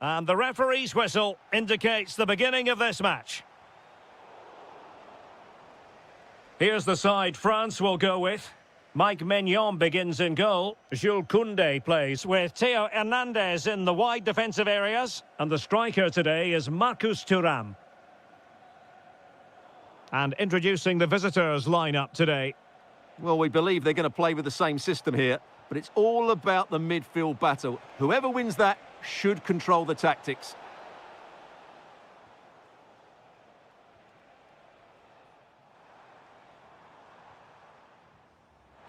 And the referee's whistle indicates the beginning of this match. Here's the side France will go with. Mike Maignan begins in goal. Jules Koundé plays with Theo Hernandez in the wide defensive areas. And the striker today is Marcus Thuram. And introducing the visitors lineup today. Well, we believe they're going to play with the same system here, but it's all about the midfield battle. Whoever wins that should control the tactics.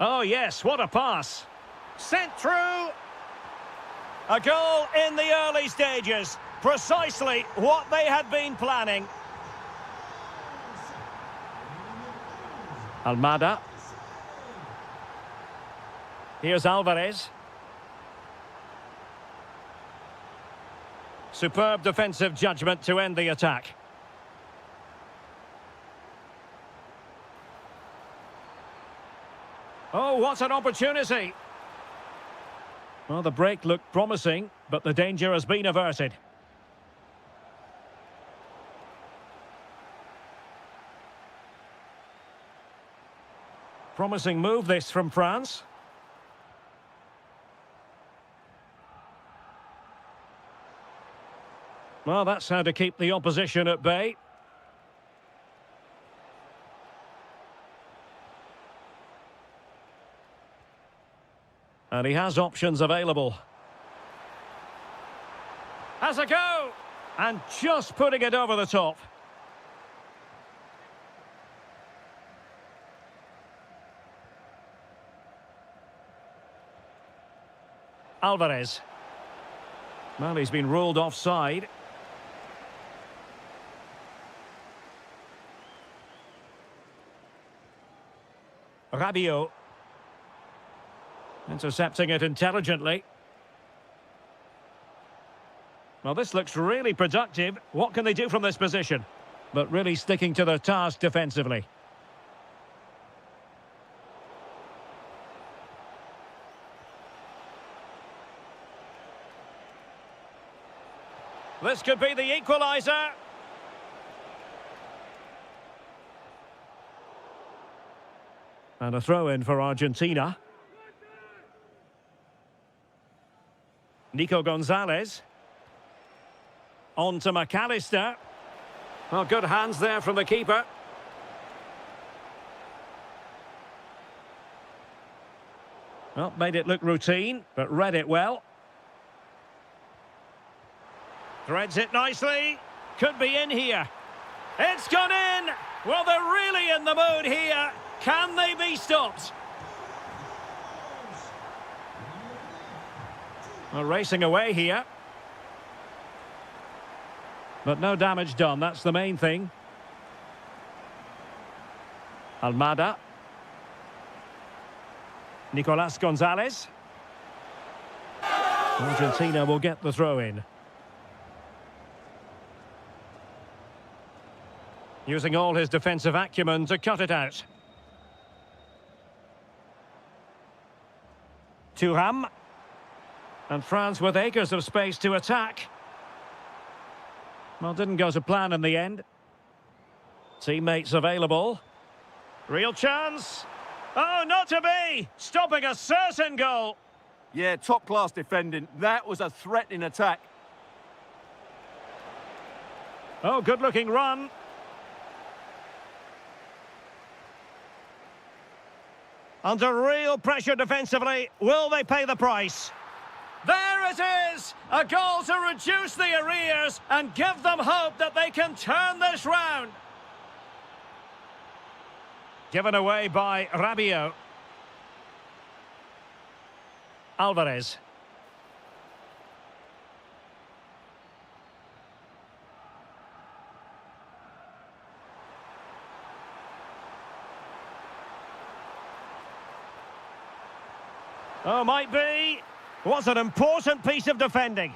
Oh yes, what a pass. Sent through. A goal in the early stages. Precisely what they had been planning. Almada. Here's Alvarez. Superb defensive judgment to end the attack. Oh, what an opportunity. Well, the break looked promising, but the danger has been averted. Promising move this from France. Well, that's how to keep the opposition at bay. And he has options available. Has a go! And just putting it over the top. Alvarez. Well, he's been ruled offside. Rabiot. Intercepting it intelligently. Well, this looks really productive. What can they do from this position? But really sticking to their task defensively. This could be the equaliser. And a throw-in for Argentina. Nico Gonzalez. On to McAllister. Well, good hands there from the keeper. Well, made it look routine, but read it well. Threads it nicely. Could be in here. It's gone in! Well, they're really in the mood here. Can they be stopped? Well, racing away here. But no damage done, that's the main thing. Almada. Nicolas Gonzalez. Argentina will get the throw-in. Using all his defensive acumen to cut it out. Thuram. And France with acres of space to attack. Well, didn't go to plan in the end. Teammates available. Real chance. Oh, not to be! Stopping a certain goal. Yeah, top-class defending. That was a threatening attack. Oh, good-looking run. Under real pressure defensively. Will they pay the price? There it is! A goal to reduce the arrears and give them hope that they can turn this round. Given away by Rabiot. Alvarez. Oh, might be. Was an important piece of defending.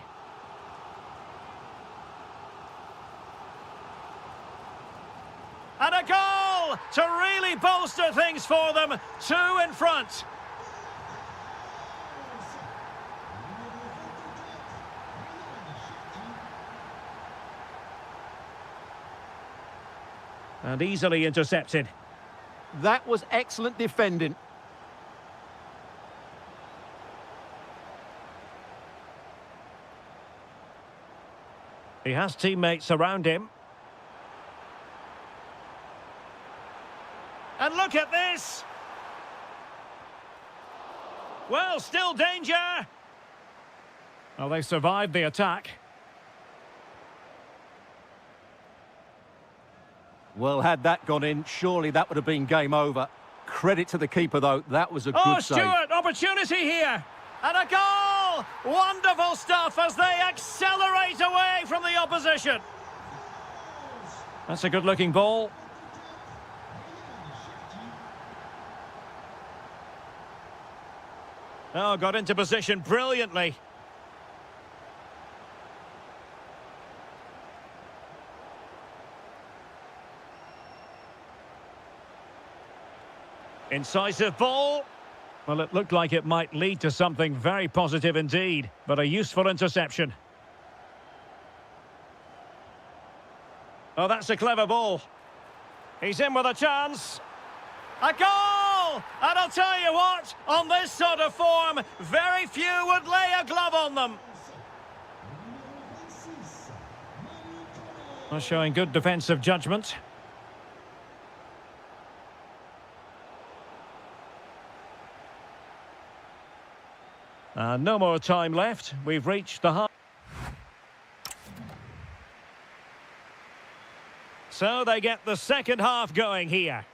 And a goal to really bolster things for them. 2 in front. And easily intercepted. That was excellent defending. He has teammates around him. And look at this! Well, still danger! Well, they survived the attack. Well, had that gone in, surely that would have been game over. Credit to the keeper, though. That was a good save. Stewart, opportunity here. And a goal! Wonderful stuff as they accelerate away from the opposition. That's a good-looking ball. Oh, got into position brilliantly. Incisive ball. Well, it looked like it might lead to something very positive indeed, but a useful interception. Oh, that's a clever ball. He's in with a chance. A goal! And I'll tell you what, on this sort of form, very few would lay a glove on them. Well, showing good defensive judgment. No more time left. We've reached the half. So they get the second half going here.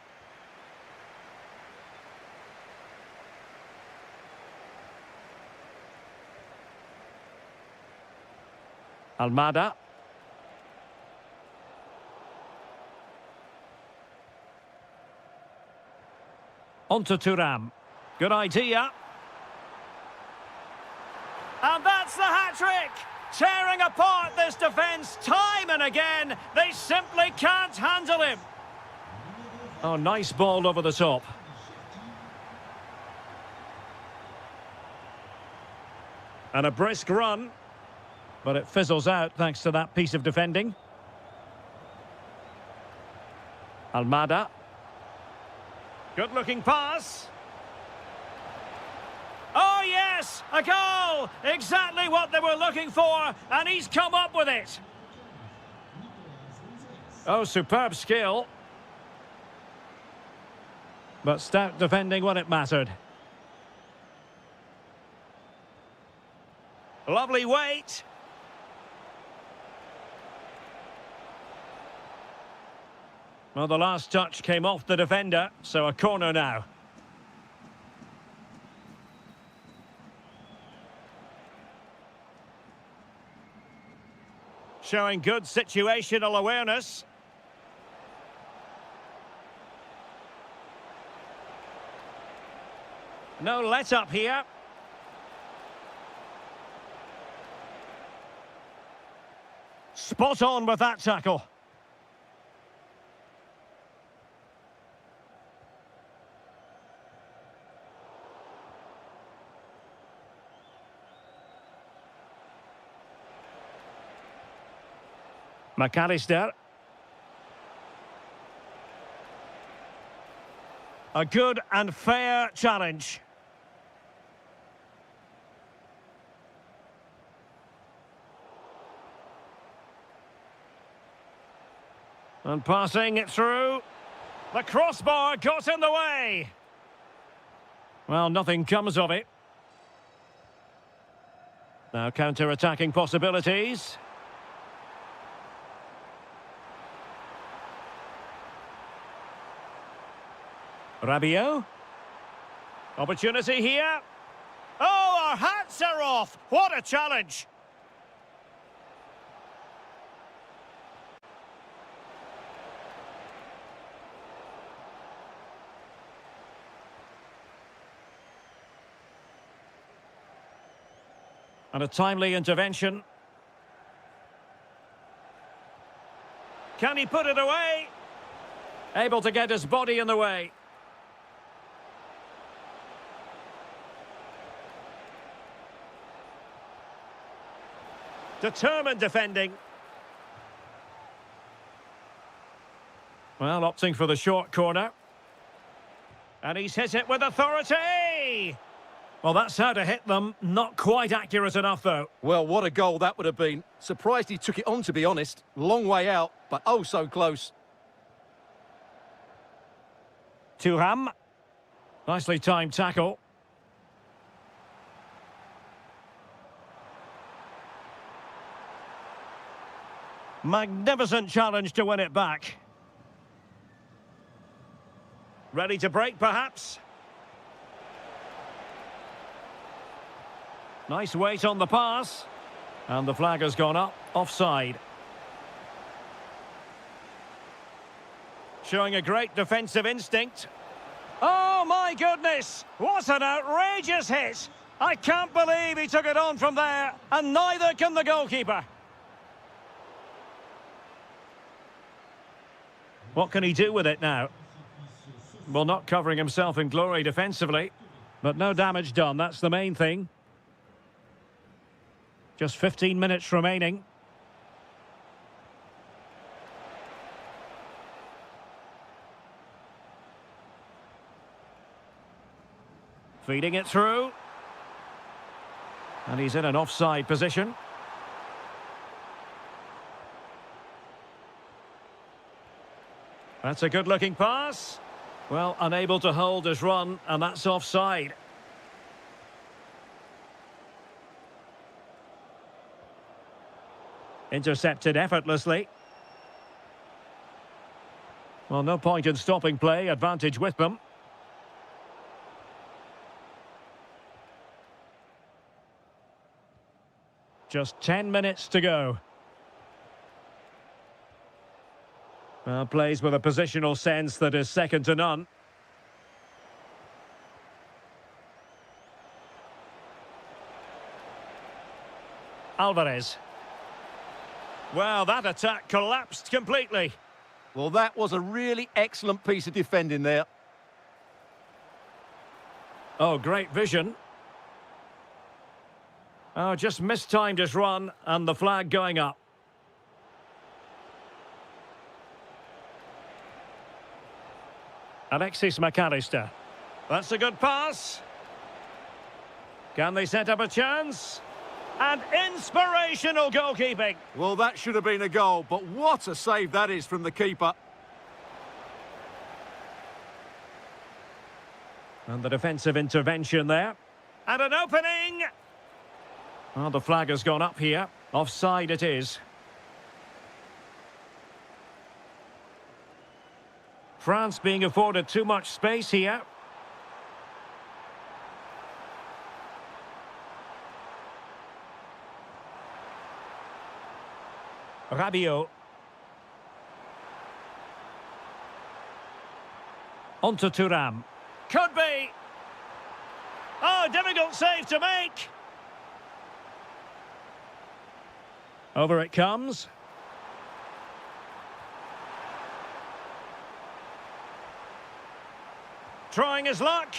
Almada. On to Thuram. Good idea. And that's the hat-trick! Tearing apart this defence time and again. They simply can't handle him. Oh, nice ball over the top. And a brisk run. But it fizzles out thanks to that piece of defending. Almada. Good-looking pass. Oh, yes! A goal! Exactly what they were looking for, and he's come up with it. Oh, superb skill. But stout defending when it mattered. Lovely weight. Well, the last touch came off the defender, so a corner now. Showing good situational awareness. No let-up here. Spot on with that tackle. McAllister. A good and fair challenge. And passing it through. The crossbar got in the way. Well, nothing comes of it. Now counter-attacking possibilities. Rabiot. Opportunity here. Oh, our hats are off. What a challenge. And a timely intervention. Can he put it away? Able to get his body in the way. Determined defending. Well, opting for the short corner. And he's hit it with authority! Well, that's how to hit them. Not quite accurate enough, though. Well, what a goal that would have been. Surprised he took it on, to be honest. Long way out, but oh so close. Thuram. Nicely timed tackle. Magnificent challenge to win it back. Ready to break, perhaps? Nice weight on the pass. And the flag has gone up, offside. Showing a great defensive instinct. Oh, my goodness! What an outrageous hit! I can't believe he took it on from there, and neither can the goalkeeper. What can he do with it now? Well, not covering himself in glory defensively, but no damage done, that's the main thing. Just 15 minutes remaining. Feeding it through. And he's in an offside position. That's a good-looking pass. Well, unable to hold his run, and that's offside. Intercepted effortlessly. Well, no point in stopping play, advantage with them. Just 10 minutes to go. Plays with a positional sense that is second to none. Alvarez. Well, that attack collapsed completely. Well, that was a really excellent piece of defending there. Oh, great vision. Oh, just mistimed his run, and the flag going up. Alexis McAllister. That's a good pass. Can they set up a chance? And inspirational goalkeeping. Well, that should have been a goal, but what a save that is from the keeper. And the defensive intervention there. And an opening! Well, the flag has gone up here. Offside it is. France being afforded too much space here. Rabiot. On to Thuram. Could be! Oh, difficult save to make! Over it comes. Trying his luck.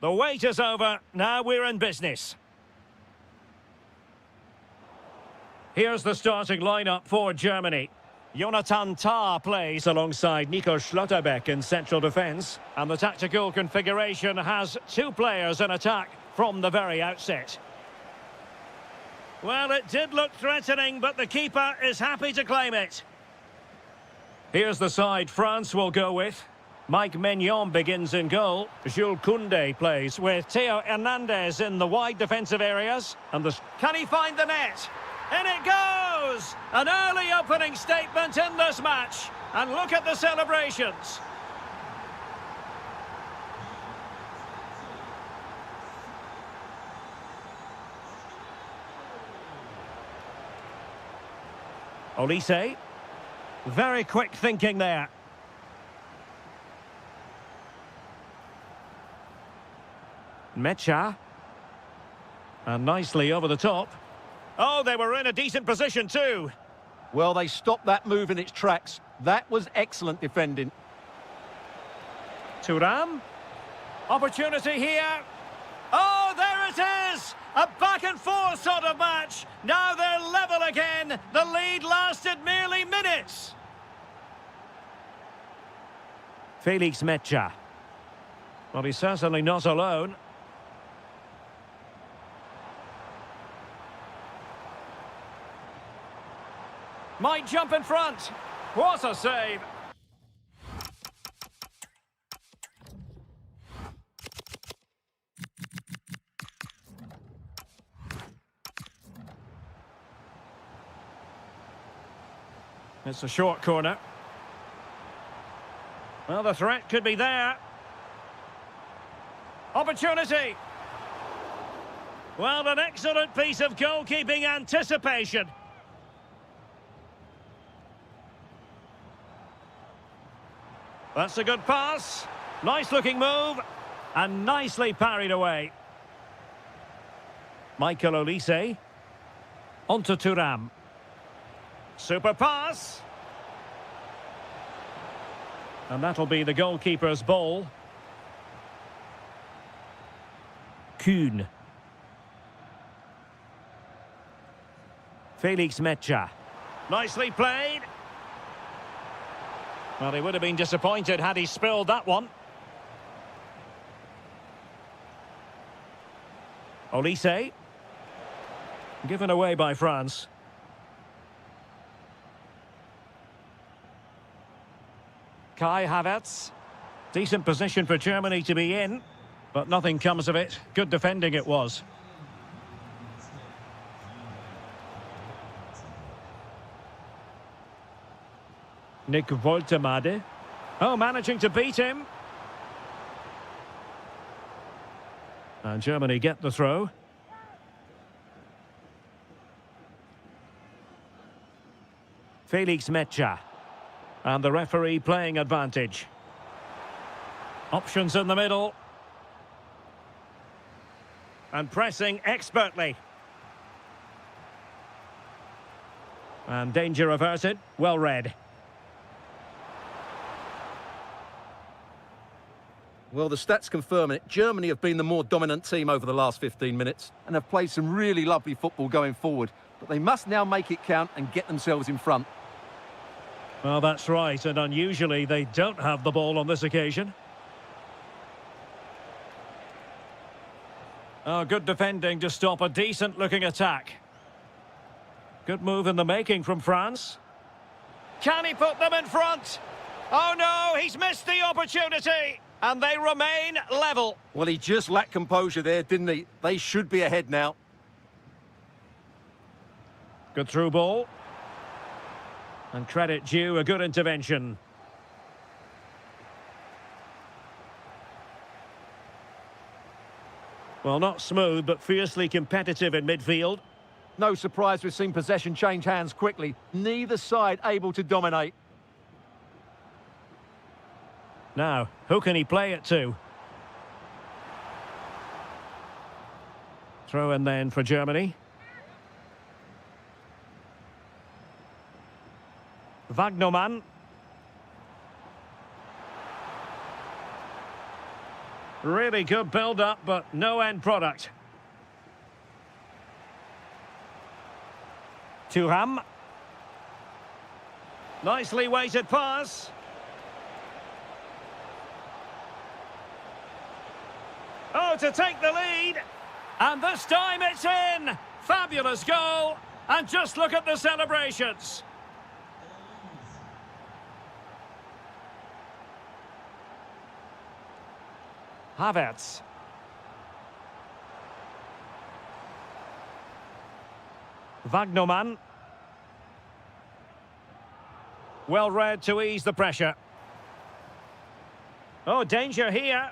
The wait is over. Now we're in business. Here's the starting lineup for Germany. Jonathan Tah plays alongside Nico Schlotterbeck in central defence. And the tactical configuration has two players in attack from the very outset. Well, it did look threatening, but the keeper is happy to claim it. Here's the side France will go with. Mike Maignan begins in goal. Jules Koundé plays with Theo Hernandez in the wide defensive areas. And can he find the net? In it goes! An early opening statement in this match. And look at the celebrations. Olise. Very quick thinking there. Mecha. And nicely over the top. Oh, they were in a decent position too. Well, they stopped that move in its tracks. That was excellent defending. Thuram. Opportunity here. Oh, there it is! A back and forth sort of match. Now they're level again. The lead lasted merely minutes. Felix Mecha. Well, he's certainly not alone. Might jump in front. What a save. It's a short corner. Well, the threat could be there. Opportunity. Well, an excellent piece of goalkeeping anticipation. That's a good pass. Nice looking move. And nicely parried away. Michael Olise. Onto Thuram. Super pass. And that'll be the goalkeeper's ball. Kuhn. Felix Mecha. Nicely played. Well, he would have been disappointed had he spilled that one. Olise. Given away by France. Kai Havertz. Decent position for Germany to be in, but nothing comes of it. Good defending it was. Nick Woltemade. Oh, managing to beat him. And Germany get the throw. Felix Mecha. And the referee playing advantage. Options in the middle. And pressing expertly. And danger averted. Well read. Well, the stats confirm it. Germany have been the more dominant team over the last 15 minutes and have played some really lovely football going forward. But they must now make it count and get themselves in front. Well, that's right, and unusually they don't have the ball on this occasion. Oh, good defending to stop a decent-looking attack. Good move in the making from France. Can he put them in front? Oh no, he's missed the opportunity, and they remain level. Well, he just lacked composure there, didn't he? They should be ahead now. Good through ball. And credit due, a good intervention. Well, not smooth, but fiercely competitive in midfield. No surprise we've seen possession change hands quickly. Neither side able to dominate. Now, who can he play it to? Throw in then for Germany. Wagnerman. Really good build-up, but no end product. Thuram. Nicely weighted pass. Oh, to take the lead. And this time it's in. Fabulous goal. And just look at the celebrations. Havertz. Wagnerman. Well read to ease the pressure. Oh, danger here.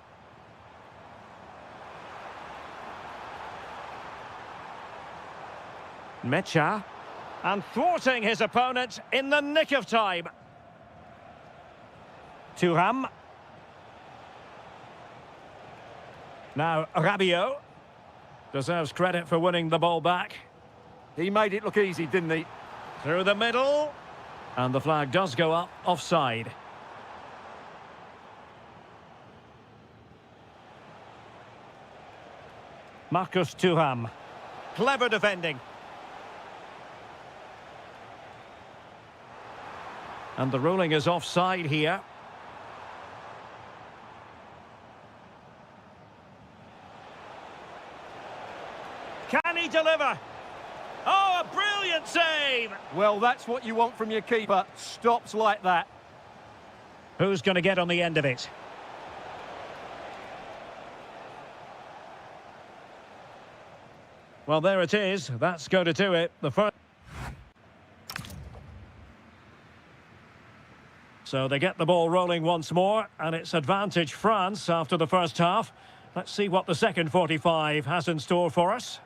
Mecha. And thwarting his opponent in the nick of time. Thuram. Now Rabiot. Deserves credit for winning the ball back. He made it look easy, didn't he? Through the middle. And the flag does go up offside. Marcus Thuram. Clever defending. And the ruling is offside here. Can he deliver? Oh, a brilliant save! Well, that's what you want from your keeper. Stops like that. Who's going to get on the end of it? Well, there it is. That's going to do it. The first. So they get the ball rolling once more, and it's advantage France after the first half. Let's see what the second 45 has in store for us.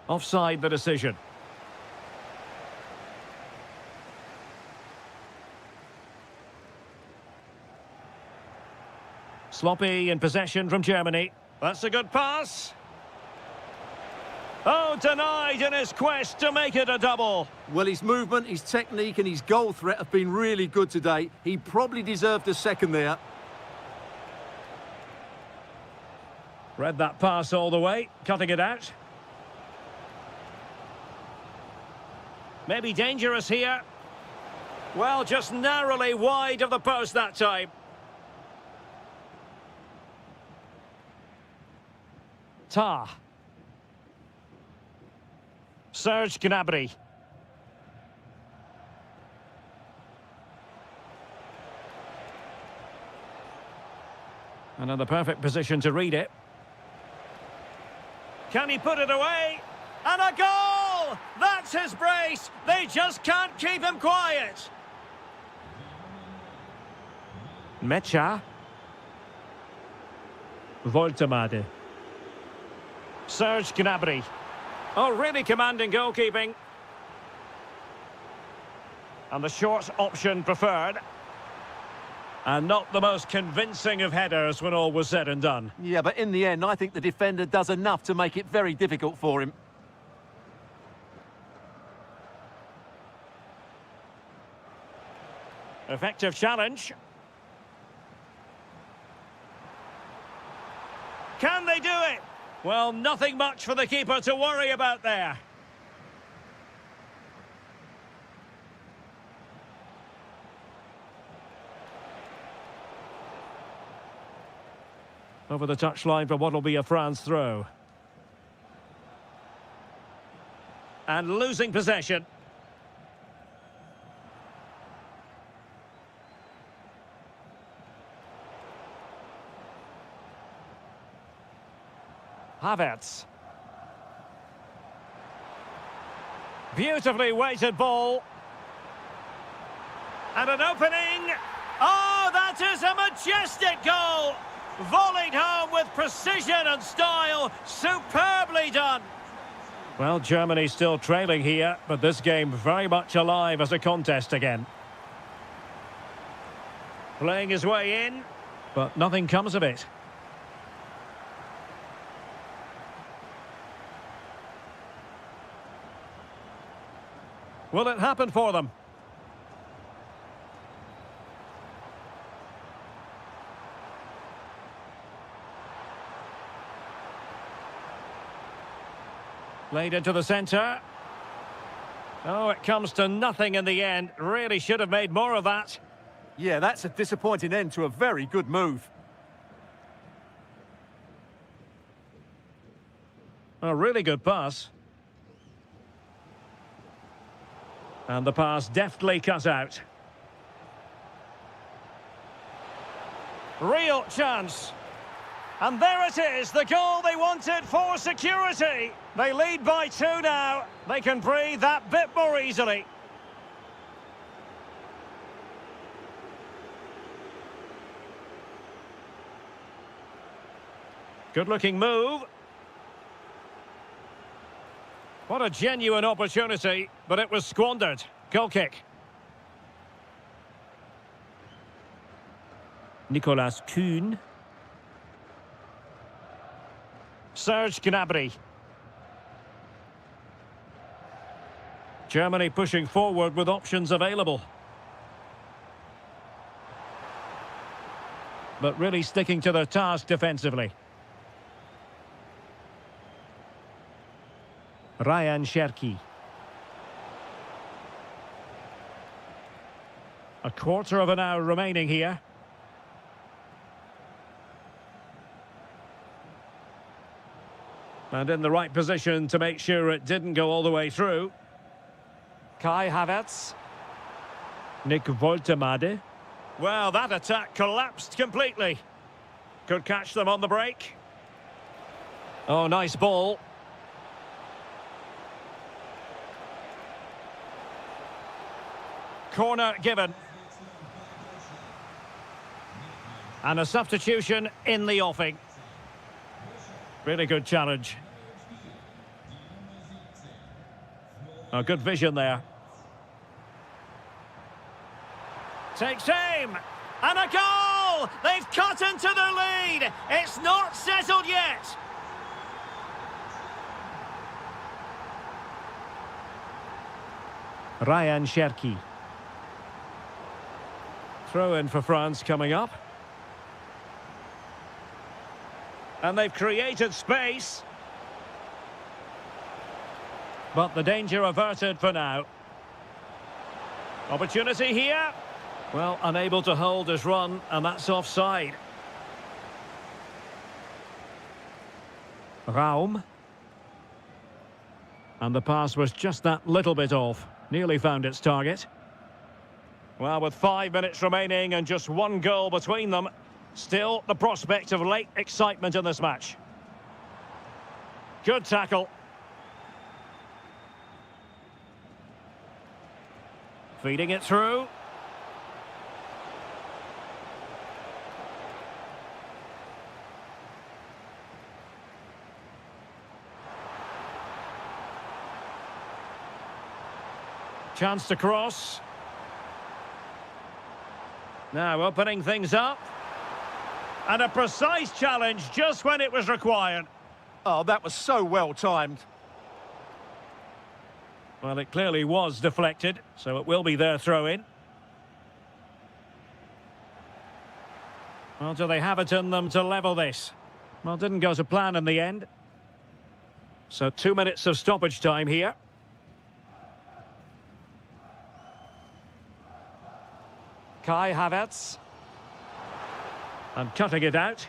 Offside the decision. Sloppy in possession from Germany. That's a good pass. Oh, denied in his quest to make it a double. Well, his movement, his technique and his goal threat have been really good today. He probably deserved a second there. Read that pass all the way, cutting it out. Maybe dangerous here. Well, just narrowly wide of the post that time. Tah. Serge Gnabry. Another perfect position to read it. Can he put it away? And a goal! That's his brace! They just can't keep him quiet! Mecha. Voltemade. Serge Gnabry. Oh, really commanding goalkeeping. And the short option preferred. And not the most convincing of headers when all was said and done. Yeah, but in the end, I think the defender does enough to make it very difficult for him. Effective challenge. Can they do it? Well, nothing much for the keeper to worry about there. Over the touchline for what will be a France throw. And losing possession. Havertz. Beautifully weighted ball. And an opening. Oh, that is a majestic goal. Volleyed home with precision and style. Superbly done. Well, Germany still trailing here, but this game very much alive as a contest again. Playing his way in, but nothing comes of it. Will it happen for them? Played into the centre. Oh, it comes to nothing in the end. Really should have made more of that. Yeah, that's a disappointing end to a very good move. A really good pass. And the pass deftly cut out. Real chance. And there it is, the goal they wanted for security. They lead by 2 now. They can breathe that bit more easily. Good-looking move. What a genuine opportunity, but it was squandered. Goal kick. Nicolas Kuhn. Serge Gnabry. Germany pushing forward with options available. But really sticking to their task defensively. Ryan Cherki. A quarter of an hour remaining here. And in the right position to make sure it didn't go all the way through. Kai Havertz. Nick Woltemade. Well, that attack collapsed completely. Could catch them on the break. Oh, nice ball. Corner given. And a substitution in the offing. Really good challenge. A good vision there. Takes aim. And a goal! They've cut into their lead. It's not settled yet. Ryan Cherki. Throw in for France coming up. And they've created space. But the danger averted for now. Opportunity here. Well, unable to hold his run, and that's offside. Raum. And the pass was just that little bit off. Nearly found its target. Well, with 5 minutes remaining and just 1 goal between them, still the prospect of late excitement in this match. Good tackle. Feeding it through. Chance to cross. Now opening things up. And a precise challenge just when it was required. Oh, that was so well timed. Well, it clearly was deflected, so it will be their throw-in. Well, do they have it in them to level this? Well, didn't go to plan in the end. So 2 minutes of stoppage time here. Kai Havertz. And cutting it out.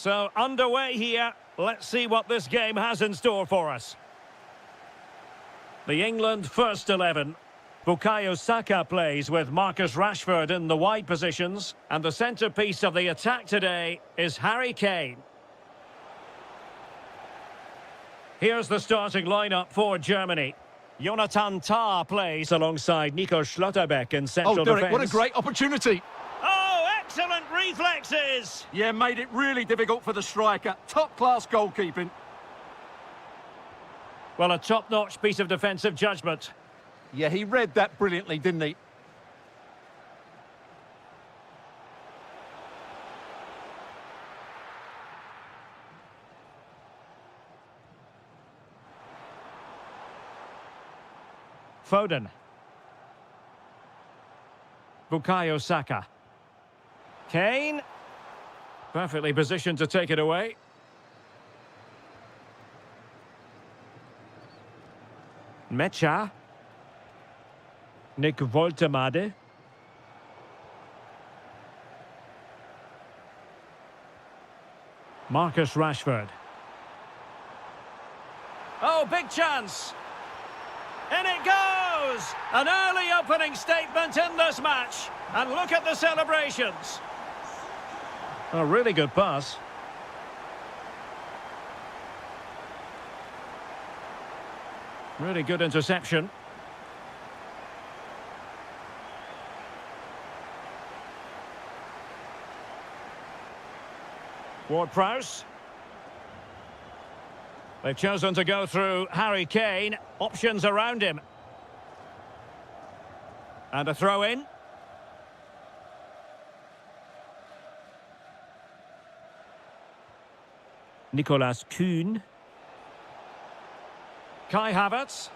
So, underway here. Let's see what this game has in store for us. The England first 11. Bukayo Saka plays with Marcus Rashford in the wide positions. And the centrepiece of the attack today is Harry Kane. Here's the starting lineup for Germany. Jonathan Tah plays alongside Nico Schlotterbeck in central defence. Derek, what a great opportunity. Oh, excellent reflexes! Yeah, made it really difficult for the striker. Top-class goalkeeping. Well, a top-notch piece of defensive judgment. Yeah, he read that brilliantly, didn't he? Foden. Bukayo Saka. Kane. Perfectly positioned to take it away. Mecha. Nick Woltemade. Marcus Rashford. Oh, big chance. In it goes! An early opening statement in this match. And look at the celebrations. A really good pass. Really good interception. Ward-Prowse. They've chosen to go through Harry Kane. Options around him. And a throw-in. Nicolas Kuhn. Kai Havertz.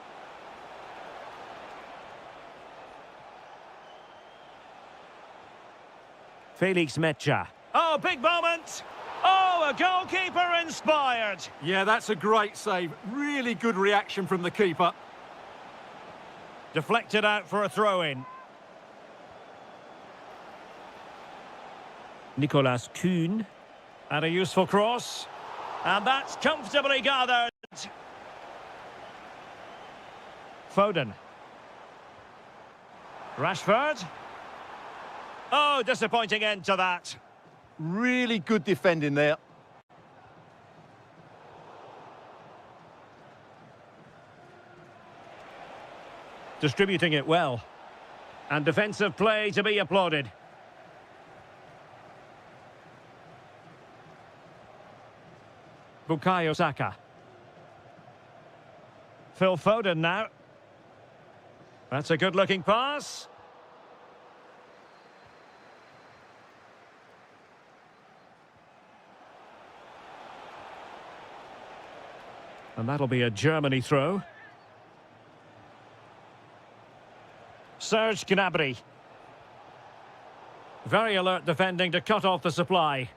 Felix Mecha. Oh, big moment! Oh, a goalkeeper inspired. Yeah, that's a great save. Really good reaction from the keeper. Deflected out for a throw-in. Nicolas Kuhn. And a useful cross. And that's comfortably gathered. Foden. Rashford. Oh, disappointing end to that. Really good defending there. Distributing it well. And defensive play to be applauded. Bukayo Saka. Phil Foden now. That's a good-looking pass. And that'll be a Germany throw. Serge Gnabry. Very alert defending to cut off the supply.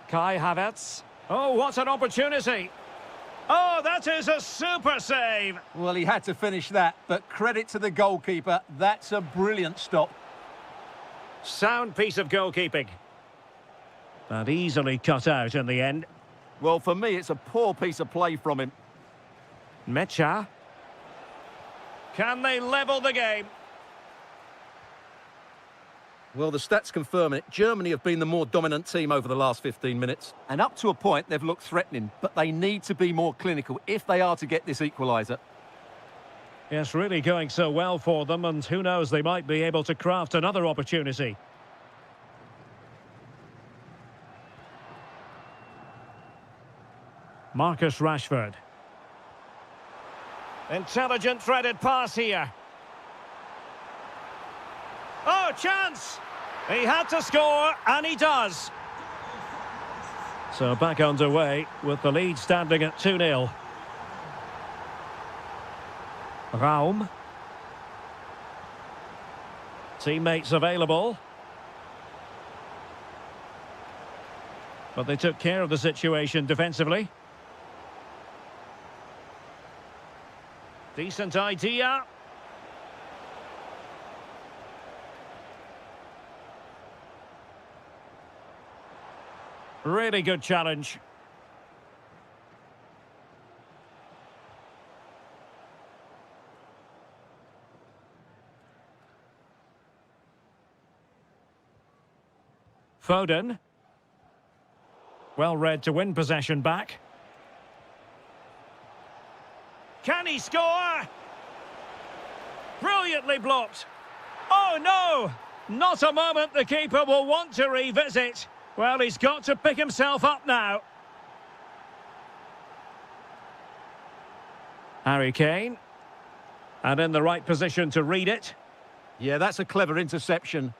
Kai Havertz. Oh, what an opportunity. Oh, that is a super save. Well, he had to finish that, but credit to the goalkeeper. That's a brilliant stop. Sound piece of goalkeeping. And easily cut out in the end. Well, for me, it's a poor piece of play from him. Mecha. Can they level the game? Well, the stats confirm it. Germany have been the more dominant team over the last 15 minutes. And up to a point, they've looked threatening. But they need to be more clinical if they are to get this equaliser. Yes, really going so well for them. And who knows, they might be able to craft another opportunity. Marcus Rashford. Intelligent threaded pass here. Oh, chance! He had to score, and he does. So back underway with the lead standing at 2-0. Raum. Teammates available. But they took care of the situation defensively. Decent idea. Really good challenge. Foden. Well read to win possession back. Can he score? Brilliantly blocked. Oh no! Not a moment the keeper will want to revisit. Well, he's got to pick himself up now. Harry Kane. And in the right position to read it. Yeah, that's a clever interception.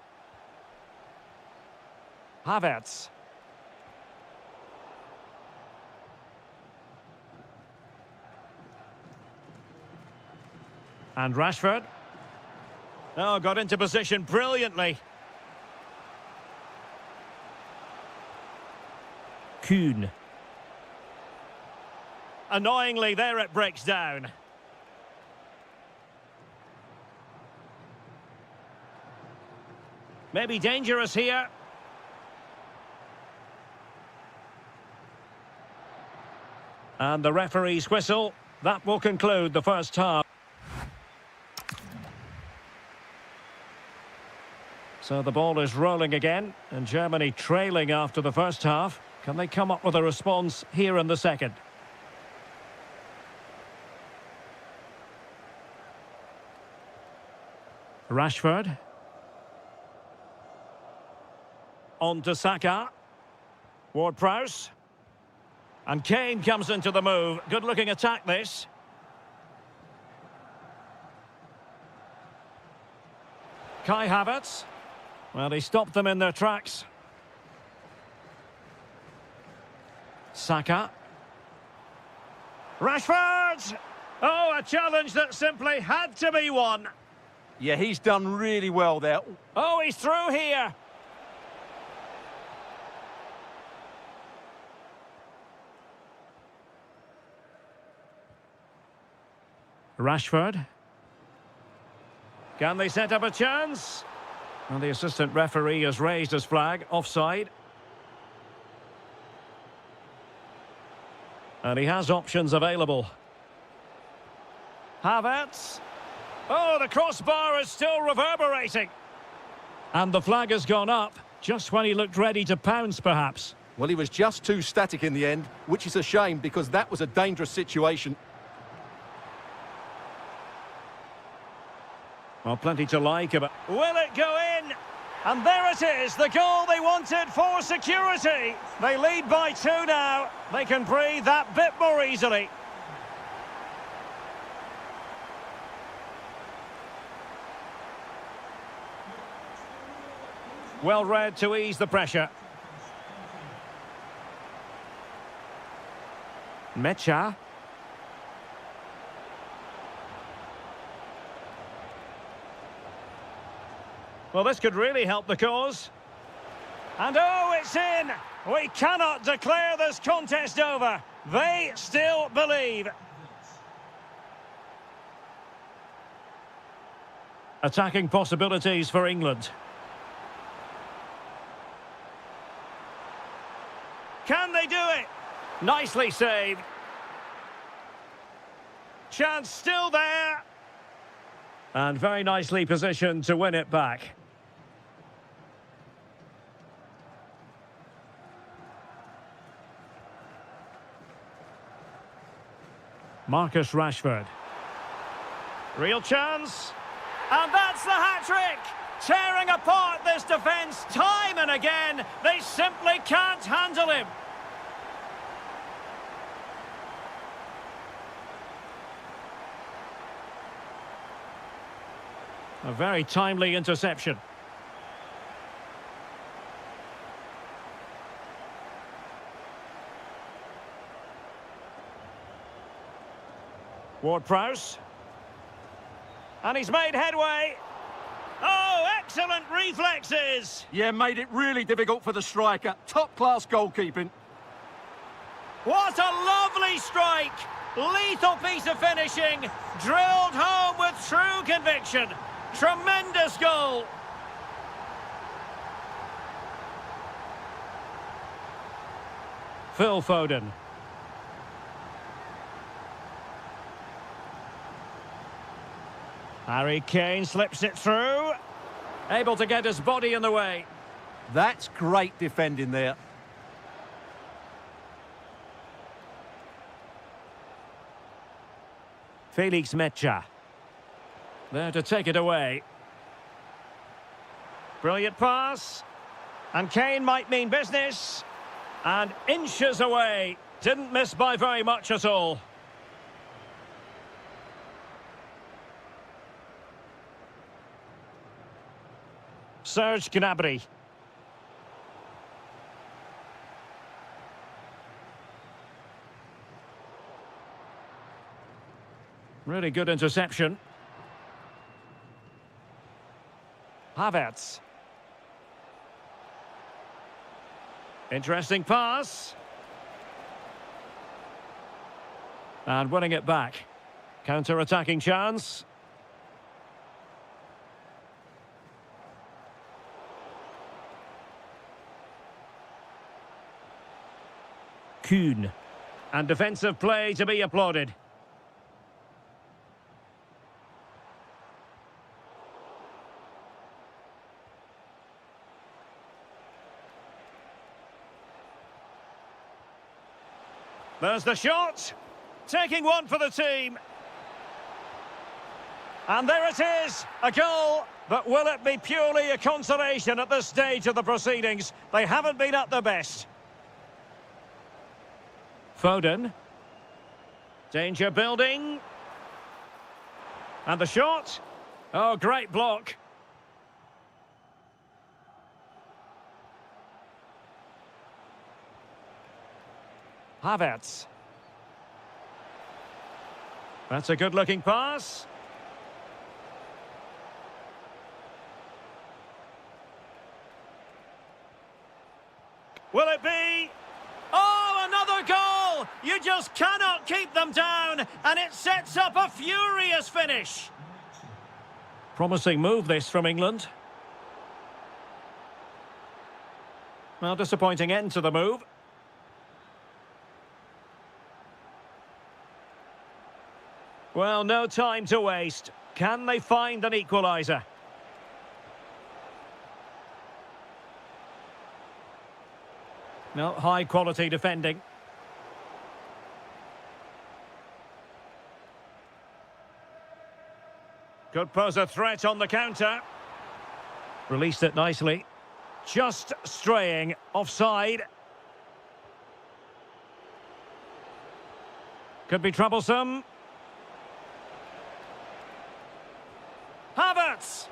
Havertz. And Rashford. Oh, got into position brilliantly. Kuhn. Annoyingly, there it breaks down. Maybe dangerous here. And the referee's whistle. That will conclude the first half. So the ball is rolling again, and Germany trailing after the first half. Can they come up with a response here in the second? Rashford. On to Saka. Ward-Prowse. And Kane comes into the move. Good-looking attack, this. Kai Havertz. Well, he stopped them in their tracks. Saka. Rashford! Oh, a challenge that simply had to be won. Yeah, he's done really well there. Oh, he's through here. Rashford. Can they set up a chance? And the assistant referee has raised his flag, offside. And he has options available. Havertz. Oh, the crossbar is still reverberating. And the flag has gone up, just when he looked ready to pounce, perhaps. Well, he was just too static in the end, which is a shame because that was a dangerous situation. Well, plenty to like about. Will it go in? And there it is, the goal they wanted for security. They lead by 2 now. They can breathe that bit more easily. Well read to ease the pressure. Mecha. Well, this could really help the cause. And oh, it's in! We cannot declare this contest over. They still believe. Attacking possibilities for England. Can they do it? Nicely saved. Chance still there. And very nicely positioned to win it back. Marcus Rashford. Real chance. And that's the hat-trick! Tearing apart this defence time and again. They simply can't handle him. A very timely interception. Ward-Prowse. And he's made headway. Oh, excellent reflexes. Yeah, made it really difficult for the striker. Top-class goalkeeping. What a lovely strike. Lethal piece of finishing. Drilled home with true conviction. Tremendous goal. Phil Foden. Harry Kane slips it through. Able to get his body in the way. That's great defending there. Felix Mecha. There to take it away. Brilliant pass. And Kane might mean business. And inches away. Didn't miss by very much at all. Serge Gnabry. Really good interception. Havertz. Interesting pass. And winning it back. Counter-attacking chance. Kuhn. And defensive play to be applauded. There's the shot. Taking one for the team. And there it is, a goal. But will it be purely a consolation at this stage of the proceedings? They haven't been at their best. Foden. Danger building. And the shot. Oh, great block. Havertz. That's a good-looking pass. Will it be? Oh, another goal! You just cannot keep them down, and it sets up a furious finish. Promising move, this, from England. Well, disappointing end to the move. Well, no time to waste. Can they find an equaliser? No, high-quality defending. Could pose a threat on the counter. Released it nicely. Just straying offside. Could be troublesome. Havertz!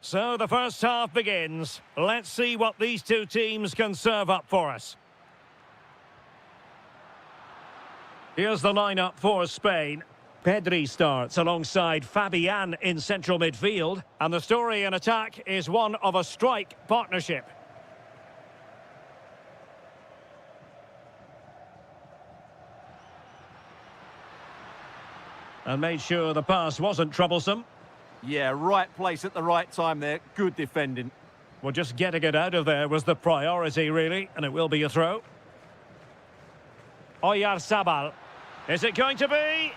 So the first half begins. Let's see what these two teams can serve up for us. Here's the lineup for Spain. Pedri starts alongside Fabian in central midfield. And the story in attack is one of a strike partnership. And made sure the pass wasn't troublesome. Yeah, right place at the right time there. Good defending. Well, just getting it out of there was the priority, really, and it will be a throw. Oyarzabal. Is it going to be?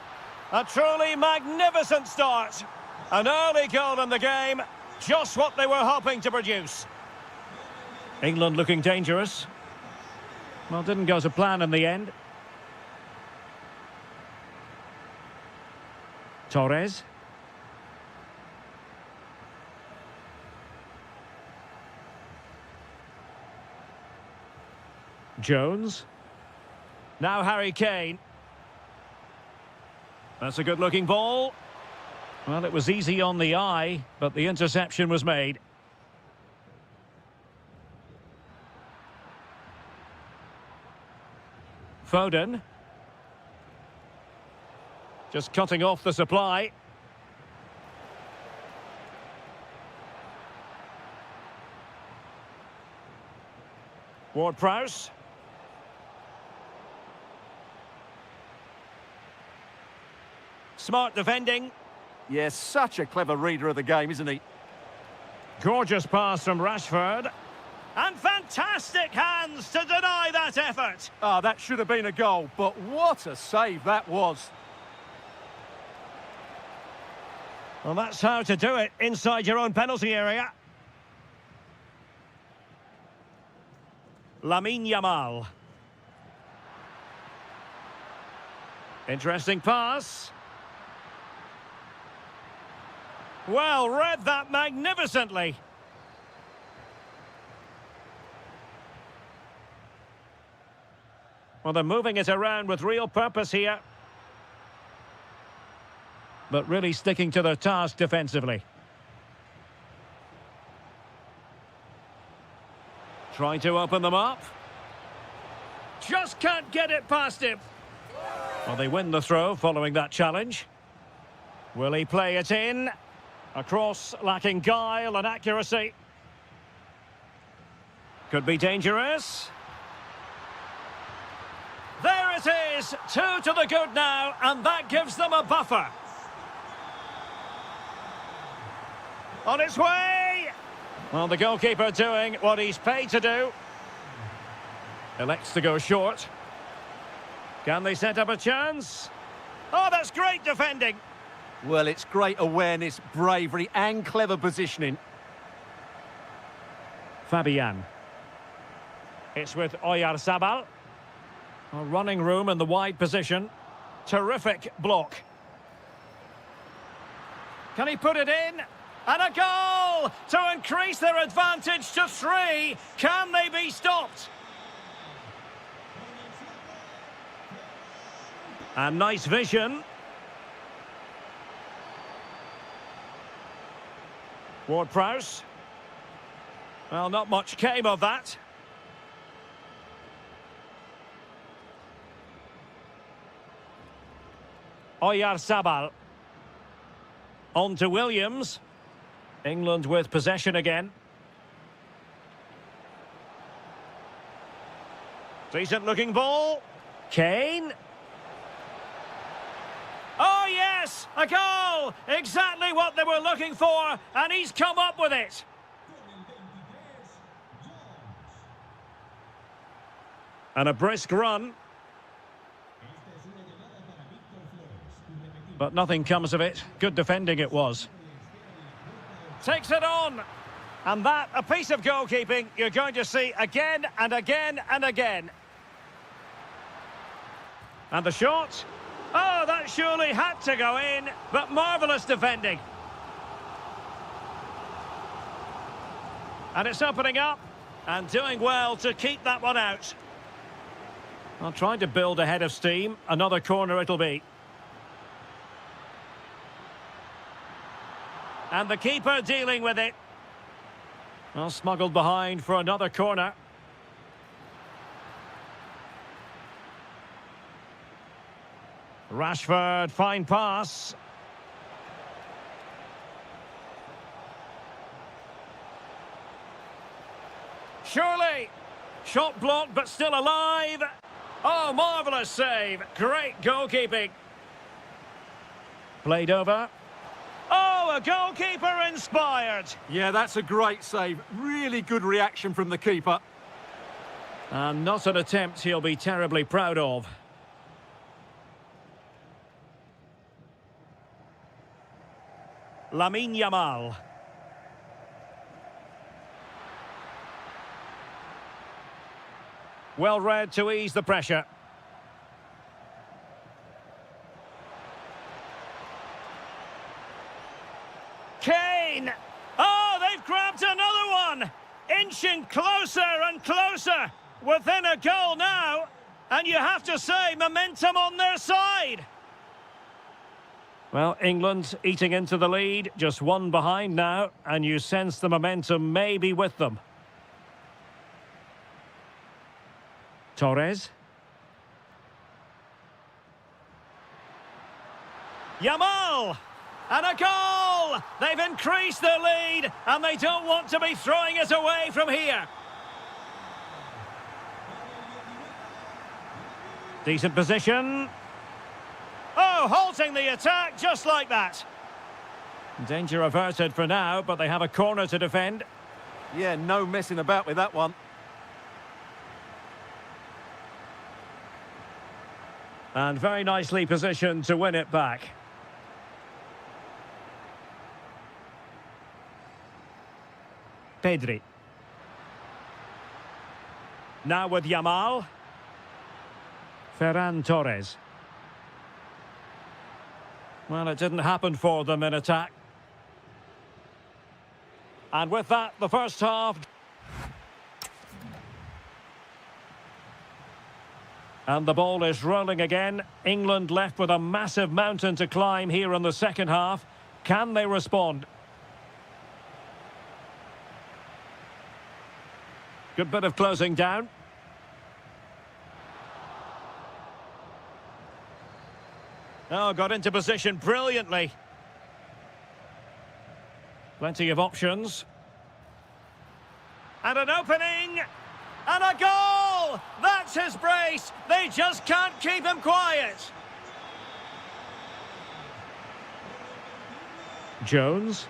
A truly magnificent start. An early goal in the game, just what they were hoping to produce. England looking dangerous. Well, didn't go to plan in the end. Torres. Jones. Now Harry Kane. That's a good-looking ball. Well, it was easy on the eye, but the interception was made. Foden. Just cutting off the supply. Ward-Prowse. Smart defending. Yeah, such a clever reader of the game, isn't he? Gorgeous pass from Rashford. And fantastic hands to deny that effort. Ah, that should have been a goal, but what a save that was. Well, that's how to do it inside your own penalty area. Lamine Yamal. Interesting pass. Well, read that magnificently. Well, they're moving it around with real purpose here. But really sticking to their task defensively. Trying to open them up. Just can't get it past him. Well, they win the throw following that challenge. Will he play it in? A cross lacking guile and accuracy. Could be dangerous. There it is, 2 to the good now, and that gives them a buffer. On its way! Well, the goalkeeper doing what he's paid to do. Elects to go short. Can they set up a chance? Oh, that's great defending. Well, it's great awareness, bravery and clever positioning. Fabian. It's with Oyarzabal. Running room in the wide position. Terrific block. Can he put it in? And a goal to increase their advantage to 3. Can they be stopped? And nice vision. Ward-Prowse. Well, not much came of that. Oyarzabal. On to Williams. England with possession again. Decent looking ball. Kane. Oh yes, a goal! Exactly what they were looking for, and he's come up with it. And a brisk run. But nothing comes of it. Good defending it was. Takes it on. And that, a piece of goalkeeping you're going to see again and again and again. And the shot. Oh, that surely had to go in, but marvellous defending. And it's opening up and doing well to keep that one out. Well, trying to build ahead of steam. Another corner it'll be. And the keeper dealing with it. Well, smuggled behind for another corner. Rashford, fine pass. Surely. Shot blocked, but still alive. Oh, marvellous save. Great goalkeeping. Played over. Oh, a goalkeeper inspired. Yeah, that's a great save. Really good reaction from the keeper. And not an attempt he'll be terribly proud of. Lamine Yamal. Well read to ease the pressure. Kane! Oh, they've grabbed another one! Inching closer and closer! Within a goal now! And you have to say, momentum on their side! Well, England eating into the lead, just one behind now, and you sense the momentum may be with them. Torres. Yamal! And a goal! They've increased their lead, and they don't want to be throwing it away from here. Decent position. Oh, halting the attack just like that. Danger averted for now, but they have a corner to defend. Yeah, no messing about with that one. And very nicely positioned to win it back. Pedri. Now with Yamal. Ferran Torres. Well, it didn't happen for them in attack. And with that, the first half. And the ball is rolling again. England left with a massive mountain to climb here in the second half. Can they respond? Good bit of closing down. Oh, got into position brilliantly. Plenty of options. And an opening! And a goal! That's his brace! They just can't keep him quiet! Jones.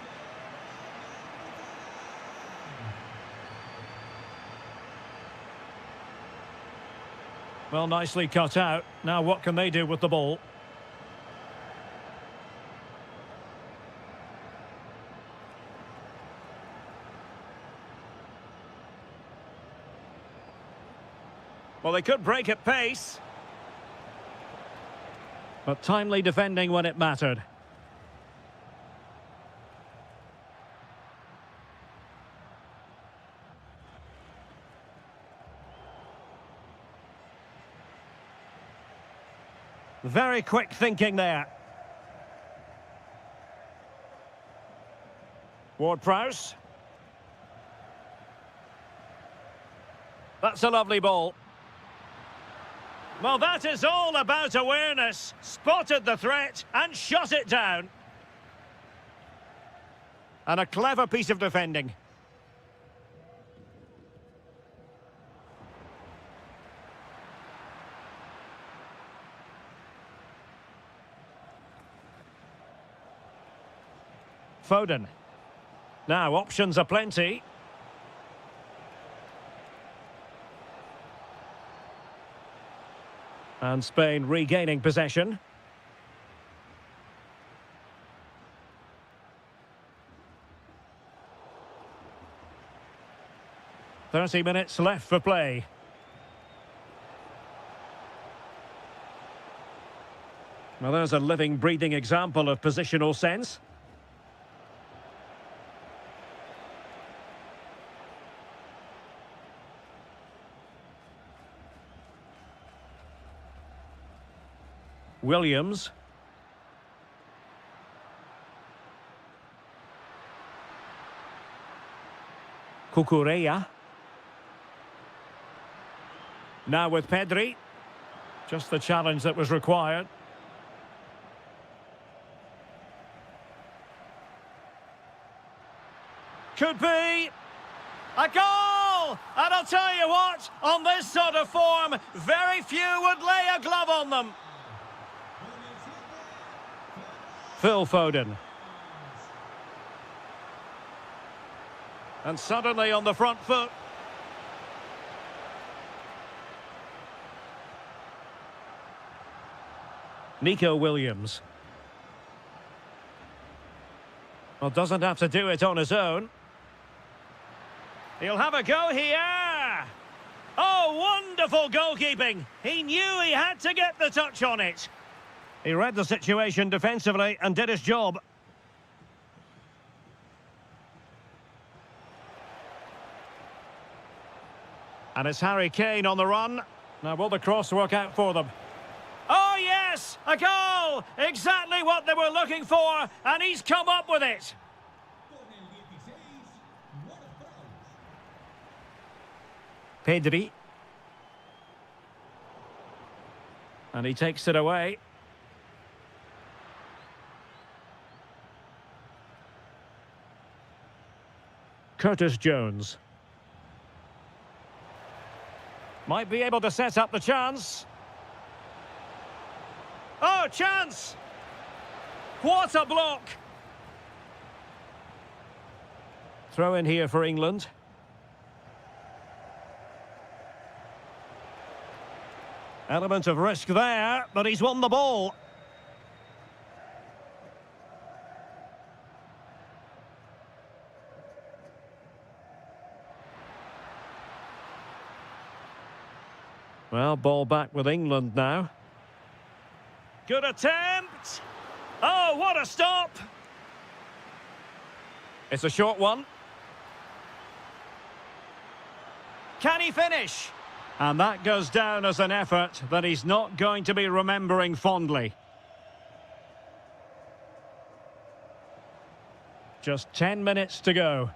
Well, nicely cut out. Now what can they do with the ball? Well, they could break at pace. But timely defending when it mattered. Very quick thinking there. Ward-Prowse. That's a lovely ball. Well, that is all about awareness. Spotted the threat and shot it down. And a clever piece of defending. Foden. Now, options are plenty. And Spain regaining possession. "30 minutes left for play. Well, there's a living, breathing example of positional sense. Williams. Cucurella. Now with Pedri. Just the challenge that was required. Could be a goal! And I'll tell you what, on this sort of form, very few would lay a glove on them. Phil Foden. And suddenly on the front foot. Nico Williams. Well, doesn't have to do it on his own. He'll have a go here. Oh, wonderful goalkeeping. He knew he had to get the touch on it. He read the situation defensively and did his job. And it's Harry Kane on the run. Now, will the cross work out for them? Oh, yes! A goal! Exactly what they were looking for, and he's come up with it. Pedri. And he takes it away. Curtis Jones. Might be able to set up the chance. Oh, chance! What a block! Throw in here for England. Element of risk there, but he's won the ball. Well, ball back with England now. Good attempt! Oh, what a stop! It's a short one. Can he finish? And that goes down as an effort that he's not going to be remembering fondly. Just 10 minutes to go.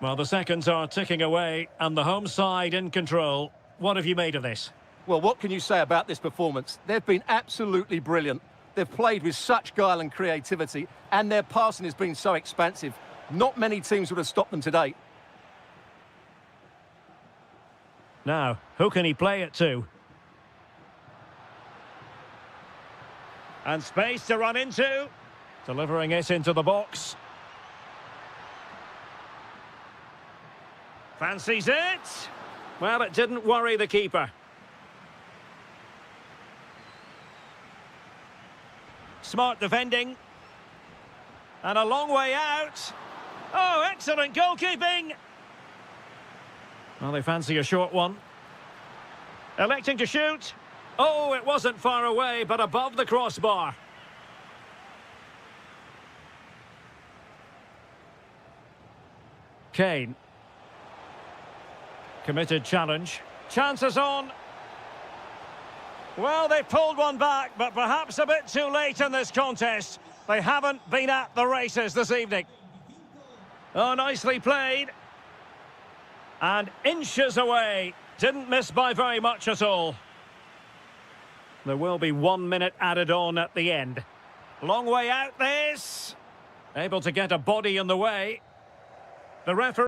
Well, the seconds are ticking away and the home side in control. What have you made of this? Well, what can you say about this performance? They've been absolutely brilliant. They've played with such guile and creativity, and their passing has been so expansive. Not many teams would have stopped them today. Now, who can he play it to? And space to run into. Delivering it into the box. Fancies it. Well, it didn't worry the keeper. Smart defending. And a long way out. Oh, excellent goalkeeping. Well, they fancy a short one. Electing to shoot. Oh, it wasn't far away, but above the crossbar. Kane. Committed challenge. Chances on. Well, they pulled one back, but perhaps a bit too late in this contest. They haven't been at the races this evening. Oh, nicely played. And inches away. Didn't miss by very much at all. There will be 1 minute added on at the end. Long way out this. Able to get a body in the way. The referee...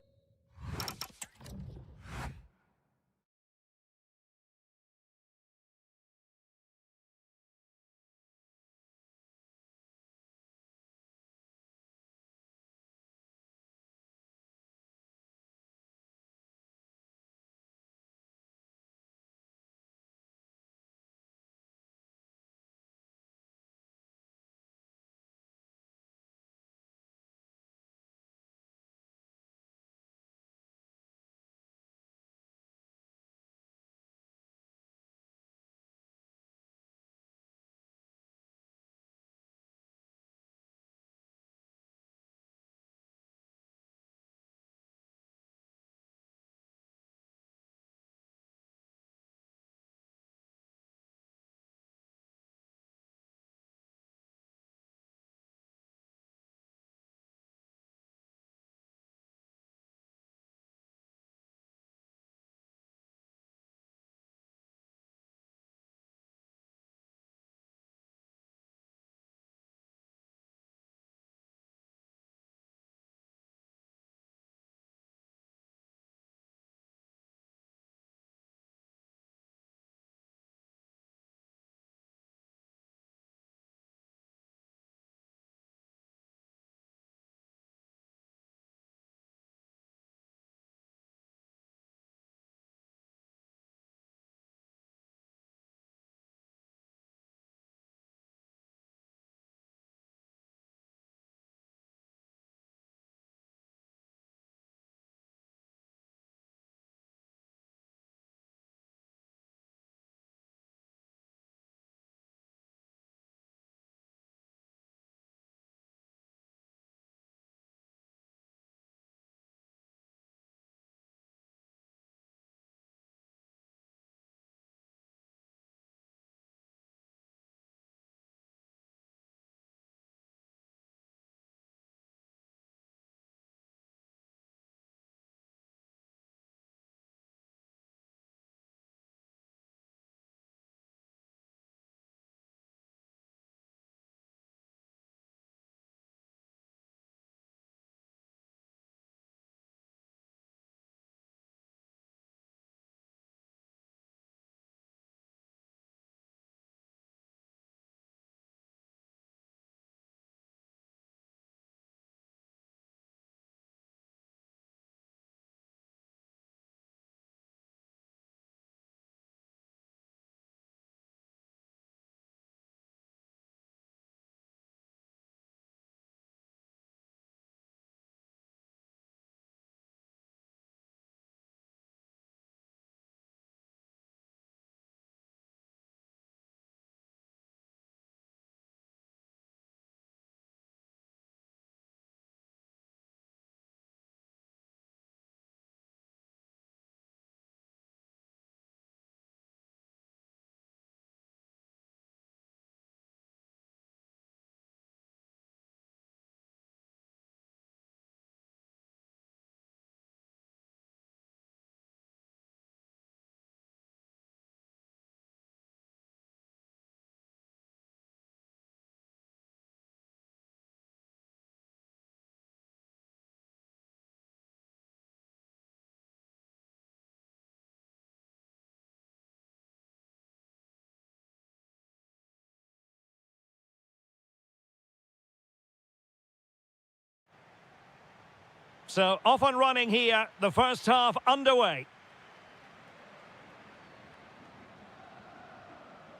So off and running here, the first half underway.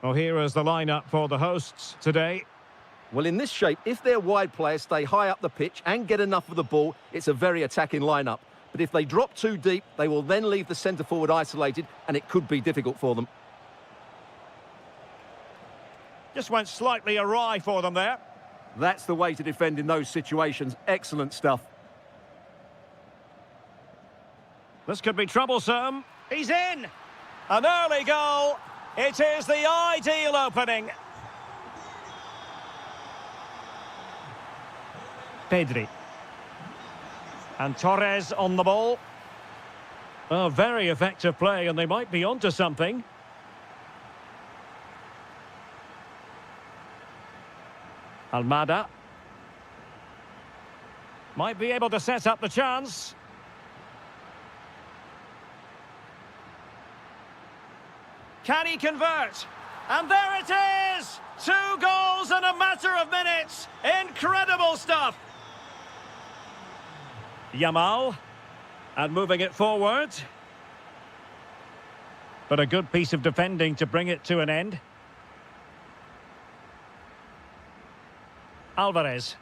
Well, here is the lineup for the hosts today. Well, in this shape, if their wide players stay high up the pitch and get enough of the ball, it's a very attacking lineup. But if they drop too deep, they will then leave the centre-forward isolated, and it could be difficult for them. Just went slightly awry for them there. That's the way to defend in those situations. Excellent stuff. This could be troublesome. He's in! An early goal. It is the ideal opening. Pedri. And Torres on the ball. Oh, very effective play, and they might be onto something. Almada. Might be able to set up the chance. Can he convert? And there it is! 2 goals in a matter of minutes. Incredible stuff. Yamal. And moving it forward. But a good piece of defending to bring it to an end. Alvarez.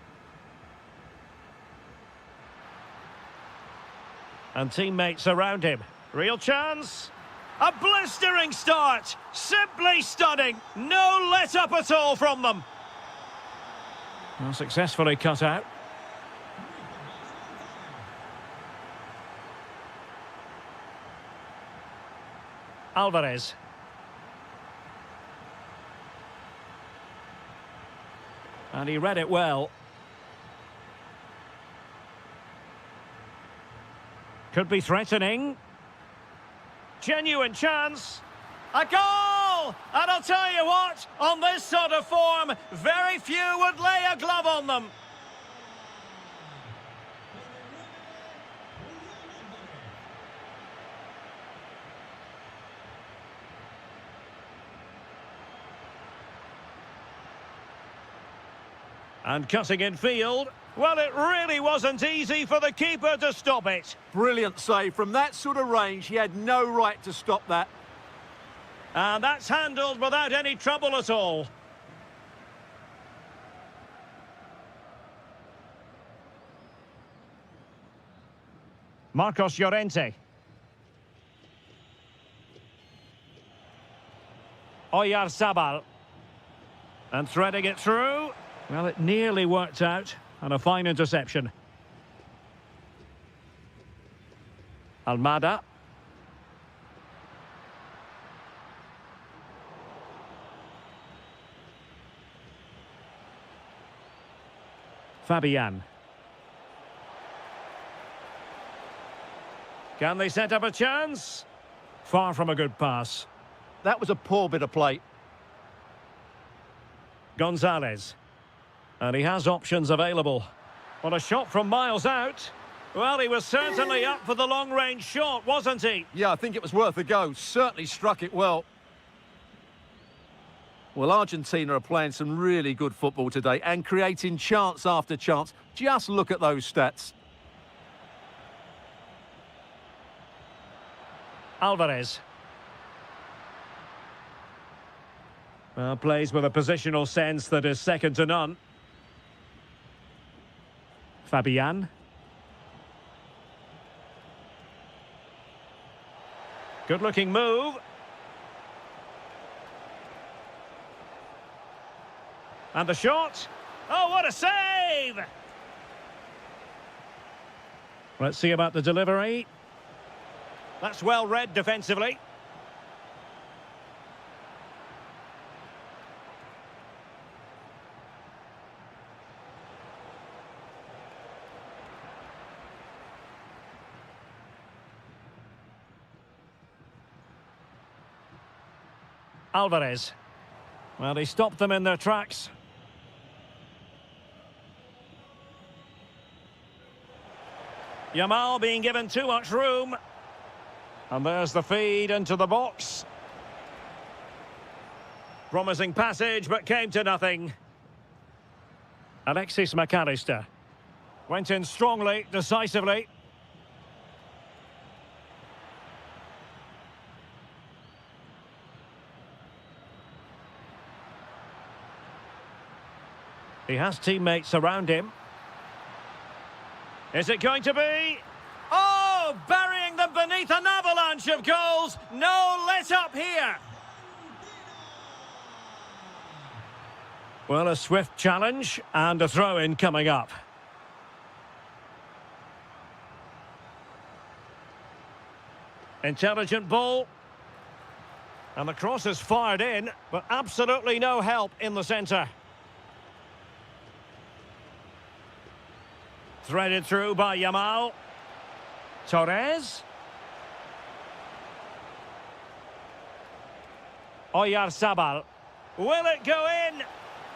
And teammates around him. Real chance. A blistering start. Simply stunning. No let-up at all from them. Well, successfully cut out. Alvarez. And he read it well. Could be threatening. Genuine chance. A goal! And I'll tell you what, on this sort of form, very few would lay a glove on them. And cutting in field. Well, it really wasn't easy for the keeper to stop it. Brilliant save. From that sort of range, he had no right to stop that. And that's handled without any trouble at all. Marcos Llorente. Oyarzabal. And threading it through. Well, it nearly worked out. And a fine interception. Almada. Fabian. Can they set up a chance? Far from a good pass. That was a poor bit of play. Gonzalez. And he has options available. Well, a shot from miles out. Well, he was certainly up for the long-range shot, wasn't he? Yeah, I think it was worth a go. Certainly struck it well. Well, Argentina are playing some really good football today and creating chance after chance. Just look at those stats. Alvarez. Well, plays with a positional sense that is second to none. Fabian. Good-looking move. And the shot. Oh, what a save! Let's see about the delivery. That's well read defensively. Alvarez. Well, he stopped them in their tracks. Yamal being given too much room. And there's the feed into the box. Promising passage, but came to nothing. Alexis McAllister. Went in strongly, decisively. He has teammates around him. Is it going to be? Oh, burying them beneath an avalanche of goals. No let up here. Well, a swift challenge and a throw-in coming up. Intelligent ball. And the cross is fired in, but absolutely no help in the centre. Threaded through by Yamal. Torres. Oyarzabal. Will it go in?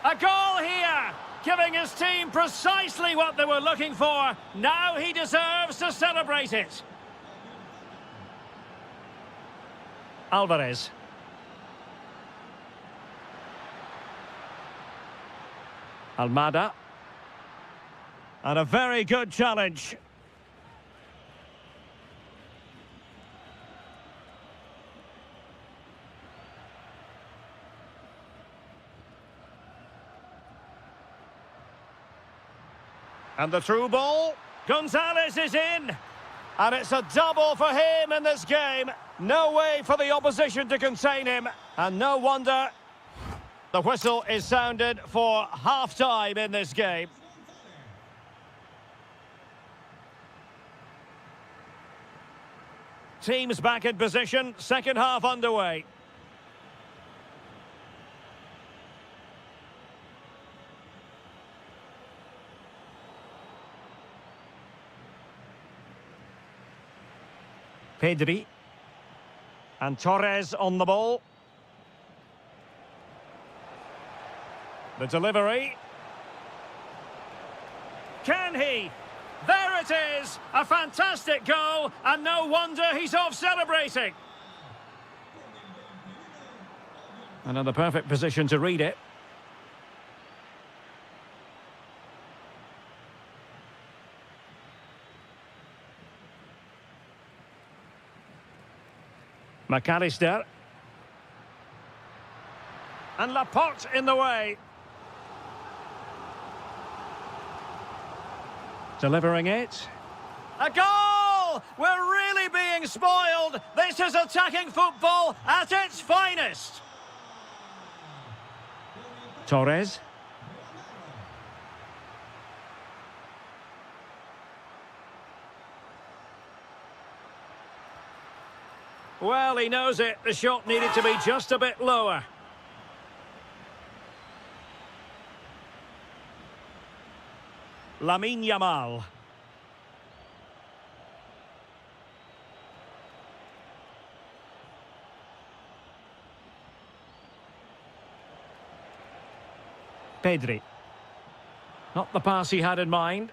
A goal here! Giving his team precisely what they were looking for. Now he deserves to celebrate it. Alvarez. Almada. And a very good challenge. And the through ball. Gonzalez is in. And it's a double for him in this game. No way for the opposition to contain him. And no wonder the whistle is sounded for half-time in this game. Teams back in position. Second half underway. Pedri. And Torres on the ball. The delivery. Can he? There it is! A fantastic goal, and no wonder he's off celebrating. Another perfect position to read it. McAllister. And Laporte in the way. Delivering it. A goal! We're really being spoiled. This is attacking football at its finest. Torres. Well, he knows it. The shot needed to be just a bit lower. Lamine Yamal. Pedri. Not the pass he had in mind.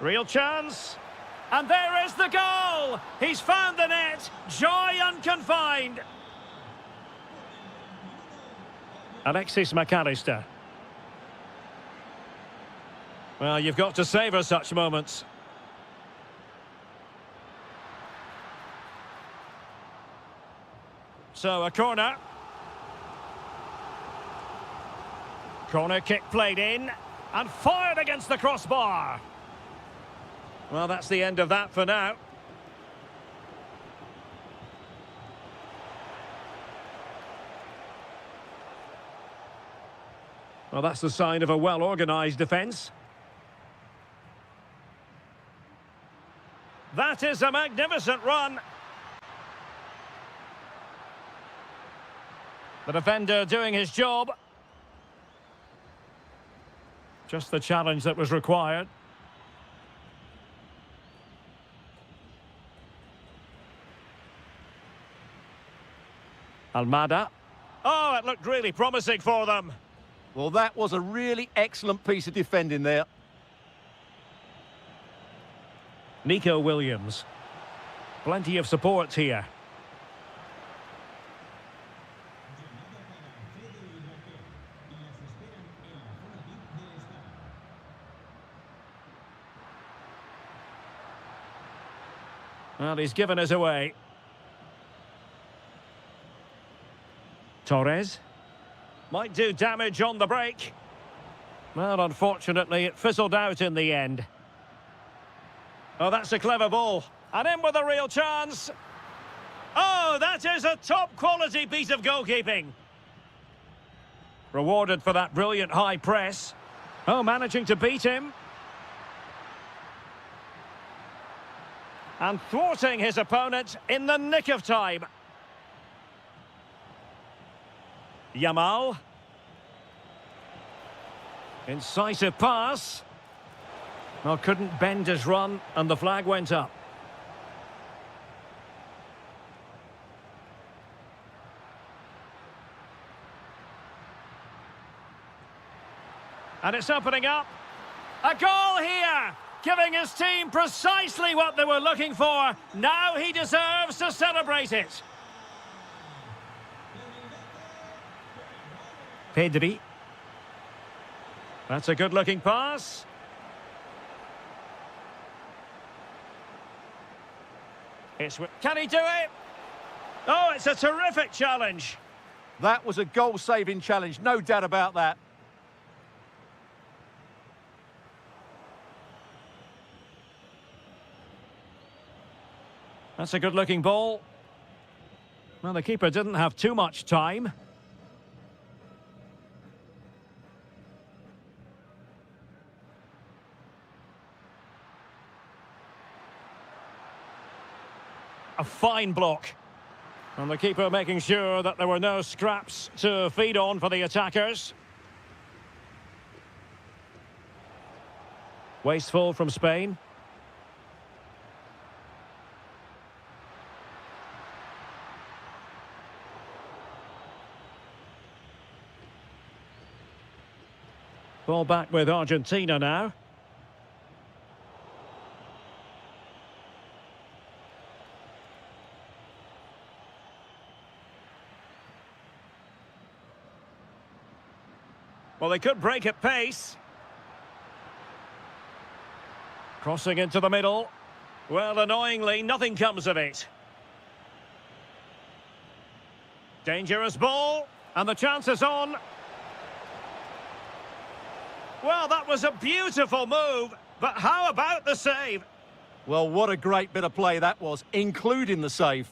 Real chance. And there is the goal! He's found the net. Joy unconfined. Alexis McAllister. Well, you've got to savour such moments. So, a corner. Corner kick played in. And fired against the crossbar. Well, that's the end of that for now. Well, that's the sign of a well-organised defence. That is a magnificent run. The defender doing his job. Just the challenge that was required. Almada. Oh, it looked really promising for them. Well, that was a really excellent piece of defending there. Nico Williams. Plenty of support here. Well, he's given us away. Torres. Might do damage on the break. Well, unfortunately, it fizzled out in the end. Oh, that's a clever ball. And in with a real chance. Oh, that is a top-quality piece of goalkeeping. Rewarded for that brilliant high press. Oh, managing to beat him. And thwarting his opponent in the nick of time. Yamal. Incisive pass. Well, couldn't bend his run, and the flag went up. And it's opening up. A goal here! Giving his team precisely what they were looking for. Now he deserves to celebrate it. Pedri. That's a good-looking pass. Can he do it? Oh, it's a terrific challenge. That was a goal-saving challenge, no doubt about that. That's a good-looking ball. Well, the keeper didn't have too much time. A fine block. And the keeper making sure that there were no scraps to feed on for the attackers. Wasteful from Spain. Ball back with Argentina now. Well, they could break at pace. Crossing into the middle. Well, annoyingly, nothing comes of it. Dangerous ball. And the chance is on. Well, that was a beautiful move. But how about the save? Well, what a great bit of play that was, including the save.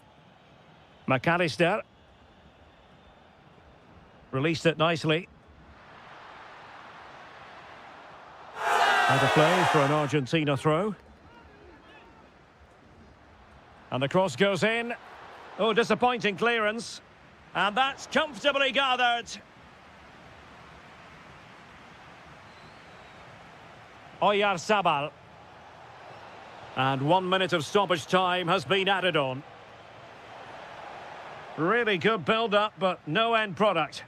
McAllister. Released it nicely. Out of play for an Argentina throw. And the cross goes in. Oh, disappointing clearance. And that's comfortably gathered. Oyarzabal. And 1 minute of stoppage time has been added on. Really good build-up, but no end product.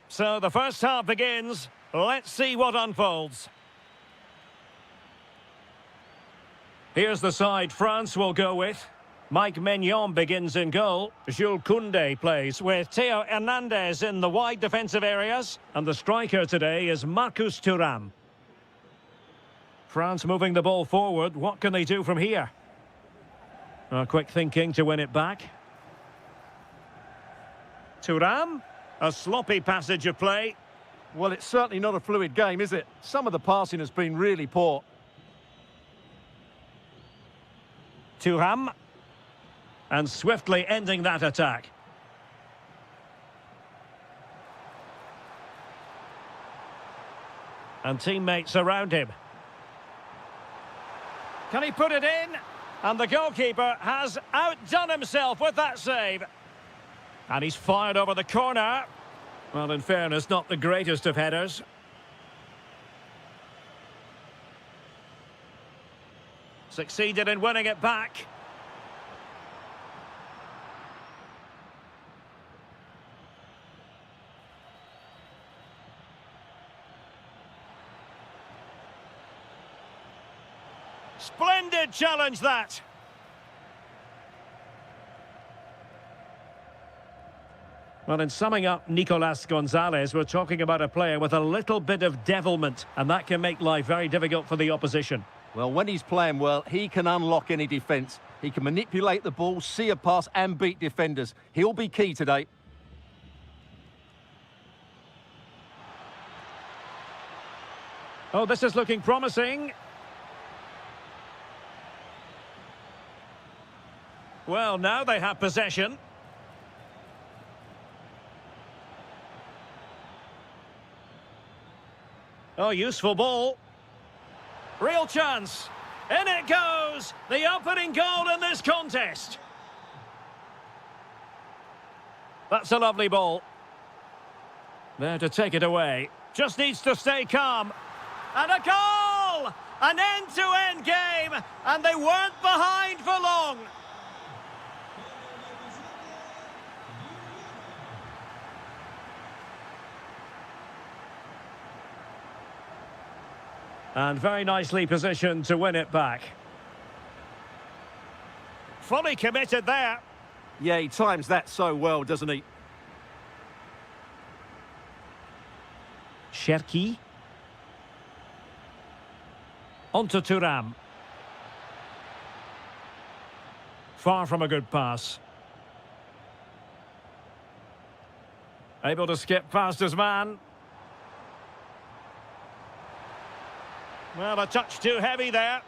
So the first half begins. Let's see what unfolds. Here's the side France will go with. Mike Maignan begins in goal. Jules Koundé plays with Theo Hernandez in the wide defensive areas. And the striker today is Marcus Thuram. France moving the ball forward. What can they do from here? Quick thinking to win it back. Thuram. A sloppy passage of play. Well, it's certainly not a fluid game, is it? Some of the passing has been really poor. Thuram. And swiftly ending that attack. And teammates around him. Can he put it in? And the goalkeeper has outdone himself with that save. And he's fired over the corner. Well, in fairness, not the greatest of headers. Succeeded in winning it back. Splendid challenge, that. Well, in summing up Nicolas Gonzalez, we're talking about a player with a little bit of devilment, and that can make life very difficult for the opposition. Well, when he's playing well, he can unlock any defence. He can manipulate the ball, see a pass and beat defenders. He'll be key today. Oh, this is looking promising. Well, now they have possession. Oh, useful ball. Real chance. In it goes. The opening goal in this contest. That's a lovely ball. There to take it away. Just needs to stay calm. And a goal! An end-to-end game. And they weren't behind for long. And very nicely positioned to win it back. Fully committed there. Yeah, he times that so well, doesn't he? Cherki. Onto Thuram. Far from a good pass. Able to skip past his man. Well, a touch too heavy there.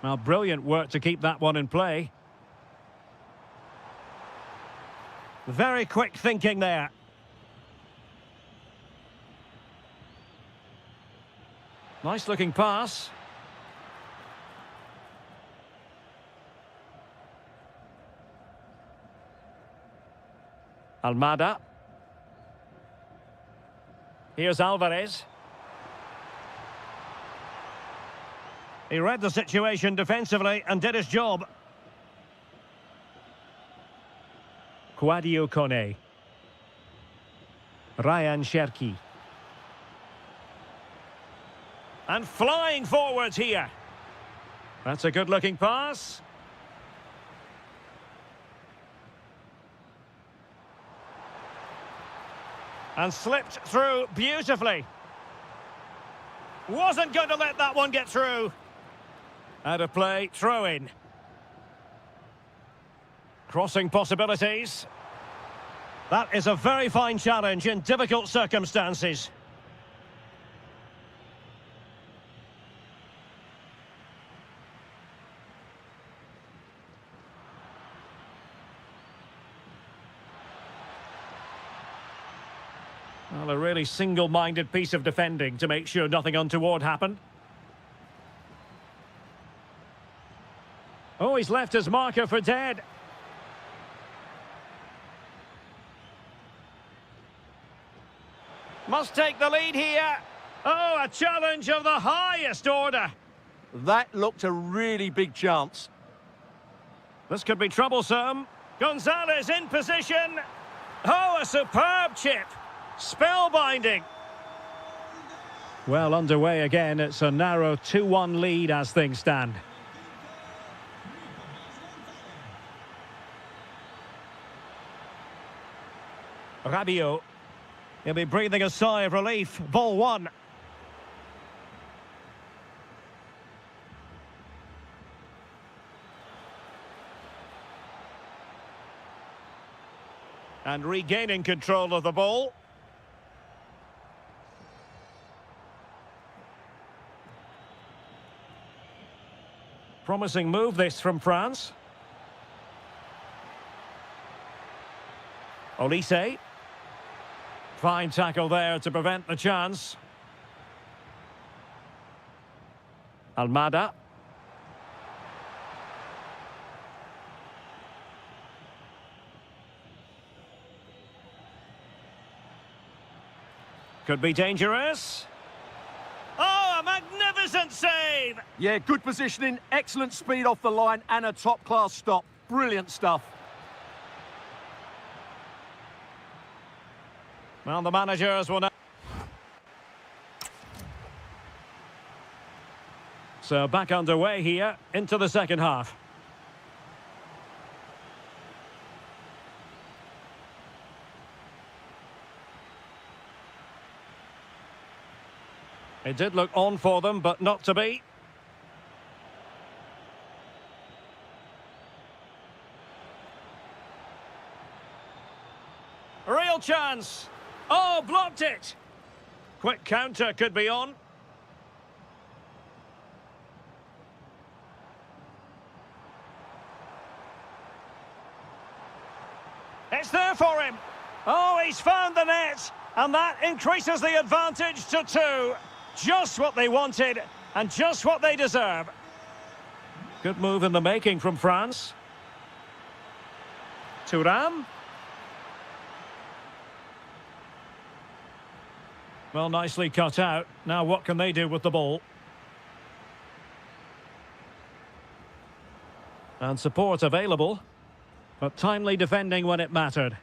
Well, brilliant work to keep that one in play. Very quick thinking there. Nice looking pass. Almada. Here's Alvarez. He read the situation defensively and did his job. Kouadio Kone. Ryan Cherki. And flying forwards here. That's a good-looking pass. And slipped through beautifully. Wasn't going to let that one get through. Out of play, throw in. Crossing possibilities. That is a very fine challenge in difficult circumstances. Well, a really single-minded piece of defending to make sure nothing untoward happened. Oh, he's left his marker for dead. Must take the lead here. Oh, a challenge of the highest order. That looked a really big chance. This could be troublesome. Gonzalez in position. Oh, a superb chip. Spellbinding. Well underway again. It's a narrow 2-1 lead as things stand. Rabiot. He'll be breathing a sigh of relief. Ball one. And regaining control of the ball. Promising move this from France. Olise. Fine tackle there to prevent the chance. Almada. Could be dangerous. Oh, a magnificent save! Yeah, good positioning, excellent speed off the line, and a top-class stop. Brilliant stuff. Well, the managers will now... So back underway here, into the second half. It did look on for them, but not to be. A real chance. Oh, blocked it. Quick counter could be on. It's there for him. Oh, he's found the net. And that increases the advantage to 2. Just what they wanted, and just what they deserve. Good move in the making from France. Thuram. Well, nicely cut out. Now what can they do with the ball? And support available, but timely defending when it mattered.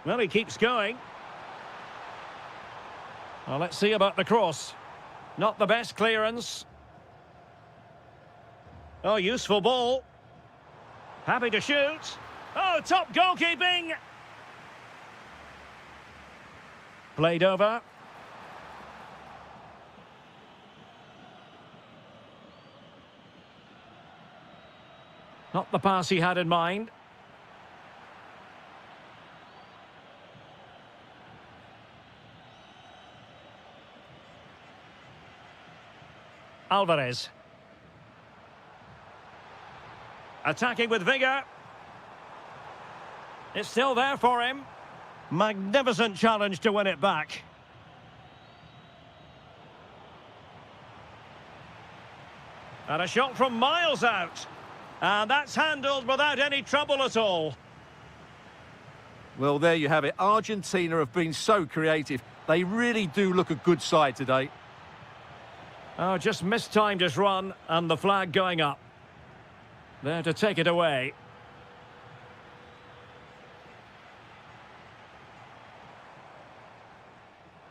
Well, he keeps going. Well, let's see about the cross. Not the best clearance. Oh, useful ball. Happy to shoot. Oh, top goalkeeping. Played over. Not the pass he had in mind. Alvarez. Attacking with vigour. It's still there for him. Magnificent challenge to win it back. And a shot from miles out. And that's handled without any trouble at all. Well, there you have it. Argentina have been so creative. They really do look a good side today. Oh, just mistimed his run, and the flag going up. There to take it away.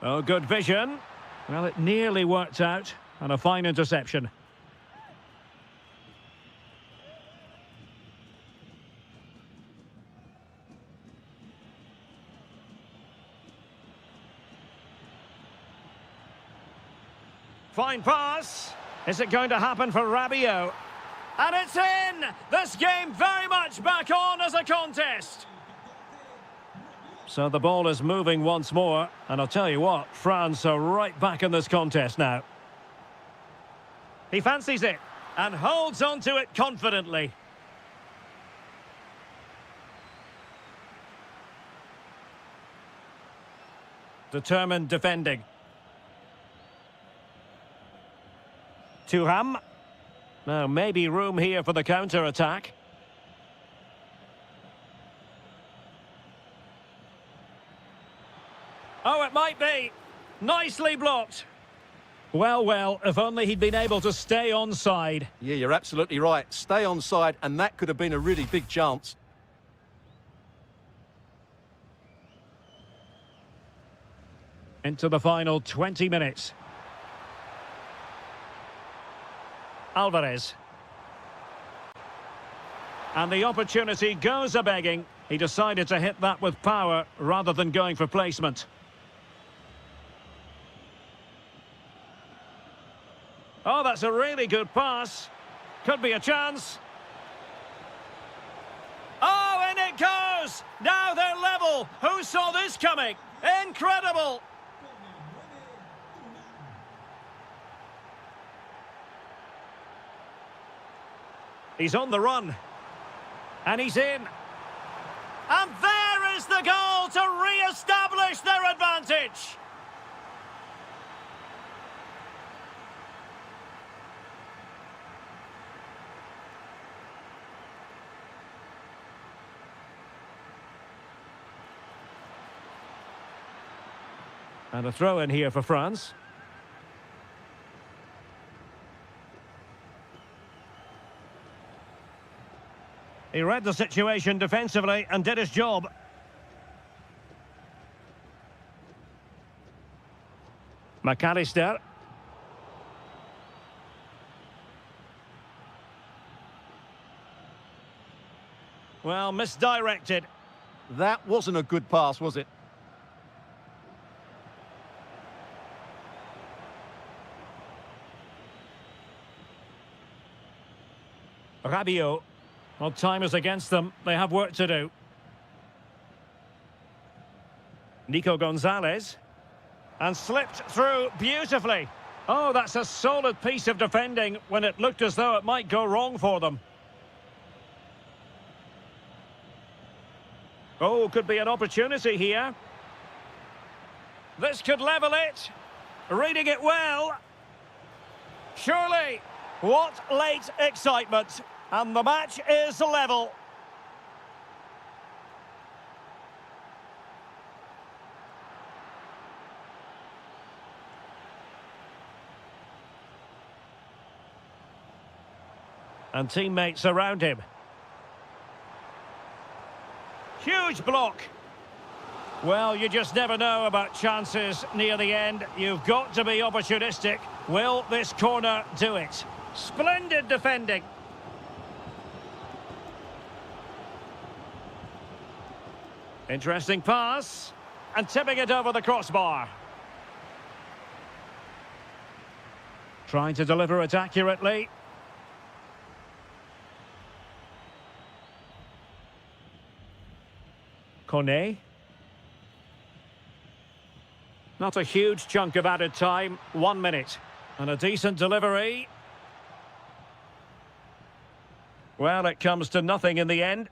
Oh, good vision. Well, it nearly worked out, and a fine interception. Fine pass. Is it going to happen for Rabiot? And it's in! This game very much back on as a contest. So the ball is moving once more. And I'll tell you what, France are right back in this contest now. He fancies it and holds on to it confidently. Determined defending. Thuram. Now, maybe room here for the counter-attack. Oh, it might be. Nicely blocked. Well, well, if only he'd been able to stay onside. Yeah, you're absolutely right. Stay onside, and that could have been a really big chance. Into the final 20 minutes. Alvarez. And the opportunity goes a-begging. He decided to hit that with power rather than going for placement. Oh, that's a really good pass. Could be a chance. Oh, and it goes! Now they're level. Who saw this coming? Incredible! He's on the run. And he's in. And there is the goal to re-establish their advantage. And a throw in here for France. He read the situation defensively and did his job. McAllister. Well, misdirected. That wasn't a good pass, was it? Rabiot. Well, time is against them. They have work to do. Nico Gonzalez. And slipped through beautifully. Oh, that's a solid piece of defending when it looked as though it might go wrong for them. Oh, could be an opportunity here. This could level it. Reading it well. Surely. What late excitement. And the match is level. And teammates around him. Huge block. Well, you just never know about chances near the end. You've got to be opportunistic. Will this corner do it? Splendid defending. Interesting pass. And tipping it over the crossbar. Trying to deliver it accurately. Kone. Not a huge chunk of added time. 1 minute. And a decent delivery. Well, it comes to nothing in the end.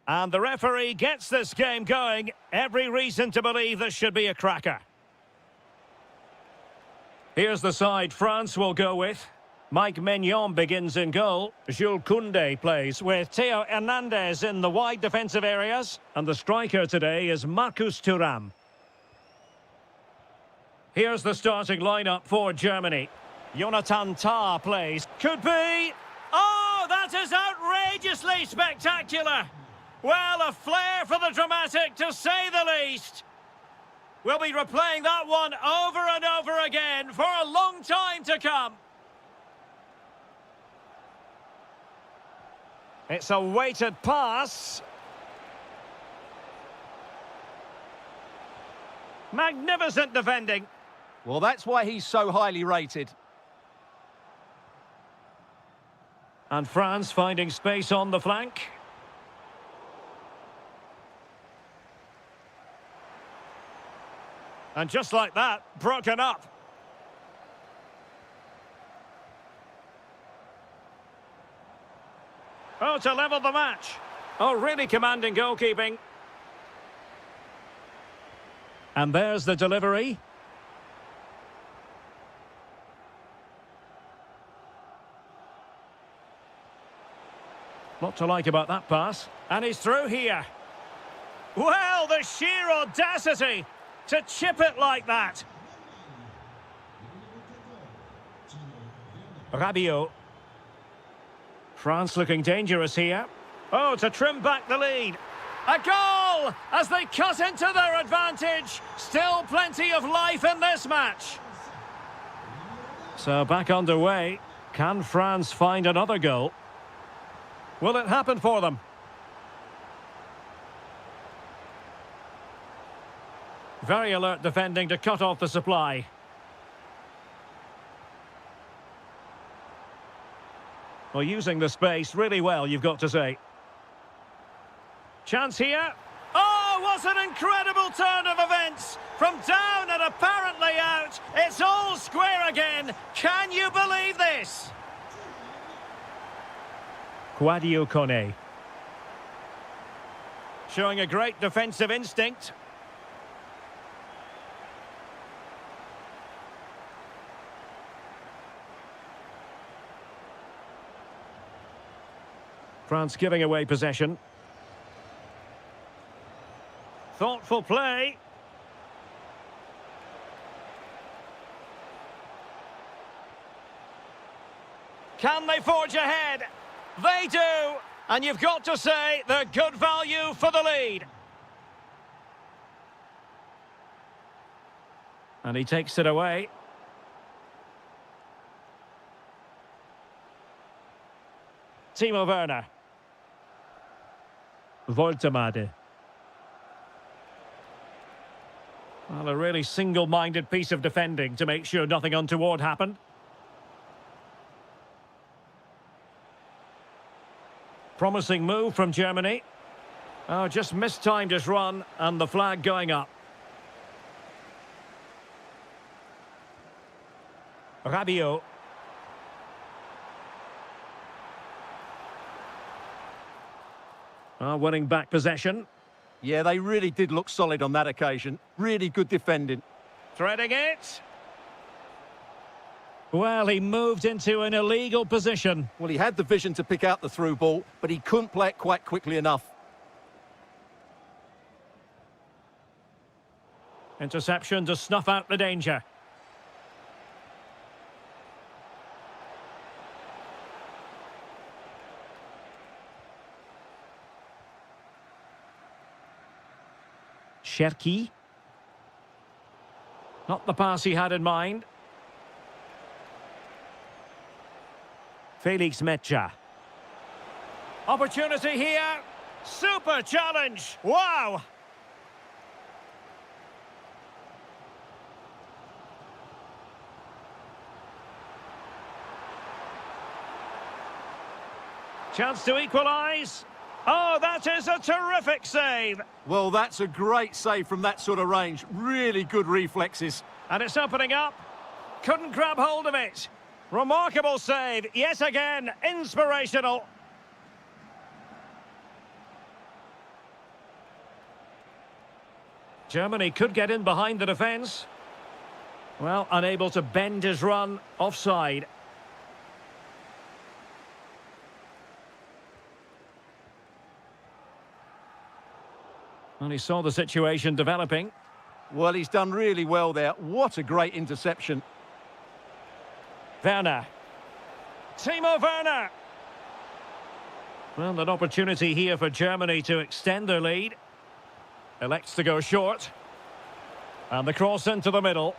And the referee gets this game going. Every reason to believe this should be a cracker. Here's the side France will go with. Mike Maignan begins in goal. Jules Koundé plays with Theo Hernandez in the wide defensive areas. And the striker today is Marcus Thuram. Here's the starting lineup for Germany. Jonathan Tah plays. Could be. Oh, that is outrageously spectacular. Well, a flair for the dramatic, to say the least. We'll be replaying that one over and over again for a long time to come. It's a weighted pass. Magnificent defending. Well, that's why he's so highly rated. And France finding space on the flank. And just like that, broken up. Oh, to level the match. Oh, really commanding goalkeeping. And there's the delivery. Lot to like about that pass. And he's through here. Well, the sheer audacity to chip it like that. Rabiot. France looking dangerous here. Oh, to trim back the lead. A goal as they cut into their advantage. Still plenty of life in this match. So back underway. Can France find another goal? Will it happen for them? Very alert defending to cut off the supply. Well, using the space really well, you've got to say. Chance here. Oh, what an incredible turn of events! From down and apparently out, it's all square again. Can you believe this? Sadio Kone. Showing a great defensive instinct. France giving away possession. Thoughtful play. Can they forge ahead? They do. And you've got to say they're good value for the lead. And he takes it away. Timo Werner. Voltemade. Well, a really single-minded piece of defending to make sure nothing untoward happened. Promising move from Germany. Oh, just mistimed his run and the flag going up. Rabiot. Winning back possession. Yeah, they really did look solid on that occasion. Really good defending. Threading it. Well, he moved into an illegal position. Well, he had the vision to pick out the through ball, but he couldn't play it quite quickly enough. Interception to snuff out the danger. Cherki. Not the pass he had in mind. Felix Metja. Opportunity here. Super challenge. Wow. Chance to equalise. Oh, that is a terrific save. Well, that's a great save from that sort of range. Really good reflexes. And it's opening up. Couldn't grab hold of it. Remarkable save. Yet again, inspirational. Germany could get in behind the defence. Well, unable to bend his run, offside. And he saw the situation developing. Well, he's done really well there. What a great interception. Werner. Timo Werner. Well, an opportunity here for Germany to extend their lead. Elects to go short. And the cross into the middle.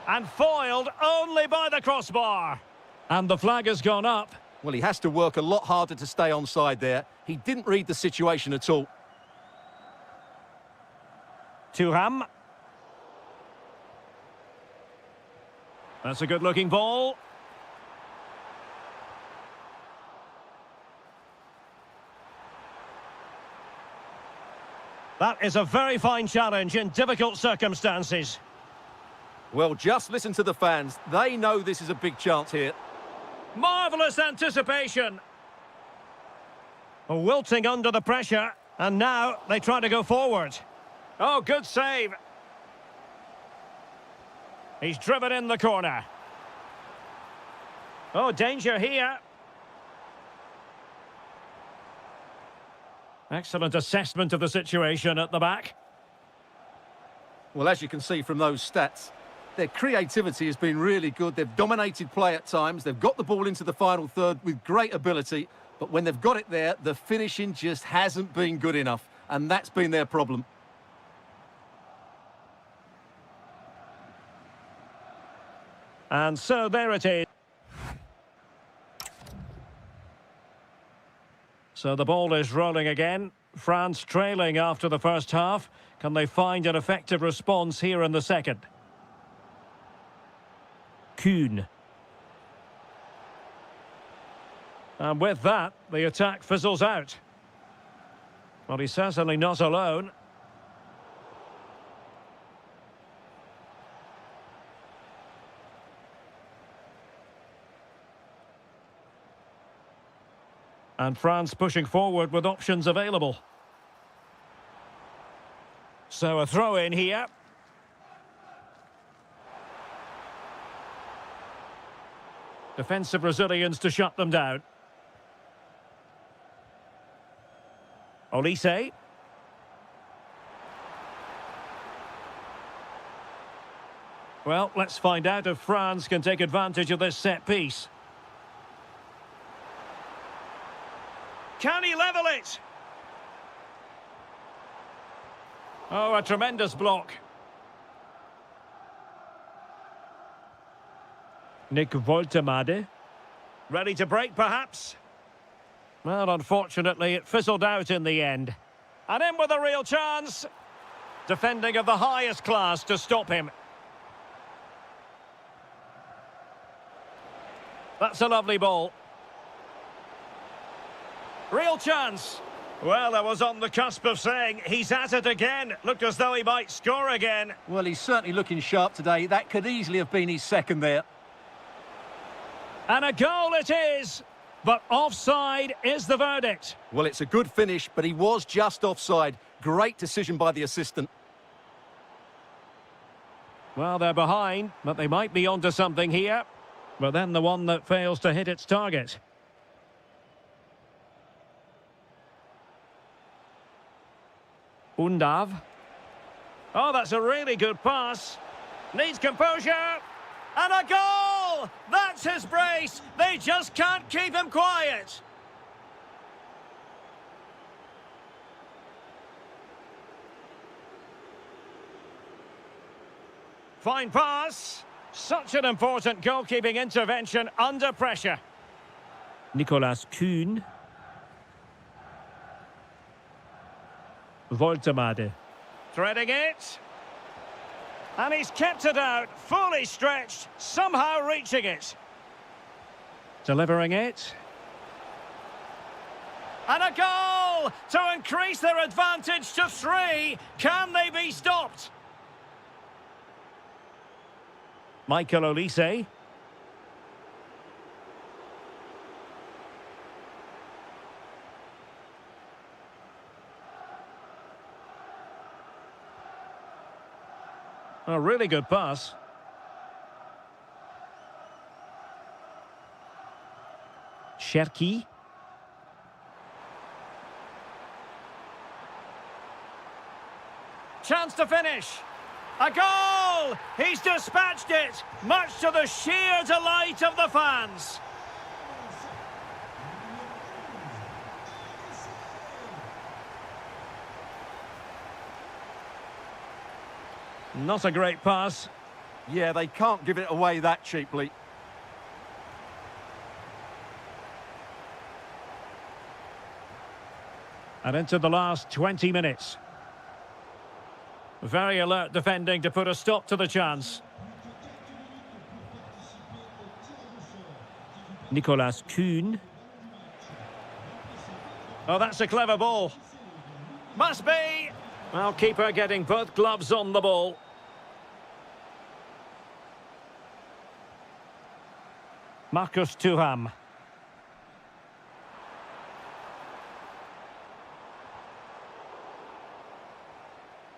And foiled only by the crossbar. And the flag has gone up. Well, he has to work a lot harder to stay onside there. He didn't read the situation at all. Thuram. That's a good-looking ball. That is a very fine challenge in difficult circumstances. Well, just listen to the fans. They know this is a big chance here. Marvellous anticipation. Wilting under the pressure, and now they try to go forward. Oh, good save. He's driven in the corner. Oh, danger here. Excellent assessment of the situation at the back. Well, as you can see from those stats, their creativity has been really good. They've dominated play at times. They've got the ball into the final third with great ability. But when they've got it there, the finishing just hasn't been good enough. And that's been their problem. And so there it is. So the ball is rolling again. France trailing after the first half. Can they find an effective response here in the second? Kuhn. And with that, the attack fizzles out. Well, he's certainly not alone. And France pushing forward with options available. So a throw in here. Defensive Brazilians to shut them down. Olise. Well, let's find out if France can take advantage of this set piece. Can he level it? Oh, a tremendous block. Nick Woltemade. Ready to break, perhaps? Well, unfortunately, it fizzled out in the end. And in with a real chance. Defending of the highest class to stop him. That's a lovely ball. Real chance. Well, I was on the cusp of saying he's at it again. Looked as though he might score again. Well, he's certainly looking sharp today. That could easily have been his second there. And a goal it is. But offside is the verdict. Well, it's a good finish, but he was just offside. Great decision by the assistant. Well, they're behind, but they might be onto something here. But then the one that fails to hit its target. Undav. Oh, that's a really good pass. Needs composure. And a goal! That's his brace. They just can't keep him quiet. Fine pass. Such an important goalkeeping intervention under pressure. Nicolas Kuhn. Woltemade. Threading it. And he's kept it out, fully stretched, somehow reaching it. Delivering it. And a goal to increase their advantage to 3. Can they be stopped? Michael Olise. A really good pass. Cherki. Chance to finish. A goal! He's dispatched it, much to the sheer delight of the fans. Not a great pass. Yeah, they can't give it away that cheaply. And into the last 20 minutes. Very alert defending to put a stop to the chance. Nicolas Kuhn. Oh, that's a clever ball. Must be. Well, keeper getting both gloves on the ball. Marcus Thuram.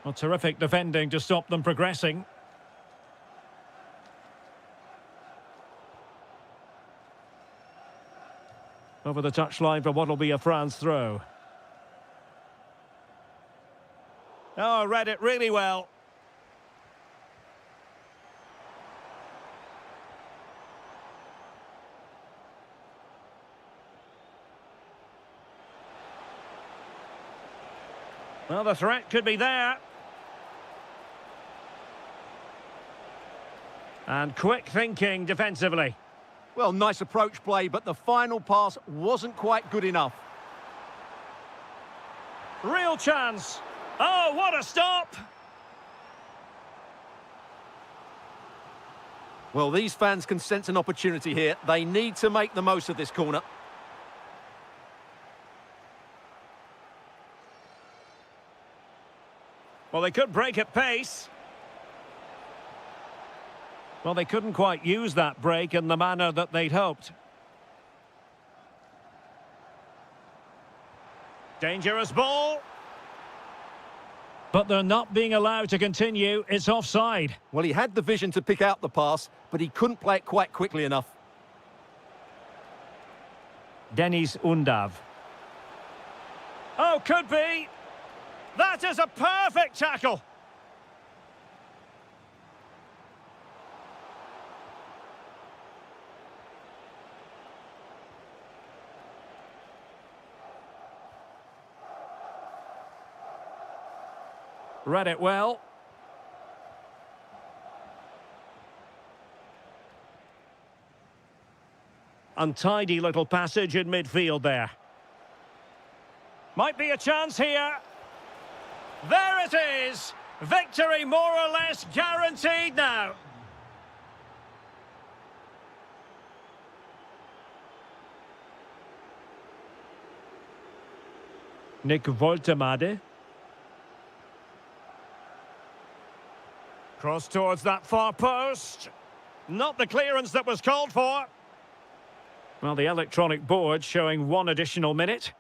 Well, terrific defending to stop them progressing. Over the touchline for what will be a France throw. Oh, read it really well. Well, the threat could be there. And quick thinking defensively. Well, nice approach play, but the final pass wasn't quite good enough. Real chance. Oh, what a stop! Well, these fans can sense an opportunity here. They need to make the most of this corner. Well, they could break at pace. Well, they couldn't quite use that break in the manner that they'd hoped. Dangerous ball. But they're not being allowed to continue. It's offside. Well, he had the vision to pick out the pass, but he couldn't play it quite quickly enough. Denis Undav. Oh, could be. That is a perfect tackle. Read it well. Untidy little passage in midfield there. Might be a chance here. There it is! Victory more or less guaranteed now. Nick Woltemade. Cross towards that far post. Not the clearance that was called for. Well, the electronic board showing 1 additional minute.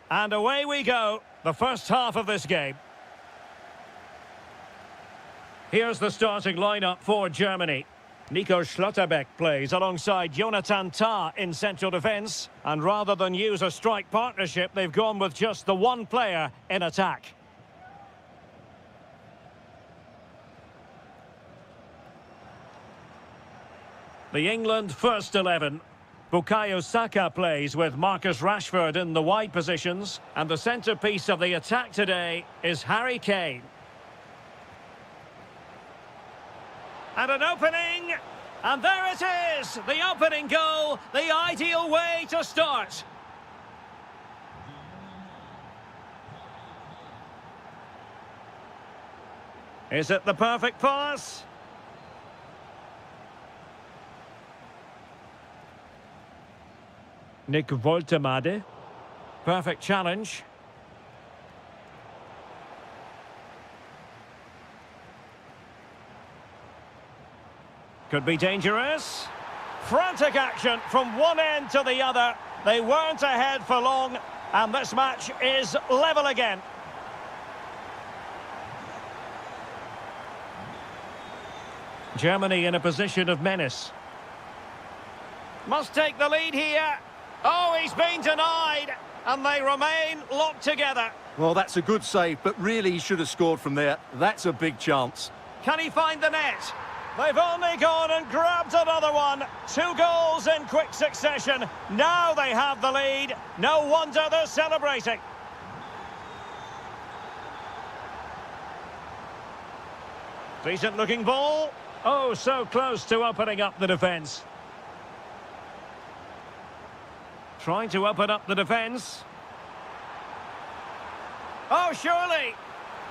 And away we go, the first half of this game. Here's the starting lineup for Germany. Nico Schlotterbeck plays alongside Jonathan Tah in central defence. And rather than use a strike partnership, they've gone with just the one player in attack. The England first 11. Bukayo Saka plays with Marcus Rashford in the wide positions. And the centrepiece of the attack today is Harry Kane. And an opening, and there it is, the opening goal, the ideal way to start. Is it the perfect pass? Nick Woltemade. Perfect challenge. Could be dangerous. Frantic action from one end to the other. They weren't ahead for long, and this match is level again. Germany in a position of menace. Must take the lead here. Oh, he's been denied, and they remain locked together. Well, that's a good save, but really he should have scored from there. That's a big chance. Can he find the net? They've only gone and grabbed another one. 2 goals in quick succession. Now they have the lead. No wonder they're celebrating. Decent looking ball. Oh, so close to opening up the defence. Trying to open up the defence. Oh, surely.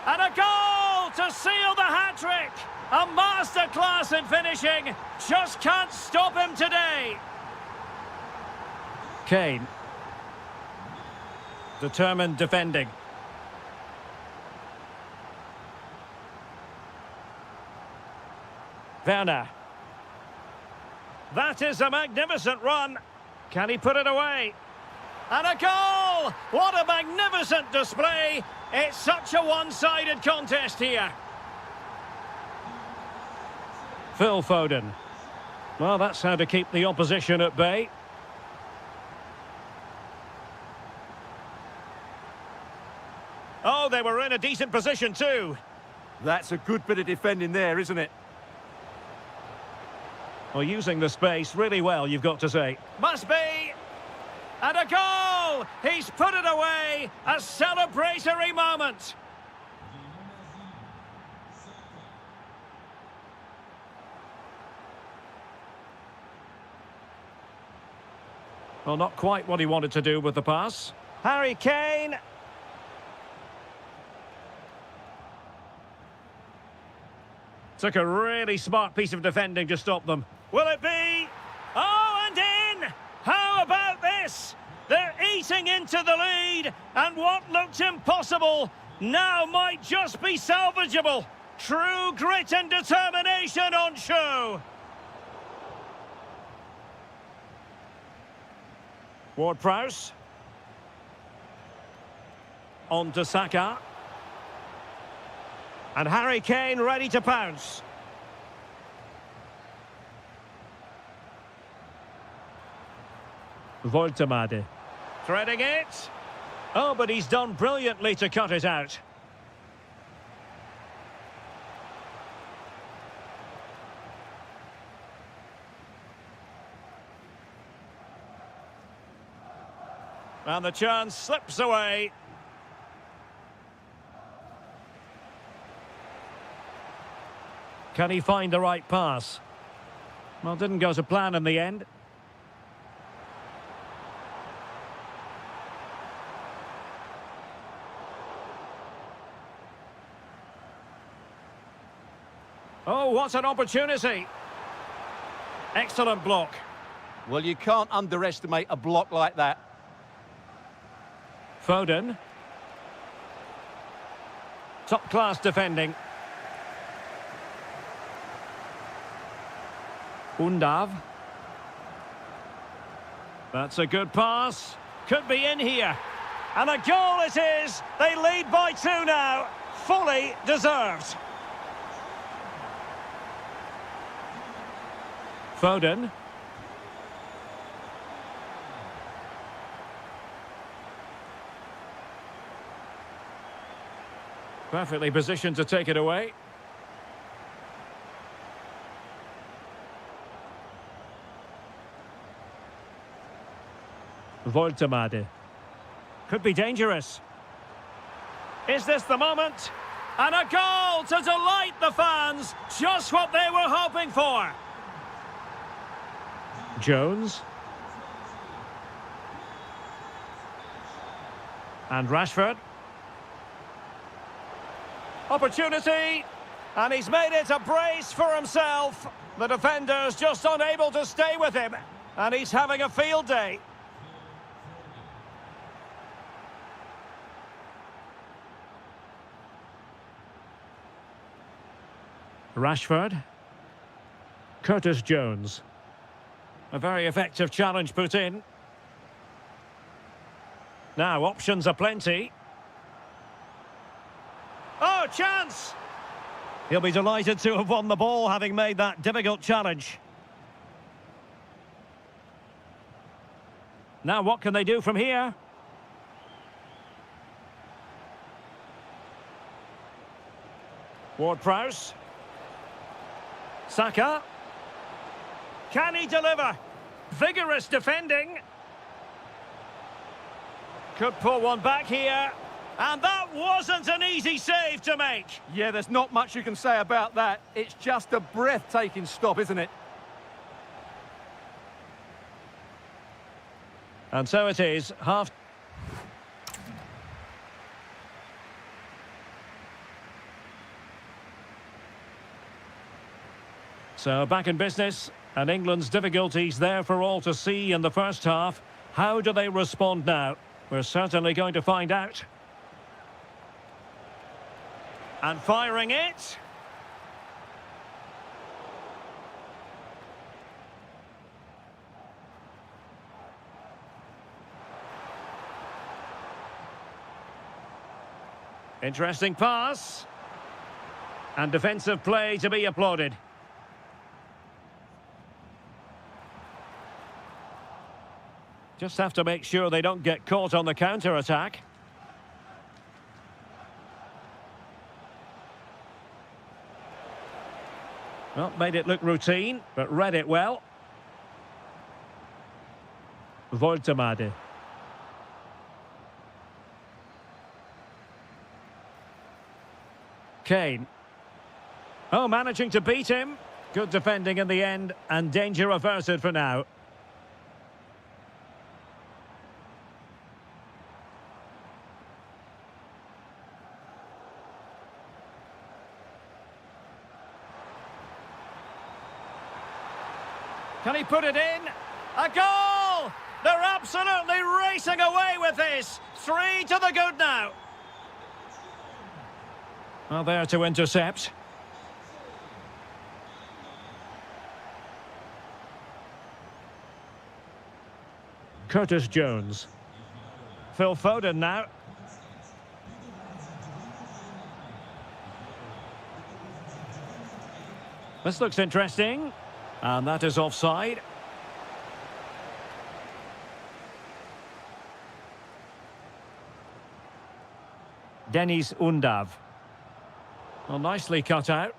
And a goal to seal the hat-trick. A masterclass in finishing. Just can't stop him today. Kane. Determined defending. Werner. That is a magnificent run. Can he put it away? And a goal! What a magnificent display. It's such a one-sided contest here. Phil Foden. Well, that's how to keep the opposition at bay. Oh, they were in a decent position too. That's a good bit of defending there, isn't it? Well, using the space really well, you've got to say. Must be! And a goal! He's put it away! A celebratory moment! Well, not quite what he wanted to do with the pass. Harry Kane. Took a really smart piece of defending to stop them. Will it be? Oh, and in! How about this? They're eating into the lead, and what looked impossible now might just be salvageable. True grit and determination on show. Ward-Prowse. On to Saka. And Harry Kane ready to pounce. Woltemade. Threading it. Oh, but he's done brilliantly to cut it out. And the chance slips away. Can he find the right pass? Well, didn't go to plan in the end. Oh, what an opportunity. Excellent block. Well, you can't underestimate a block like that. Foden. Top-class defending. Undav. That's a good pass. Could be in here. And a goal it is. They lead by 2 now. Fully deserved. Foden. Perfectly positioned to take it away. Voltemade. Could be dangerous. Is this the moment? And a goal to delight the fans. Just what they were hoping for. Jones. And Rashford. Opportunity. And he's made it a brace for himself. The defender's just unable to stay with him. And he's having a field day. Rashford. Curtis Jones. A very effective challenge put in. Now, options are plenty. Oh, chance! He'll be delighted to have won the ball, having made that difficult challenge. Now, what can they do from here? Ward-Prowse. Saka. Can he deliver? Vigorous defending. Could pull one back here. And that wasn't an easy save to make. Yeah, there's not much you can say about that. It's just a breathtaking stop, isn't it? And so it is, half... So back in business, and England's difficulties there for all to see in the first half. How do they respond now? We're certainly going to find out. And firing it. Interesting pass. And defensive play to be applauded. Just have to make sure they don't get caught on the counter-attack. Well, made it look routine, but read it well. Voltemade. Kane. Oh, managing to beat him. Good defending in the end, and danger averted for now. Can he put it in? A goal! They're absolutely racing away with this. 3 to the good now. Well, there to intercept. Curtis Jones. Phil Foden now. This looks interesting. And that is offside. Denis Undav. Well, nicely cut out.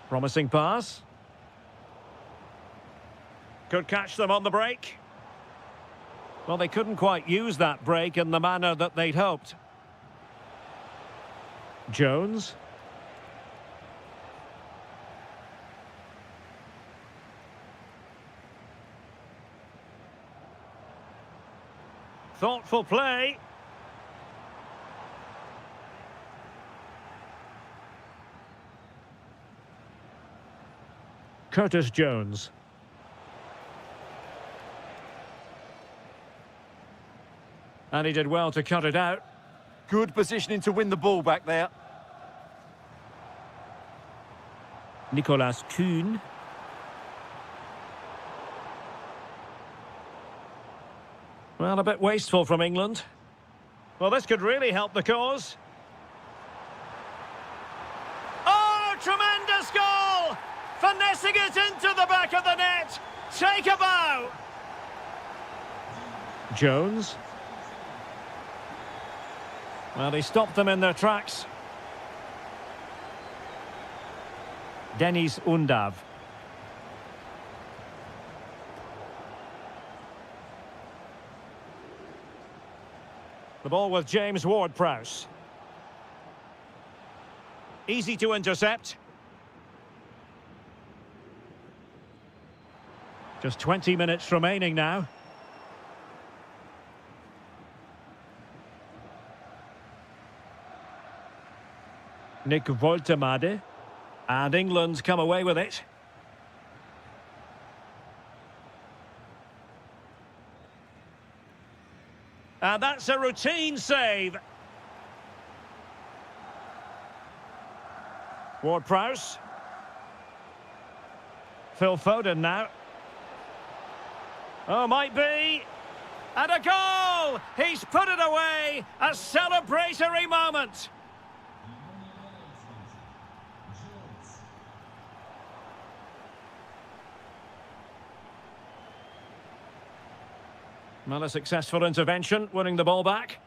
Promising pass. Could catch them on the break. Well, they couldn't quite use that break in the manner that they'd hoped. Jones. Thoughtful play. Curtis Jones. And he did well to cut it out. Good positioning to win the ball back there. Nicolas Kuhn. Well, a bit wasteful from England. Well, this could really help the cause. Oh, tremendous goal! Finessing it into the back of the net. Take a bow. Jones. Well, he stopped them in their tracks. Denis Undav. The ball with James Ward-Prowse. Easy to intercept. Just 20 minutes remaining now. Nick Woltemade. And England come away with it. And that's a routine save. Ward-Prowse. Phil Foden now. Oh, might be. And a goal! He's put it away. A celebratory moment. Well, a successful intervention, winning the ball back.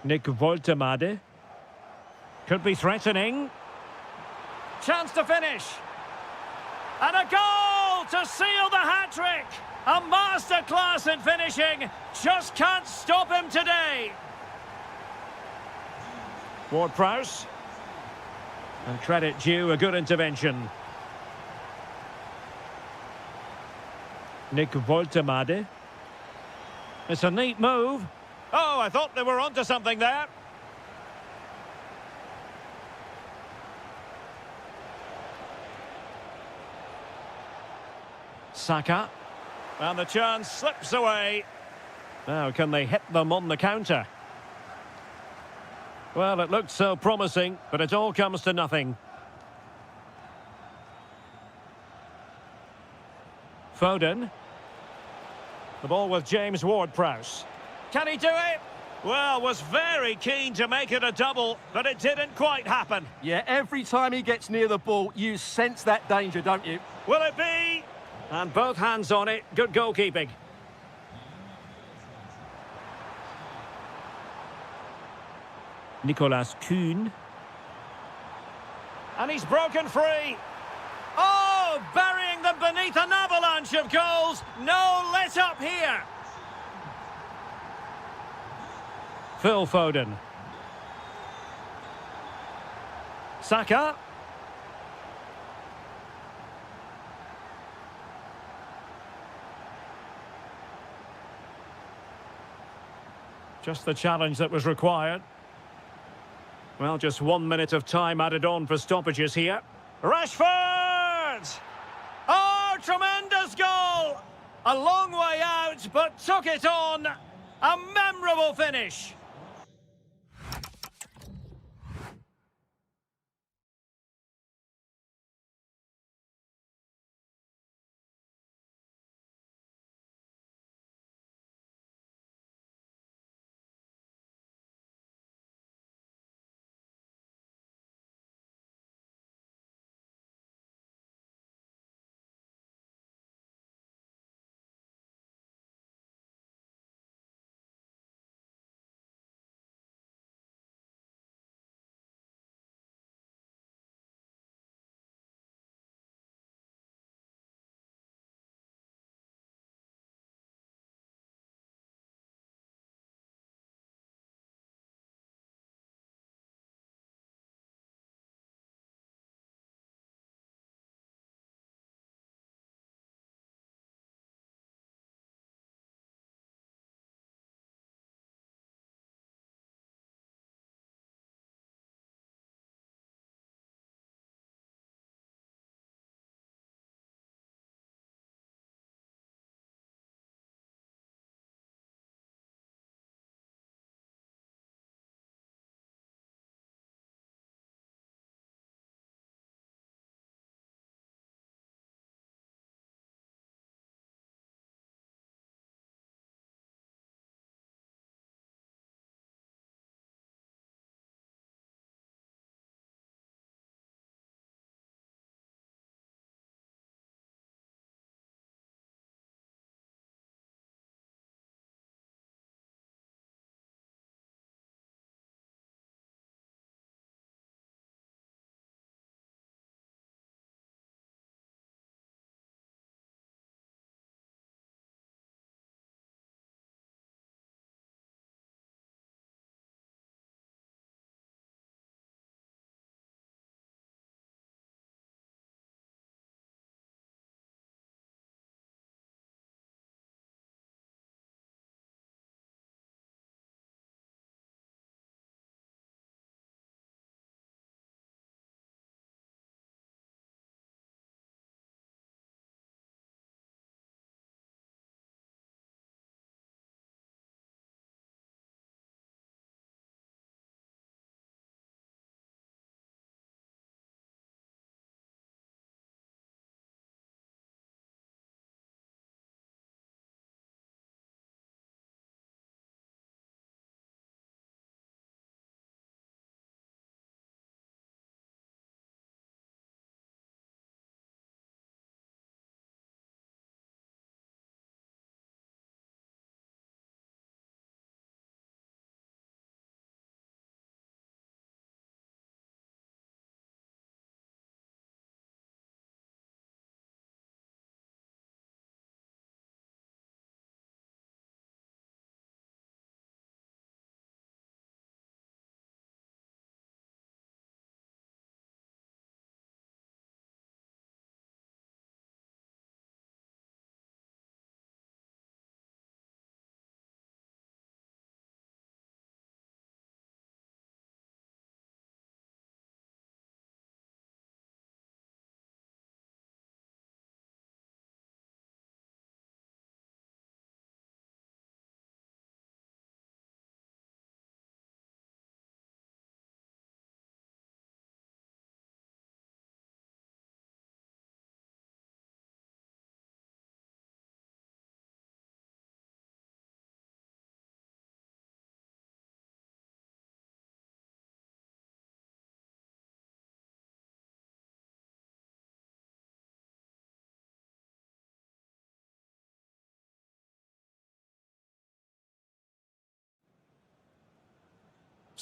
Nick Woltemade. Could be threatening. Chance to finish. And a goal to seal the hat-trick. A masterclass in finishing. Just can't stop him today. Ward-Prowse. And credit due, a good intervention. Nick Woltemade. It's a neat move. Oh, I thought they were onto something there. Saka. And the chance slips away. Now, can they hit them on the counter? Well, it looked so promising, but it all comes to nothing. Foden. The ball with James Ward-Prowse. Can he do it? Well, was very keen to make it a double, but it didn't quite happen. Yeah, every time he gets near the ball, you sense that danger, don't you? Will it be? And both hands on it. Good goalkeeping. Nicolas Kuhn. And he's broken free. Oh, burying them beneath an avalanche of goals. No let up here. Phil Foden. Saka. Just the challenge that was required. Well, just 1 minute of time added on for stoppages here. Rashford! Oh, tremendous goal! A long way out, but took it on. A memorable finish.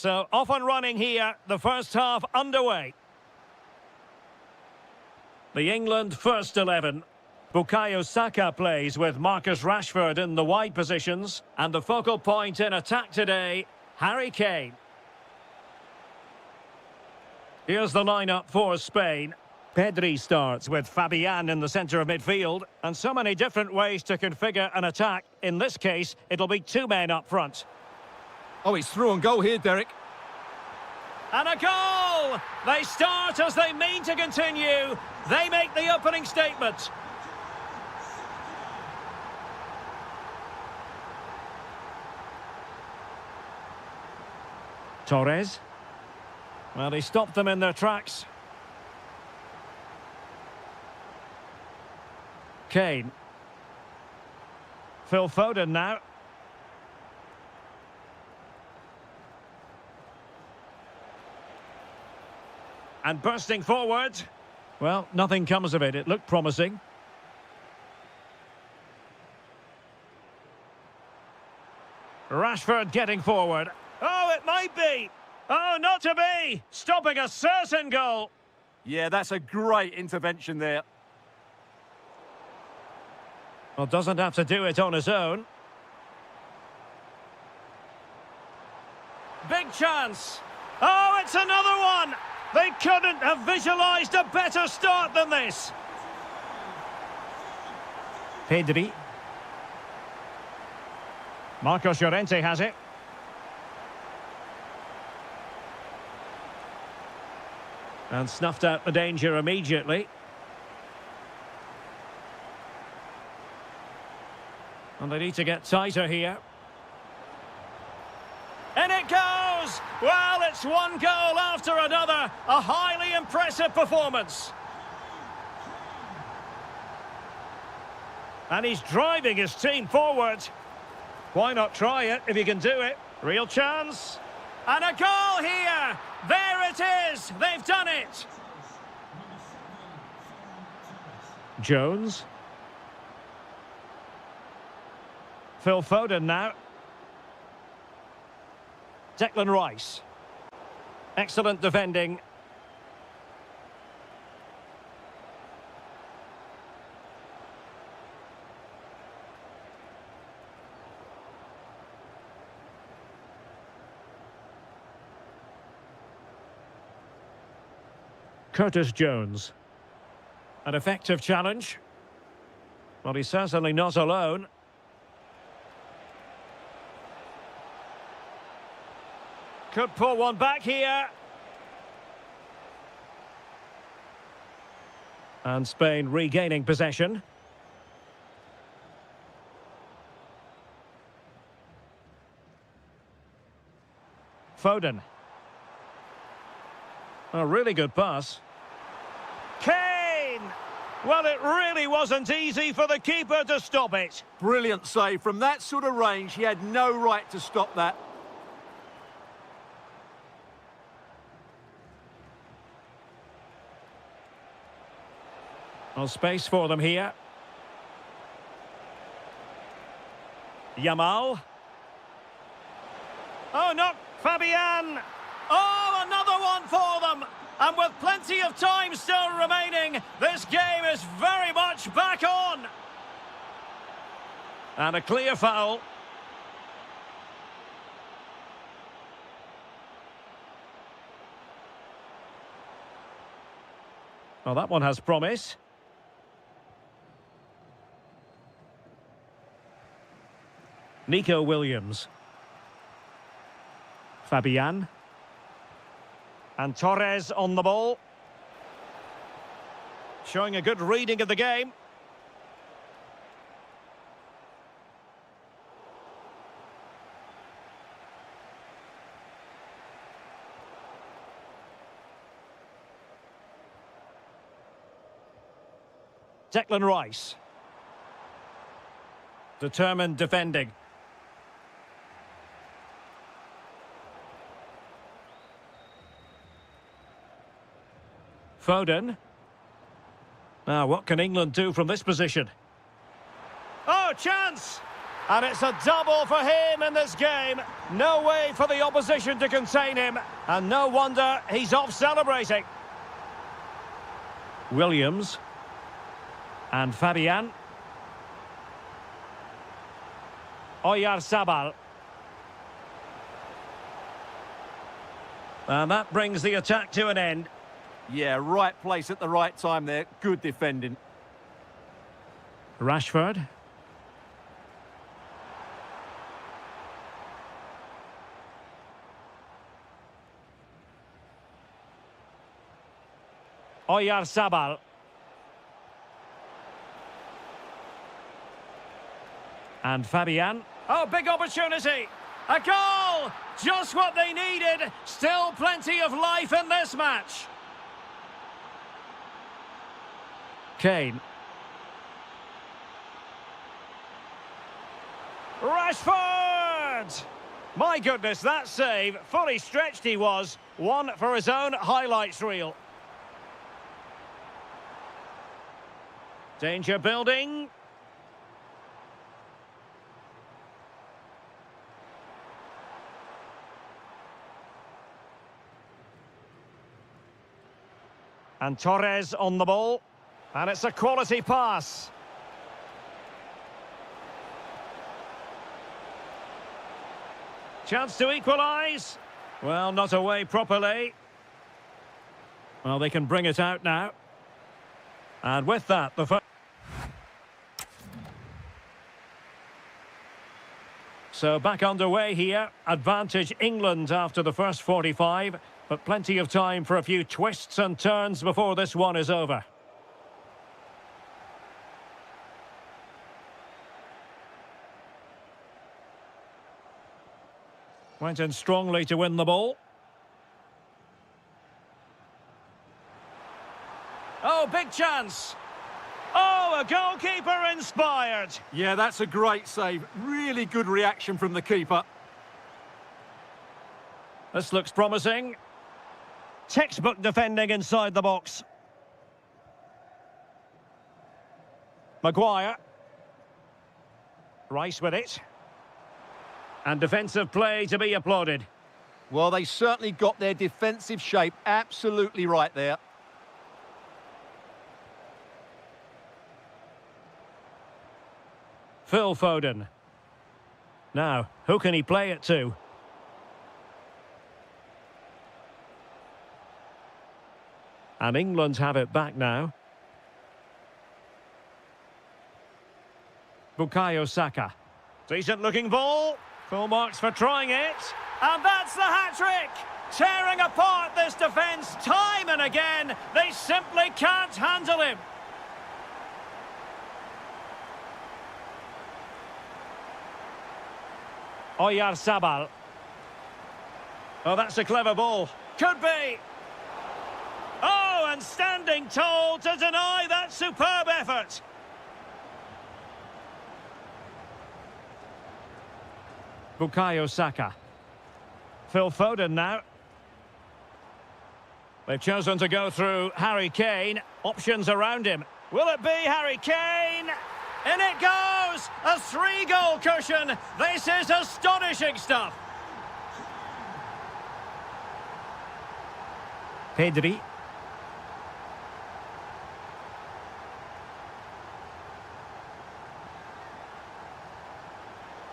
So off and running here, the first half underway. The England first 11. Bukayo Saka plays with Marcus Rashford in the wide positions. And the focal point in attack today, Harry Kane. Here's the lineup for Spain. Pedri starts with Fabian in the centre of midfield. And so many different ways to configure an attack. In this case, it'll be two men up front. Oh, he's through on goal here, Derek. And a goal! They start as they mean to continue. They make the opening statement. Torres. Well, he stopped them in their tracks. Kane. Phil Foden now. And bursting forward. Well, nothing comes of it. It looked promising. Rashford getting forward. Oh, it might be. Oh, not to be. Stopping a certain goal. Yeah, that's a great intervention there. Well, doesn't have to do it on his own. Big chance. Oh, it's another one. They couldn't have visualised a better start than this. Pedri. Marcos Llorente has it. And snuffed out the danger immediately. And they need to get tighter here. And it goes! Well, it's one goal after another. A highly impressive performance. And he's driving his team forward. Why not try it if you can do it? Real chance. And a goal here! There it is! They've done it! Jones. Phil Foden now. Declan Rice. Excellent defending. Curtis Jones. An effective challenge. Well, he's certainly not alone. Could pull one back here. And Spain regaining possession. Foden. A really good pass. Kane! Well, it really wasn't easy for the keeper to stop it. Brilliant save. From that sort of range, he had no right to stop that. Well, space for them here. Yamal. Oh, not Fabian. Oh, another one for them. And with plenty of time still remaining, this game is very much back on. And a clear foul. Well, that one has promise. Nico Williams. Fabian. And Torres on the ball. Showing a good reading of the game. Declan Rice. Determined defending. Foden. Now, what can England do from this position? Oh, chance! And it's a double for him in this game. No way for the opposition to contain him. And no wonder he's off celebrating. Williams. And Fabian. Oyarzabal. And that brings the attack to an end. Yeah, right place at the right time there. Good defending. Rashford. Oyarzabal. And Fabian. Oh, big opportunity. A goal! Just what they needed. Still plenty of life in this match. Kane. Rashford! My goodness, that save. Fully stretched he was. One for his own highlights reel. Danger building. And Torres on the ball. And it's a quality pass. Chance to equalise. Well, not away properly. Well, they can bring it out now. And with that, the first... So back underway here. Advantage England after the first 45. But plenty of time for a few twists and turns before this one is over. Went in strongly to win the ball. Oh, big chance. Oh, a goalkeeper inspired. Yeah, that's a great save. Really good reaction from the keeper. This looks promising. Textbook defending inside the box. Maguire. Rice with it. And defensive play to be applauded. Well, they certainly got their defensive shape absolutely right there. Phil Foden. Now, who can he play it to? And England have it back now. Bukayo Saka. Decent looking ball. Full marks for trying it. And that's the hat-trick! Tearing apart this defence time and again. They simply can't handle him. Oyarzabal. Oh, that's a clever ball. Could be. Oh, and standing tall to deny that superb effort. Bukayo Saka. Phil Foden now. They've chosen to go through Harry Kane. Options around him. Will it be Harry Kane? In it goes! A 3-goal cushion. This is astonishing stuff. Pedri.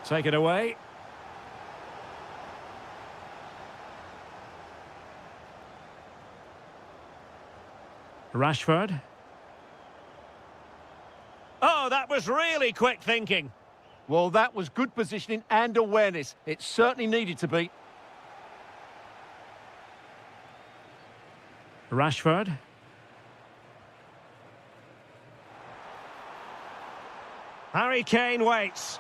Take it away. Rashford. Oh, that was really quick thinking. Well, that was good positioning and awareness. It certainly needed to be. Rashford. Harry Kane waits.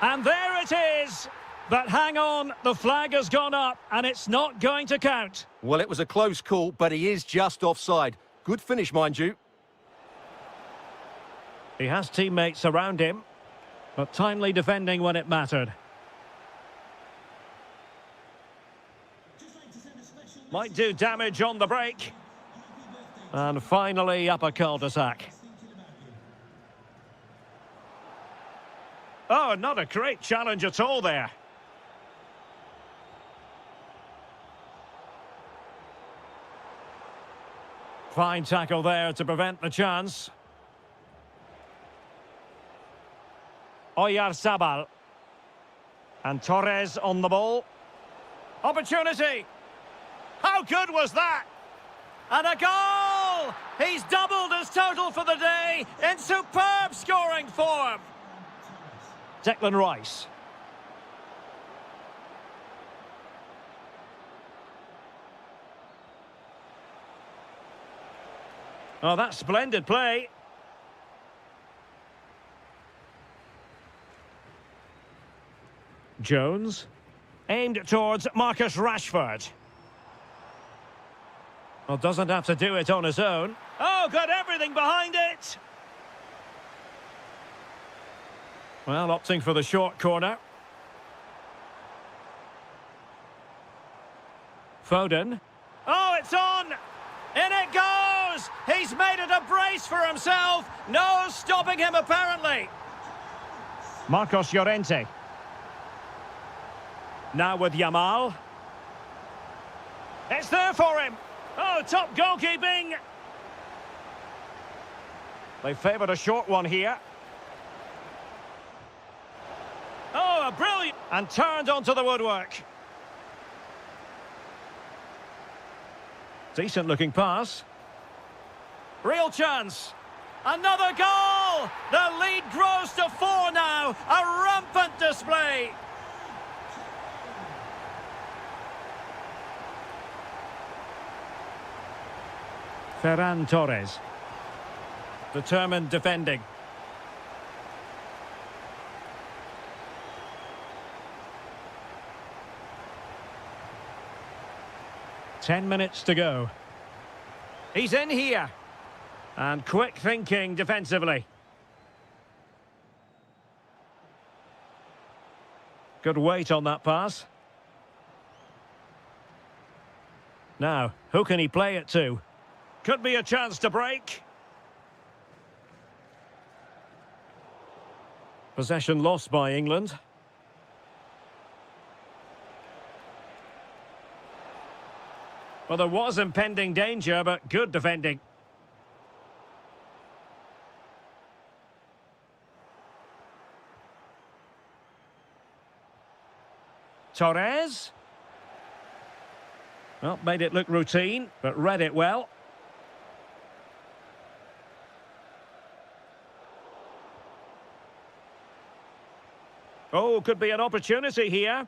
And there it is. But hang on, the flag has gone up and it's not going to count. Well, it was a close call, but he is just offside. Good finish, mind you. He has teammates around him, but timely defending when it mattered. Might do damage on the break. And finally up a cul-de-sac. Oh, not a great challenge at all there. Fine tackle there to prevent the chance. Oyarzabal. And Torres on the ball. Opportunity. How good was that? And a goal! He's doubled his total for the day in superb scoring form. Declan Rice. Oh, that's splendid play. Jones. Aimed towards Marcus Rashford. Well, doesn't have to do it on his own. Oh, got everything behind it! Well, opting for the short corner. Foden. Oh, it's on! In it goes! He's made it a brace for himself. No stopping him, apparently. Marcos Llorente. Now with Yamal. It's there for him. Oh, top goalkeeping. They favoured a short one here. Oh, a brilliant... And turned onto the woodwork. Decent looking pass. Real chance. Another goal! The lead grows to 4 now. A rampant display. Ferran Torres. Determined defending. Ten minutes to go. He's in here. And quick thinking defensively. Good weight on that pass. Now, who can he play it to? Could be a chance to break. Possession lost by England. Well, there was impending danger, but good defending. Torres. Well, made it look routine, but read it well. Oh, could be an opportunity here.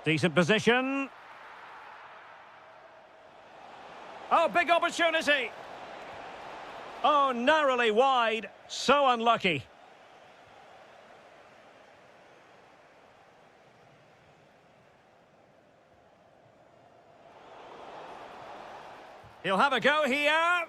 Decent position. Oh, big opportunity. Oh, narrowly wide. So unlucky. He'll have a go here.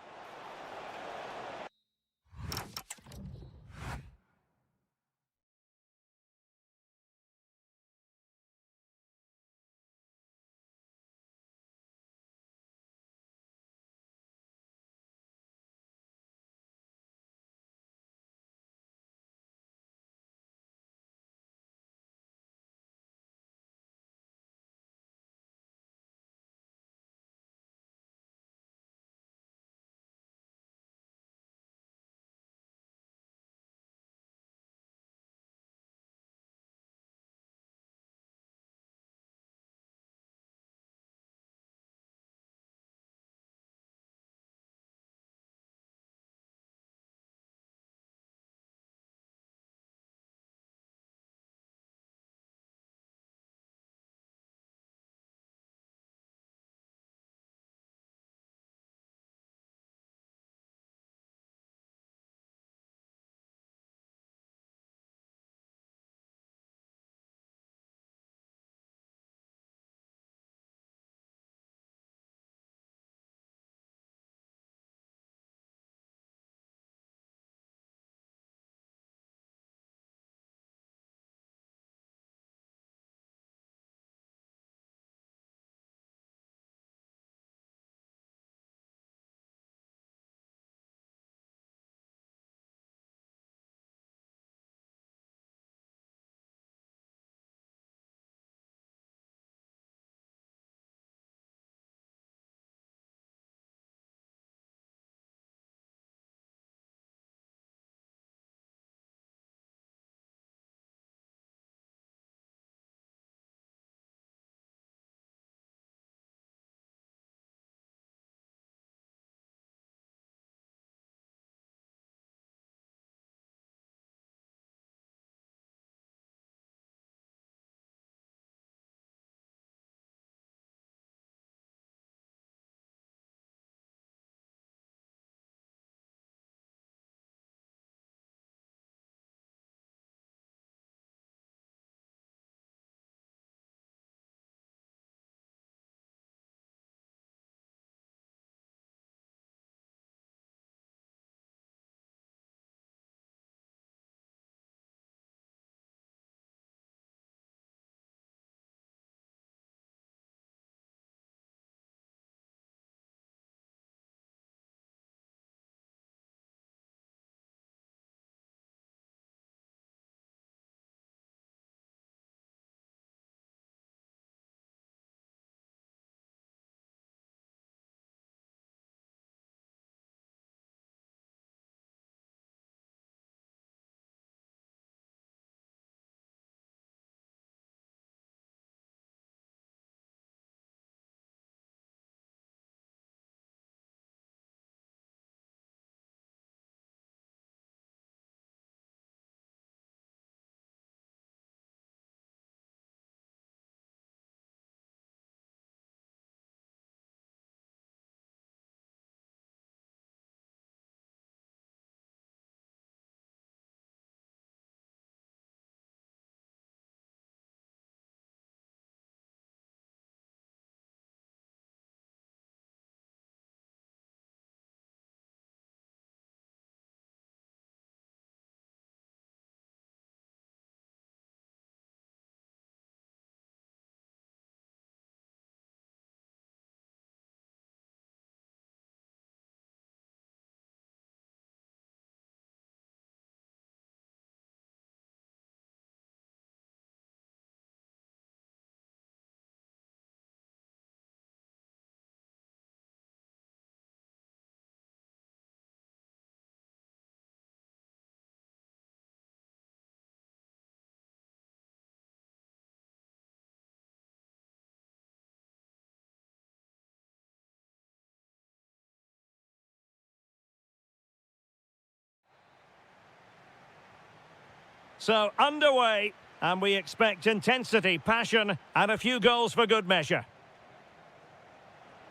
So, underway, and we expect intensity, passion, and a few goals for good measure.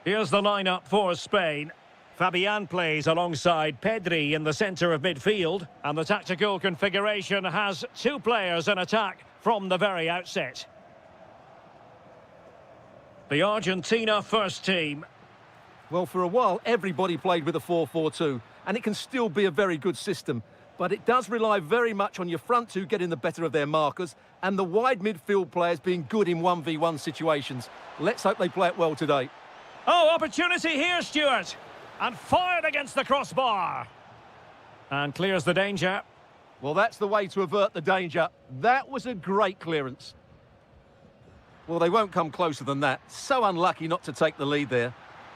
Here's the lineup for Spain. Fabian plays alongside Pedri in the centre of midfield, and the tactical configuration has two players in attack from the very outset. The Argentina first team. Well, for a while, everybody played with a 4-4-2, and it can still be a very good system. But it does rely very much on your front two getting the better of their markers and the wide midfield players being good in 1v1 situations. Let's hope they play it well today. Oh, opportunity here, Stuart. And fired against the crossbar. And clears the danger. Well, that's the way to avert the danger. That was a great clearance. Well, they won't come closer than that. So unlucky not to take the lead there.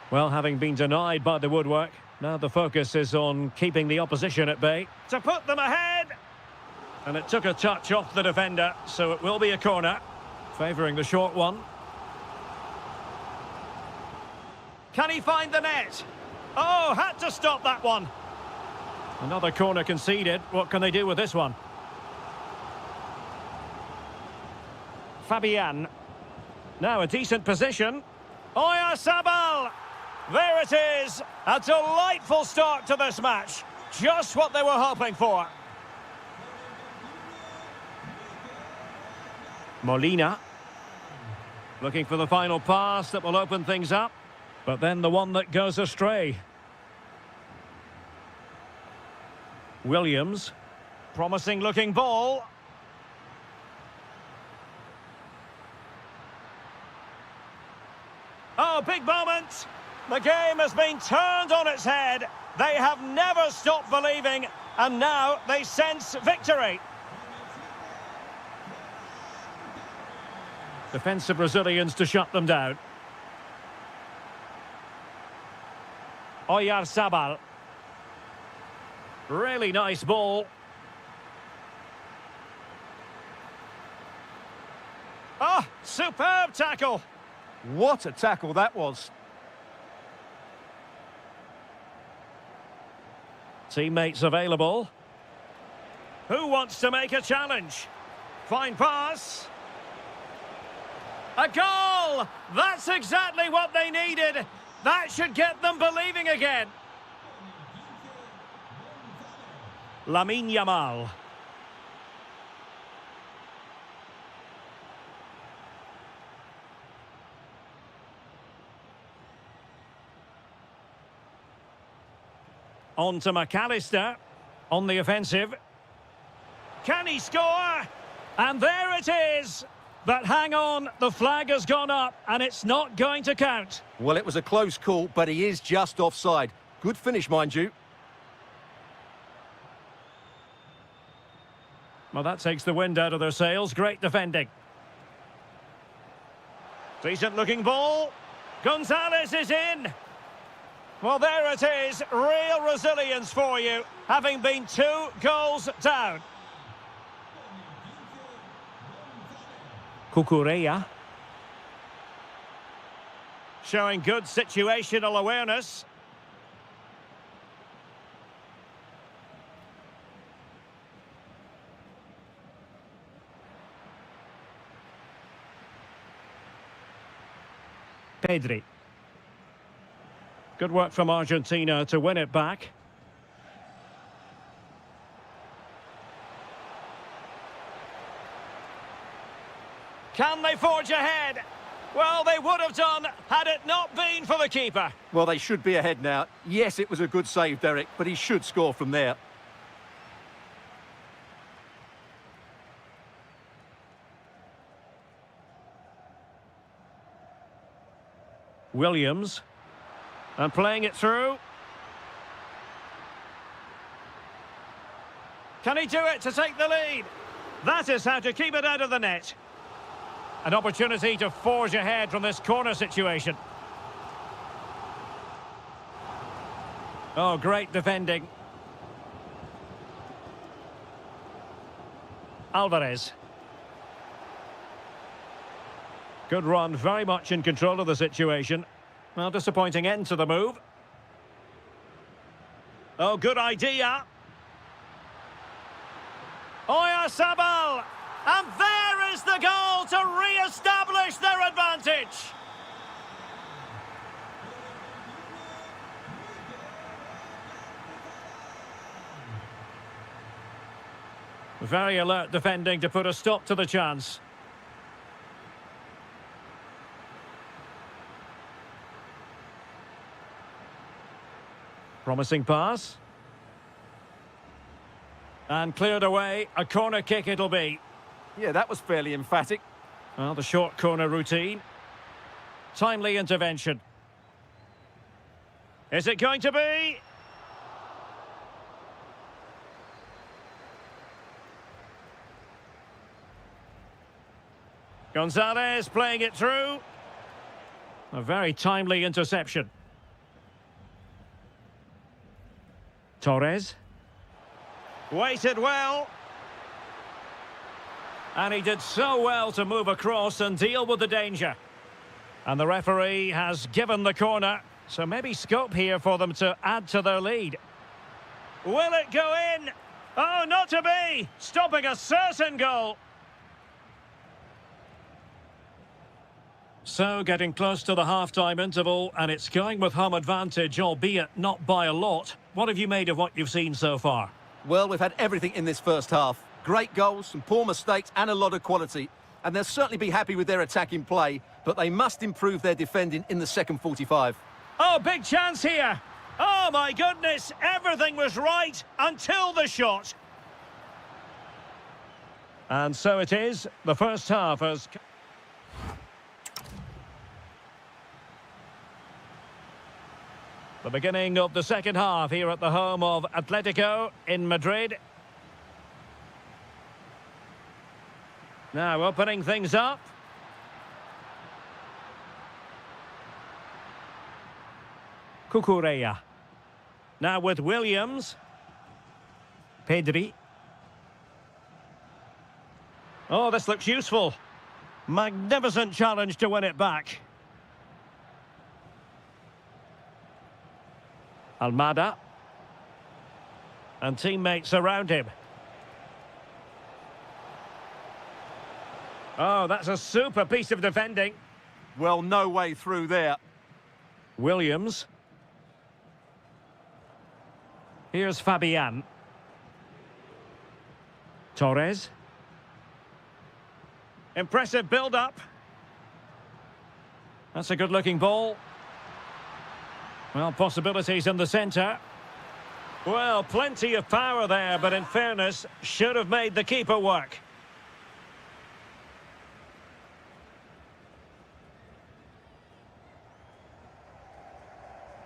Well, having been denied by the woodwork, now the focus is on keeping the opposition at bay. To put them ahead! And it took a touch off the defender, so it will be a corner. Favouring the short one. Can he find the net? Oh, had to stop that one. Another corner conceded. What can they do with this one? Fabian. Now a decent position. Oyarzabal! There it is. A delightful start to this match. Just what they were hoping for. Molina. Looking for the final pass that will open things up. But then the one that goes astray. Williams. Promising looking ball. Oh, big moment. The game has been turned on its head. They have never stopped believing, and now they sense victory. Defensive Brazilians to shut them down. Oyarzabal. Really nice ball. Oh, superb tackle. What a tackle that was. Teammates available. Who wants to make a challenge? Fine pass. A goal! That's exactly what they needed. That should get them believing again. Lamine Yamal. On to McAllister. On the offensive. Can he score? And there it is. But hang on, the flag has gone up and it's not going to count. Well, it was a close call, but he is just offside. Good finish, mind you. Well, that takes the wind out of their sails. Great defending. Decent looking ball. Gonzalez is in. Well, there it is. Real resilience for you, having been 2 goals down. Cucurella. Showing good situational awareness. Pedri. Good work from Argentina to win it back. Can they forge ahead? Well, they would have done had it not been for the keeper. Well, they should be ahead now. Yes, it was a good save, Derek, but he should score from there. Williams. And playing it through. Can he do it to take the lead? That is how to keep it out of the net. An opportunity to forge ahead from this corner situation. Oh, great defending. Alvarez. Good run, very much in control of the situation. Well, disappointing end to the move. Oh, good idea. Oyarzabal! And there is the goal to re-establish their advantage! Very alert defending to put a stop to the chance. Promising pass. And cleared away. A corner kick it'll be. Yeah, that was fairly emphatic. Well, the short corner routine. Timely intervention. Is it going to be? Gonzalez playing it through. A very timely interception. Torres. Waited well. And he did so well to move across and deal with the danger. And the referee has given the corner. So maybe scope here for them to add to their lead. Will it go in? Oh, not to be! Stopping a certain goal. So, getting close to the half-time interval, and it's going with home advantage, albeit not by a lot. What have you made of what you've seen so far? Well, we've had everything in this first half. Great goals, some poor mistakes, and a lot of quality. And they'll certainly be happy with their attacking play, but they must improve their defending in the second 45. Oh, big chance here! Oh, my goodness! Everything was right until the shot! And so it is. The first half has... The beginning of the second half here at the home of Atletico in Madrid. Now opening things up. Cucurella. Now with Williams. Pedri. Oh, this looks useful. Magnificent challenge to win it back. Almada. And teammates around him. Oh, that's a super piece of defending. Well, no way through there. Williams. Here's Fabian. Torres. Impressive build-up. That's a good-looking ball. Well, possibilities in the centre. Well, plenty of power there, but in fairness, should have made the keeper work.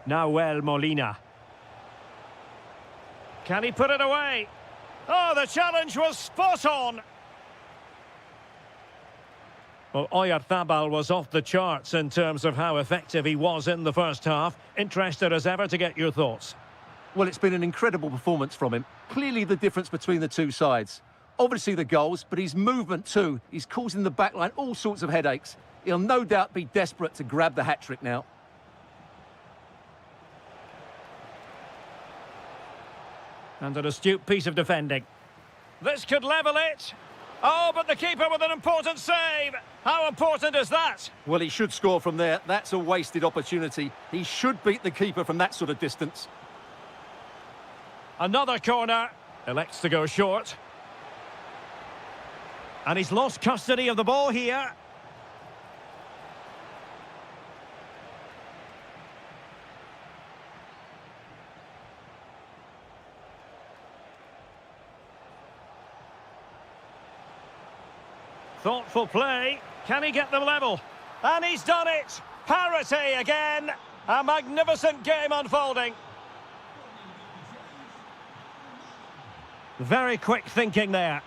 Nahuel Molina. Can he put it away? Oh, the challenge was spot on. Well, Oyarzabal was off the charts in terms of how effective he was in the first half. Interested as ever to get your thoughts. Well, it's been an incredible performance from him. Clearly the difference between the two sides. Obviously the goals, but his movement too. He's causing the backline all sorts of headaches. He'll no doubt be desperate to grab the hat-trick now. And an astute piece of defending. This could level it. Oh, but the keeper with an important save. How important is that? Well, he should score from there. That's a wasted opportunity. He should beat the keeper from that sort of distance. Another corner. Elects to go short. And he's lost custody of the ball here. Thoughtful play. Can he get them level? And he's done it! Parity again! A magnificent game unfolding. Very quick thinking there.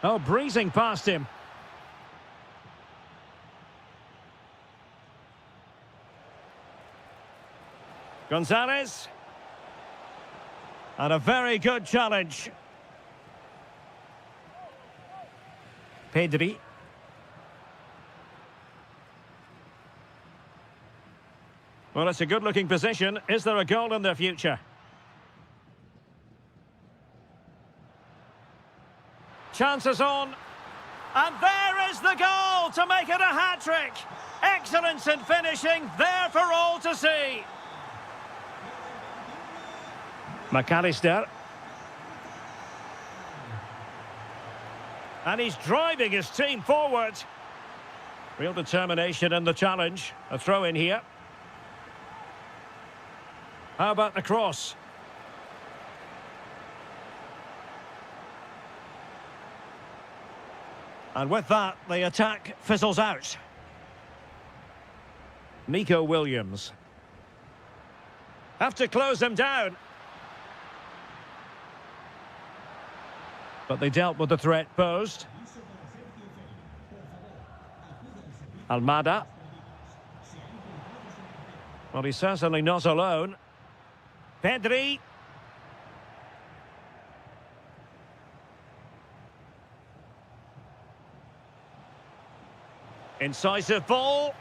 Oh, breezing past him. Gonzalez. And a very good challenge. Pedri. Well, it's a good-looking position. Is there a goal in their future? Chances on. And there is the goal to make it a hat-trick. Excellence in finishing, there for all to see. McAllister. And he's driving his team forward. Real determination in the challenge. A throw in here. How about the cross? And with that, the attack fizzles out. Nico Williams. Have to close them down. But they dealt with the threat posed. Almada. Well, he's certainly not alone. Pedri. Incisive ball.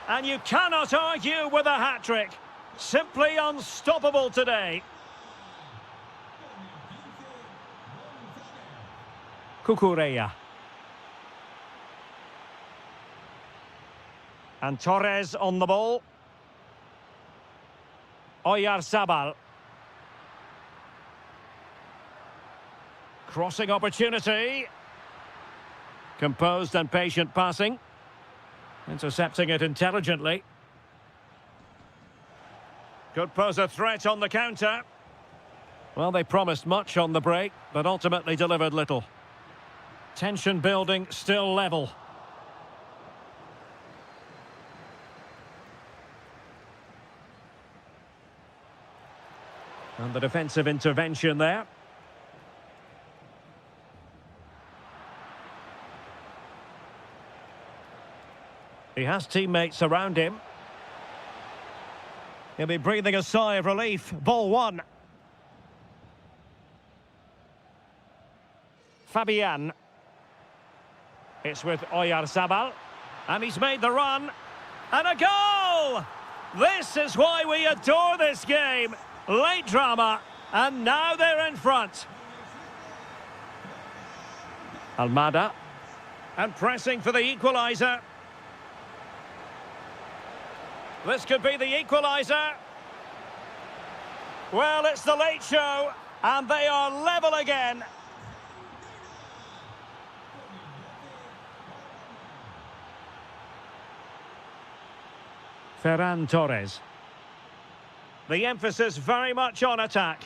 And you cannot argue with a hat-trick. Simply unstoppable today. Cucurella. And Torres on the ball. Oyarzabal. Crossing opportunity. Composed and patient passing. Intercepting it intelligently. Could pose a threat on the counter. Well, they promised much on the break, but ultimately delivered little. Tension building, still level. And the defensive intervention there. He has teammates around him. He'll be breathing a sigh of relief. Ball one. Fabian. It's with Oyarzabal. And he's made the run. And a goal! This is why we adore this game. Late drama. And now they're in front. Almada. And pressing for the equaliser. This could be the equaliser. Well, it's the late show, and they are level again. Ferran Torres. The emphasis very much on attack.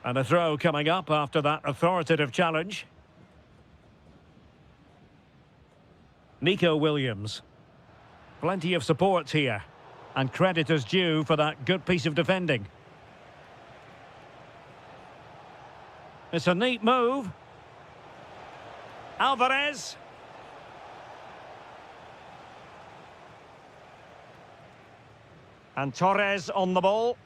And a throw coming up after that authoritative challenge. Nico Williams. Plenty of support here. And credit is due for that good piece of defending. It's a neat move. Alvarez. And Torres on the ball.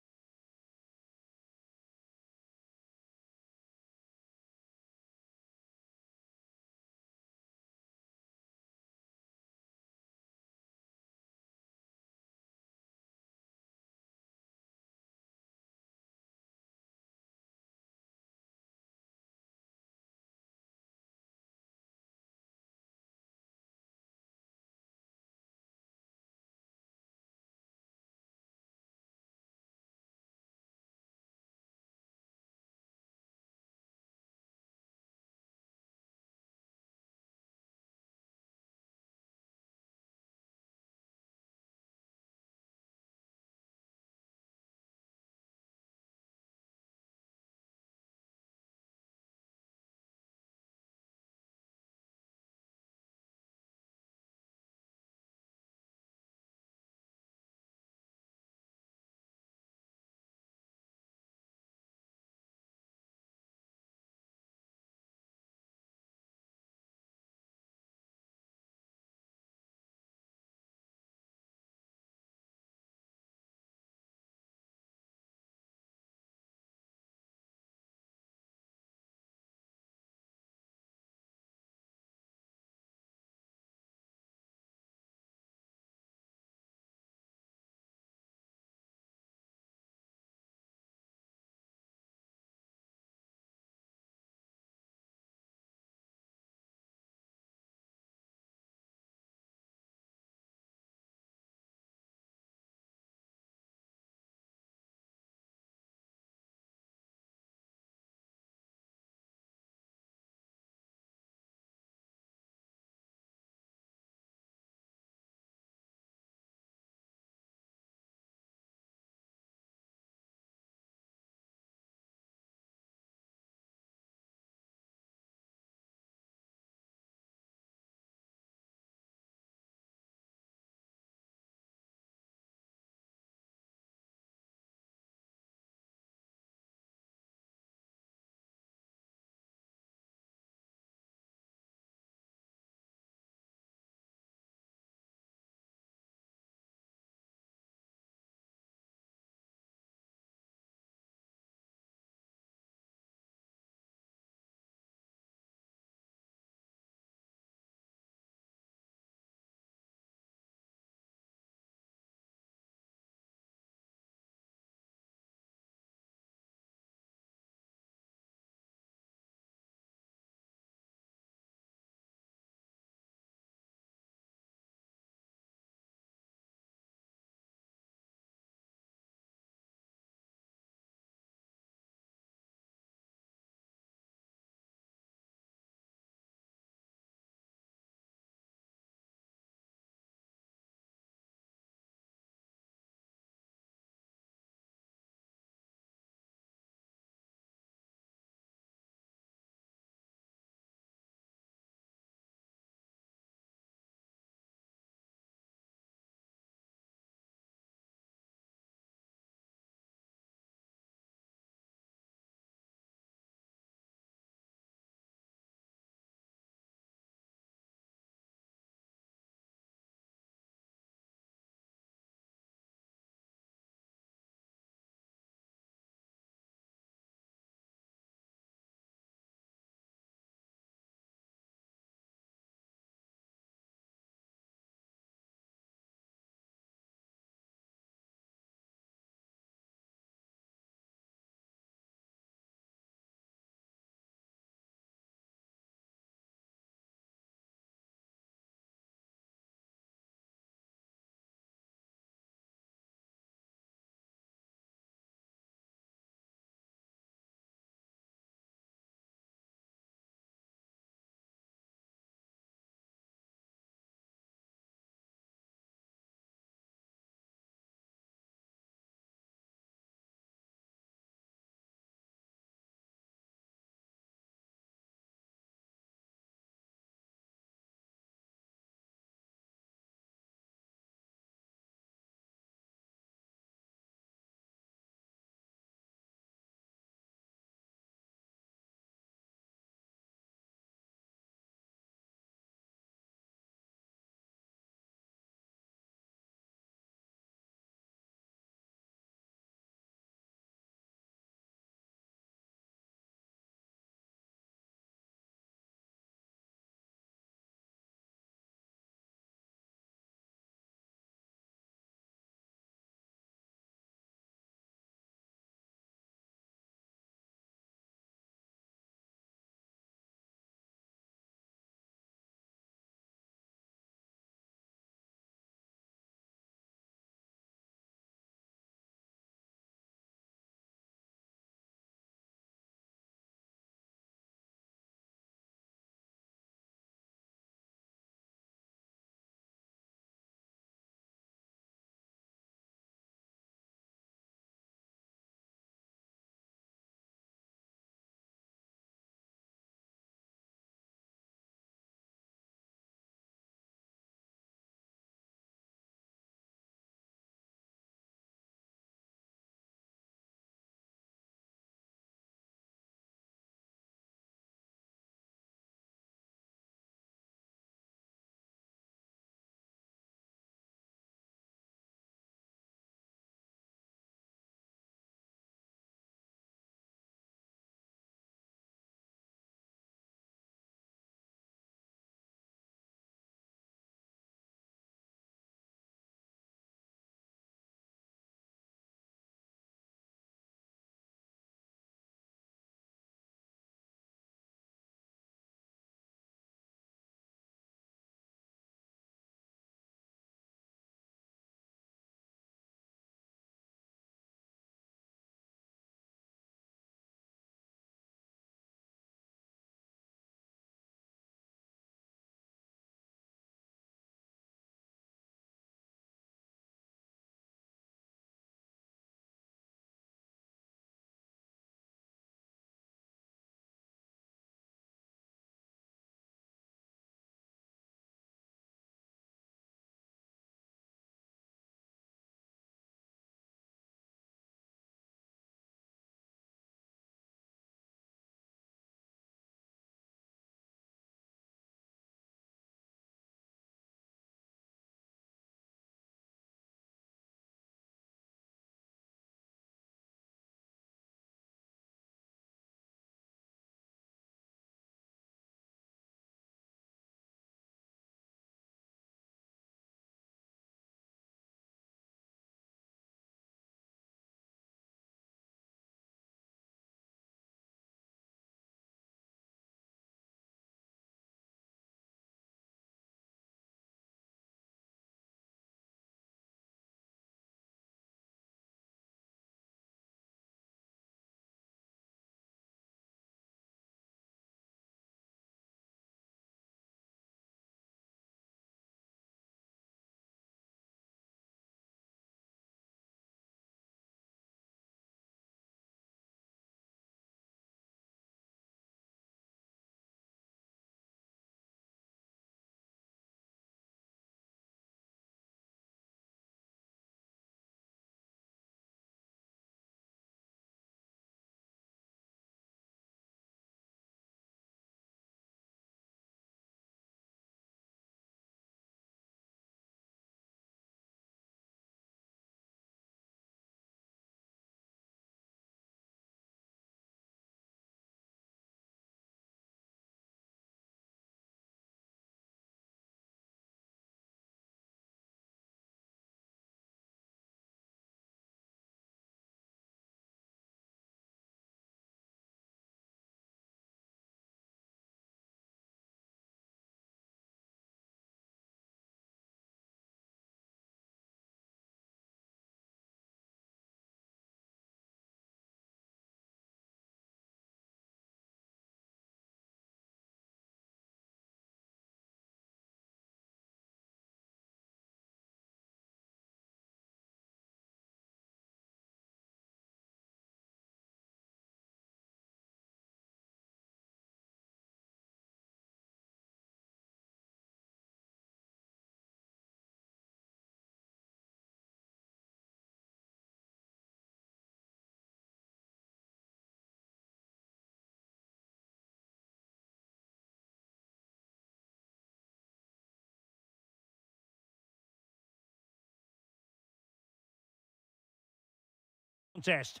contest.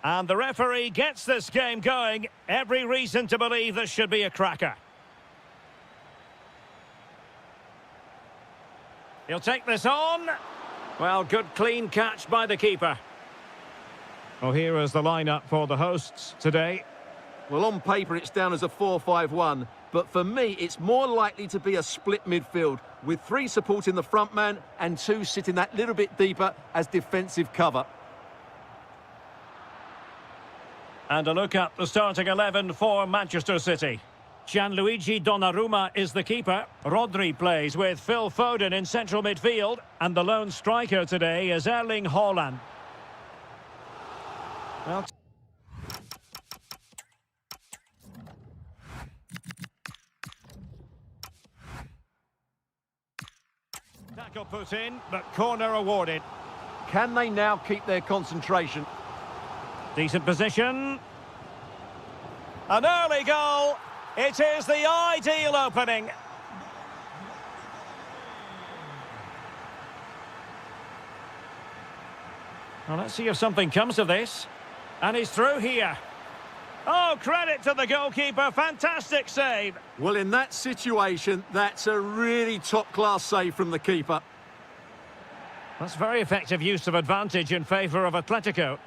And the referee gets this game going. Every reason to believe this should be a cracker. He'll take this on. Well, good clean catch by the keeper. Well, here is the lineup for the hosts today. Well, on paper, it's down as a 4-5-1. But for me, it's more likely to be a split midfield, with 3 supporting the front man and 2 sitting that little bit deeper as defensive cover. And a look at the starting 11 for Manchester City. Gianluigi Donnarumma is the keeper. Rodri plays with Phil Foden in central midfield. And the lone striker today is Erling Haaland. Well, tackle put in, but corner awarded. Can they now keep their concentration? Decent position. An early goal. It is the ideal opening. Well, let's see if something comes of this. And he's through here. Oh, credit to the goalkeeper. Fantastic save. Well, in that situation, that's a really top-class save from the keeper. That's very effective use of advantage in favour of Atletico.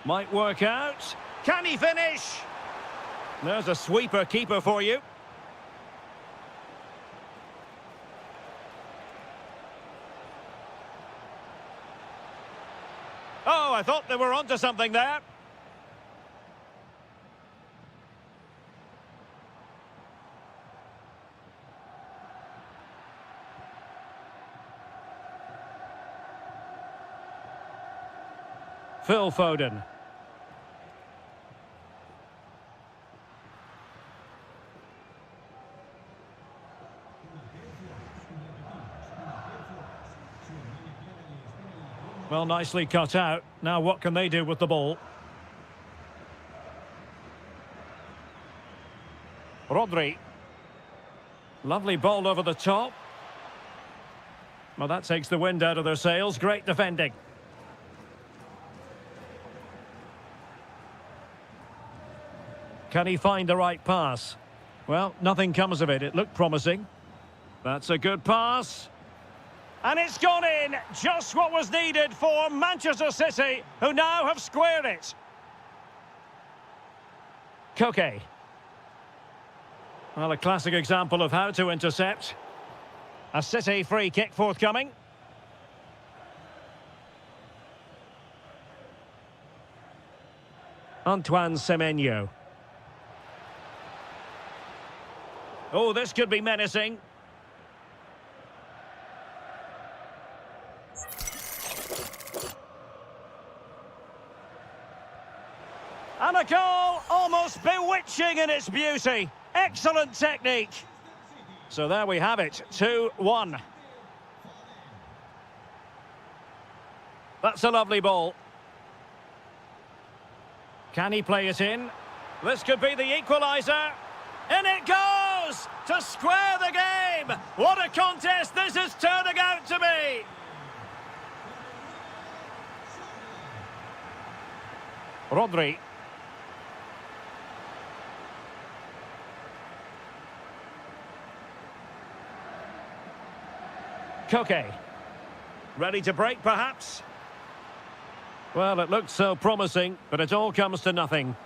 Might work out. Can he finish? There's a sweeper keeper for you. Oh, I thought they were onto something there. Phil Foden. Well, nicely cut out. Now what can they do with the ball? Rodri. Lovely ball over the top. Well, that takes the wind out of their sails. Great defending. Can he find the right pass? Well, nothing comes of it. It looked promising. That's a good pass. And it's gone in, just what was needed for Manchester City, who now have squared it. Koke. Well, a classic example of how to intercept. A City free kick forthcoming. Antoine Semenyo. Oh, this could be menacing. And a goal almost bewitching in its beauty. Excellent technique. So there we have it, 2-1. That's a lovely ball. Can he play it in? This could be the equaliser. In it goes to square the game. What a contest this is turning out to be. Rodri. Koke. Ready to break, perhaps? Well, it looked so promising, but it all comes to nothing.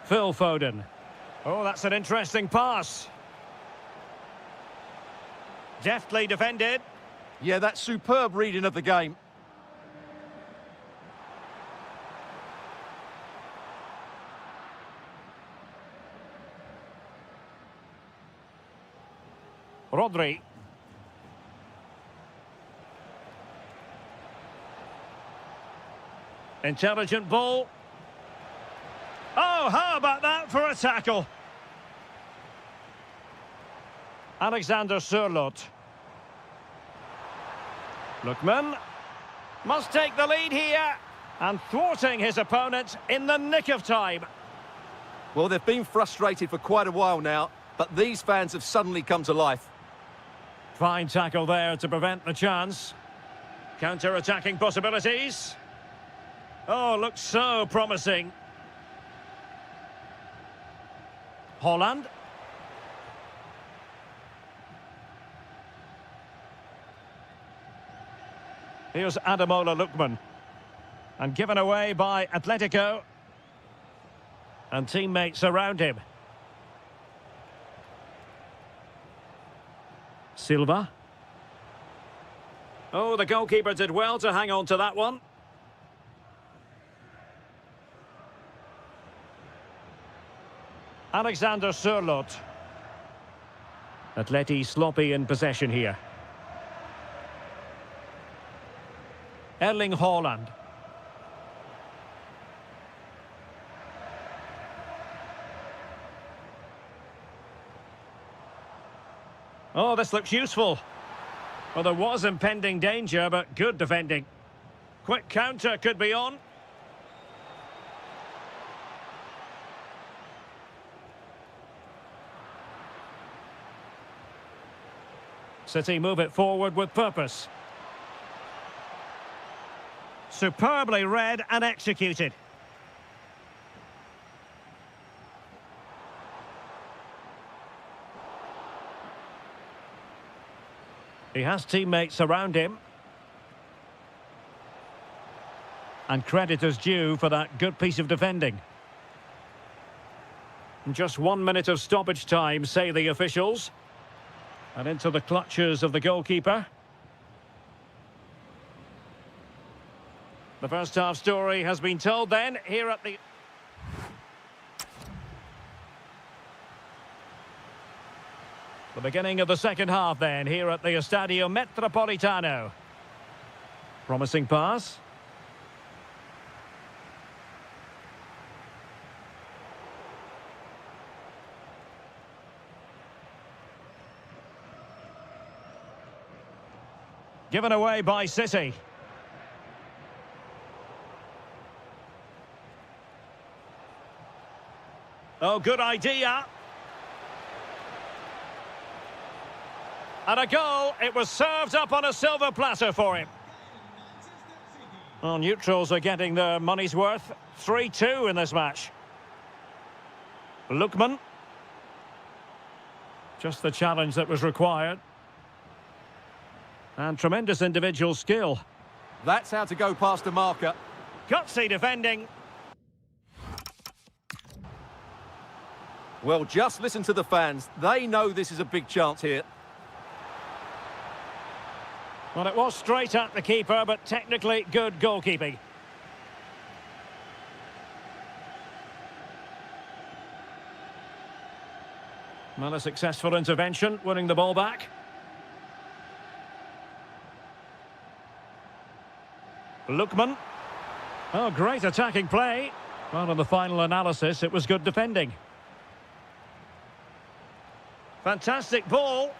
Phil Foden. Oh, that's an interesting pass. Deftly defended. Yeah, that's superb reading of the game. Rodri. Intelligent ball. Oh, how about that for a tackle? Alexander Sørloth. Lookman must take the lead here and thwarting his opponent in the nick of time. Well, they've been frustrated for quite a while now, but these fans have suddenly come to life. Fine tackle there to prevent the chance. Counter-attacking possibilities. Oh, looks so promising. Holland. Here's Ademola Lookman. And given away by Atletico. And teammates around him. Silva. Oh, the goalkeeper did well to hang on to that one. Alexander Sørloth. Atleti sloppy in possession here. Erling Haaland. Oh, this looks useful. Well, there was impending danger, but good defending. Quick counter could be on. City move it forward with purpose. Superbly read and executed. He has teammates around him. And credit is due for that good piece of defending. Just 1 minute of stoppage time, say the officials. And into the clutches of the goalkeeper. The first half story has been told then, here at the... The beginning of the second half then, here at the Estadio Metropolitano. Promising pass. Given away by City. Oh, good idea. And a goal. It was served up on a silver platter for him. Well, neutrals are getting their money's worth. 3-2 in this match. Lookman. Just the challenge that was required. And tremendous individual skill. That's how to go past a marker. Gutsy defending. Well, just listen to the fans. They know this is a big chance here. Well, it was straight at the keeper, but technically good goalkeeping. Well, a successful intervention, winning the ball back. Lookman. Oh, great attacking play. Well, in the final analysis, it was good defending. Fantastic ball.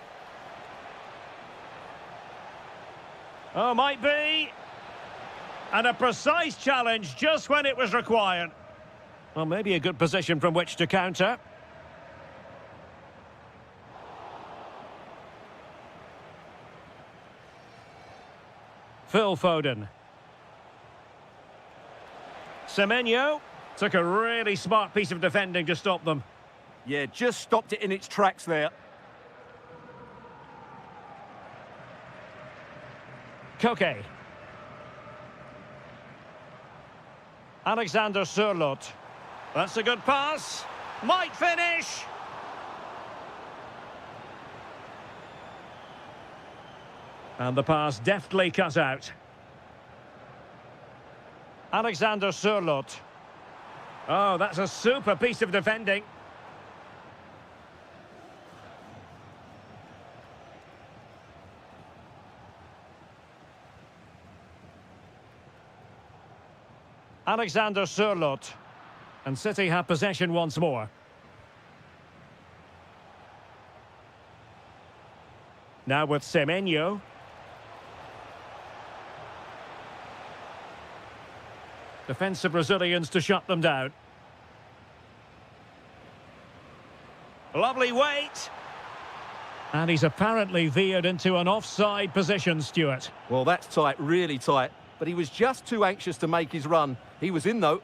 Oh, might be. And a precise challenge just when it was required. Well, maybe a good position from which to counter. Phil Foden. Semenyo took a really smart piece of defending to stop them. Yeah, just stopped it in its tracks there. Koke. Alexander Sørloth. That's a good pass. Might finish. And the pass deftly cut out. Alexander Sørloth. Oh, that's a super piece of defending. Alexander Sørloth. And City have possession once more. Now with Semenyo. Defensive Brazilians to shut them down. Lovely weight. And he's apparently veered into an offside position, Stuart. Well, that's tight, really tight. But he was just too anxious to make his run. He was in, though.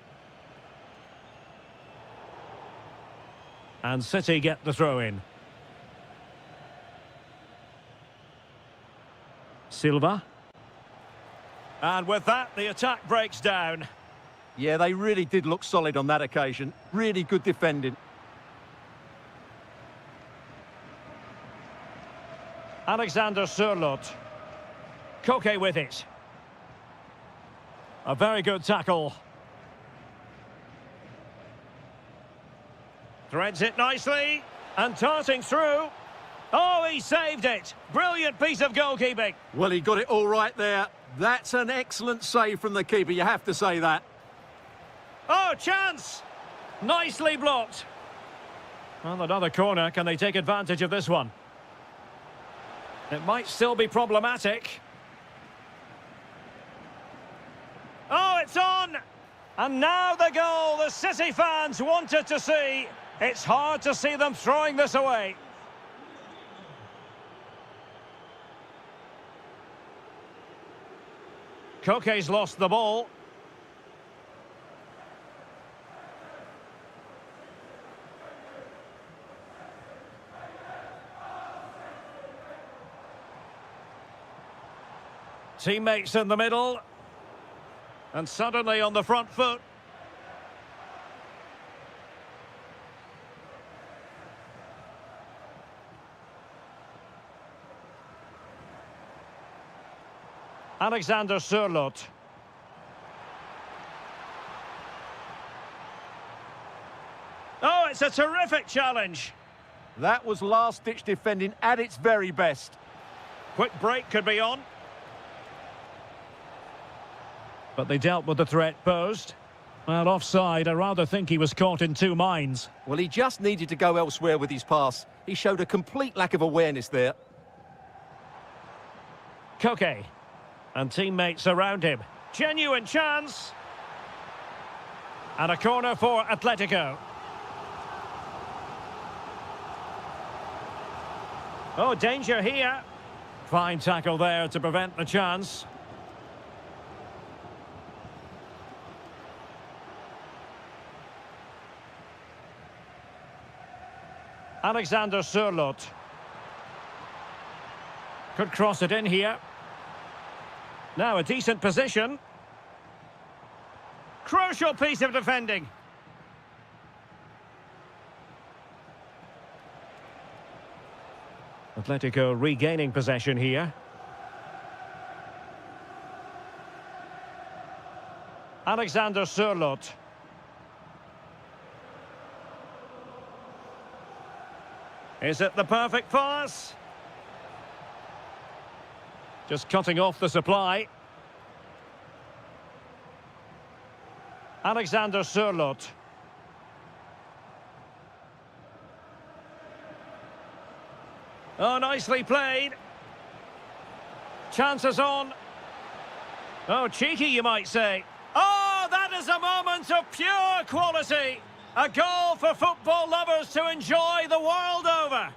And City get the throw in. Silva. And with that, the attack breaks down. Yeah, they really did look solid on that occasion. Really good defending. Alexander Sørloth. Koke with it. A very good tackle. Threads it nicely. And darting through. Oh, he saved it. Brilliant piece of goalkeeping. Well, he got it all right there. That's an excellent save from the keeper, you have to say that. Oh, chance! Nicely blocked. Well, another corner. Can they take advantage of this one? It might still be problematic. Oh, it's on! And now the goal the City fans wanted to see. It's hard to see them throwing this away. Koke's lost the ball. Teammates in the middle. And suddenly on the front foot. Alexander Sørloth. Oh, it's a terrific challenge. That was last-ditch defending at its very best. Quick break could be on. But they dealt with the threat posed. Well, offside, I rather think he was caught in two minds. Well, he just needed to go elsewhere with his pass. He showed a complete lack of awareness there. Koke. And teammates around him. Genuine chance. And a corner for Atletico. Oh, danger here. Fine tackle there to prevent the chance. Alexander Sørloth. Could cross it in here. Now a decent position. Crucial piece of defending. Atletico regaining possession here. Alexander Sørloth. Is it the perfect pass? Just cutting off the supply. Alexander Sørloth. Oh, nicely played. Chances on. Oh, cheeky, you might say. Oh, that is a moment of pure quality. A goal for football lovers to enjoy the world over.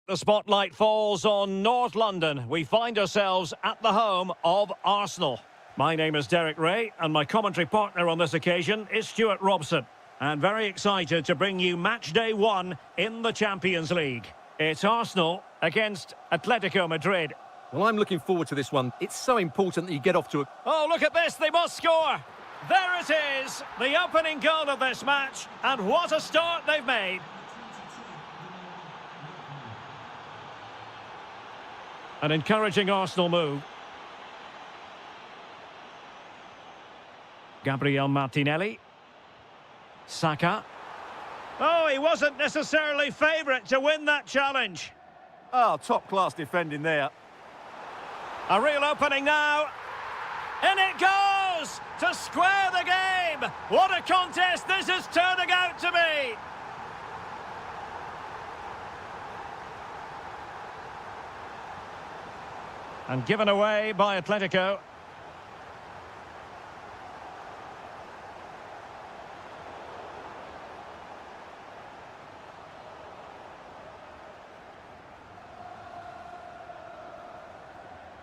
The spotlight falls on North London. We find ourselves at the home of Arsenal. My name is Derek Ray, and my commentary partner on this occasion is Stuart Robson. And very excited to bring you match day 1 in the Champions League. It's Arsenal against Atletico Madrid. Well, I'm looking forward to this one. It's so important that you get off to a... Oh, look at this, they must score! There it is, the opening goal of this match, and what a start they've made. An encouraging Arsenal move. Gabriel Martinelli. Saka. Oh, he wasn't necessarily favourite to win that challenge. Oh, top-class defending there. A real opening now. And it goes to square the game. What a contest this is turning out to be. And given away by Atletico.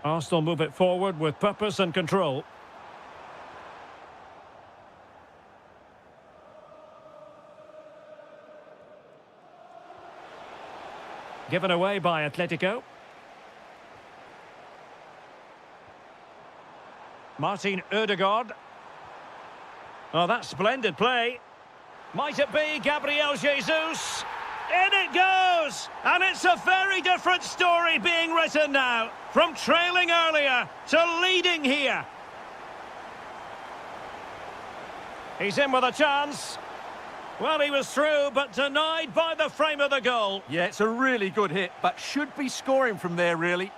Arsenal move it forward with purpose and control. Given away by Atletico. Martin Ødegaard. Oh, that's splendid play. Might it be Gabriel Jesus? In it goes! And it's a very different story being written now. From trailing earlier to leading here. He's in with a chance. Well, he was through, but denied by the frame of the goal. Yeah, it's a really good hit, but should be scoring from there, really.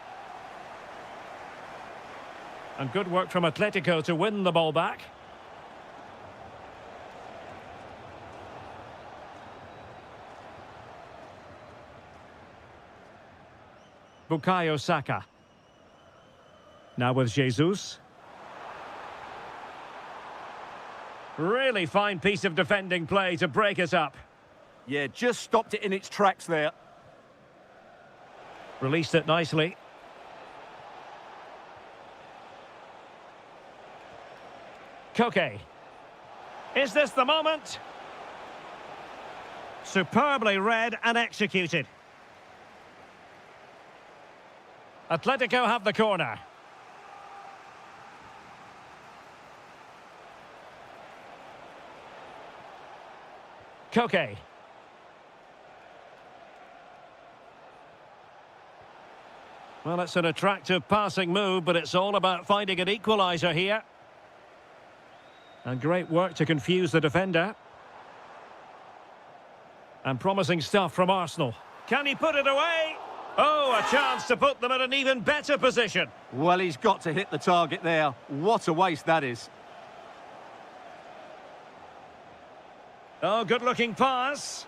And good work from Atletico to win the ball back. Bukayo Saka. Now with Jesus. Really fine piece of defending play to break it up. Yeah, just stopped it in its tracks there. Released it nicely. Koke. Is this the moment? Superbly read and executed. Atletico have the corner. Koke. Well, it's an attractive passing move, but it's all about finding an equaliser here. And great work to confuse the defender. And promising stuff from Arsenal. Can he put it away? Oh, a chance to put them in an even better position. Well, he's got to hit the target there. What a waste that is. Oh, good-looking pass.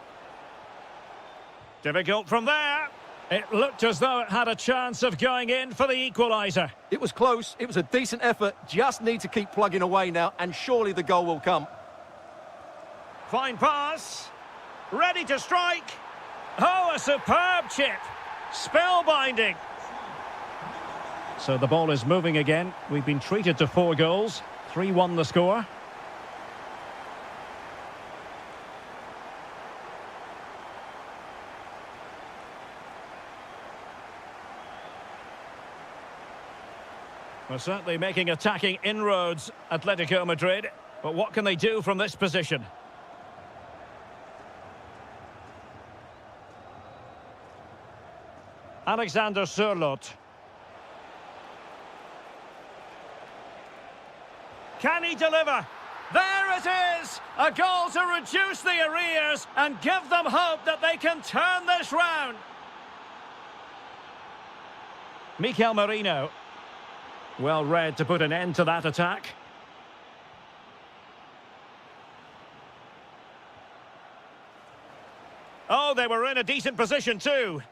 Difficult from there. It looked as though it had a chance of going in for the equaliser. It was close. It was a decent effort. Just need to keep plugging away now, and surely the goal will come. Fine pass. Ready to strike. Oh, a superb chip. Spellbinding. So the ball is moving again. We've been treated to 4 goals. 3-1 the score. We're certainly making attacking inroads, Atletico Madrid. But what can they do from this position? Alexander Sørloth. Can he deliver? There it is! A goal to reduce the arrears and give them hope that they can turn this round. Mikel Merino. Well read to put an end to that attack. Oh, they were in a decent position too.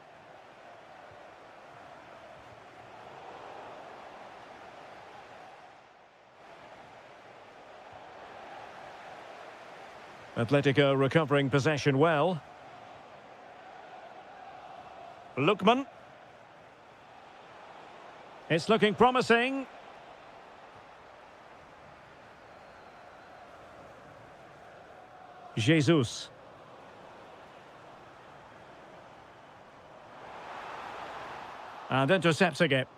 Atletico recovering possession well. Lookman. It's looking promising. Jesus. And intercepting it.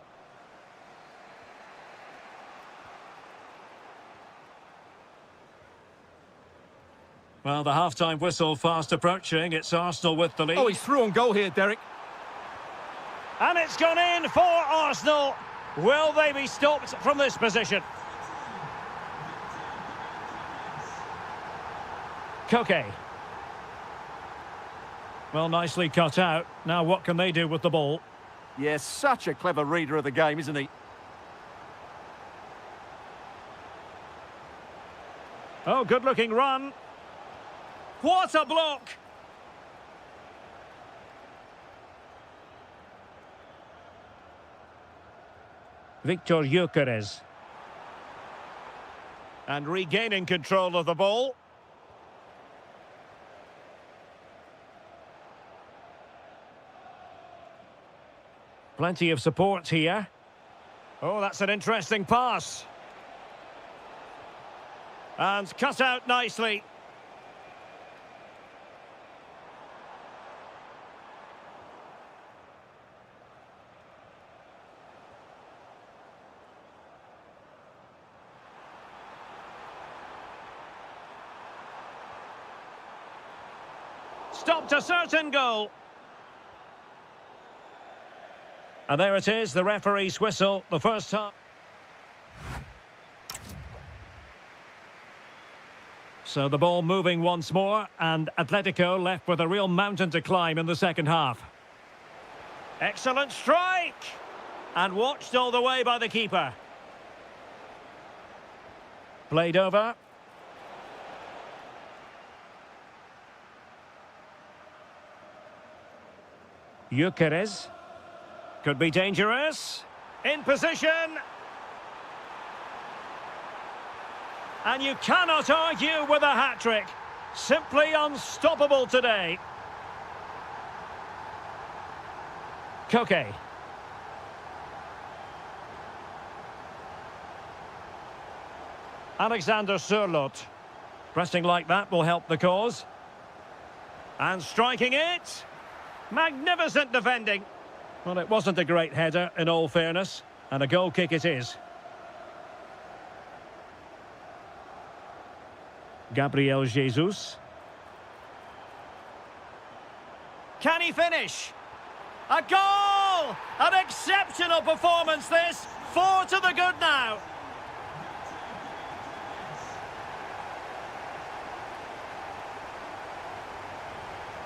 Well, the half-time whistle fast approaching. It's Arsenal with the lead. Oh, he's through on goal here, Derek. And it's gone in for Arsenal. Will they be stopped from this position? Koke. Well, nicely cut out. Now what can they do with the ball? Yes, such a clever reader of the game, isn't he? Oh, good-looking run. What a block! Victor Gyökeres. And regaining control of the ball. Plenty of support here. Oh, that's an interesting pass. And cut out nicely. Stopped a certain goal. And there it is, the referee's whistle, the first time. So the ball moving once more, and Atletico left with a real mountain to climb in the second half. Excellent strike! And watched all the way by the keeper. Played over. Gyökeres. Could be dangerous. In position. And you cannot argue with a hat-trick. Simply unstoppable today. Koke. Alexander Sørloth. Pressing like that will help the cause. And striking it. Magnificent defending. Well, it wasn't a great header, in all fairness. And a goal kick it is. Gabriel Jesus. Can he finish? A goal! An exceptional performance this. 4 to the good now.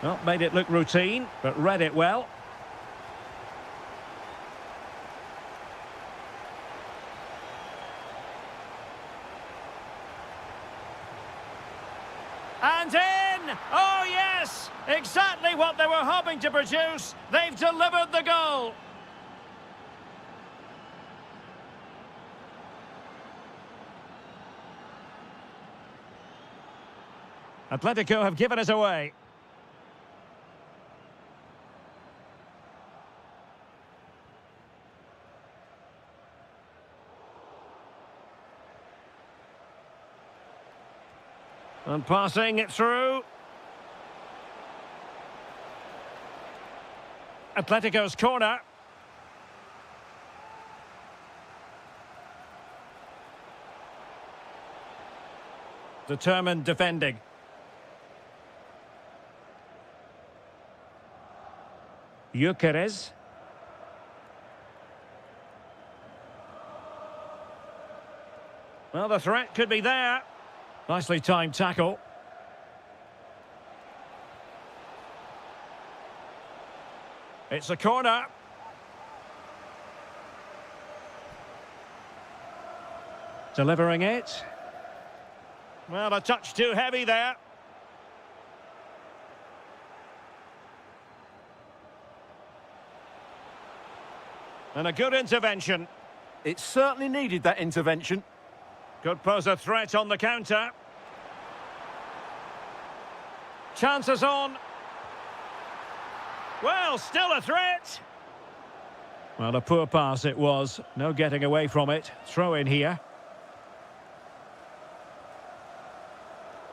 Well, made it look routine, but read it well. And in! Oh, yes! Exactly what they were hoping to produce. They've delivered the goal. Atletico have given us away. And passing it through. Atletico's corner. Determined defending. Gyökeres. Well, the threat could be there. Nicely timed tackle. It's a corner. Delivering it. Well, a touch too heavy there. And a good intervention. It certainly needed that intervention. Could pose a threat on the counter. Chances on. Well, still a threat. Well, a poor pass it was. No getting away from it. Throw in here.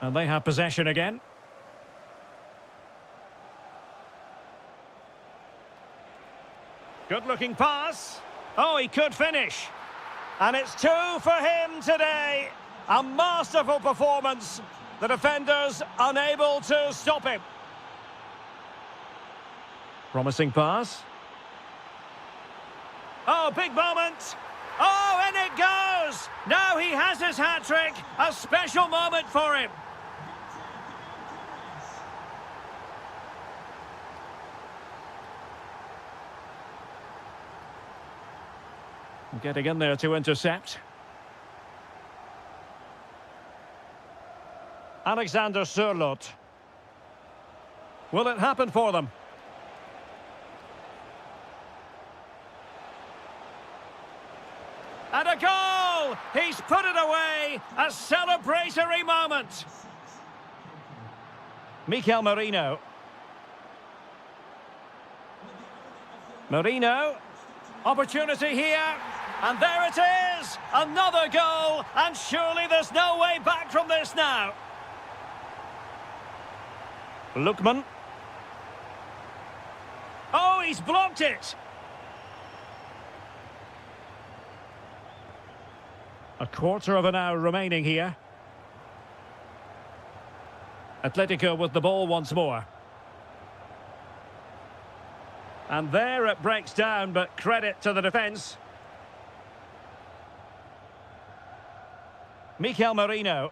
And they have possession again. Good-looking pass. Oh, he could finish. And it's 2 for him today. A masterful performance. The defenders unable to stop him. Promising pass. Oh, big moment. Oh, and it goes. Now he has his hat-trick. A special moment for him. Getting in there to intercept. Alexander Sørloth. Will it happen for them? And a goal! He's put it away! A celebratory moment! Mikel Merino. Merino. Opportunity here. And there it is! Another goal! And surely there's no way back from this now. Lookman. Oh, he's blocked it! A quarter of an hour remaining here. Atletico with the ball once more. And there it breaks down, but credit to the defence. Mikel Merino.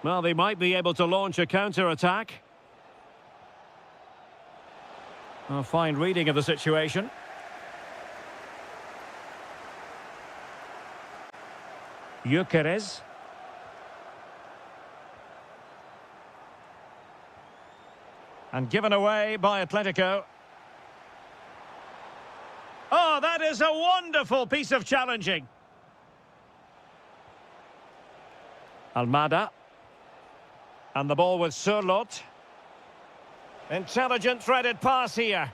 Well, they might be able to launch a counter-attack. A fine reading of the situation. Gyökeres. And given away by Atletico. Oh, that is a wonderful piece of challenging. Almada. And the ball with Sørloth. Intelligent threaded pass here.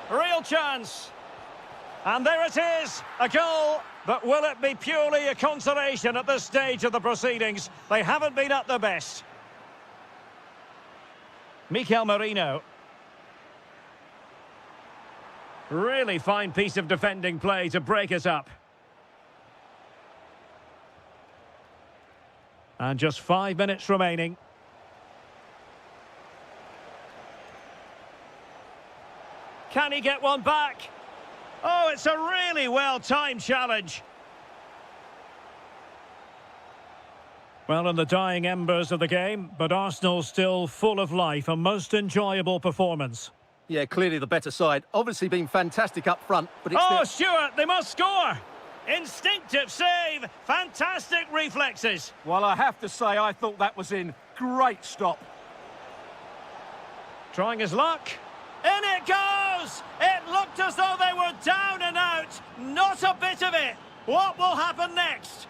Real chance. And there it is, a goal. But will it be purely a consolation at this stage of the proceedings? They haven't been at their best. Mikel Merino. Really fine piece of defending play to break it up. And just 5 minutes remaining. Can he get one back? Oh, it's a really well-timed challenge. Well, in the dying embers of the game, but Arsenal still full of life, a most enjoyable performance. Yeah, clearly the better side. Obviously been fantastic up front, but it's... Oh, Stuart, they must score! Instinctive save, fantastic reflexes. Well, I have to say, I thought that was in. Great stop. Trying his luck. In it goes! It looked as though they were down and out. Not a bit of it. What will happen next?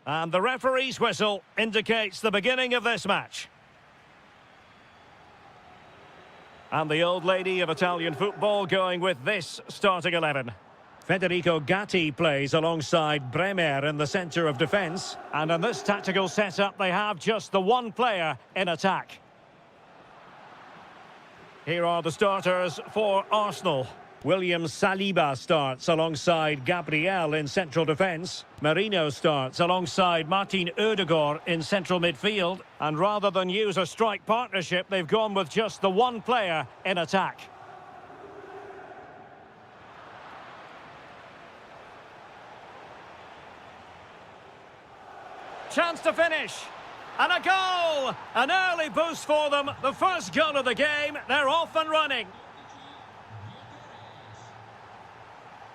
And the referee's whistle indicates the beginning of this match. And the old lady of Italian football going with this starting 11. Federico Gatti plays alongside Bremer in the centre of defence. And in this tactical setup, they have just the one player in attack. Here are the starters for Arsenal. William Saliba starts alongside Gabriel in central defence. Marino starts alongside Martin Ødegaard in central midfield. And rather than use a strike partnership, they've gone with just the one player in attack. Chance to finish. And a goal! An early boost for them. The first goal of the game. They're off and running.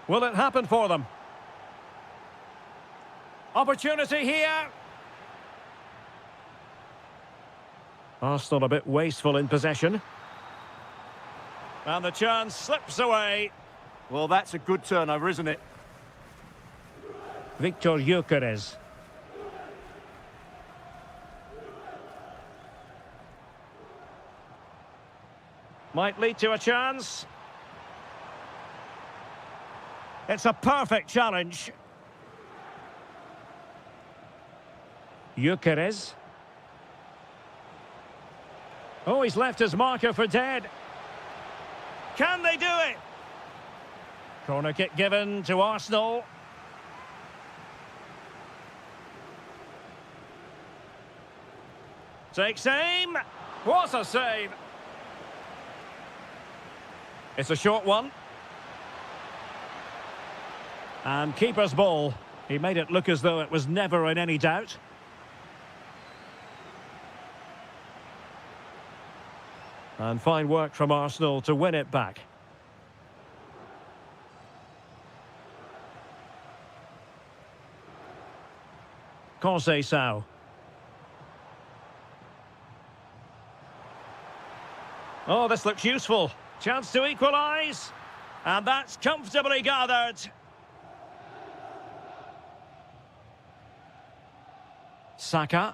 Will it happen for them? Opportunity here. Arsenal a bit wasteful in possession. And the chance slips away. Well, that's a good turnover, isn't it? Victor Gyökeres. Might lead to a chance. It's a perfect challenge. Gyökeres. Oh, he's left his marker for dead. Can they do it? Corner kick given to Arsenal. Takes aim. What a save. It's a short one. And keeper's ball. He made it look as though it was never in any doubt. And fine work from Arsenal to win it back. Conceição. Oh, this looks useful. Chance to equalise. And that's comfortably gathered. Saka.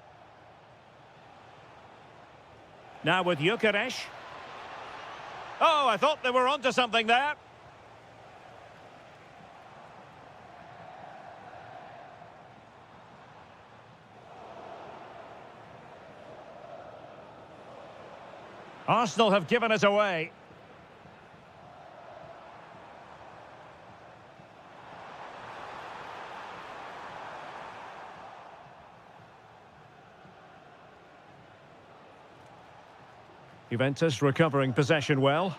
Now with Gyökeres. Oh, I thought they were onto something there. Arsenal have given it away. Juventus recovering possession well.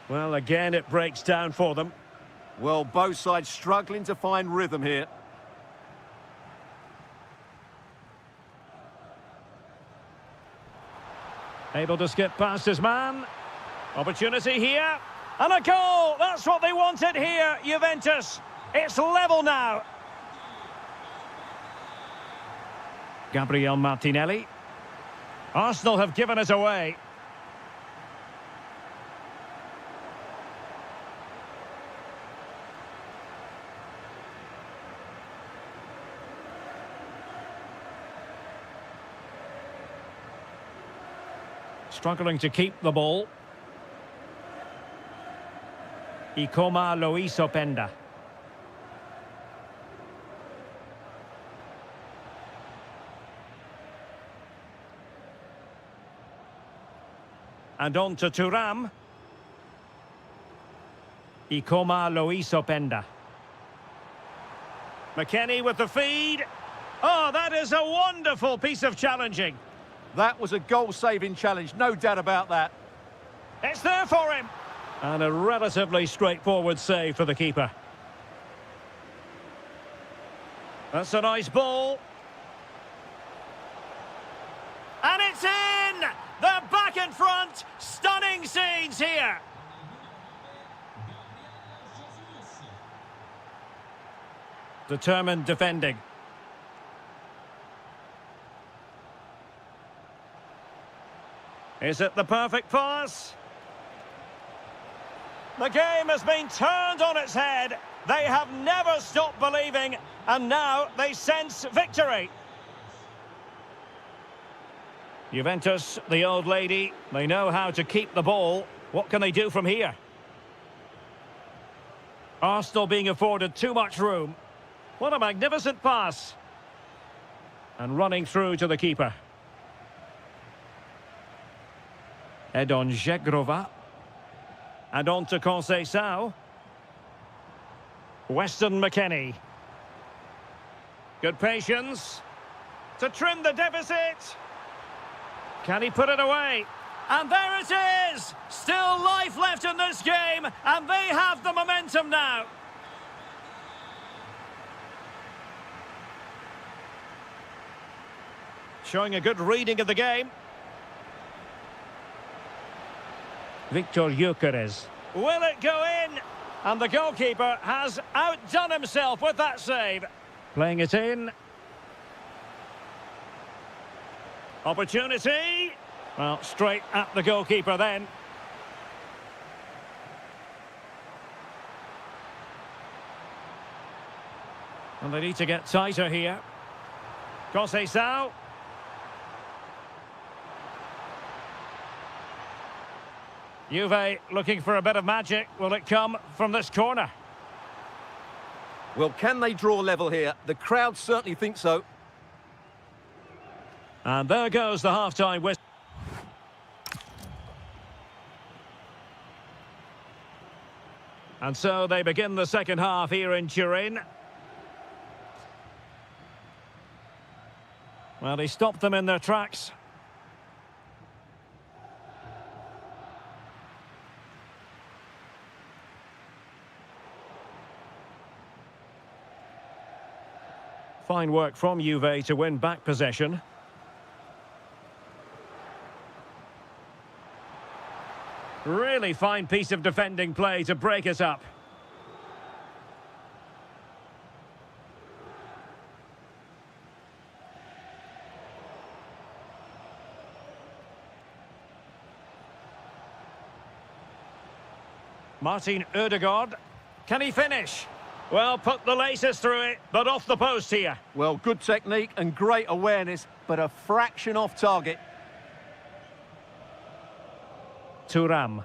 Well, again, it breaks down for them. Well, both sides struggling to find rhythm here. Able to skip past his man. Opportunity here. And a goal! That's what they wanted here, Juventus. It's level now. Gabriel Martinelli. Arsenal have given it away. Struggling to keep the ball. Ikoma Lois Openda. And on to Thuram. Ikoma Lois Openda. McKennie with the feed. Oh, that is a wonderful piece of challenging. That was a goal-saving challenge, no doubt about that. It's there for him. And a relatively straightforward save for the keeper. That's a nice ball. And it's in! They're back in front. Stunning scenes here. Determined defending. Is it the perfect pass? The game has been turned on its head. They have never stopped believing, and now they sense victory. Juventus, the old lady, they know how to keep the ball. What can they do from here? Arsenal being afforded too much room. What a magnificent pass. And running through to the keeper. Edon Zegrova. And on to Conceição. Weston McKennie. Good patience. To trim the deficit. Can he put it away? And there it is! Still life left in this game, and they have the momentum now. Showing a good reading of the game. Victor Gyökeres. Will it go in? And the goalkeeper has outdone himself with that save. Playing it in. Opportunity. Well, straight at the goalkeeper then. And they need to get tighter here. Conceição. Juve looking for a bit of magic. Will it come from this corner? Well, can they draw level here? The crowd certainly think so. And there goes the half-time whistle. And so they begin the second half here in Turin. Well, he stopped them in their tracks. Fine work from Juve to win back possession. Really fine piece of defending play to break it up. Martin Ødegaard. Can he finish? Well, put the laces through it, but off the post here. Well, good technique and great awareness, but a fraction off target. Thuram.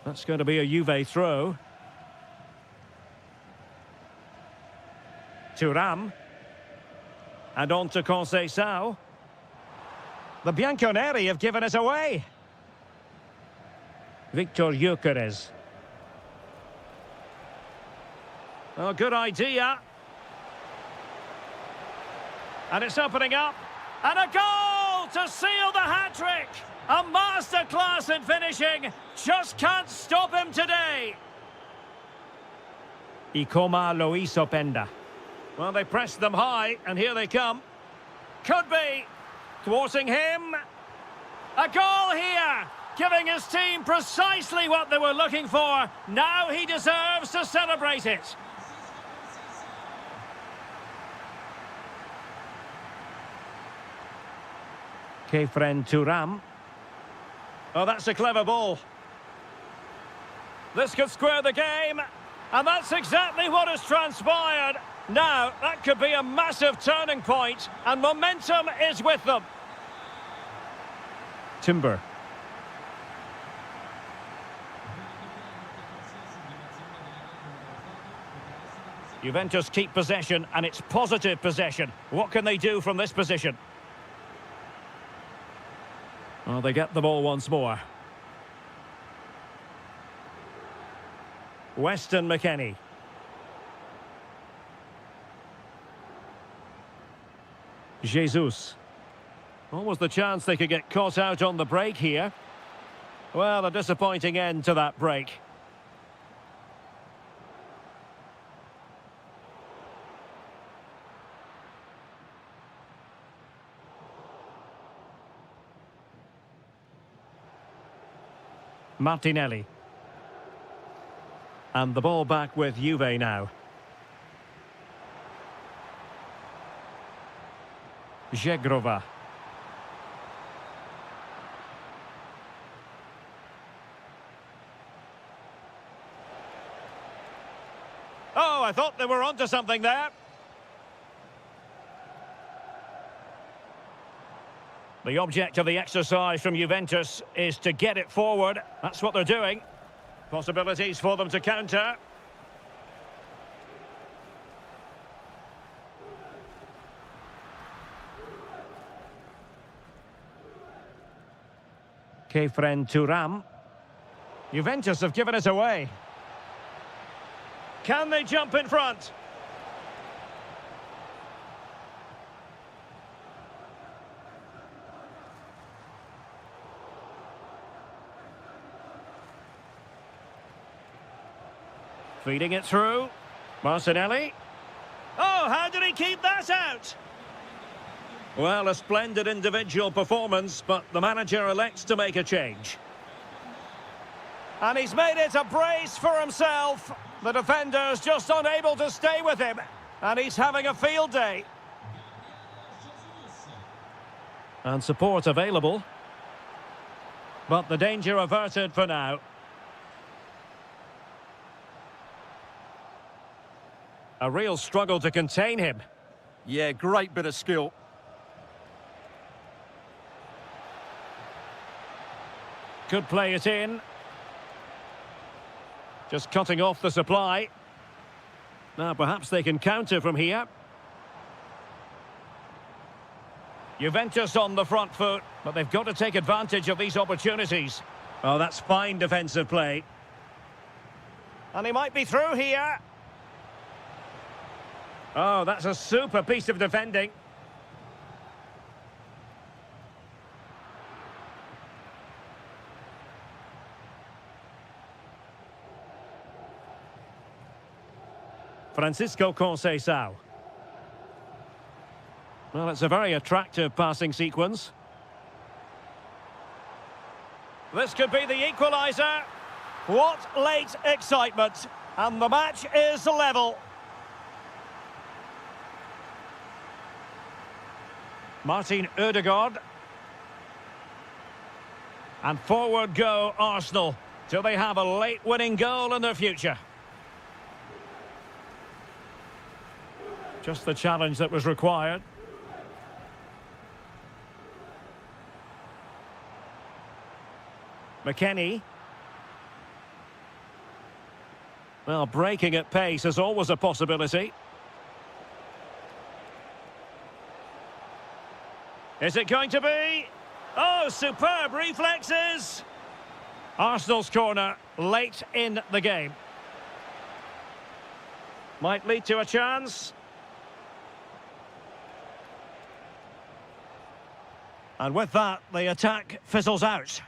That's going to be a Juve throw. Thuram. And on to Conceição. The Bianconeri have given it away. Victor Gyökeres. Oh, good idea. And it's opening up. And a goal to seal the hat-trick. A masterclass in finishing. Just can't stop him today. Ikoma Luis Openda. Well, they pressed them high, and here they come. Could be. Thwarting him. A goal here. Giving his team precisely what they were looking for. Now he deserves to celebrate it. Kefren Thuram. Oh, that's a clever ball. This could square the game. And that's exactly what has transpired. Now, that could be a massive turning point, and momentum is with them. Timber. Juventus keep possession, and it's positive possession. What can they do from this position? Well, they get the ball once more. Weston McKennie. Jesus. What was the chance they could get caught out on the break here? Well, a disappointing end to that break. Martinelli. And the ball back with Juve now. Zegrova. Oh, I thought they were onto something there. The object of the exercise from Juventus is to get it forward. That's what they're doing. Possibilities for them to counter. Kefren Turam. Juventus have given it away. Can they jump in front? Feeding it through. Martinelli. Oh, how did he keep that out? Well, a splendid individual performance, but the manager elects to make a change. And he's made it a brace for himself. The defender's just unable to stay with him. And he's having a field day. And support available. But the danger averted for now. A real struggle to contain him. Yeah, great bit of skill. Could play it in. Just cutting off the supply. Now perhaps they can counter from here. Juventus on the front foot, but they've got to take advantage of these opportunities. Oh, that's fine defensive play. And he might be through here. Oh, that's a super piece of defending. Francisco Conceição. Well, it's a very attractive passing sequence. This could be the equaliser. What late excitement. And the match is level. Martin Ødegaard. And forward go Arsenal. Till they have a late winning goal in their future. Just the challenge that was required. McKennie. Well, breaking at pace is always a possibility. Is it going to be? Oh, superb reflexes! Arsenal's corner late in the game. Might lead to a chance. And with that, the attack fizzles out.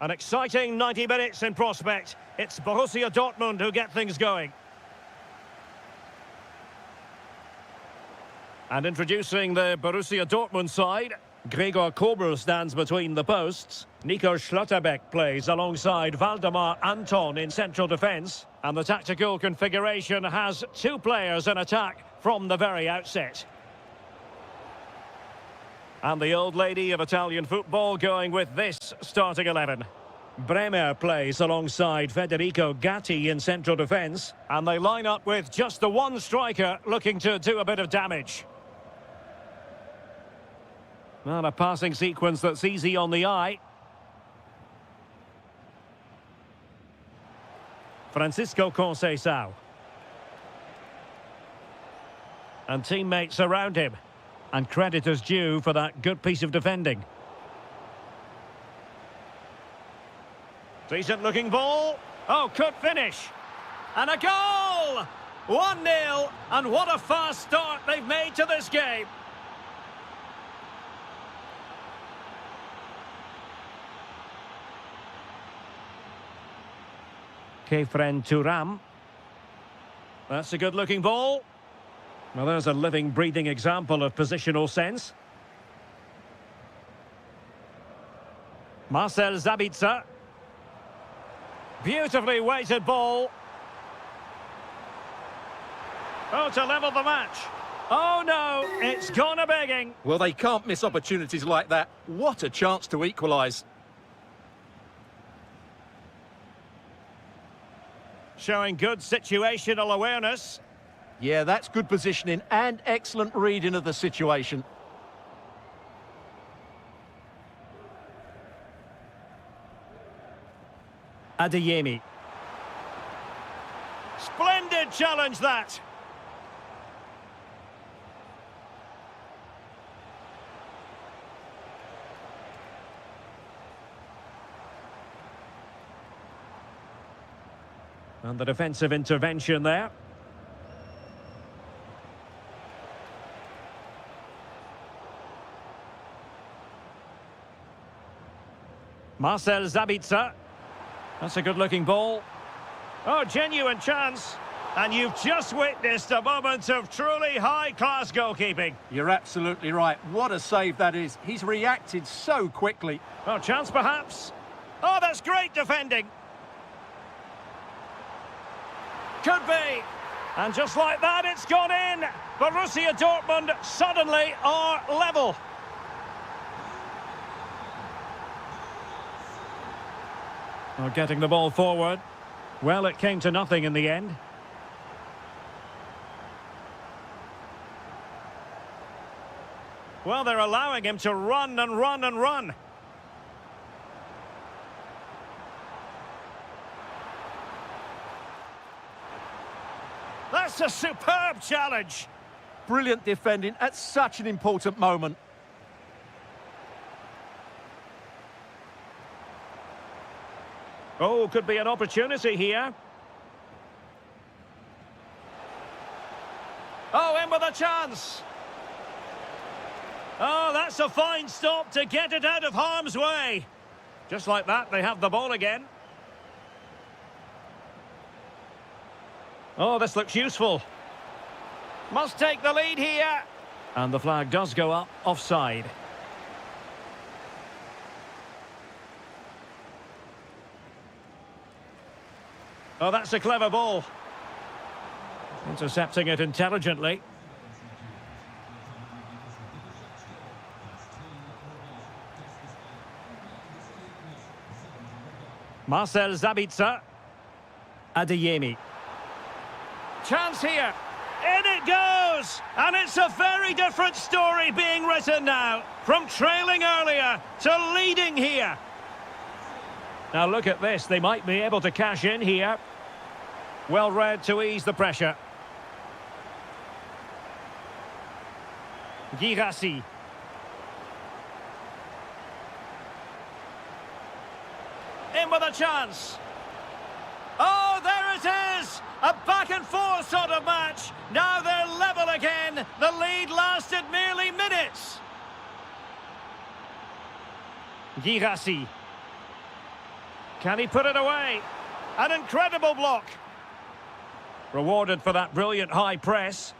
An exciting 90 minutes in prospect. It's Borussia Dortmund who get things going. And introducing the Borussia Dortmund side, Gregor Kobel stands between the posts. Nico Schlotterbeck plays alongside Valdemar Anton in central defence. And the tactical configuration has two players in attack from the very outset. And the old lady of Italian football going with this starting 11. Bremer plays alongside Federico Gatti in central defence. And they line up with just the one striker looking to do a bit of damage. And a passing sequence that's easy on the eye. Francisco Conceição. And teammates around him. And credit is due for that good piece of defending. Decent looking ball. Oh, could finish. And a goal! 1-0. And what a fast start they've made to this game. Kefren Turam. That's a good-looking ball. Well, there's a living, breathing example of positional sense. Marcel Sabitzer. Beautifully weighted ball. Oh, to level the match. Oh, no, it's gone a-begging. Well, they can't miss opportunities like that. What a chance to equalise. Showing good situational awareness. Yeah, that's good positioning and excellent reading of the situation. Adeyemi. Splendid challenge, that. And the defensive intervention there. Marcel Sabitzer. That's a good-looking ball. Oh, genuine chance. And you've just witnessed a moment of truly high-class goalkeeping. You're absolutely right. What a save that is. He's reacted so quickly. Oh, chance perhaps. Oh, that's great defending. Could be. And just like that, it's gone in. Borussia Dortmund suddenly are level. Oh, getting the ball forward. Well, it came to nothing in the end. Well, they're allowing him to run and run and run. That's a superb challenge. Brilliant defending at such an important moment. Oh, could be an opportunity here. Oh, in with a chance. Oh, that's a fine stop to get it out of harm's way. Just like that, they have the ball again. Oh, this looks useful. Must take the lead here. And the flag does go up, offside. Oh, that's a clever ball. Intercepting it intelligently. Marcel Sabitzer. Adeyemi. Chance here. In it goes! And it's a very different story being written now. From trailing earlier to leading here. Now look at this. They might be able to cash in here. Well read to ease the pressure. Girassi. In with a chance. Oh, there it is! A back-and-forth sort of match. Now they're level again. The lead lasted merely minutes. Girassi. Can he put it away? An incredible block. Rewarded for that brilliant high press.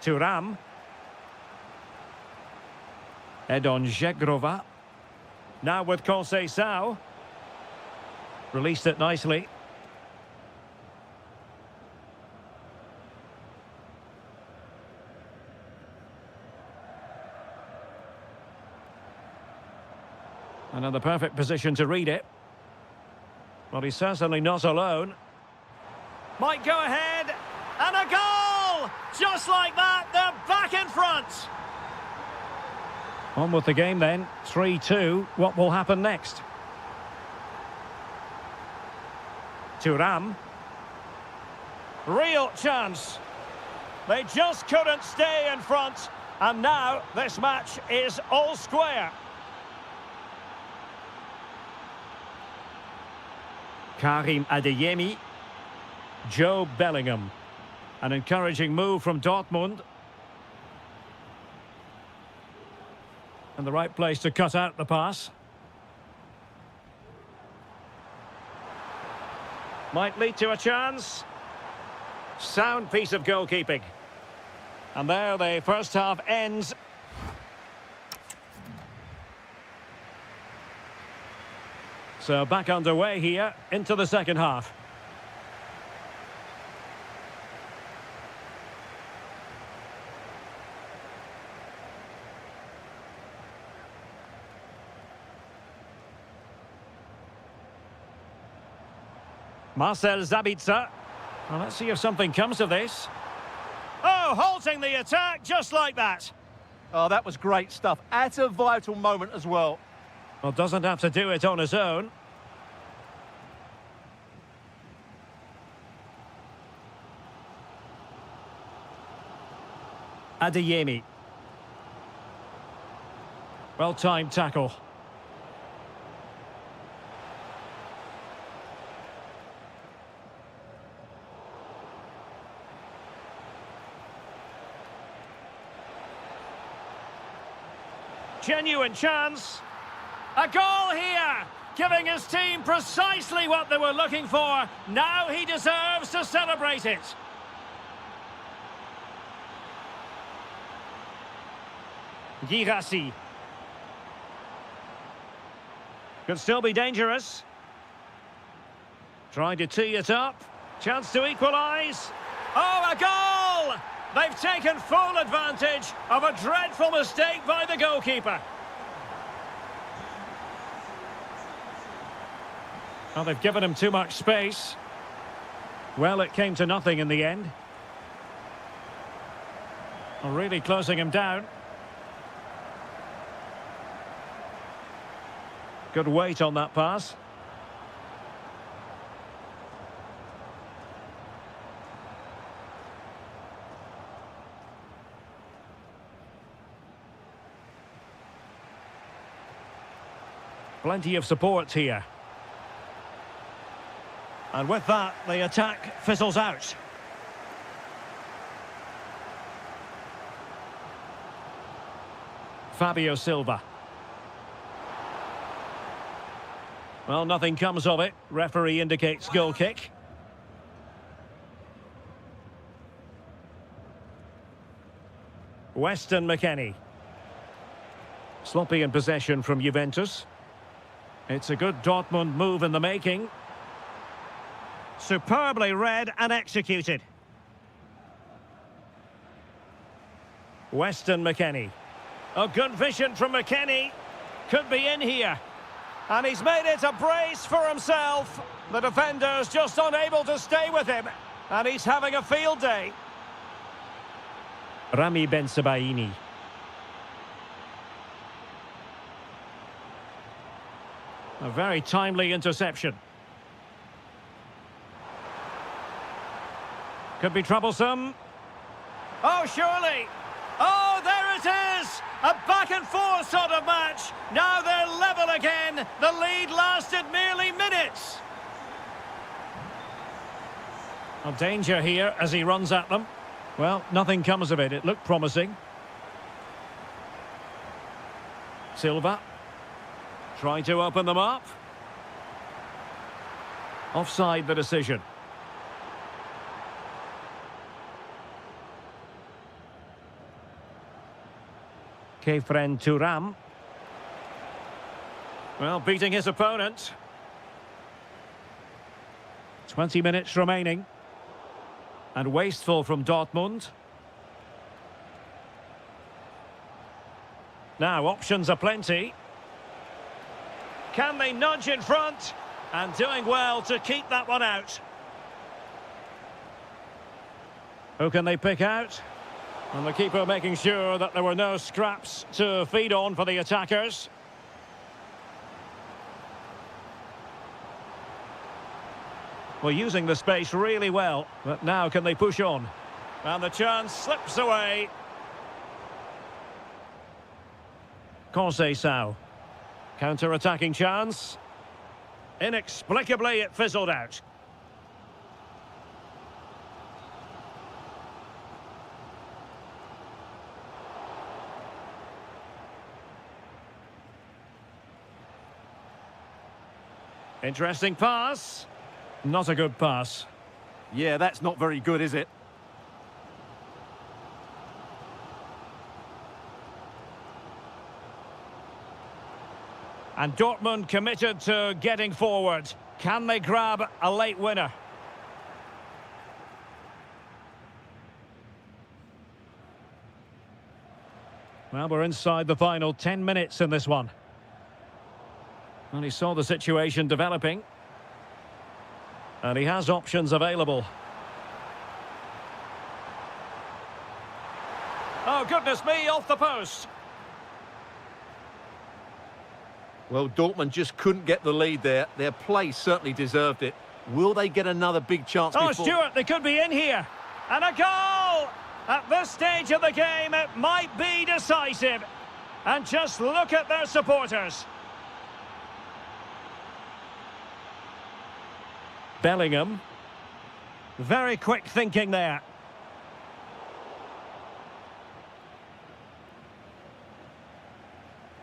Thuram. Edon Žegrova. Now with Conceição. Released it nicely. And in the perfect position to read it. Well, he's certainly not alone. Might go ahead. And a goal! Just like that, they're back in front. On with the game then. 3-2. What will happen next? Thuram. Real chance. They just couldn't stay in front. And now this match is all square. Karim Adeyemi. Joe Bellingham. An encouraging move from Dortmund. And the right place to cut out the pass. Might lead to a chance. Sound piece of goalkeeping. And there the first half ends. So back underway here into the second half. Marcel Sabitzer. Well, let's see if something comes of this. Oh, halting the attack just like that. Oh, that was great stuff. At a vital moment as well. Well, doesn't have to do it on his own. Adeyemi. Well-timed tackle. Genuine chance. A goal here, giving his team precisely what they were looking for. Now he deserves to celebrate it. Girassi. Could still be dangerous. Trying to tee it up. Chance to equalise. Oh, a goal! They've taken full advantage of a dreadful mistake by the goalkeeper. Well, they've given him too much space. Well, it came to nothing in the end. Well, really closing him down. Good weight on that pass. Plenty of support here. And with that, the attack fizzles out. Fabio Silva. Well, nothing comes of it. Referee indicates goal kick. Weston McKennie. Sloppy in possession from Juventus. It's a good Dortmund move in the making. Superbly read and executed. Weston McKennie. A good vision from McKennie. Could be in here. And he's made it a brace for himself. The defender's just unable to stay with him. And he's having a field day. Rami Bensebaini. A very timely interception. Could be troublesome. Oh, surely. Oh, there it is. A back-and-forth sort of match. Now they're level again. The lead lasted merely minutes. A danger here as he runs at them. Well, nothing comes of it. It looked promising. Silva. Trying to open them up. Offside the decision. Kefren Turam. Well, beating his opponent. 20 minutes remaining. And wasteful from Dortmund. Now, options are plenty. Can they nudge in front? And doing well to keep that one out. Who can they pick out? And the keeper making sure that there were no scraps to feed on for the attackers. Well, using the space really well, but now can they push on? And the chance slips away. Conceição. Counter-attacking chance. Inexplicably, it fizzled out. Interesting pass. Not a good pass. Yeah, that's not very good, is it? And Dortmund committed to getting forward. Can they grab a late winner? Well, we're inside the final 10 minutes in this one. And he saw the situation developing. And he has options available. Oh, goodness me, off the post. Well, Dortmund just couldn't get the lead there. Their play certainly deserved it. Will they get another big chance Oh, before... Stuart, they could be in here. And a goal! At this stage of the game, it might be decisive. And just look at their supporters. Bellingham. Very quick thinking there.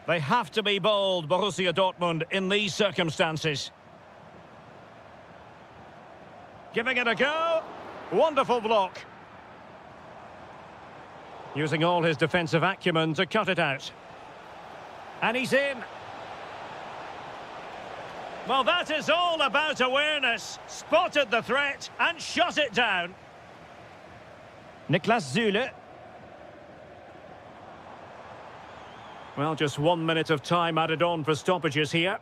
They have to be bold, Borussia Dortmund, in these circumstances. Giving it a go. Wonderful block. Using all his defensive acumen to cut it out. And he's in. Well, that is all about awareness. Spotted the threat and shot it down. Niklas Süle. Well, just 1 minute of time added on for stoppages here.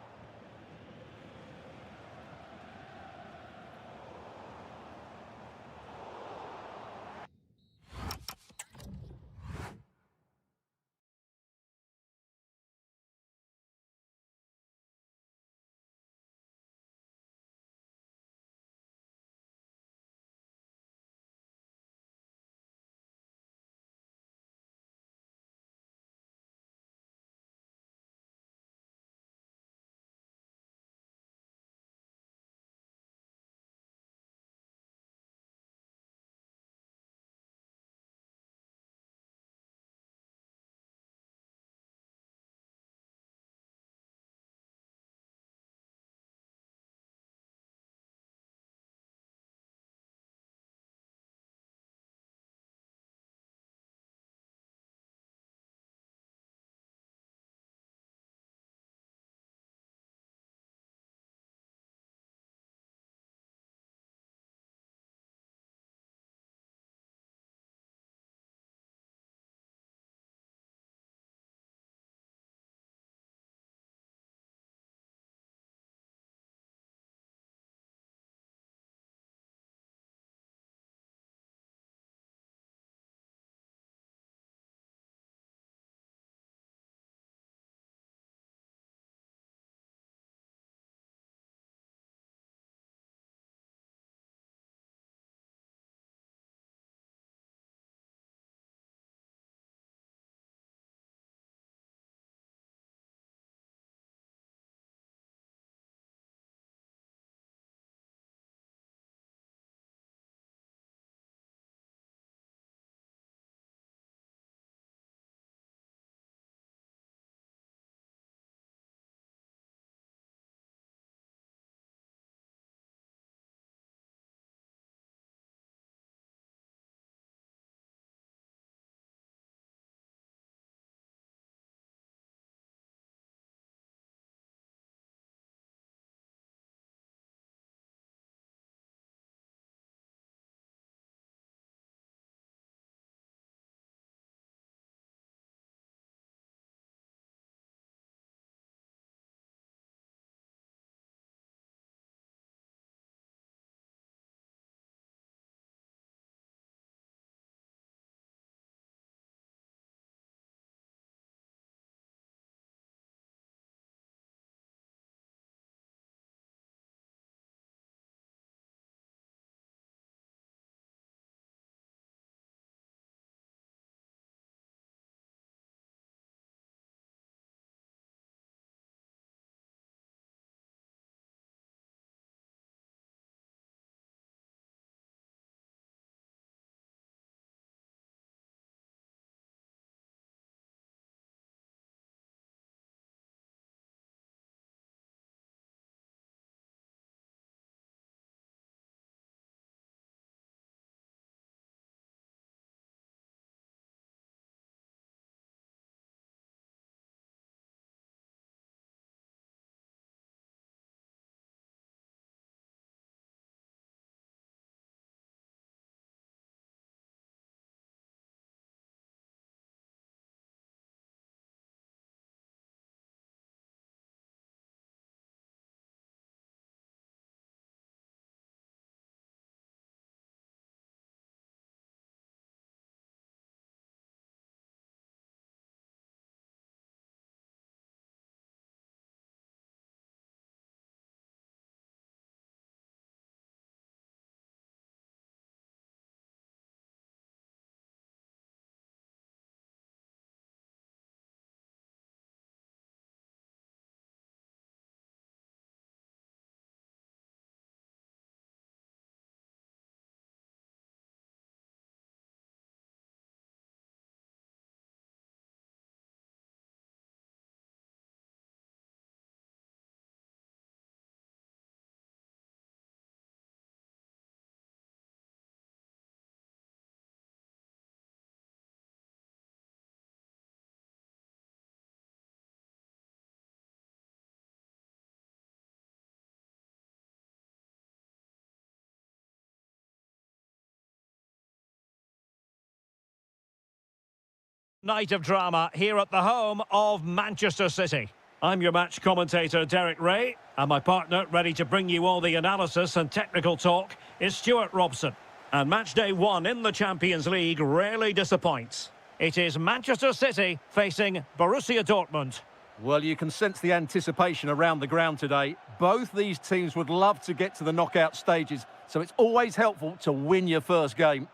Night of drama here at the home of Manchester City. I'm your match commentator, Derek Ray, and my partner, ready to bring you all the analysis and technical talk, is Stuart Robson. And match day one in the Champions League rarely disappoints. It is Manchester City facing Borussia Dortmund. Well, you can sense the anticipation around the ground today. Both these teams would love to get to the knockout stages, so it's always helpful to win your first game.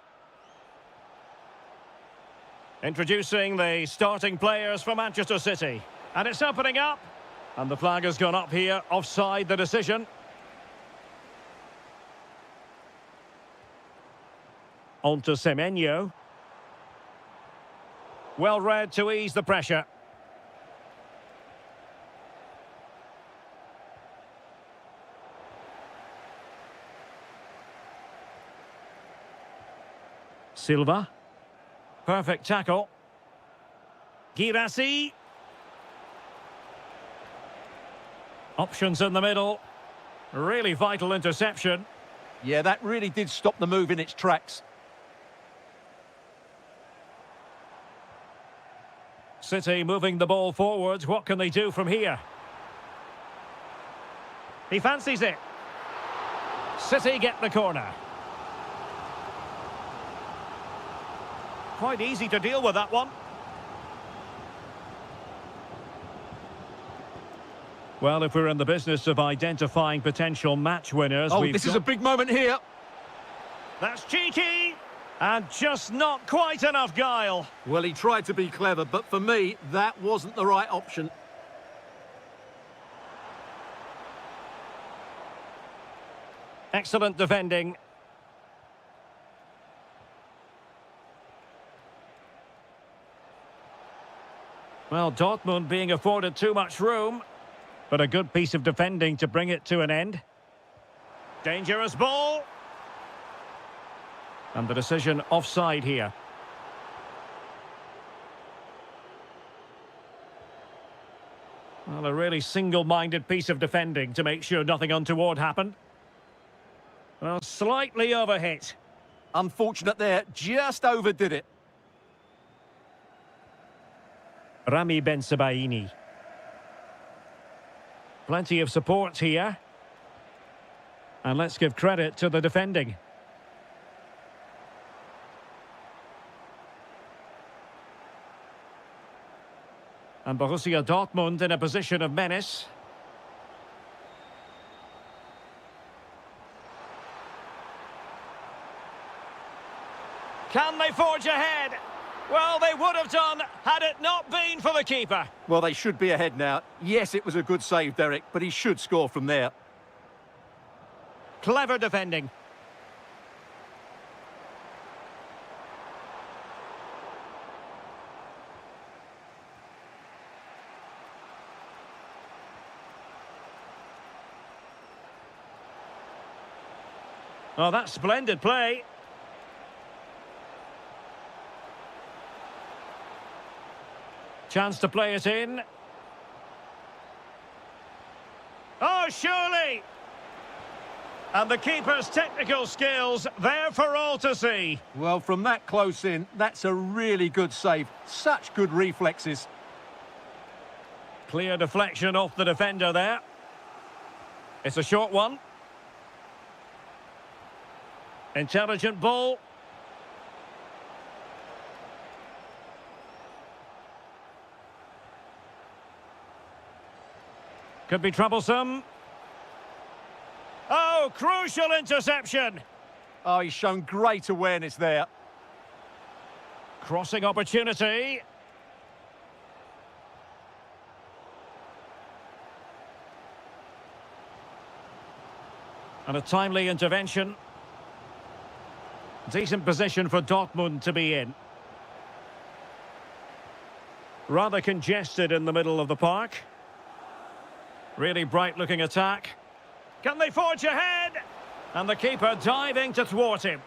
Introducing the starting players for Manchester City. And it's opening up. And the flag has gone up here, offside the decision. On to Semenyo. Well read to ease the pressure. Silva. Perfect tackle. Girassi. Options in the middle. Really vital interception. Yeah, that really did stop the move in its tracks. City moving the ball forwards. What can they do from here? He fancies it. City get the corner. Quite easy to deal with that one. Well, if we're in the business of identifying potential match winners... This is a big moment here. That's cheeky! And just not quite enough guile. Well, he tried to be clever, but for me, that wasn't the right option. Excellent defending. Well, Dortmund being afforded too much room, but a good piece of defending to bring it to an end. Dangerous ball. And the decision offside here. Well, a really single-minded piece of defending to make sure nothing untoward happened. Well, slightly overhit. Unfortunate there, just overdid it. Rami Bensebaini. Plenty of support here. And let's give credit to the defending. And Borussia Dortmund in a position of menace. Can they forge ahead? Well, they would have done had it not been for the keeper. Well, they should be ahead now. Yes, it was a good save, Derek, but he should score from there. Clever defending. Oh, that's splendid play. Chance to play it in. Oh, surely! And the keeper's technical skills there for all to see. Well, from that close in, that's a really good save. Such good reflexes. Clear deflection off the defender there. It's a short one. Intelligent ball. Could be troublesome. Oh, crucial interception. Oh, he's shown great awareness there. Crossing opportunity. And a timely intervention. Decent position for Dortmund to be in. Rather congested in the middle of the park. Really bright-looking attack. Can they forge ahead? And the keeper diving to thwart him.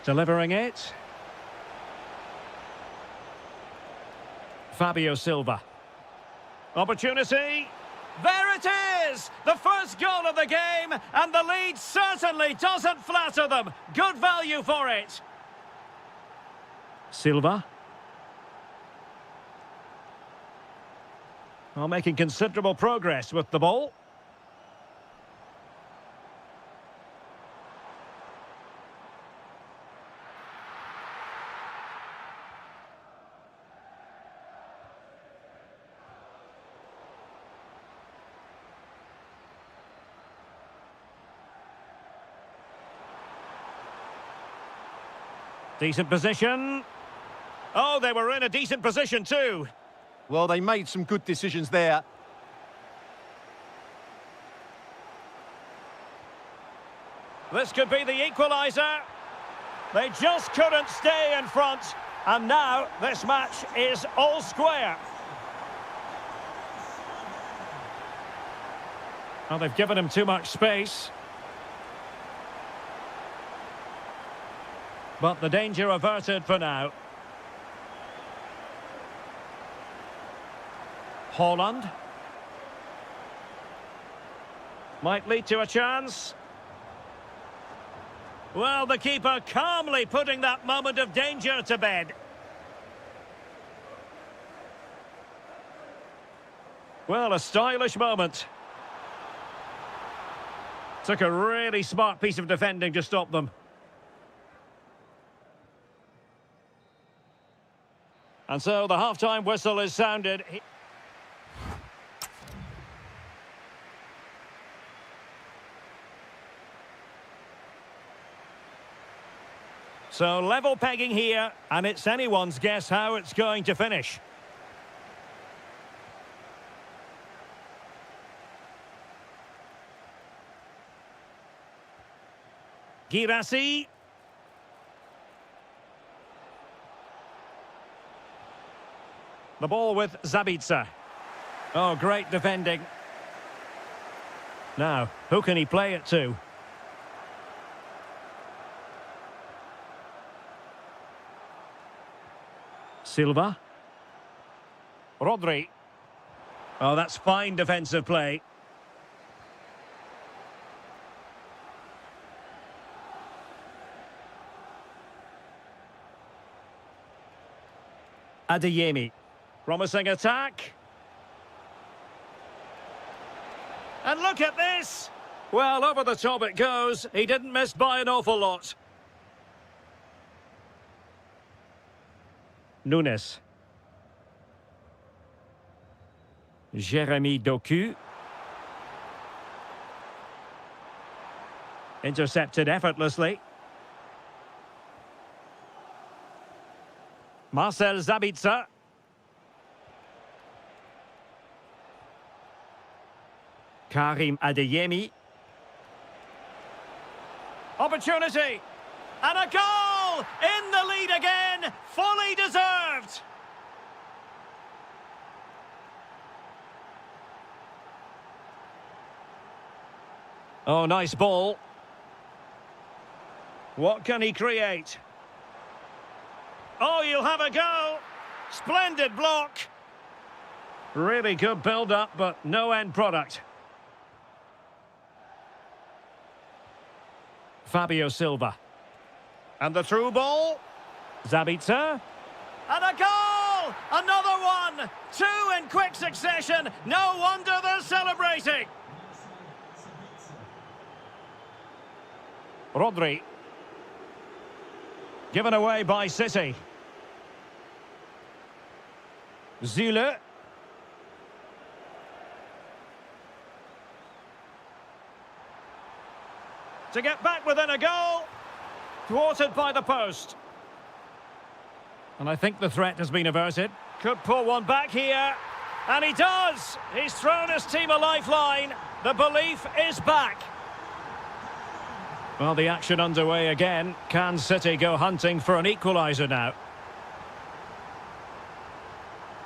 Delivering it. Fabio Silva. Opportunity. There it is! The first goal of the game, and the lead certainly doesn't flatter them. Good value for it. Silva. Well, making considerable progress with the ball. Decent position. Oh, they were in a decent position too. Well, they made some good decisions there. This could be the equaliser. They just couldn't stay in front. And now this match is all square. Well, they've given him too much space. But the danger averted for now. Holland. Might lead to a chance. Well, the keeper calmly putting that moment of danger to bed. Well, a stylish moment. Took a really smart piece of defending to stop them. And so the half-time whistle is sounded. So level pegging here, and it's anyone's guess how it's going to finish. Girassi. The ball with Zabitsa. Oh, great defending. Now, who can he play it to? Silva. Rodri. Oh, that's fine defensive play. Adeyemi. Promising attack. And look at this! Well, over the top it goes. He didn't miss by an awful lot. Nunes. Jeremy Doku. Intercepted effortlessly. Marcel Zabitsa. Karim Adeyemi. Opportunity. And a goal! In the lead again! Fully deserved! Oh, nice ball. What can he create? Oh, you'll have a go! Splendid block! Really good build-up, but no end product. Fabio Silva. And the through ball. Zabitsa. And a goal! Another one! Two in quick succession. No wonder they're celebrating. Rodri. Given away by City. Zule. To get back within a goal. Thwarted by the post. And I think the threat has been averted. Could pull one back here. And he does! He's thrown his team a lifeline. The belief is back. Well, the action underway again. Can City go hunting for an equaliser now?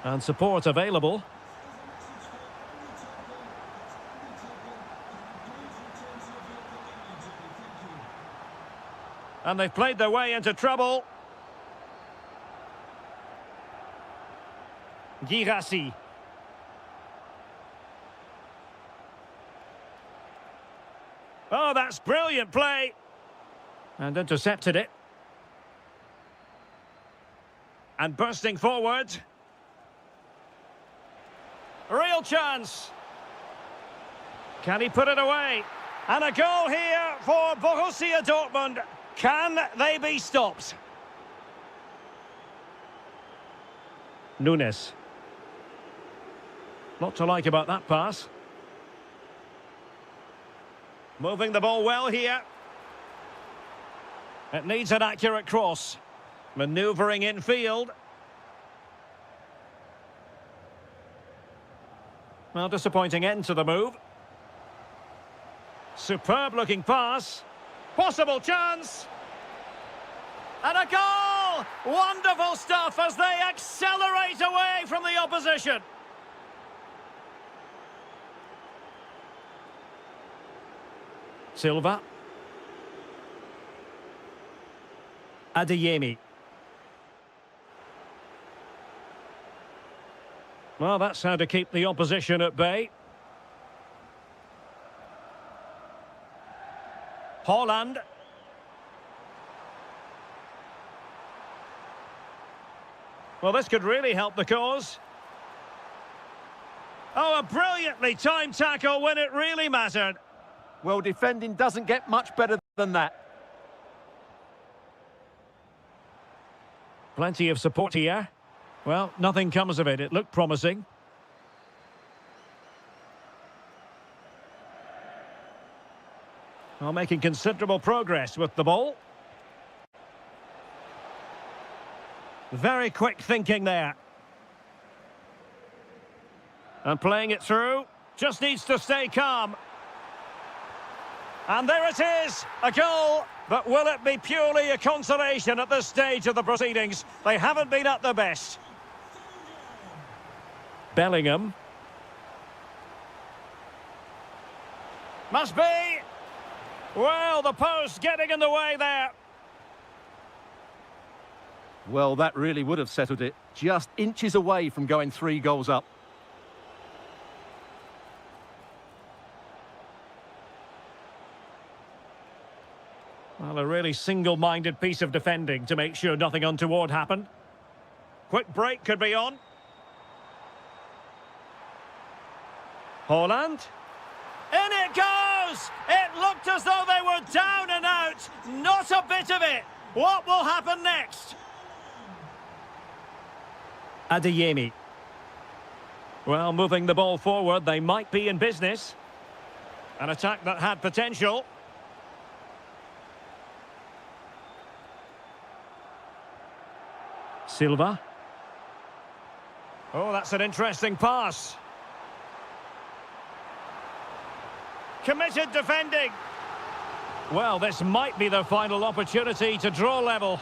And support available. And they've played their way into trouble. Girassi. Oh, that's brilliant play. And intercepted it. And bursting forward. Real chance. Can he put it away? And a goal here for Borussia Dortmund. Can they be stopped? Nunes. Not to like about that pass. Moving the ball well here. It needs an accurate cross. Manoeuvring infield. Well, disappointing end to the move. Superb looking pass. Possible chance. And a goal! Wonderful stuff as they accelerate away from the opposition. Silva. Adeyemi. Well, that's how to keep the opposition at bay. Haaland. Well, this could really help the cause. Oh, a brilliantly timed tackle when it really mattered. Well, defending doesn't get much better than that. Plenty of support here. Well, nothing comes of it. It looked promising. Well, making considerable progress with the ball. Very quick thinking there. And playing it through. Just needs to stay calm. And there it is, a goal. But will it be purely a consolation at this stage of the proceedings? They haven't been at their best. Bellingham. Must be. Well, the post getting in the way there. Well, that really would have settled it. Just inches away from going 3 goals up. Well, a really single-minded piece of defending to make sure nothing untoward happened. Quick break could be on. Haaland. In it goes! It looked as though they were down and out. Not a bit of it. What will happen next? Adeyemi. Well, moving the ball forward, they might be in business. An attack that had potential. Silva. Oh, that's an interesting pass. Committed defending. Well, this might be their final opportunity to draw level.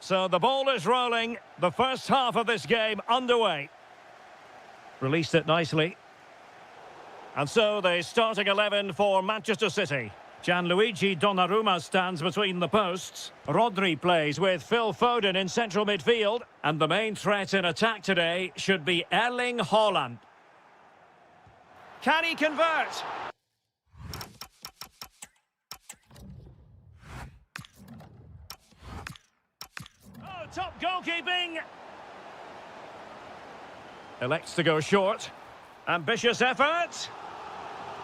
So the ball is rolling. The first half of this game underway. Released it nicely. And so the starting 11 for Manchester City. Gianluigi Donnarumma stands between the posts. Rodri plays with Phil Foden in central midfield. And the main threat in attack today should be Erling Haaland. Can he convert? Oh, top goalkeeping. Elects to go short. Ambitious effort.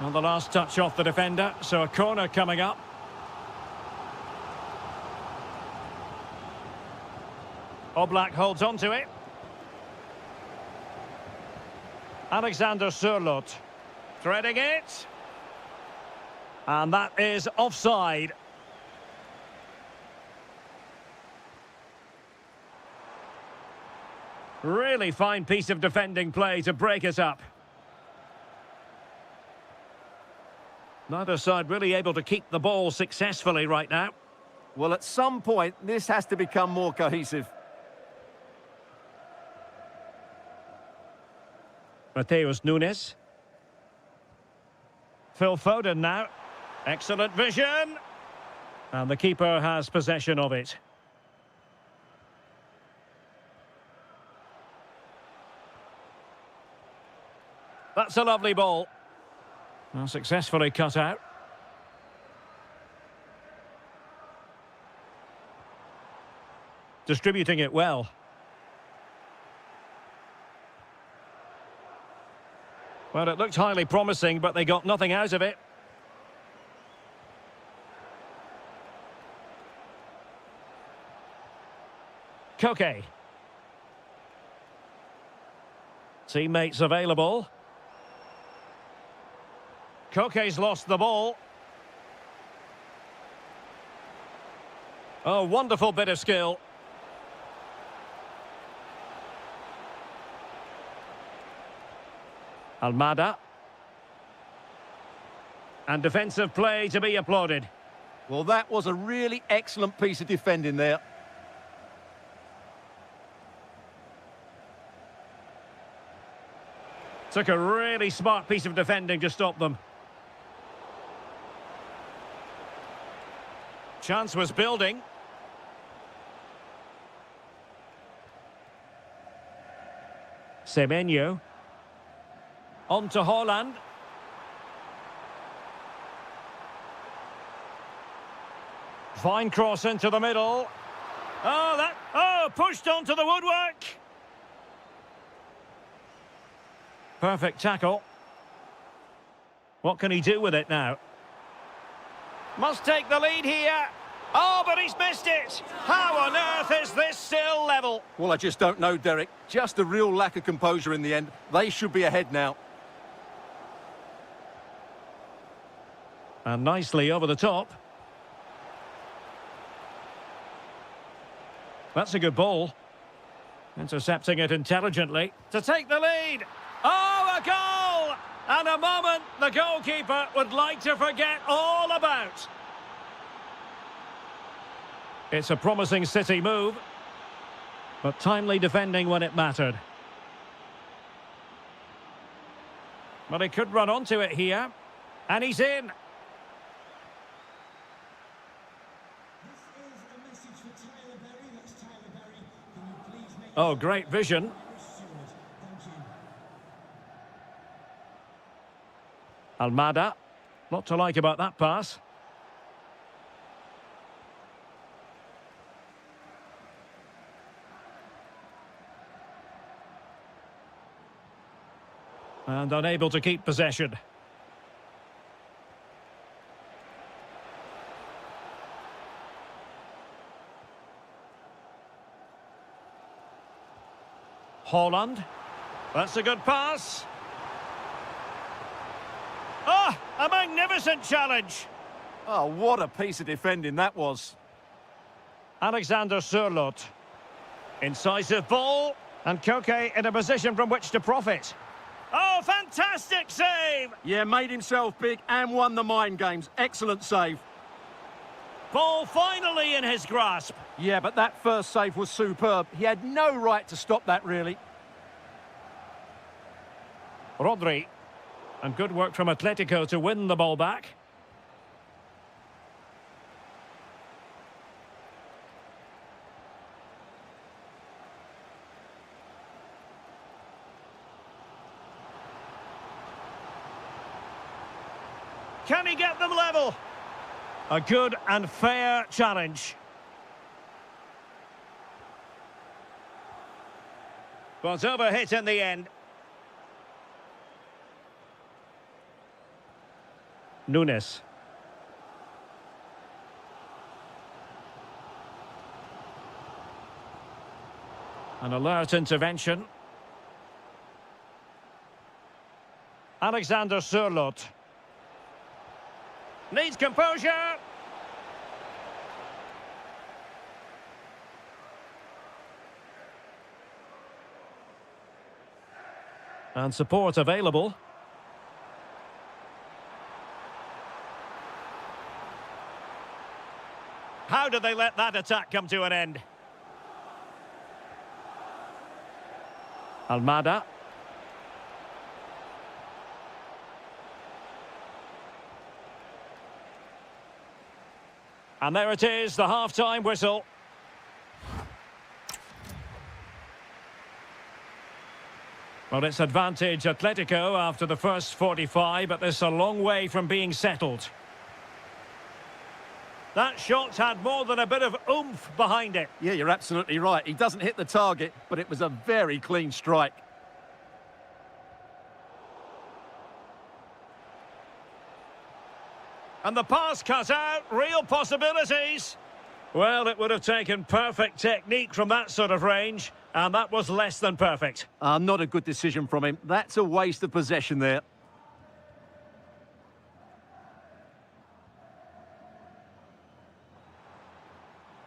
On the last touch off the defender, so a corner coming up. Oblak holds on to it. Alexander Sørloth threading it. And that is offside. Really fine piece of defending play to break it up. Neither side really able to keep the ball successfully right now. Well, at some point, this has to become more cohesive. Mateus Nunes. Phil Foden now. Excellent vision. And the keeper has possession of it. That's a lovely ball. Well, successfully cut out. Distributing it well. Well, it looked highly promising, but they got nothing out of it. Koke. Teammates available. Koke's lost the ball. Oh, wonderful bit of skill. Almada. And defensive play to be applauded. Well, that was a really excellent piece of defending there. Took a really smart piece of defending to stop them. Chance was building. Semenyo. On to Haaland. Fine cross into the middle. Pushed onto the woodwork. Perfect tackle. What can he do with it now? Must take the lead here. Oh, but he's missed it. How on earth is this still level? Well, I just don't know, Derek. Just a real lack of composure in the end. They should be ahead now. And nicely over the top. That's a good ball. Intercepting it intelligently. To take the lead. Oh, a goal! And a moment the goalkeeper would like to forget all about. It's a promising City move, but timely defending when it mattered. But he could run onto it here, and he's in. Oh, great vision. Almada. Lot to like about that pass. And unable to keep possession. Haaland. That's a good pass. Oh, a magnificent challenge. Oh, what a piece of defending that was. Alexander Sørloth. Incisive ball. And Koke in a position from which to profit. Oh, fantastic save! Yeah, made himself big and won the mind games. Excellent save. Ball finally in his grasp. Yeah, but that first save was superb. He had no right to stop that, really. Rodri. And good work from Atletico to win the ball back. Can he get them level? A good and fair challenge. But overhit in the end. Nunes. An alert intervention. Alexander Sørloth. Needs composure. And support available. How did they let that attack come to an end? Almada. And there it is, the half-time whistle. Well, it's advantage Atletico after the first 45, but this is a long way from being settled. That shot had more than a bit of oomph behind it. Yeah, you're absolutely right. He doesn't hit the target, but it was a very clean strike. And the pass cut out, real possibilities. Well, it would have taken perfect technique from that sort of range, and that was less than perfect. Not a good decision from him. That's a waste of possession there.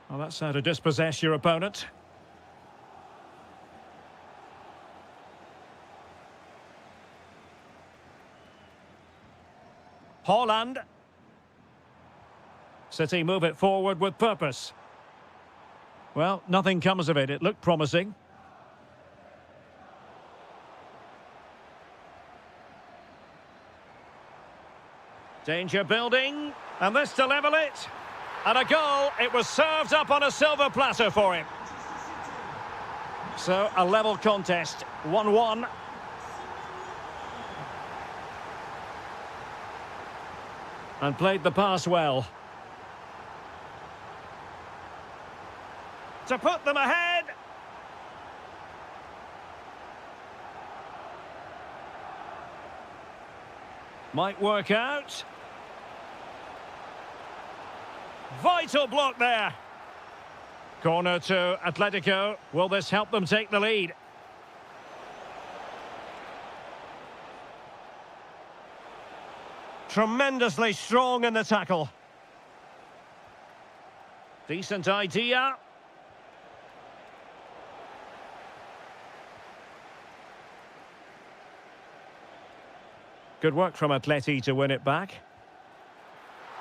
Well, that's how to dispossess your opponent. Haaland. City move it forward with purpose. Well, nothing comes of it. It looked promising. Danger building. And this to level it. And a goal. It was served up on a silver platter for him. So, a level contest. 1-1. And played the pass well. To put them ahead. Might work out. Vital block there. Corner to Atletico. Will this help them take the lead? Tremendously strong in the tackle. Decent idea. Good work from Atleti to win it back.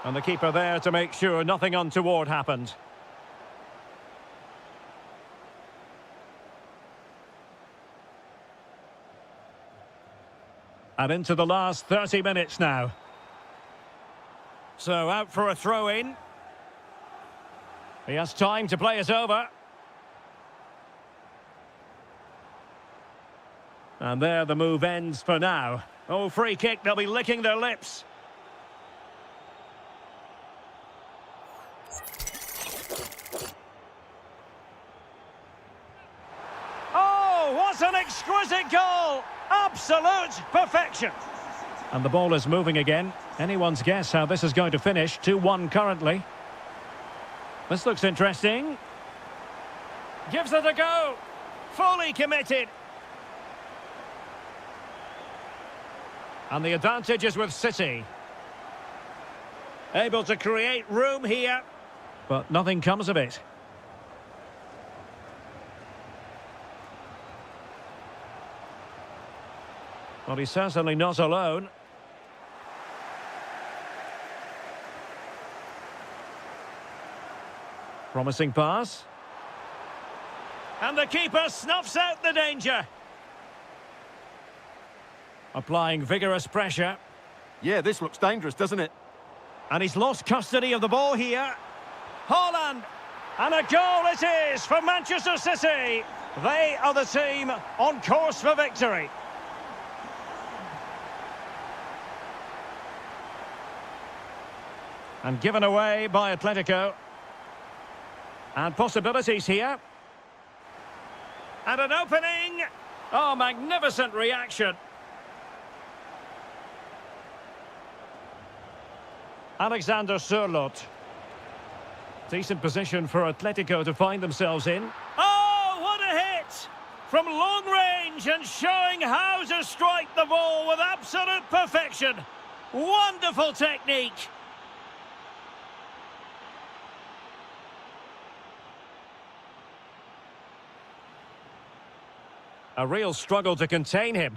And the keeper there to make sure nothing untoward happened. And into the last 30 minutes now. So out for a throw-in. He has time to play it over. And there the move ends for now. Oh, free kick, they'll be licking their lips. Oh, what an exquisite goal! Absolute perfection. And the ball is moving again. Anyone's guess how this is going to finish. 2-1 currently. This looks interesting. Gives it a go. Fully committed. And the advantage is with City. Able to create room here. But nothing comes of it. Well, he's certainly not alone. Promising pass. And the keeper snuffs out the danger. Applying vigorous pressure. Yeah, this looks dangerous, doesn't it? And he's lost custody of the ball here. Haaland. And a goal it is for Manchester City. They are the team on course for victory. And given away by Atletico. And possibilities here. And an opening. Oh, magnificent reaction. Alexander Sørloth. Decent position for Atletico to find themselves in. Oh, what a hit! From long range and showing how to strike the ball with absolute perfection. Wonderful technique. A real struggle to contain him.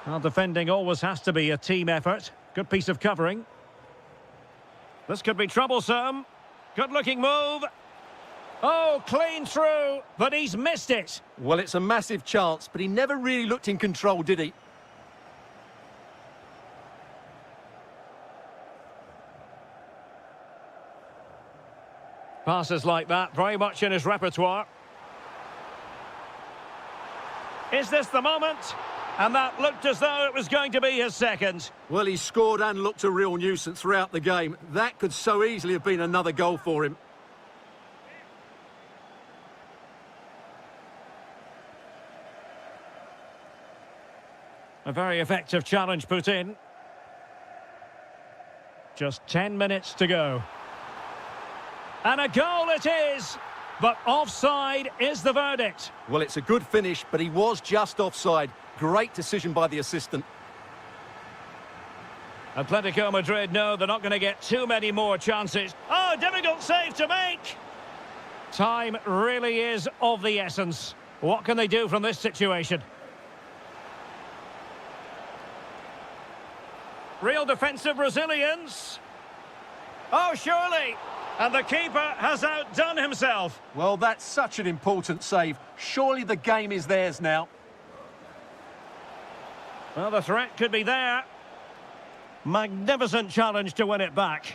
Well, defending always has to be a team effort. Good piece of covering. This could be troublesome. Good-looking move. Oh, clean through, but he's missed it. Well, it's a massive chance, but he never really looked in control, did he? Passes like that, very much in his repertoire. Is this the moment? And that looked as though it was going to be his second. Well, he scored and looked a real nuisance throughout the game. That could so easily have been another goal for him. A very effective challenge put in. Just 10 minutes to go. And a goal it is, but offside is the verdict. Well, it's a good finish, but he was just offside. Great decision by the assistant. Atletico Madrid know they're not going to get too many more chances. Oh, difficult save to make. Time really is of the essence. What can they do from this situation? Real defensive resilience. Oh, surely. And the keeper has outdone himself. Well, that's such an important save. Surely the game is theirs now. Well, the threat could be there. Magnificent challenge to win it back.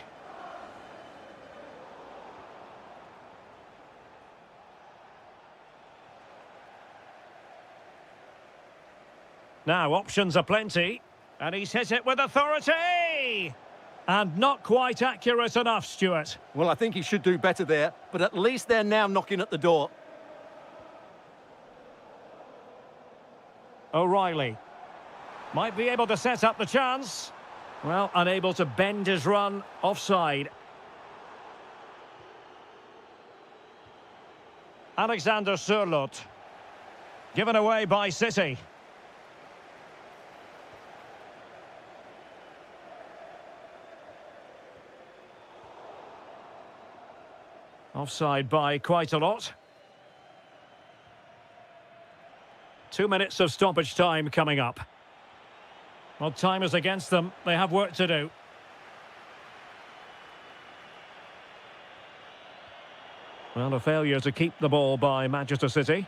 Now, options are plenty. And he's hit it with authority! And not quite accurate enough, Stuart. Well, I think he should do better there, but at least they're now knocking at the door. O'Reilly. Might be able to set up the chance. Well, unable to bend his run offside. Alexander Sørloth. Given away by City. Offside by quite a lot. 2 minutes of stoppage time coming up. Well, time is against them. They have work to do. Well, a failure to keep the ball by Manchester City.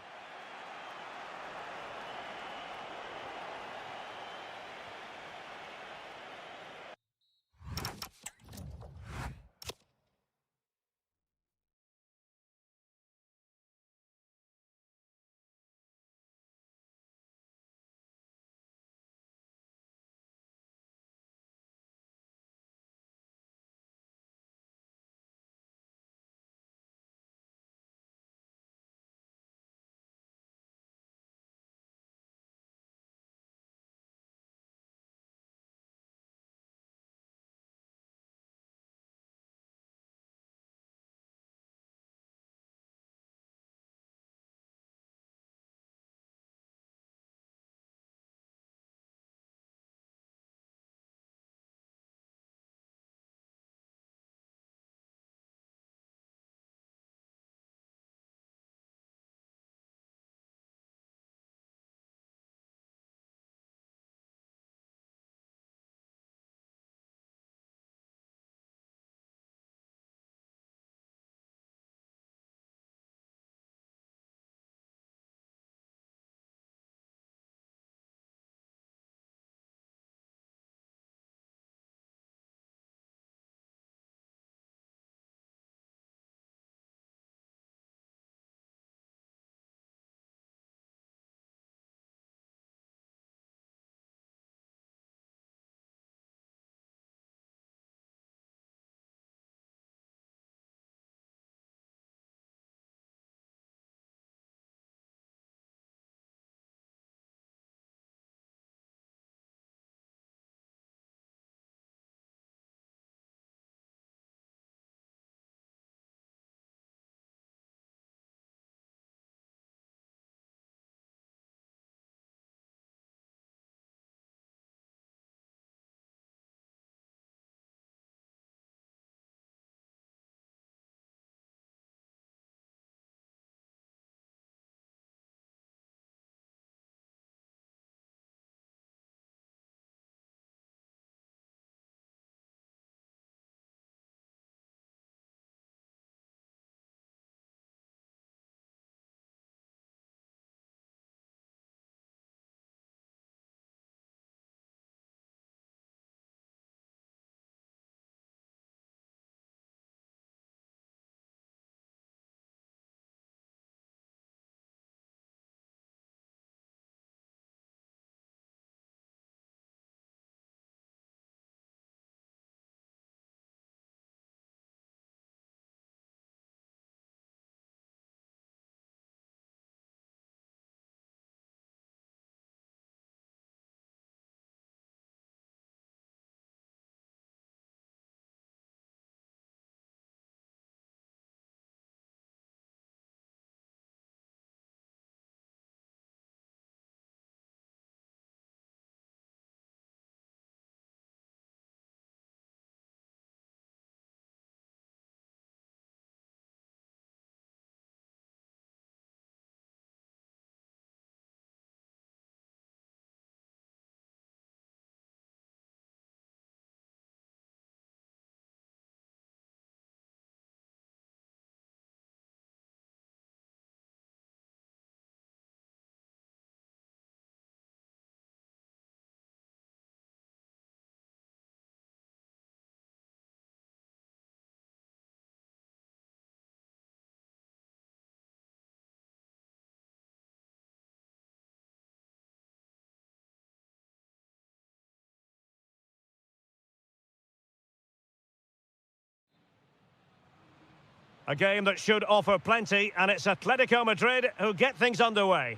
A game that should offer plenty, and it's Atletico Madrid who get things underway.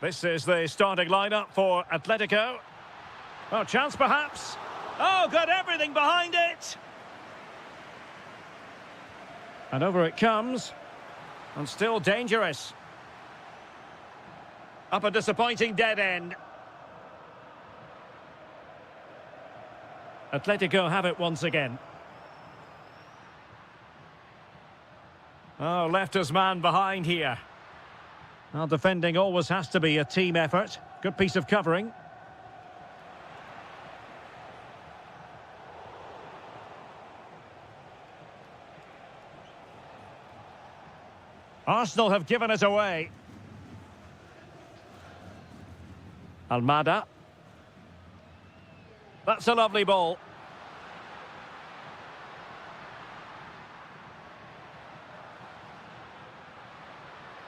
This is the starting lineup for Atletico. Oh, chance perhaps. Oh, got everything behind it. And over it comes. And still dangerous. Up a disappointing dead end. Atletico have it once again. Oh, left his man behind here. Well, defending always has to be a team effort. Good piece of covering. Arsenal have given it away. Almada. That's a lovely ball.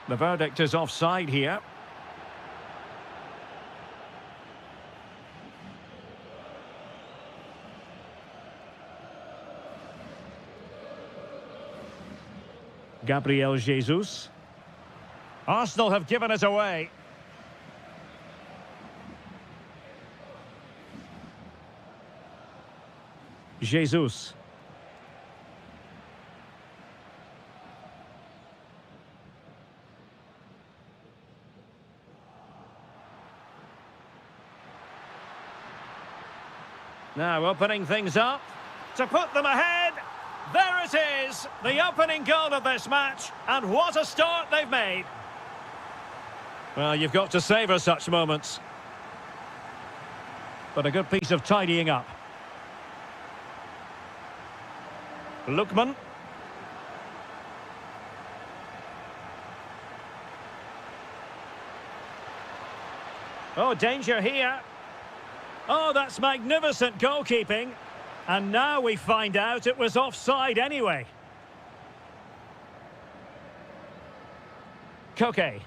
The verdict is offside here. Gabriel Jesus. Arsenal have given it away. Jesus. Now opening things up to put them ahead. There it is, the opening goal of this match, and what a start they've made. Well, you've got to savour such moments. But a good piece of tidying up. Lookman. Oh, danger here. Oh, that's magnificent goalkeeping. And now we find out it was offside anyway. Koke.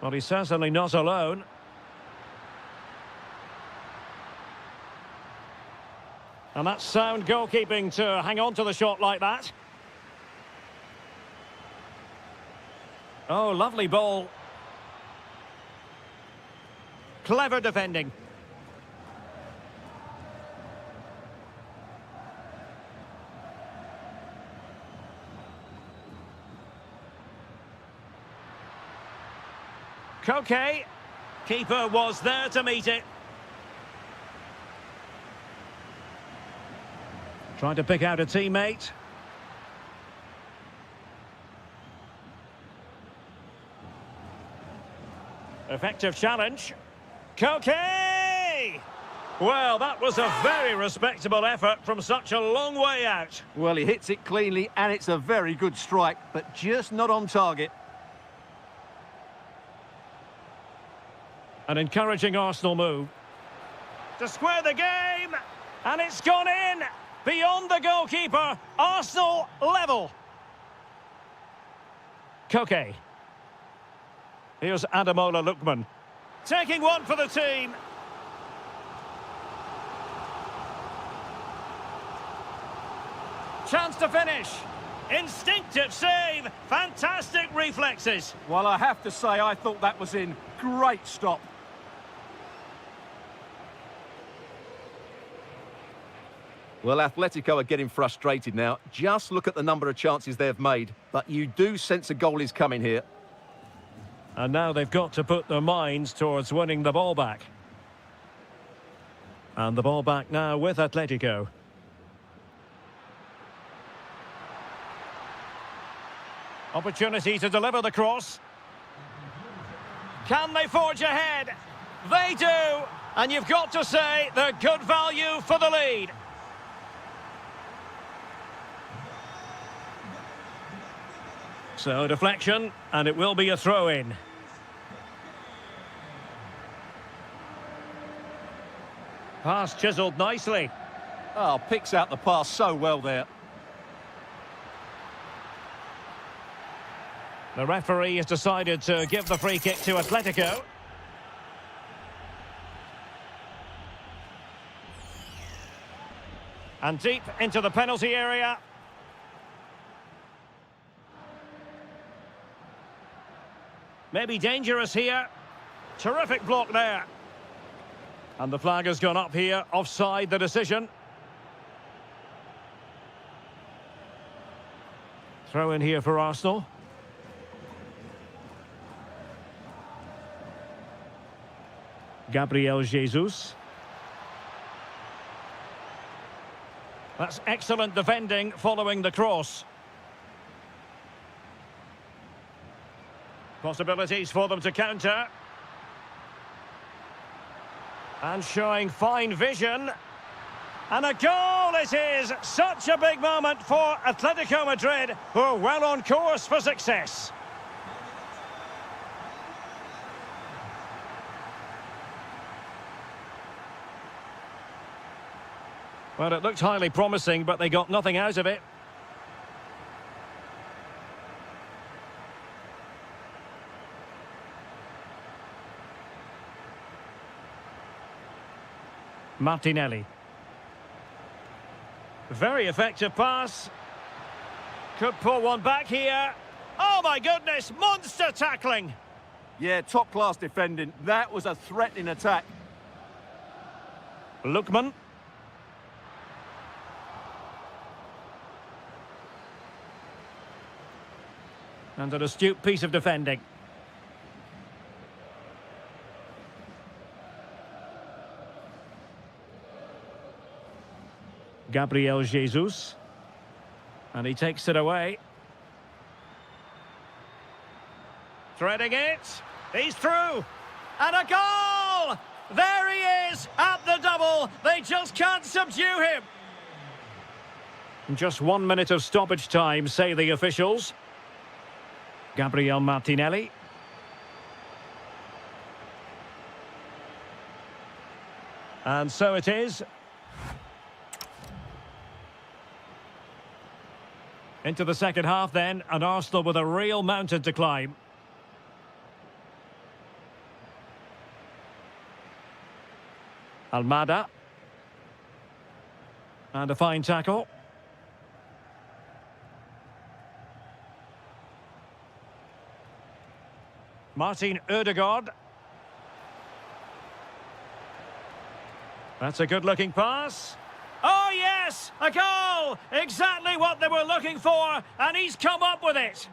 Well, he's certainly not alone. And that's sound goalkeeping to hang on to the shot like that. Oh, lovely ball. Clever defending. Koke. Keeper was there to meet it. Trying to pick out a teammate. Effective challenge. Koke! Well, that was a very respectable effort from such a long way out. Well, he hits it cleanly, and it's a very good strike, but just not on target. An encouraging Arsenal move. To square the game, and it's gone in! Beyond the goalkeeper, Arsenal level. Koke. Here's Ademola Lookman. Taking one for the team. Chance to finish. Instinctive save. Fantastic reflexes. Well, I have to say, I thought that was in. Great stop. Well, Atletico are getting frustrated now. Just look at the number of chances they've made. But you do sense a goal is coming here. And now they've got to put their minds towards winning the ball back. And the ball back now with Atletico. Opportunity to deliver the cross. Can they forge ahead? They do. And you've got to say they're good value for the lead. So deflection, and it will be a throw-in. Pass chiselled nicely. Oh, picks out the pass so well there. The referee has decided to give the free kick to Atletico. And deep into the penalty area. Maybe dangerous here. Terrific block there. And the flag has gone up here. Offside the decision. Throw in here for Arsenal. Gabriel Jesus. That's excellent defending following the cross. Possibilities for them to counter. And showing fine vision. And a goal it is! Such a big moment for Atletico Madrid, who are well on course for success. Well, it looked highly promising, but they got nothing out of it. Martinelli. Very effective pass. Could pull one back here. Oh my goodness, monster tackling. Yeah, top-class defending. That was a threatening attack. Lookman. And an astute piece of defending. Gabriel Jesus. And he takes it away. Threading it. He's through. And a goal! There he is at the double. They just can't subdue him. Just 1 minute of stoppage time, say the officials. Gabriel Martinelli. And so it is. Into the second half then, and Arsenal with a real mountain to climb. Almada. And a fine tackle. Martin Ødegaard. That's a good-looking pass. Oh, yes! A goal! Exactly what they were looking for, and he's come up with it.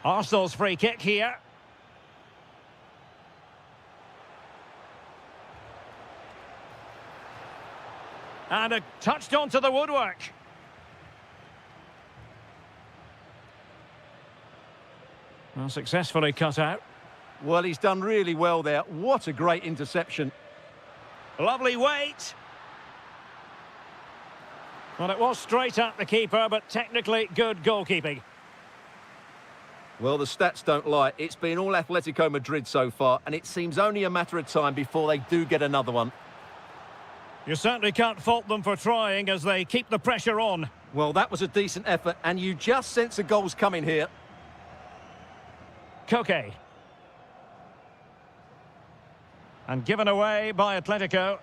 Arsenal's free kick here. And it touched onto the woodwork. Well, successfully cut out. Well, he's done really well there. What a great interception. Lovely weight. Well, it was straight at the keeper, but technically good goalkeeping. Well, the stats don't lie. It's been all Atletico Madrid so far, and it seems only a matter of time before they do get another one. You certainly can't fault them for trying as they keep the pressure on. Well, that was a decent effort, and you just sense the goals coming here. Koke. And given away by Atletico.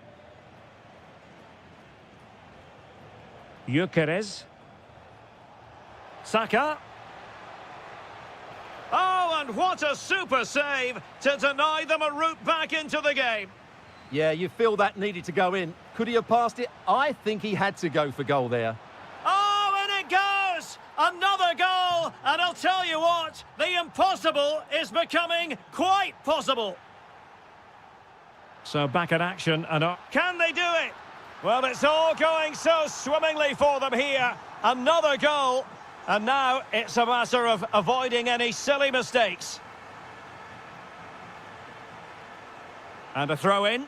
Gyökeres. Saka. Oh, and what a super save to deny them a route back into the game. Yeah, you feel that needed to go in. Could he have passed it? I think he had to go for goal there. Oh, and it goes! Another goal! And I'll tell you what, the impossible is becoming quite possible. So back at action, and can they do it? Well, it's all going so swimmingly for them here. Another goal, and now it's a matter of avoiding any silly mistakes. And a throw-in.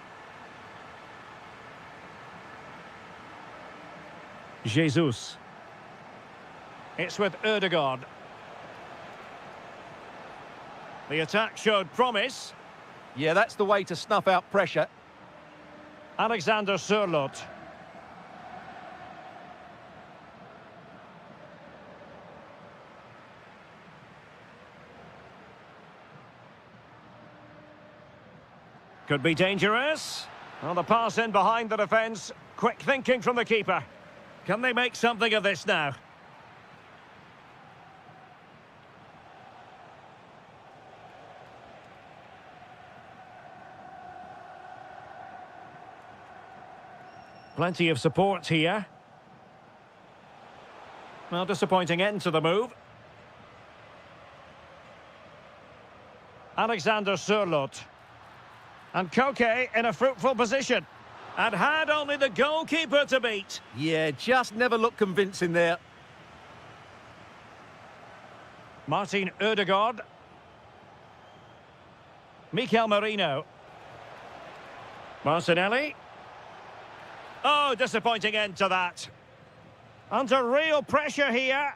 Jesus. It's with Ødegaard. The attack showed promise. Yeah, that's the way to snuff out pressure. Alexander Sørloth. Could be dangerous. Well, the pass in behind the defence. Quick thinking from the keeper. Can they make something of this now? Plenty of support here. Well, disappointing end to the move. Alexander Sørloth. And Koke in a fruitful position. And had only the goalkeeper to beat. Yeah, just never looked convincing there. Martin Ødegaard. Mikel Merino. Martinelli. Oh, disappointing end to that. Under real pressure here.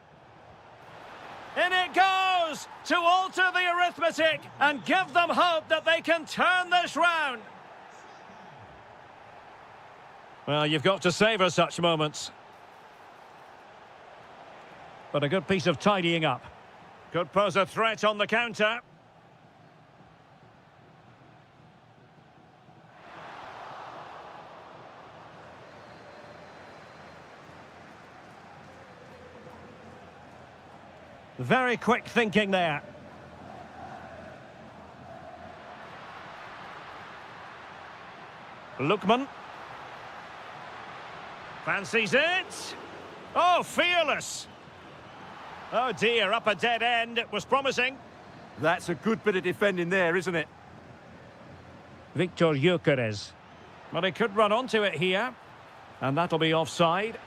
In it goes to alter the arithmetic and give them hope that they can turn this round. Well, you've got to savour such moments. But a good piece of tidying up. Could pose a threat on the counter. Very quick thinking there. Lookman. Fancies it. Oh, fearless. Oh dear, up a dead end. It was promising. That's a good bit of defending there, isn't it? Victor Gyökeres. But he could run onto it here. And that'll be offside.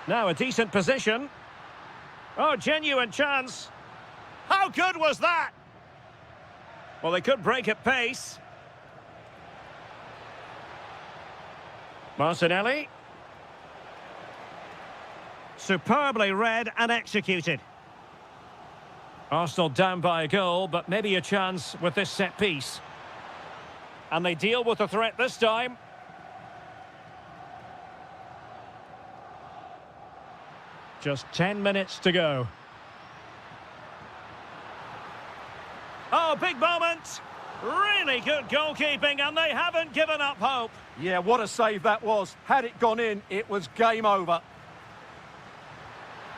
Now a decent position. Oh, genuine chance. How good was that? Well, they could break at pace. Martinelli. Superbly read and executed. Arsenal down by a goal, but maybe a chance with this set piece. And they deal with the threat this time. Just 10 minutes to go. Oh, big moment. Really good goalkeeping, and they haven't given up hope. Yeah, what a save that was. Had it gone in, it was game over.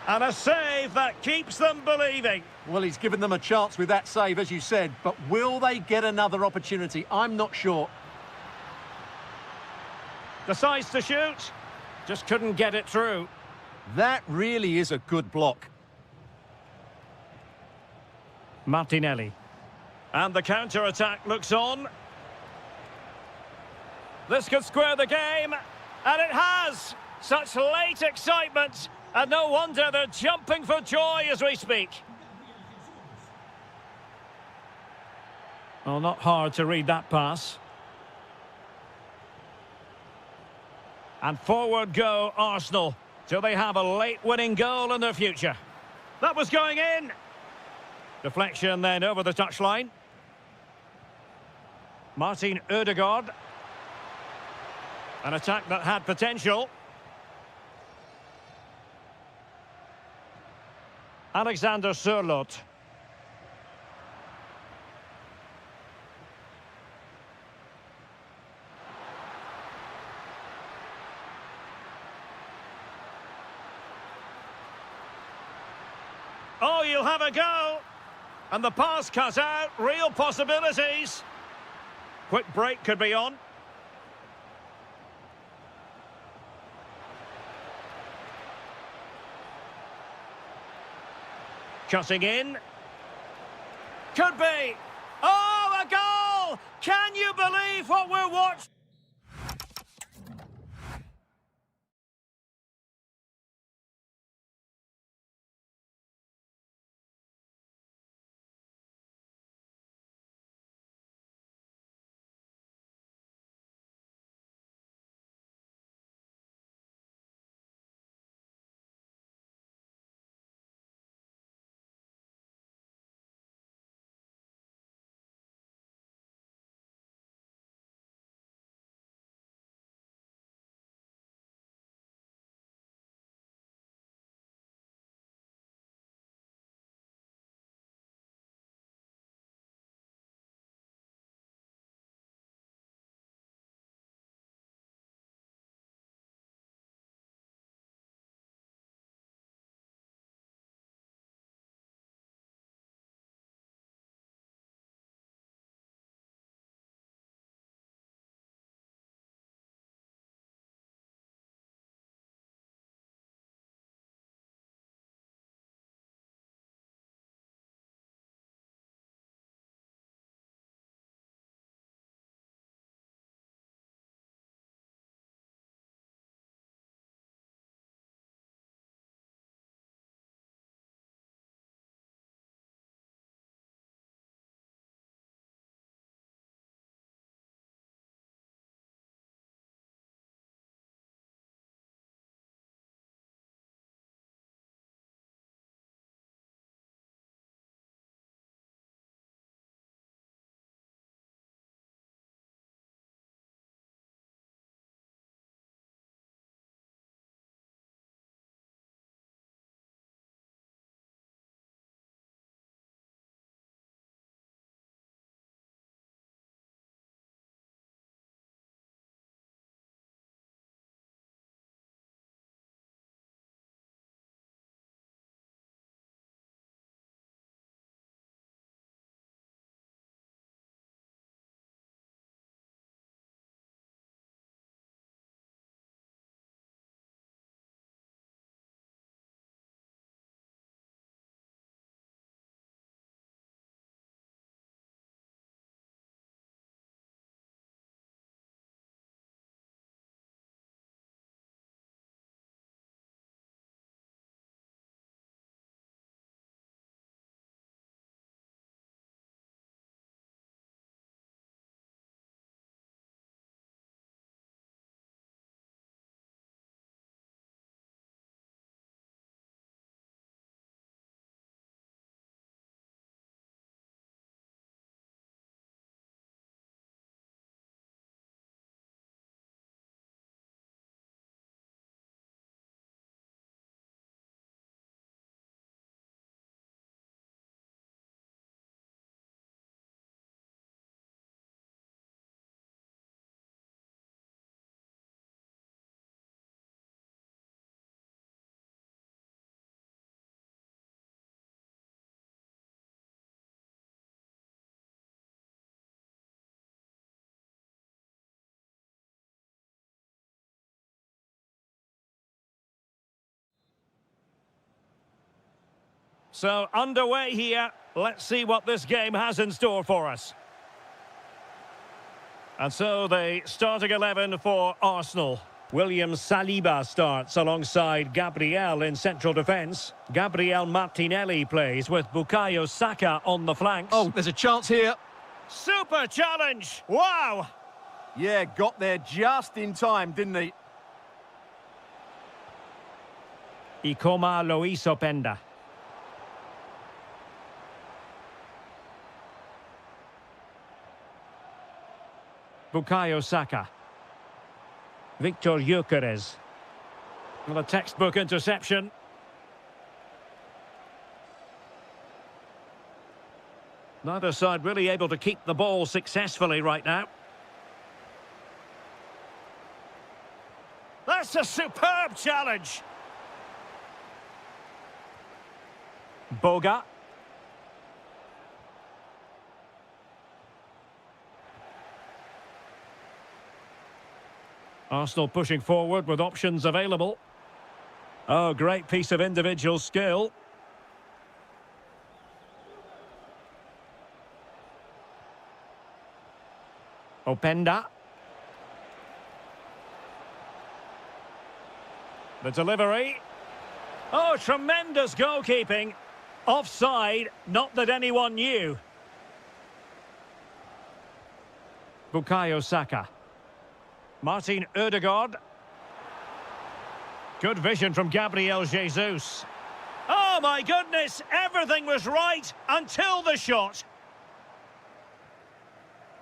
And a save that keeps them believing. Well, he's given them a chance with that save, as you said, but will they get another opportunity? I'm not sure. Decides to shoot. Just couldn't get it through. That really is a good block. Martinelli. And the counter-attack looks on. This could square the game. And it has! Such late excitement. And no wonder they're jumping for joy as we speak. Well, not hard to read that pass. And forward go Arsenal. Do they have a late winning goal in their future? That was going in. Deflection then over the touchline. Martin Ødegaard. An attack that had potential. Alexander Sørloth. Oh, you'll have a go. And the pass cut out. Real possibilities. Quick break could be on. Cutting in. Could be. Oh, a goal! Can you believe what we're watching? So, underway here. Let's see what this game has in store for us. And so, the starting 11 for Arsenal. William Saliba starts alongside Gabriel in central defence. Gabriel Martinelli plays with Bukayo Saka on the flanks. Oh, there's a chance here. Super challenge! Wow! Yeah, got there just in time, didn't he? Ikoma Lois Openda. Bukayo Saka. Victor Gyökeres. Well, a textbook interception. Neither side really able to keep the ball successfully right now. That's a superb challenge. Boga. Arsenal pushing forward with options available. Oh, great piece of individual skill. Openda. The delivery. Oh, tremendous goalkeeping. Offside, not that anyone knew. Bukayo Saka. Martin Ødegaard. Good vision from Gabriel Jesus. Oh my goodness, everything was right until the shot.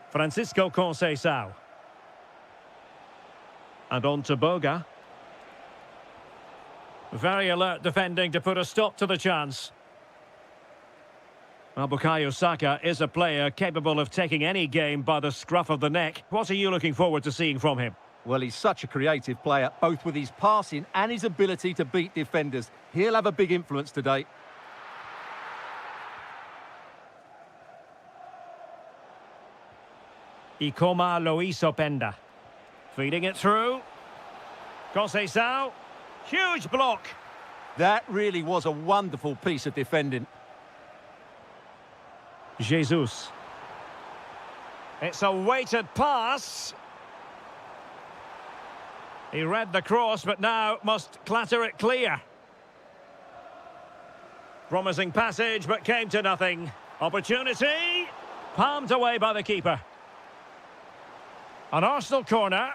Francisco Conceição. And on to Boga. Very alert defending to put a stop to the chance. Well, Bukayo Saka is a player capable of taking any game by the scruff of the neck. What are you looking forward to seeing from him? Well, he's such a creative player, both with his passing and his ability to beat defenders. He'll have a big influence today. Ikoma Lois Openda. Feeding it through. Conceição. Huge block. That really was a wonderful piece of defending. Jesus. It's a weighted pass. He read the cross, but now must clatter it clear. Promising passage, but came to nothing. Opportunity. Palmed away by the keeper. An Arsenal corner.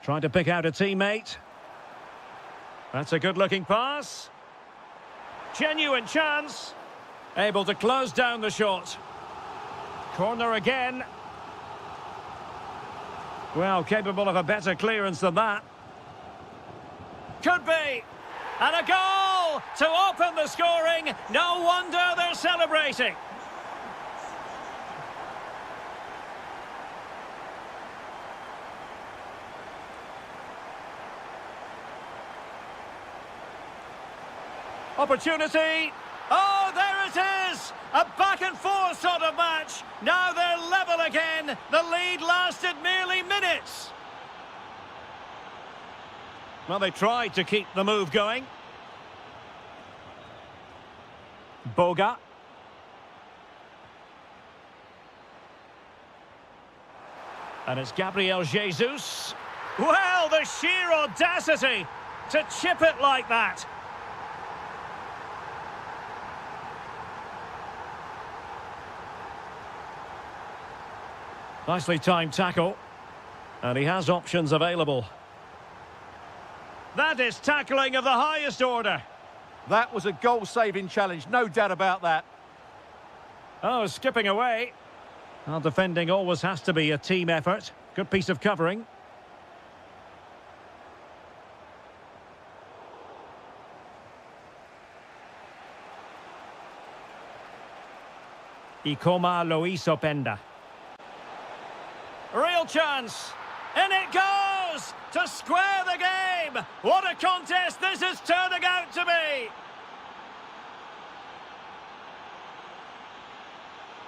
Trying to pick out a teammate. That's a good-looking pass. Genuine chance. Able to close down the shot. Corner again. Well, capable of a better clearance than that. Could be. And a goal to open the scoring. No wonder they're celebrating. Opportunity. Oh, there it is! A back-and-forth sort of match. Now they're level again. The lead lasted merely minutes. Well, they tried to keep the move going. Boga. And it's Gabriel Jesus. Well, the sheer audacity to chip it like that. Nicely timed tackle. And he has options available. That is tackling of the highest order. That was a goal-saving challenge, no doubt about that. Oh, skipping away. Well, defending always has to be a team effort. Good piece of covering. Ikoma Lois Openda. Real chance. In it goes to square the game. What a contest this is turning out to be.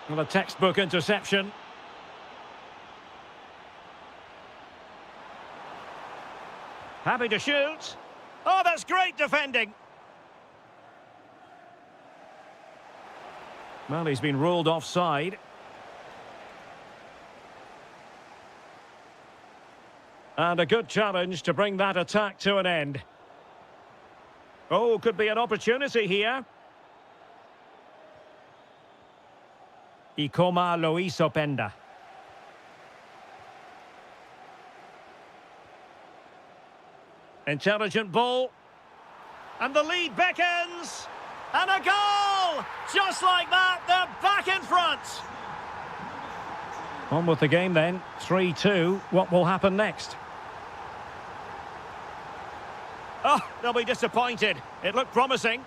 Well, a textbook interception. Happy to shoot. Oh, that's great defending. Well, he's been ruled offside. And a good challenge to bring that attack to an end. Oh, could be an opportunity here. Ikoma Loisopenda. Intelligent ball. And the lead beckons. And a goal! Just like that, they're back in front. On with the game then. 3-2. What will happen next? Oh, they'll be disappointed. It looked promising.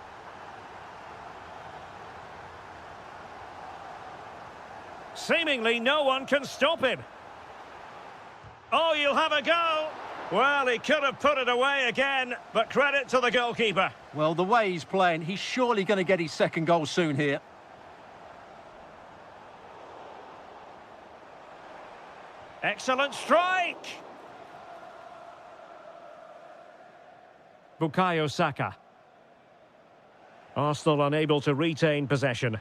Seemingly no one can stop him. Oh, you'll have a go. Well, he could have put it away again, but credit to the goalkeeper. Well, the way he's playing, he's surely going to get his second goal soon here. Excellent strike. Bukayo Saka. Arsenal unable to retain possession.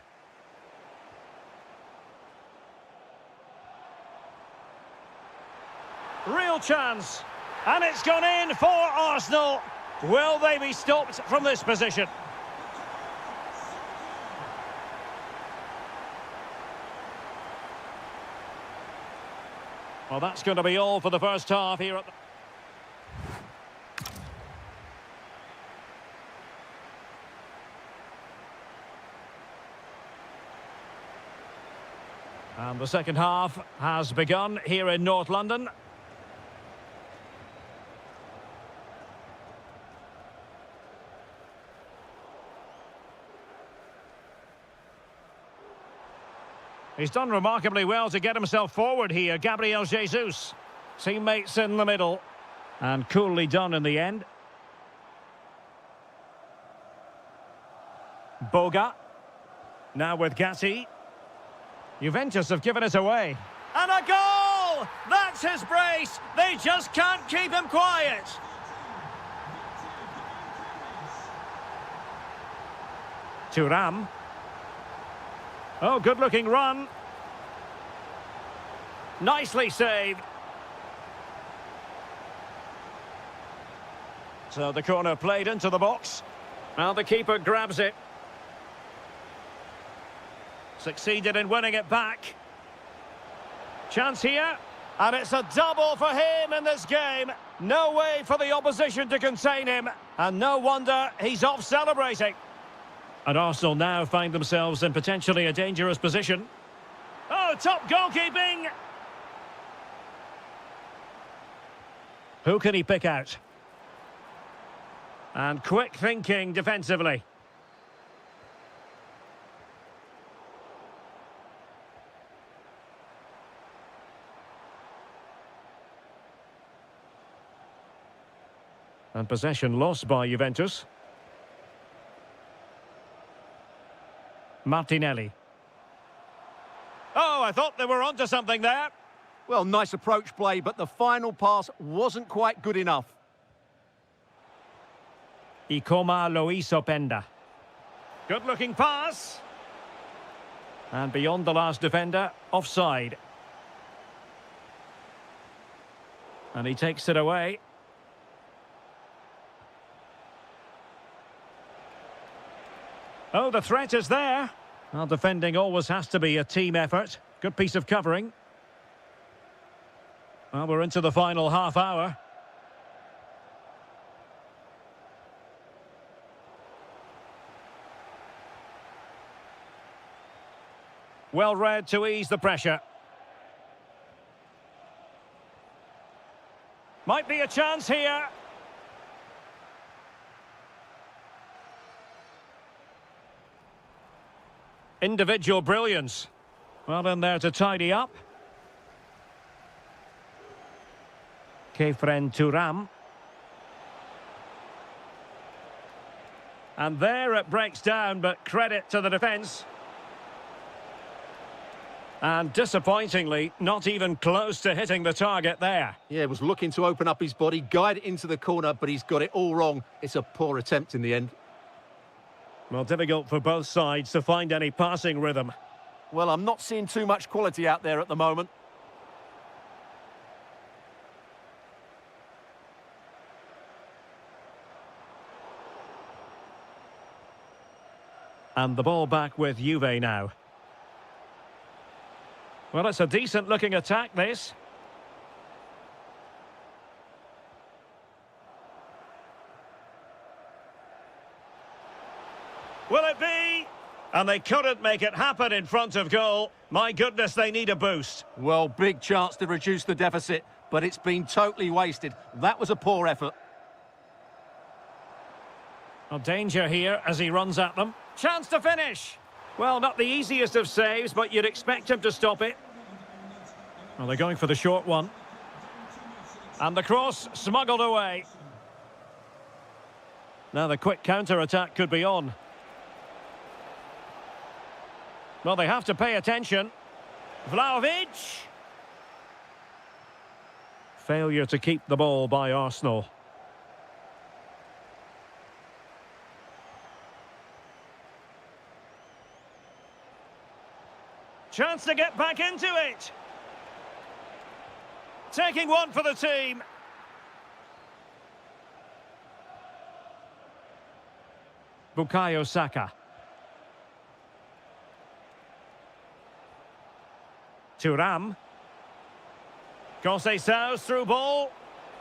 Real chance. And it's gone in for Arsenal. Will they be stopped from this position? Well, that's going to be all for the first half here at the... And the second half has begun here in North London. He's done remarkably well to get himself forward here, Gabriel Jesus. Teammates in the middle. And coolly done in the end. Boga. Now with Gatti. Juventus have given it away. And a goal! That's his brace! They just can't keep him quiet. Thuram. Oh, good-looking run. Nicely saved. So the corner played into the box. Now the keeper grabs it. Succeeded in winning it back. Chance here. And it's a double for him in this game. No way for the opposition to contain him. And no wonder he's off celebrating. And Arsenal now find themselves in potentially a dangerous position. Oh, top goalkeeping! Who can he pick out? And quick thinking defensively. And possession lost by Juventus. Martinelli. Oh, I thought they were onto something there. Well, nice approach play, but the final pass wasn't quite good enough. Ikoma Loisopenda. Good-looking pass. And beyond the last defender, offside. And he takes it away. Oh, the threat is there. Well, defending always has to be a team effort. Good piece of covering. Well, we're into the final half hour. Well read to ease the pressure. Might be a chance here. Individual brilliance. Well in there to tidy up. Kefren Thuram. And there it breaks down, but credit to the defence. And disappointingly, not even close to hitting the target there. Yeah, was looking to open up his body, guide it into the corner, but he's got it all wrong. It's a poor attempt in the end. Well, difficult for both sides to find any passing rhythm. Well, I'm not seeing too much quality out there at the moment. And the ball back with Juve now. Well, it's a decent-looking attack, this. Will it be? And they couldn't make it happen in front of goal. My goodness, they need a boost. Well, big chance to reduce the deficit, but it's been totally wasted. That was a poor effort. Well, danger here as he runs at them. Chance to finish. Well, not the easiest of saves, but you'd expect him to stop it. Well, they're going for the short one. And the cross smuggled away. Now the quick counter-attack could be on. Well, they have to pay attention. Vlahovic. Failure to keep the ball by Arsenal. Chance to get back into it. Taking one for the team. Bukayo Saka. Thuram. Conceição's through ball.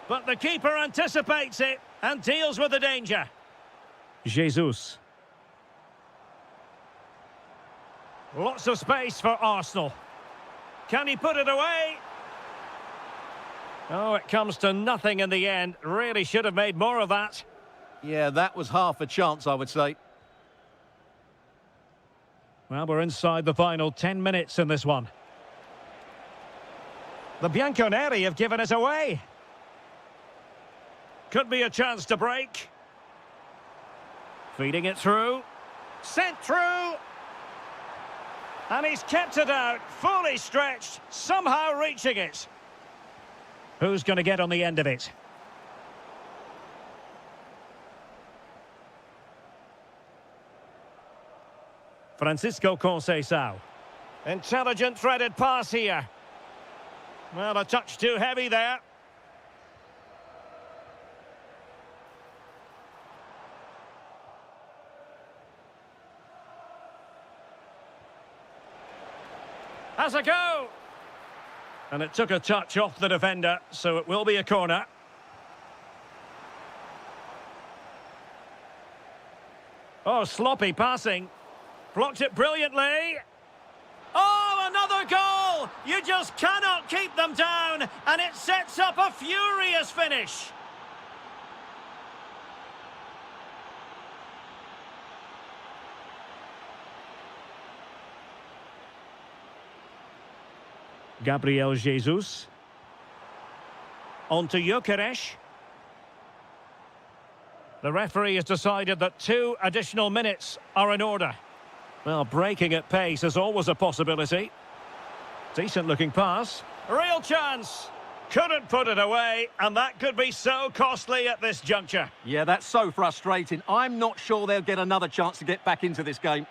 But the keeper anticipates it and deals with the danger. Jesus. Lots of space for Arsenal. Can he put it away? Oh, it comes to nothing in the end. Really should have made more of that. Yeah, that was half a chance, I would say. Well, we're inside the final 10 minutes in this one. The Bianconeri have given us away. Could be a chance to break. Feeding it through. Sent through. And he's kept it out, fully stretched, somehow reaching it. Who's going to get on the end of it? Francisco Conceição. Intelligent threaded pass here. Well, a touch too heavy there. Has a go! And it took a touch off the defender, so it will be a corner. Oh, sloppy passing. Blocked it brilliantly. Oh, another goal! You just cannot keep them down, and it sets up a furious finish. Gabriel Jesus. On to Gyökeres. The referee has decided that 2 additional minutes are in order. Well, breaking at pace is always a possibility. Decent looking pass. Real chance. Couldn't put it away, and that could be so costly at this juncture. Yeah, that's so frustrating. I'm not sure they'll get another chance to get back into this game.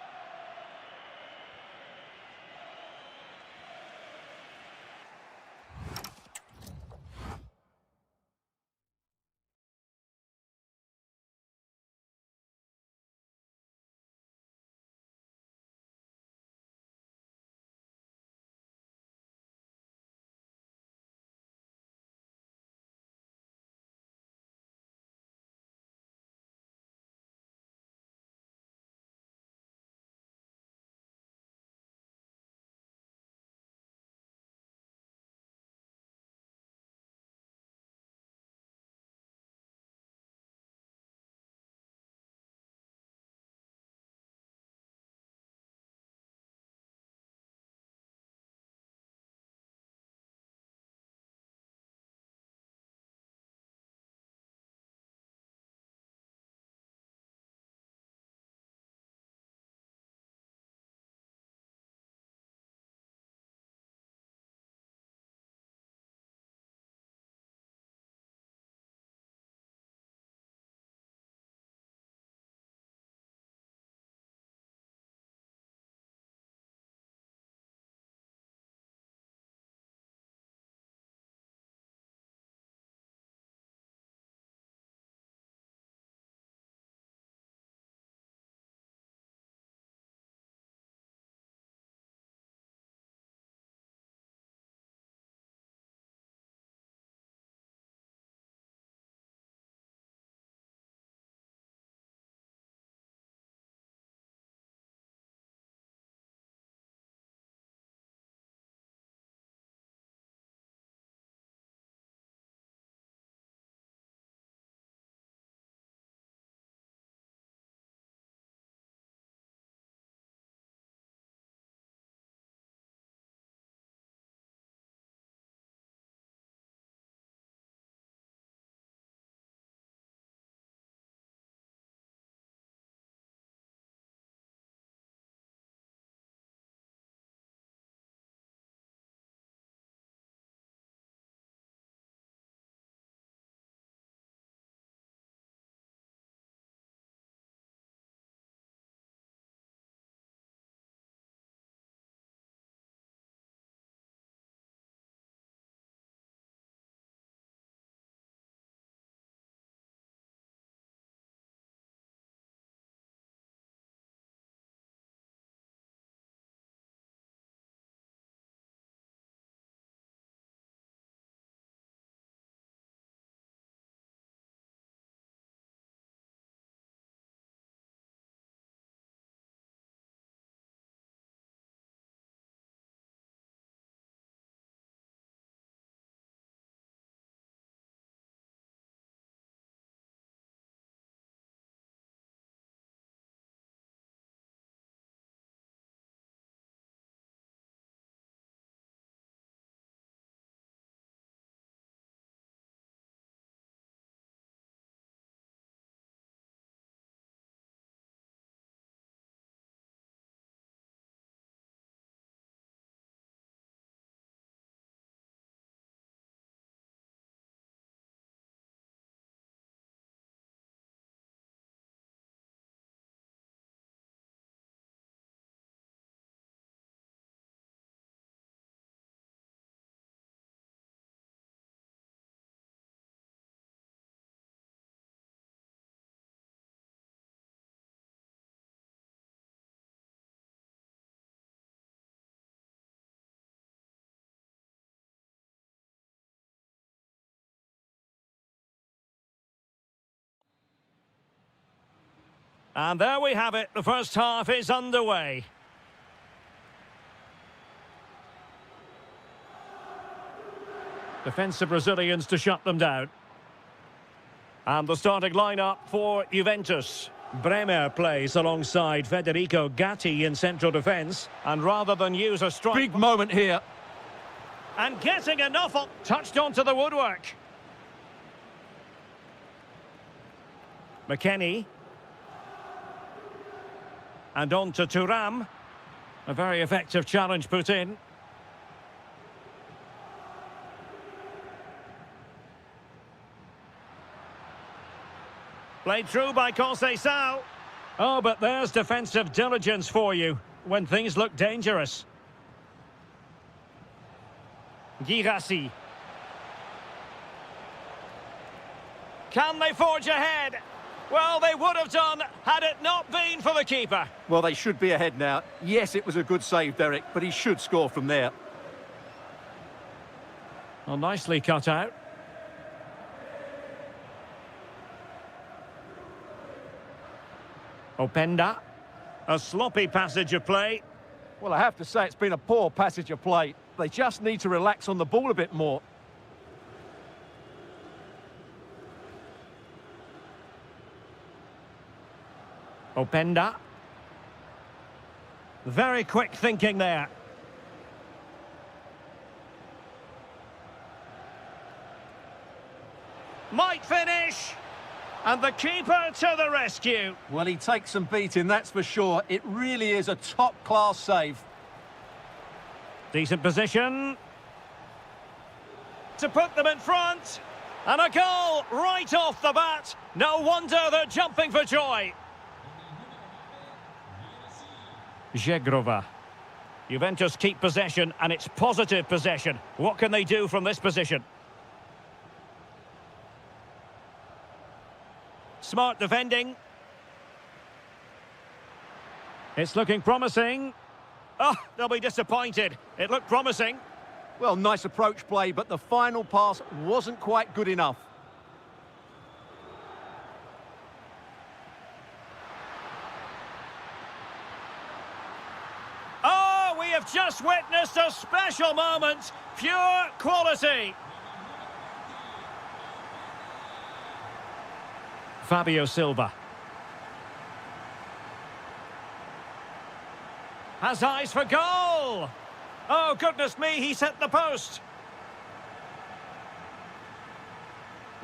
And there we have it. The first half is underway. Defensive Brazilians to shut them down. And the starting lineup for Juventus. Bremer plays alongside Federico Gatti in central defence. And rather than use a strike... Big moment here. And getting enough touched onto the woodwork. McKennie. And on to Thuram. A very effective challenge put in. Played through by Conceição. Oh, but there's defensive diligence for you when things look dangerous. Girassi. Can they forge ahead? Well, they would have done had it not been for the keeper. Well, they should be ahead now. Yes, it was a good save, Derek, but he should score from there. Well, nicely cut out. Openda. A sloppy passage of play. Well, I have to say it's been a poor passage of play. They just need to relax on the ball a bit more. Openda. Very quick thinking there. Might finish. And the keeper to the rescue. Well, he takes some beating, that's for sure. It really is a top-class save. Decent position. To put them in front. And a goal right off the bat. No wonder they're jumping for joy. Zegrova. Juventus keep possession, and it's positive possession. What can they do from this position? Smart defending. It's looking promising. Oh, they'll be disappointed. It looked promising. Well, nice approach play, but the final pass wasn't quite good enough. Oh, we have just witnessed a special moment. Pure quality. Fabio Silva. Has eyes for goal. Oh, goodness me, he's hit the post.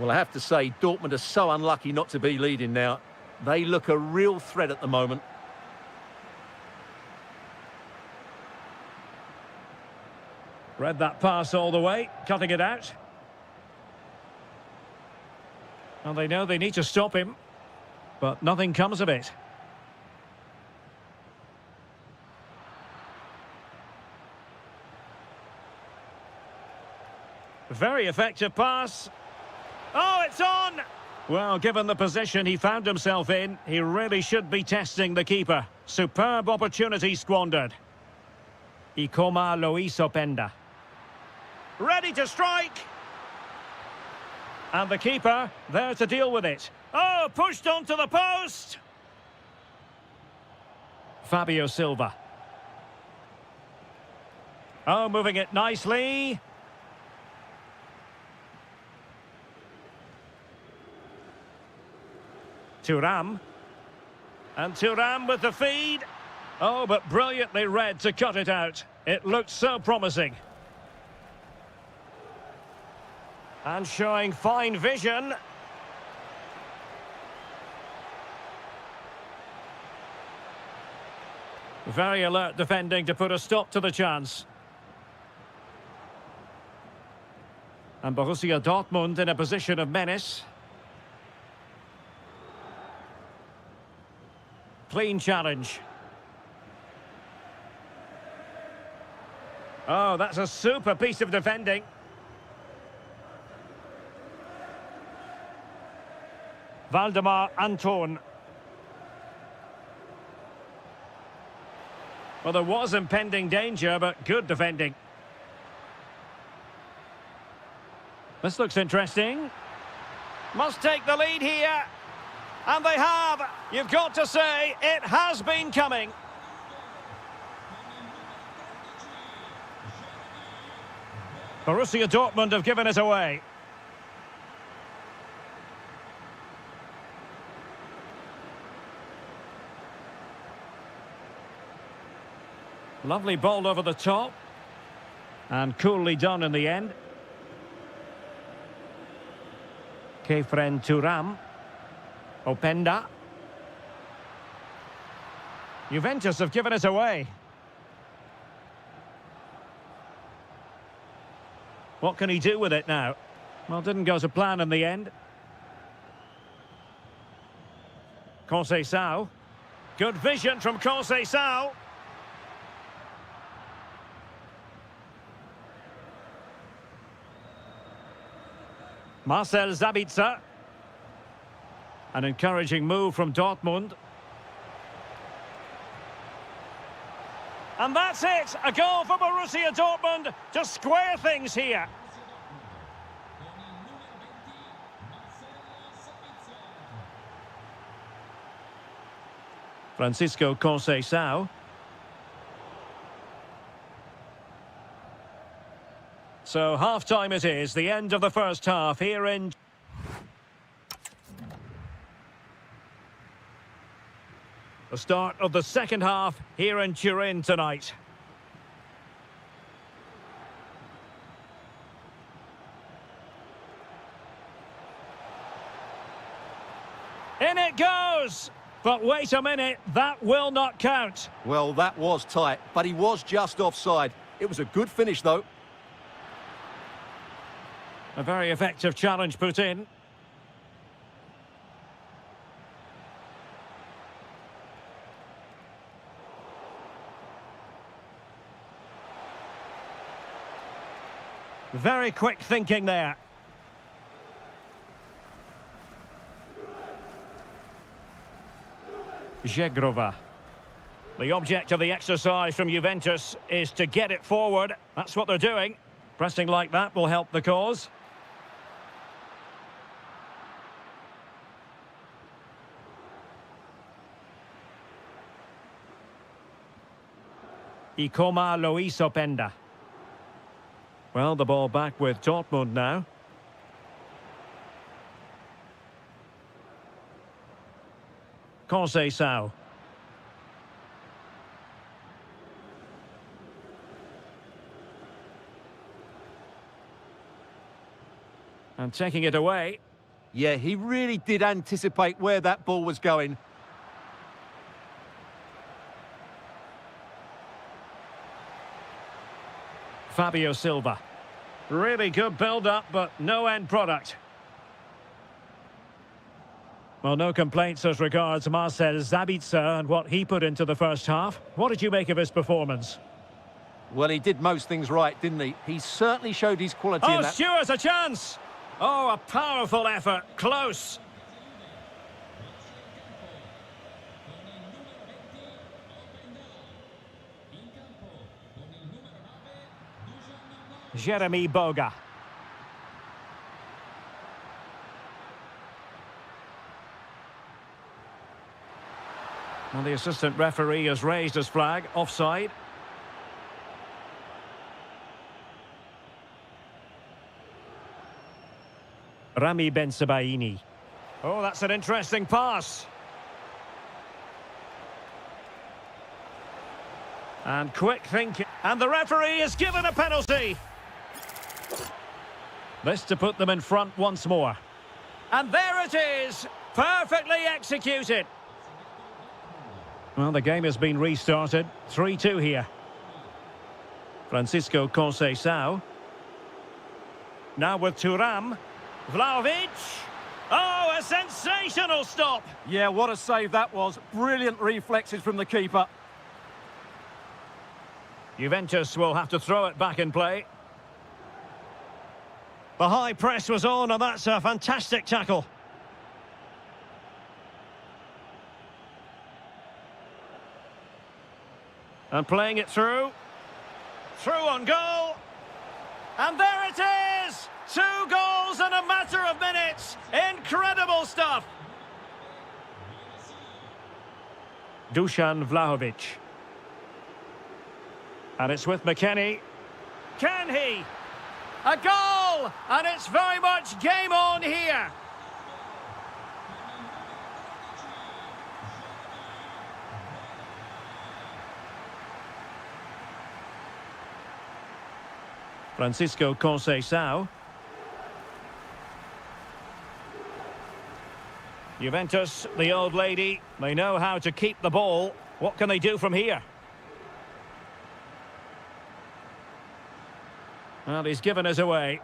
Well, I have to say, Dortmund are so unlucky not to be leading now. They look a real threat at the moment. Read that pass all the way, cutting it out. And they know they need to stop him, but nothing comes of it. Very effective pass. Oh, it's on! Well, given the position he found himself in, he really should be testing the keeper. Superb opportunity squandered. Ikoma Luis Openda. Ready to strike! And the keeper there to deal with it. Oh, pushed onto the post! Fabio Silva. Oh, moving it nicely. Thuram. And Thuram with the feed. Oh, but brilliantly read to cut it out. It looked so promising. And showing fine vision. Very alert defending to put a stop to the chance. And Borussia Dortmund in a position of menace. Clean challenge. Oh, that's a super piece of defending. Valdemar Anton. Well, there was impending danger, but good defending. This looks interesting. Must take the lead here. And they have. You've got to say, it has been coming. Borussia Dortmund have given it away. Lovely ball over the top. And coolly done in the end. Kefren Thuram. Openda. Juventus have given it away. What can he do with it now? Well, didn't go to plan in the end. Conceição. Good vision from Conceição. Marcel Sabitzer. An encouraging move from Dortmund. And that's it! A goal for Borussia Dortmund to square things here. Francisco Conceição. So half-time it is, the end of the first half here in... The start of the second half here in Turin tonight. In it goes! But wait a minute, that will not count. Well, that was tight, but he was just offside. It was a good finish, though. A very effective challenge put in. Very quick thinking there. Żegrova. The object of the exercise from Juventus is to get it forward. That's what they're doing. Pressing like that will help the cause. Ikoma Luis Openda. Well, the ball back with Dortmund now. Conceição. And taking it away. Yeah, he really did anticipate where that ball was going. Fabio Silva. Really good build-up, but no end product. Well, no complaints as regards Marcel Sabitzer and what he put into the first half. What did you make of his performance? Well, he did most things right, didn't he? He certainly showed his quality in Oh, that. Stewart, a chance! Oh, a powerful effort. Close. Jeremy Boga. And the assistant referee has raised his flag, offside. Rami Bensebaini. Oh, that's an interesting pass. And quick thinking. And the referee is given a penalty. This to put them in front once more. And there it is. Perfectly executed. Well, the game has been restarted. 3-2 here. Francisco Conceição. Now with Thuram. Vlahovic. Oh, a sensational stop. Yeah, what a save that was. Brilliant reflexes from the keeper. Juventus will have to throw it back in play. The high press was on, and that's a fantastic tackle. And playing it through. Through on goal. And there it is! 2 goals in a matter of minutes. Incredible stuff. Dusan Vlahovic. And it's with McKennie. Can he? A goal! And it's very much game on here. Francisco Conceição. Juventus, the old lady, they know how to keep the ball. What can they do from here? Well, he's given us away.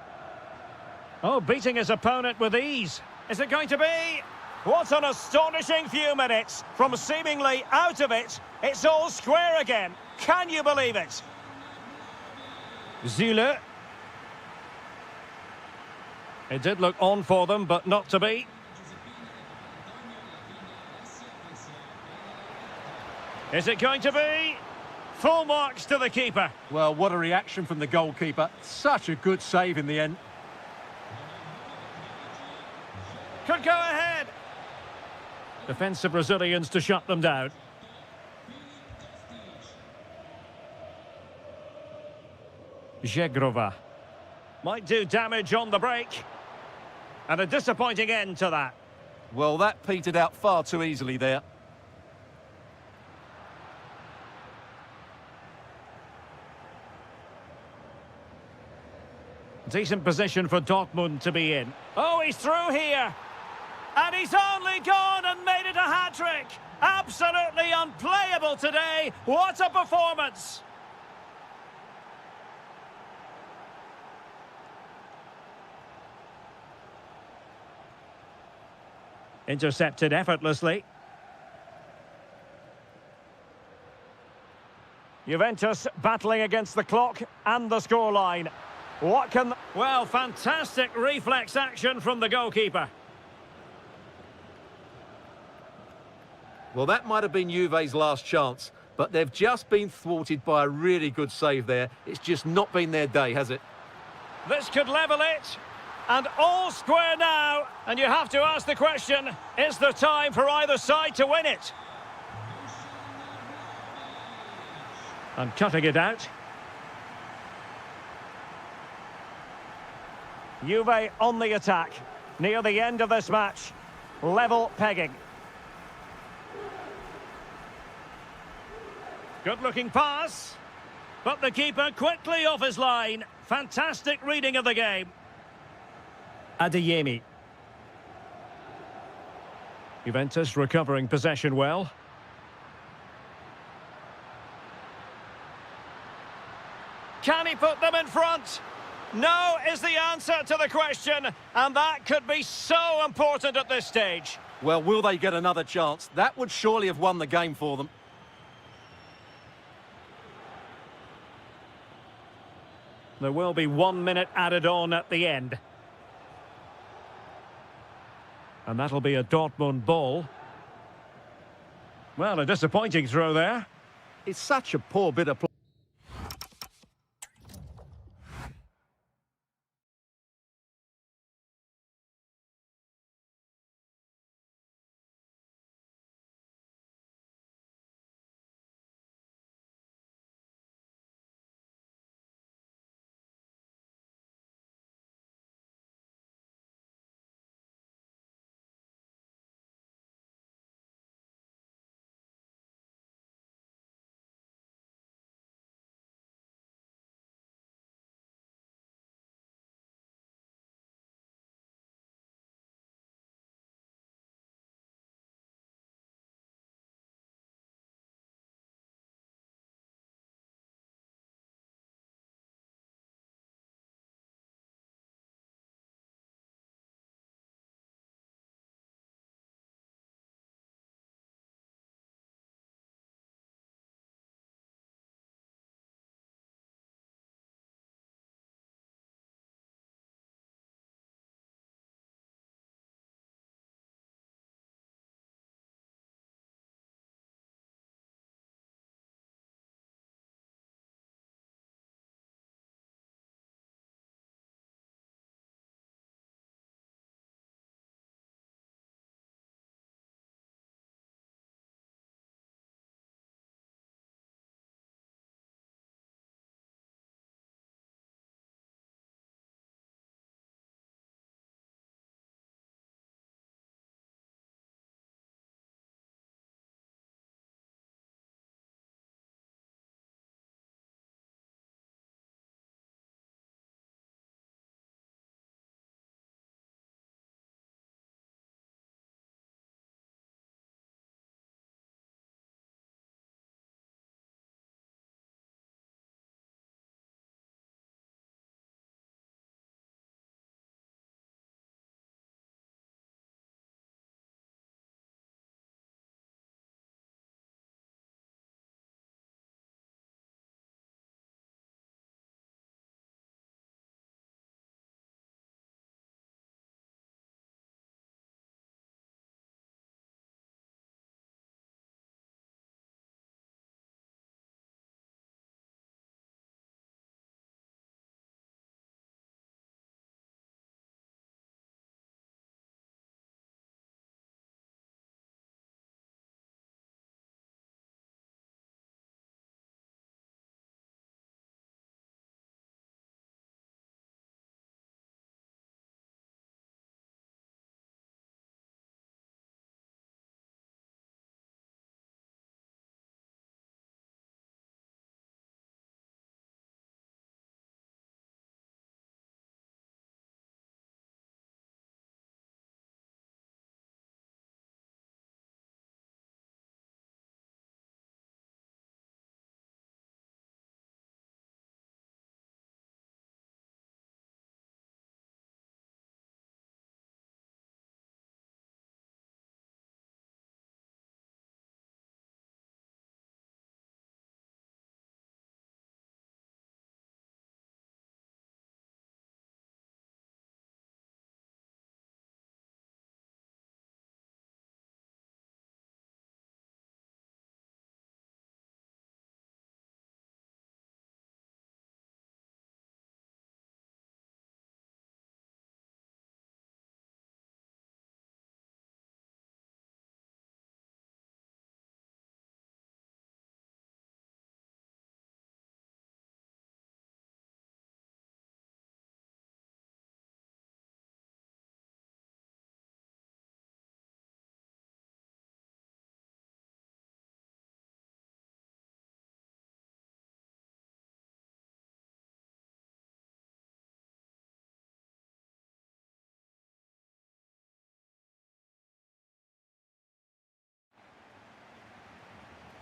Oh, beating his opponent with ease. Is it going to be? What an astonishing few minutes. From seemingly out of it, it's all square again. Can you believe it? Zule. It did look on for them, but not to be. Is it going to be? Full marks to the keeper. Well, what a reaction from the goalkeeper. Such a good save in the end. Could go ahead. Defensive Brazilians to shut them down. Zegrova. Might do damage on the break. And a disappointing end to that. Well, that petered out far too easily there. Decent position for Dortmund to be in. Oh, he's through here. And he's only gone and made it a hat-trick. Absolutely unplayable today. What a performance. Intercepted effortlessly. Juventus battling against the clock and the scoreline. What can... Well, fantastic reflex action from the goalkeeper. Well, that might have been Juve's last chance, but they've just been thwarted by a really good save there. It's just not been their day, has it? This could level it. And all square now. And you have to ask the question, is there time for either side to win it? And cutting it out. Juve on the attack. Near the end of this match. Level pegging. Good-looking pass. But the keeper quickly off his line. Fantastic reading of the game. Adeyemi. Juventus recovering possession well. Can he put them in front? No is the answer to the question, and that could be so important at this stage. Well, will they get another chance? That would surely have won the game for them. There will be 1 minute added on at the end. And that'll be a Dortmund ball. Well, a disappointing throw there. It's such a poor bit of play.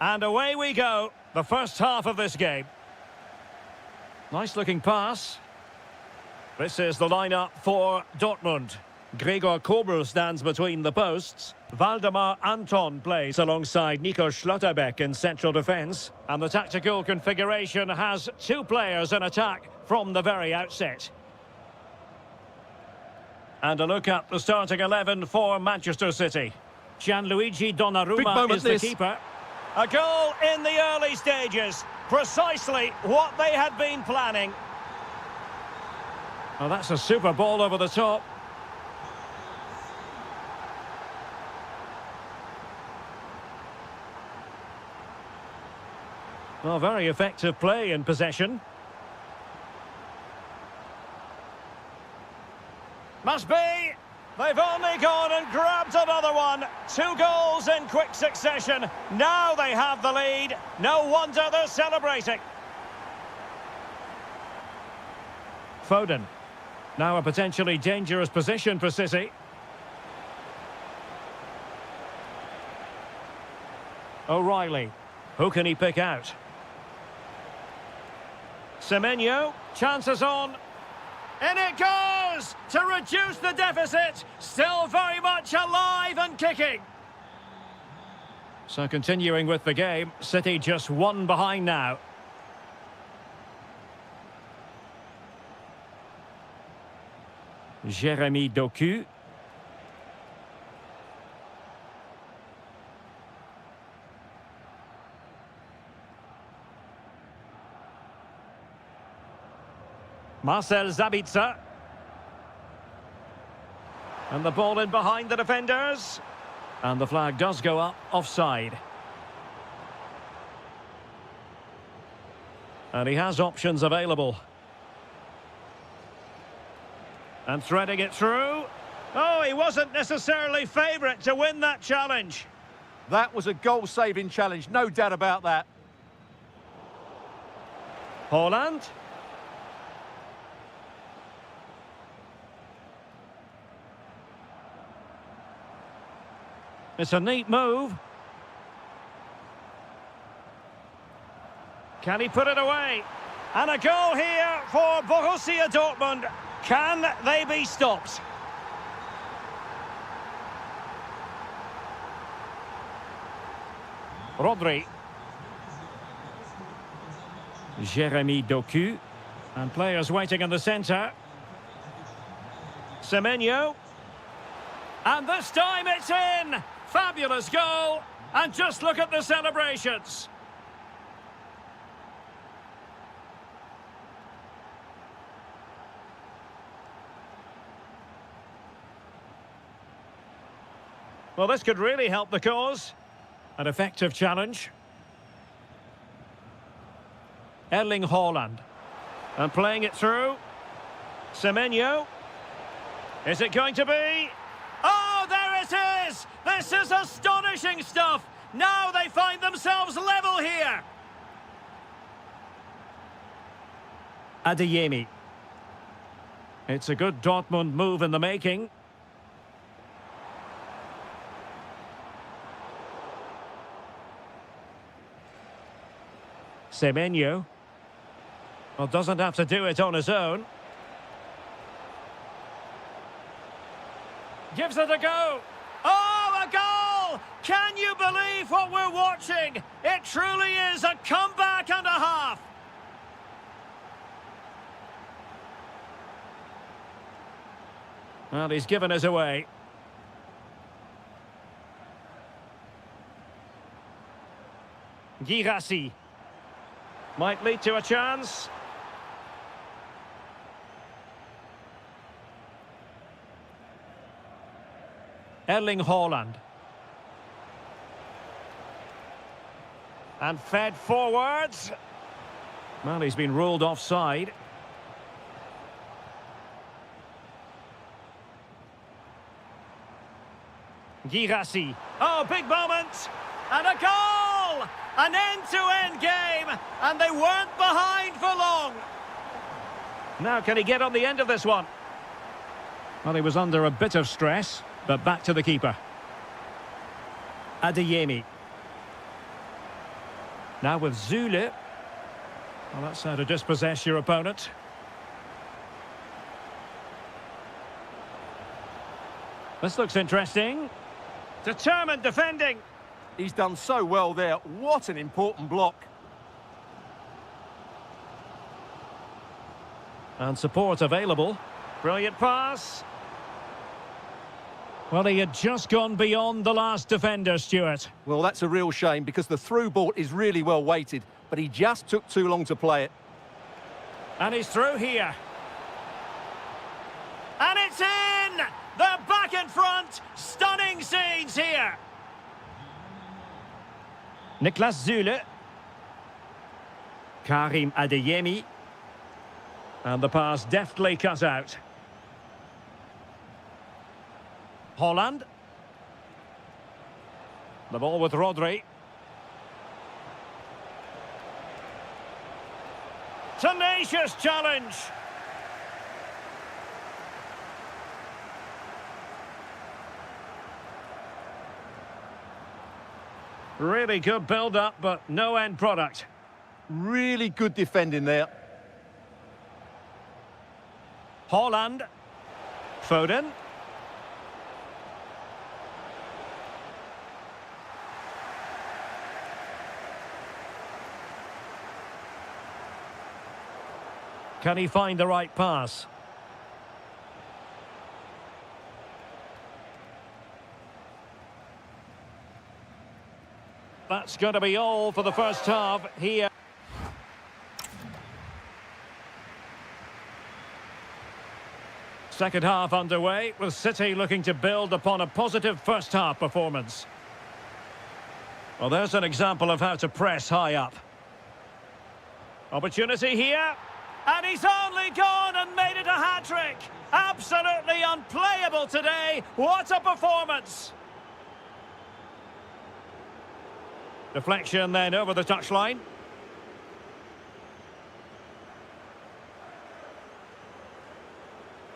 And away we go. The first half of this game. Nice looking pass. This is the lineup for Dortmund. Gregor Kobel stands between the posts. Waldemar Anton plays alongside Nico Schlotterbeck in central defence. And the tactical configuration has two players in attack from the very outset. And a look at the starting 11 for Manchester City. Gianluigi Donnarumma is the keeper. A goal in the early stages. Precisely what they had been planning. Oh, that's a super ball over the top. Well, very effective play in possession. Must be. They've only gone and grabbed another one. 2 goals in quick succession. Now they have the lead. No wonder they're celebrating. Foden. Now a potentially dangerous position for City. O'Reilly. Who can he pick out? Semenyo. Chances on. In it goes! To reduce the deficit. Still very much alive and kicking. So continuing with the game. City just 1 behind now. Jérémy Doku. Marcel Sabitzer. And the ball in behind the defenders. And the flag does go up, offside. And he has options available. And threading it through. Oh, he wasn't necessarily favourite to win that challenge. That was a goal-saving challenge, no doubt about that. Haaland. It's a neat move. Can he put it away? And a goal here for Borussia Dortmund. Can they be stopped? Rodri. Jérémy Doku. And players waiting in the centre. Semenyo. And this time it's in! Fabulous goal! And just look at the celebrations. Well, this could really help the cause. An effective challenge. Erling Haaland. And playing it through. Semenyo. Is it going to be? Oh, there it is! This is astonishing stuff! Now they find themselves level here! Adeyemi. It's a good Dortmund move in the making. Semenyo. Well, doesn't have to do it on his own. Gives it a go. Oh, a goal! Can you believe what we're watching? It truly is a comeback and a half. Well, he's given us away. Girassi. Might lead to a chance. Erling Haaland. And fed forwards. Well, he's been ruled offside. Girassi. Oh, big moment. And a goal! An end-to-end game. And they weren't behind for long. Now, can he get on the end of this one? Well, he was under a bit of stress. But back to the keeper. Adeyemi. Now with Zule. Well, that's how to dispossess your opponent. This looks interesting. Determined defending. He's done so well there. What an important block. And support available. Brilliant pass. Well, he had just gone beyond the last defender, Stuart. Well, that's a real shame because the through ball is really well weighted, but he just took too long to play it. And he's through here. And it's in! They're back in front. Stunning scenes here. Niklas Zule. Karim Adeyemi. And the pass deftly cut out. Holland. The ball with Rodri. Tenacious challenge. Really good build-up, but no end product. Really good defending there. Holland. Foden. Can he find the right pass? That's going to be all for the first half here. Second half underway, with City looking to build upon a positive first half performance. Well, there's an example of how to press high up. Opportunity here. And he's only gone and made it a hat-trick. Absolutely unplayable today. What a performance. Deflection then over the touchline.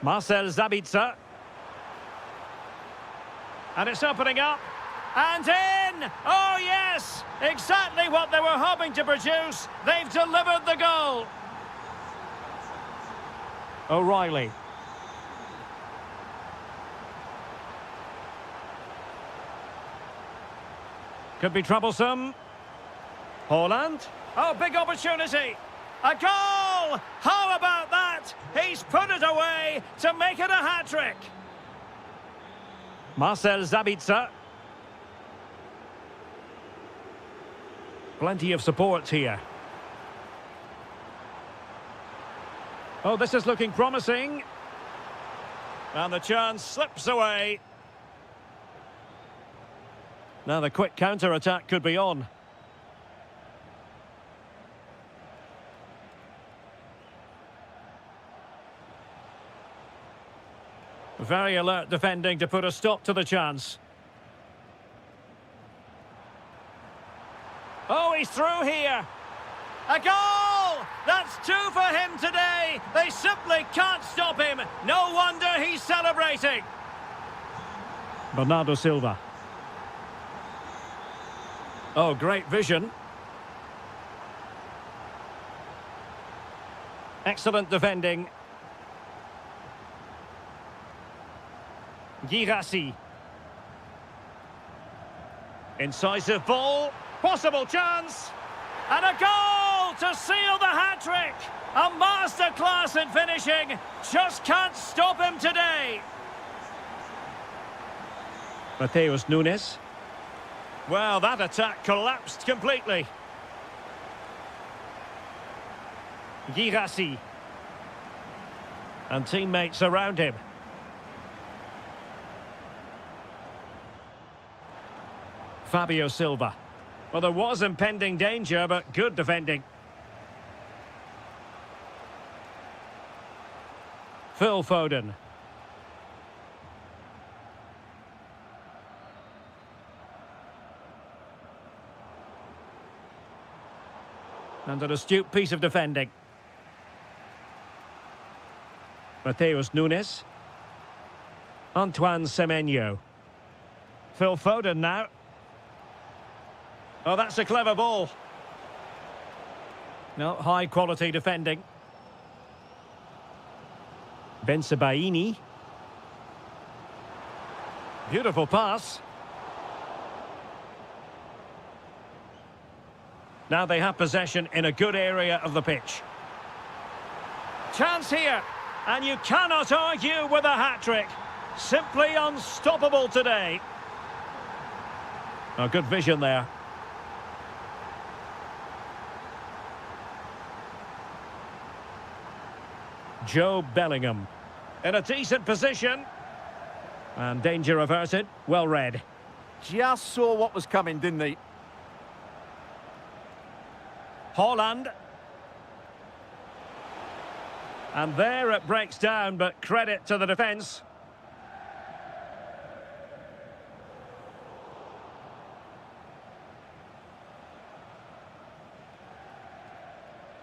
Marcel Sabitzer. And it's opening up. And in! Oh, yes! Exactly what they were hoping to produce. They've delivered the goal. O'Reilly. Could be troublesome. Holland. Oh, big opportunity. A goal! How about that? He's put it away to make it a hat-trick. Marcel Sabitzer. Plenty of support here. Oh, this is looking promising. And the chance slips away. Now the quick counter-attack could be on. Very alert defending to put a stop to the chance. Oh, he's through here. A goal! That's two for him today. They simply can't stop him. No wonder he's celebrating. Bernardo Silva. Oh, great vision. Excellent defending. Girassi. Incisive ball. Possible chance. And a goal to seal the hat-trick. A masterclass in finishing. Just can't stop him today. Mateus Nunes. Well, that attack collapsed completely. Girassi. And teammates around him. Fabio Silva. Well, there was impending danger, but good defending. Phil Foden. And an astute piece of defending. Mateus Nunes. Antoine Semenyo. Phil Foden now. Oh, that's a clever ball. No, high-quality defending. Bensebaini. Beautiful pass. Now they have possession in a good area of the pitch. Chance here, and you cannot argue with a hat-trick. Simply unstoppable today. Oh, good vision there. Joe Bellingham in a decent position. And danger averted. Well read. Just saw what was coming, didn't he? Holland. And there it breaks down, but credit to the defence.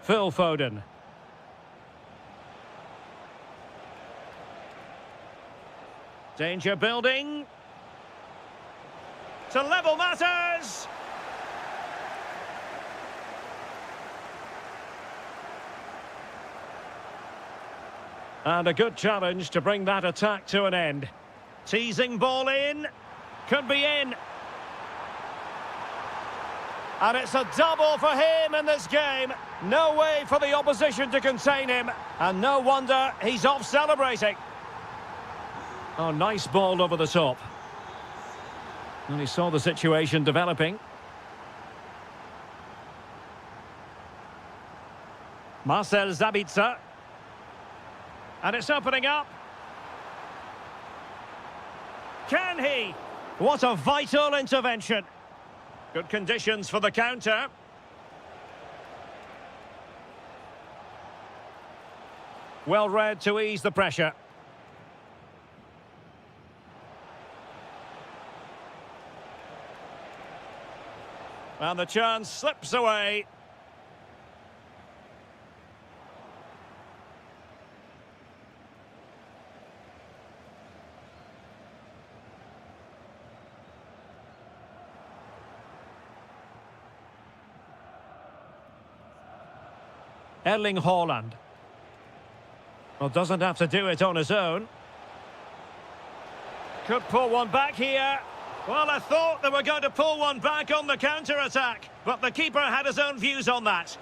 Phil Foden. Danger building. To level matters. And a good challenge to bring that attack to an end. Teasing ball in. Could be in. And it's a double for him in this game. No way for the opposition to contain him. And no wonder he's off celebrating. Oh, nice ball over the top. And he saw the situation developing. Marcel Sabitzer. And it's opening up. Can he? What a vital intervention. Good conditions for the counter. Well read to ease the pressure. And the chance slips away. Erling Haaland. Well, doesn't have to do it on his own. Could pull one back here. Well, I thought they were going to pull one back on the counter-attack, but the keeper had his own views on that.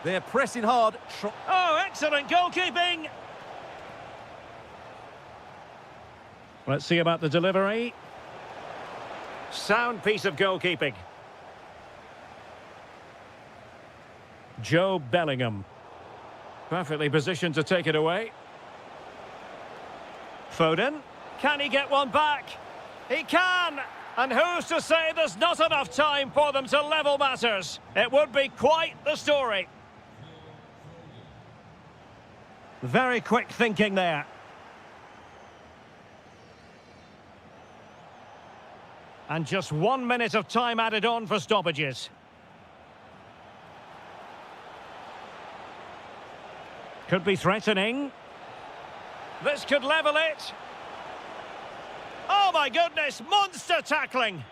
They're pressing hard. Oh, excellent goalkeeping! Let's see about the delivery. Sound piece of goalkeeping. Joe Bellingham. Perfectly positioned to take it away. Foden. Can he get one back? He can! And who's to say there's not enough time for them to level matters? It would be quite the story. Very quick thinking there. And just 1 minute of time added on for stoppages. Could be threatening. This could level it. Oh my goodness, monster tackling!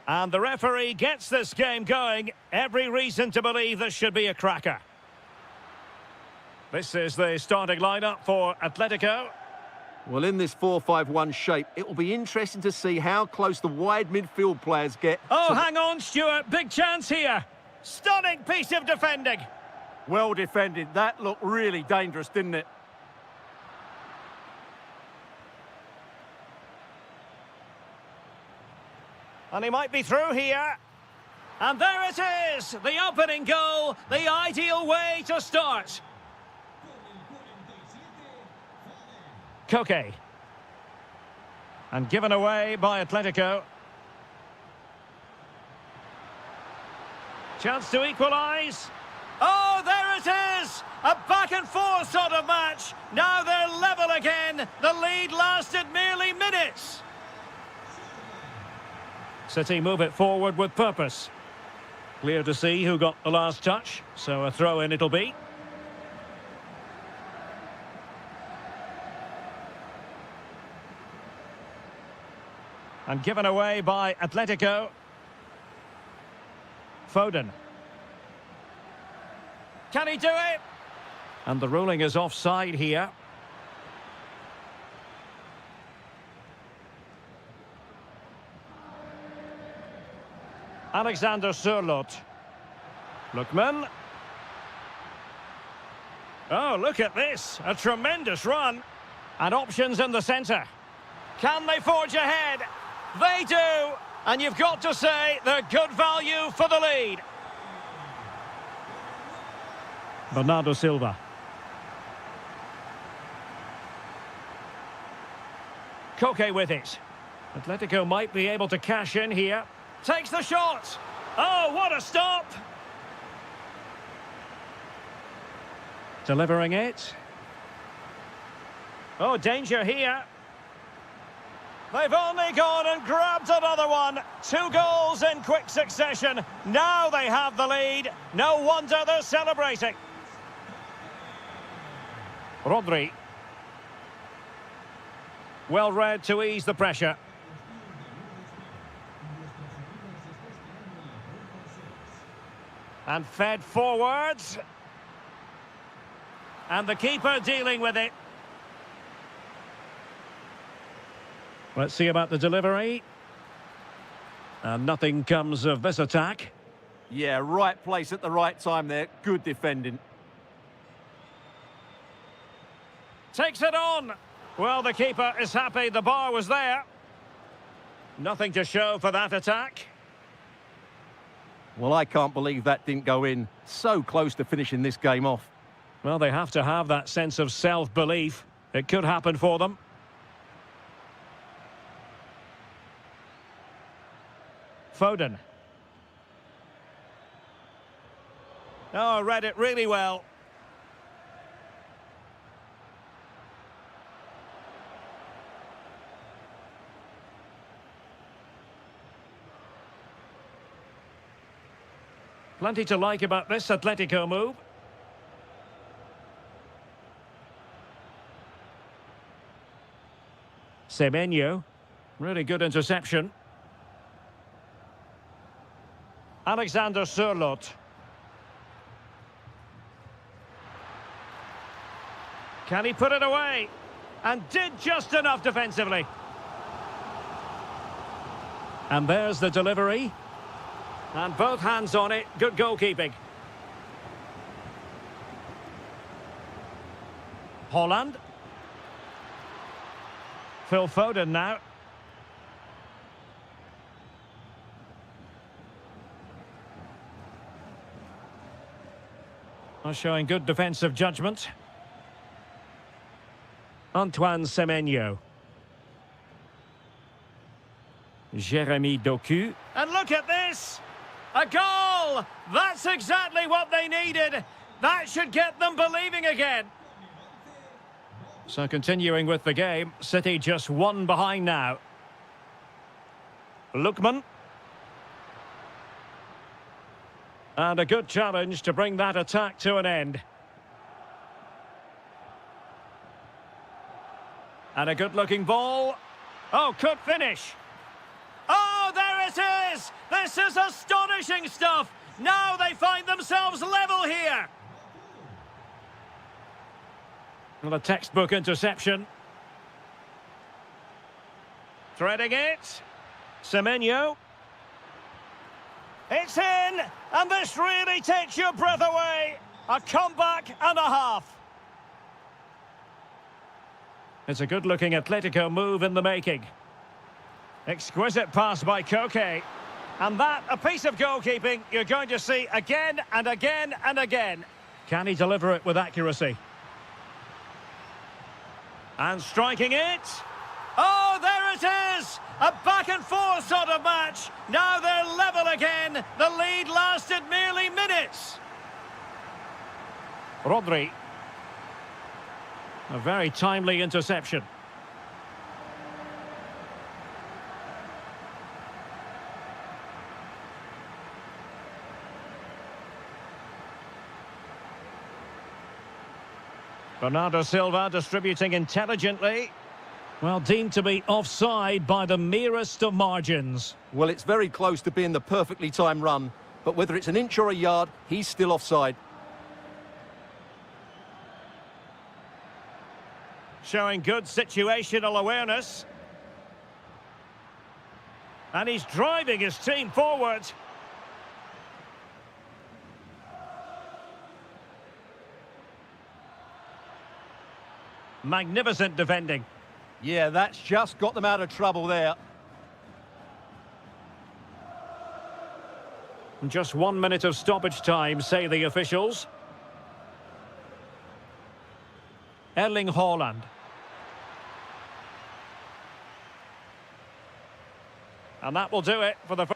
And the referee gets this game going. Every reason to believe this should be a cracker. This is the starting lineup for Atletico. Well, in this 4-5-1 shape, it will be interesting to see how close the wide midfield players get. Oh, hang on, Stuart. Big chance here. Stunning piece of defending. Well defended. That looked really dangerous, didn't it? And he might be through here. And there it is, the opening goal, the ideal way to start. Koke. And given away by Atletico. Chance to equalise. Oh, there it is! A back and forth sort of match. Now they're level again. The lead lasted merely minutes. City move it forward with purpose. Clear to see who got the last touch, so a throw-in it'll be. And given away by Atletico. Foden. Can he do it? And the ruling is offside here. Alexander Sørloth. Lookman. Oh, look at this. A tremendous run. And options in the centre. Can they forge ahead? They do. And you've got to say they're good value for the lead. Bernardo Silva. Koke with it. Atletico might be able to cash in here. Takes the shot. Oh, what a stop. Delivering it. Oh, danger here. They've only gone and grabbed another one. 2 goals in quick succession. Now they have the lead. No wonder they're celebrating. Rodri. Well read to ease the pressure. And fed forwards. And the keeper dealing with it. Let's see about the delivery. And nothing comes of this attack. Yeah, right place at the right time there. Good defending. Takes it on. Well, the keeper is happy the bar was there. Nothing to show for that attack. Well, I can't believe that didn't go in. So close to finishing this game off. Well, they have to have that sense of self-belief. It could happen for them. Foden. Oh, read it really well. Plenty to like about this Atletico move. Semenyo. Really good interception. Alexander Sørloth. Can he put it away? And did just enough defensively. And there's the delivery. And both hands on it. Good goalkeeping. Holland. Phil Foden now. Showing good defensive judgment. Antoine Semenyo. Jérémy Doku. And look at this! A goal! That's exactly what they needed. That should get them believing again. So continuing with the game, City just 1 behind now. Lookman. And a good challenge to bring that attack to an end. And a good-looking ball. Oh, could finish. Oh, there it it is! This is astonishing stuff! Now they find themselves level here! Well, a textbook interception. Threading it. Semenyo. It's in! And this really takes your breath away! A comeback and a half. It's a good-looking Atletico move in the making. Exquisite pass by Koke. And that, a piece of goalkeeping you're going to see again and again and again. Can he deliver it with accuracy? And striking it. Oh, there it is! A back-and-forth sort of match. Now they're level again. The lead lasted merely minutes. Rodri. A very timely interception. Bernardo Silva distributing intelligently. Well, deemed to be offside by the merest of margins. Well, it's very close to being the perfectly timed run, but whether it's an inch or a yard, he's still offside. Showing good situational awareness. And he's driving his team forward. Magnificent defending. Yeah, that's just got them out of trouble there. Just 1 minute of stoppage time, say the officials. Erling Haaland. And that will do it for the...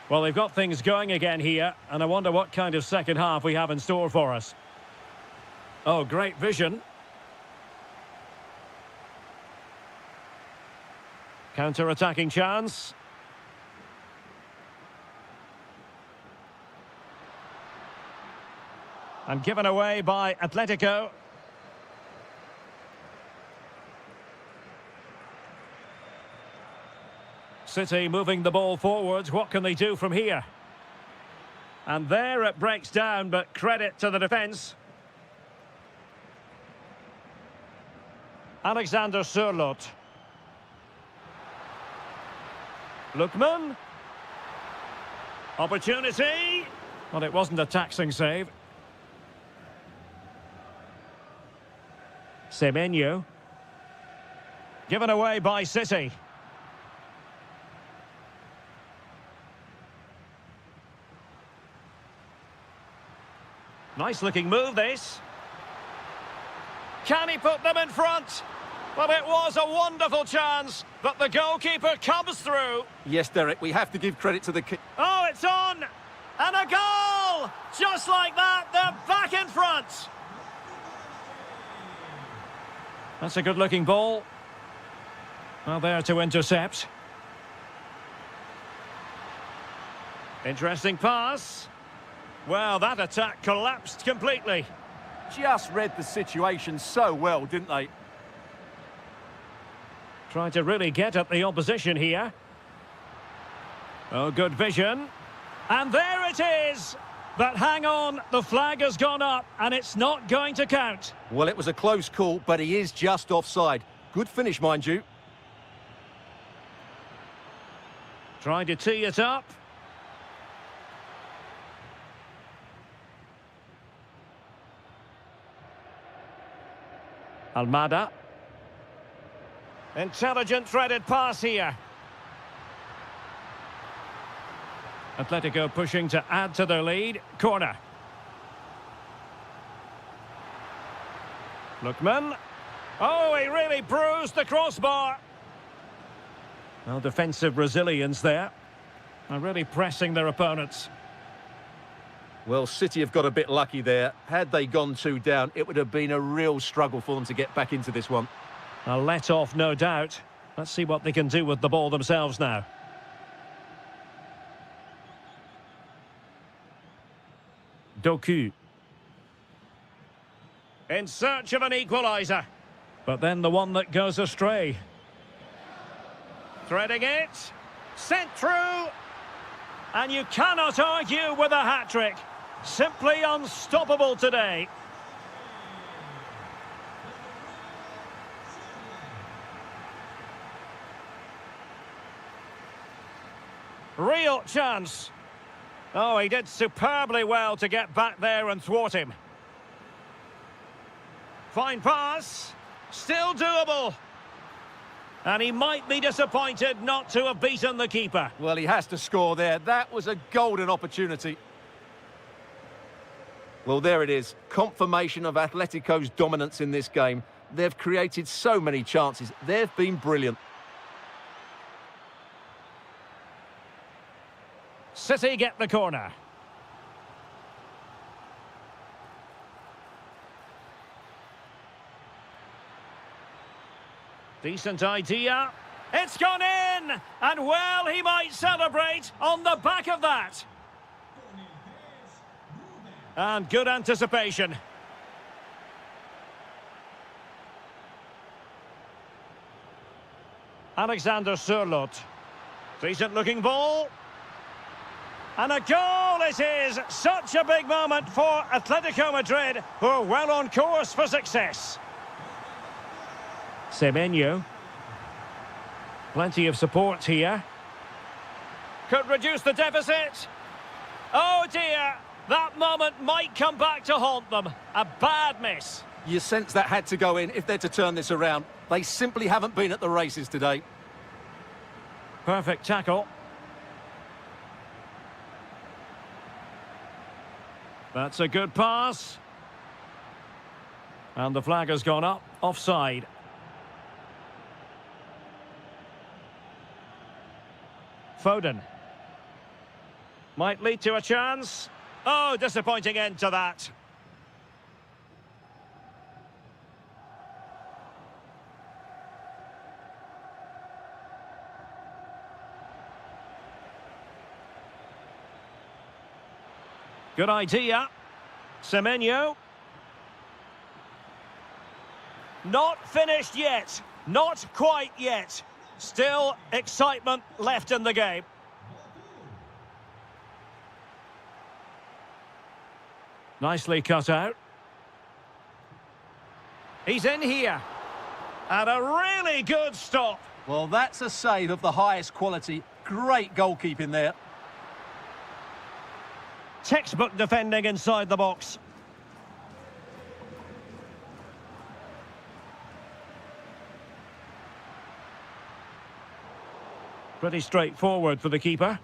Well, they've got things going again here, and I wonder what kind of second half we have in store for us. Oh, great vision. Counter-attacking chance. And given away by Atletico. City moving the ball forwards. What can they do from here? And there it breaks down, but credit to the defence. Alexander Sørloth. Lookman. Opportunity. Well, it wasn't a taxing save. Semenyo. Given away by City. Nice looking move, this. Can he put them in front? Well, it was a wonderful chance, but the goalkeeper comes through. Yes, Derek, we have to give credit to the... Oh, it's on! And a goal! Just like that, they're back in front. That's a good-looking ball. Well, there to intercept. Interesting pass. Well, that attack collapsed completely. Just read the situation so well, didn't they? Trying to really get at the opposition here. Oh, good vision. And there it is! But hang on, the flag has gone up and it's not going to count. Well, it was a close call, but he is just offside. Good finish, mind you. Trying to tee it up. Almada. Intelligent threaded pass here. Atletico pushing to add to their lead. Corner. Lookman. Oh, he really bruised the crossbar. Well, defensive resilience there. They're really pressing their opponents. Well, City have got a bit lucky there. Had they gone 2 down, it would have been a real struggle for them to get back into this one. A let-off, no doubt. Let's see what they can do with the ball themselves now. Doku. In search of an equaliser. But then the one that goes astray. Threading it. Sent through. And you cannot argue with a hat-trick. Simply unstoppable today. Real chance. Oh, he did superbly well to get back there and thwart him. Fine pass. Still doable. And he might be disappointed not to have beaten the keeper. Well, he has to score there. That was a golden opportunity. Well, there it is. Confirmation of Atletico's dominance in this game. They've created so many chances. They've been brilliant. City get the corner. Decent idea. It's gone in! And well, he might celebrate on the back of that. And good anticipation. Alexander Sørloth. Decent looking ball. And a goal it is! Such a big moment for Atletico Madrid, who are well on course for success. Semenyo. Plenty of support here. Could reduce the deficit. Oh dear, that moment might come back to haunt them. A bad miss. You sense that had to go in if they're to turn this around. They simply haven't been at the races today. Perfect tackle. That's a good pass. And the flag has gone up, offside. Foden. Might lead to a chance. Oh, disappointing end to that. Good idea. Semenyo. Not finished yet. Not quite yet. Still excitement left in the game. Nicely cut out. He's in here. And a really good stop. Well, that's a save of the highest quality. Great goalkeeping there. Textbook defending inside the box. Pretty straightforward for the keeper.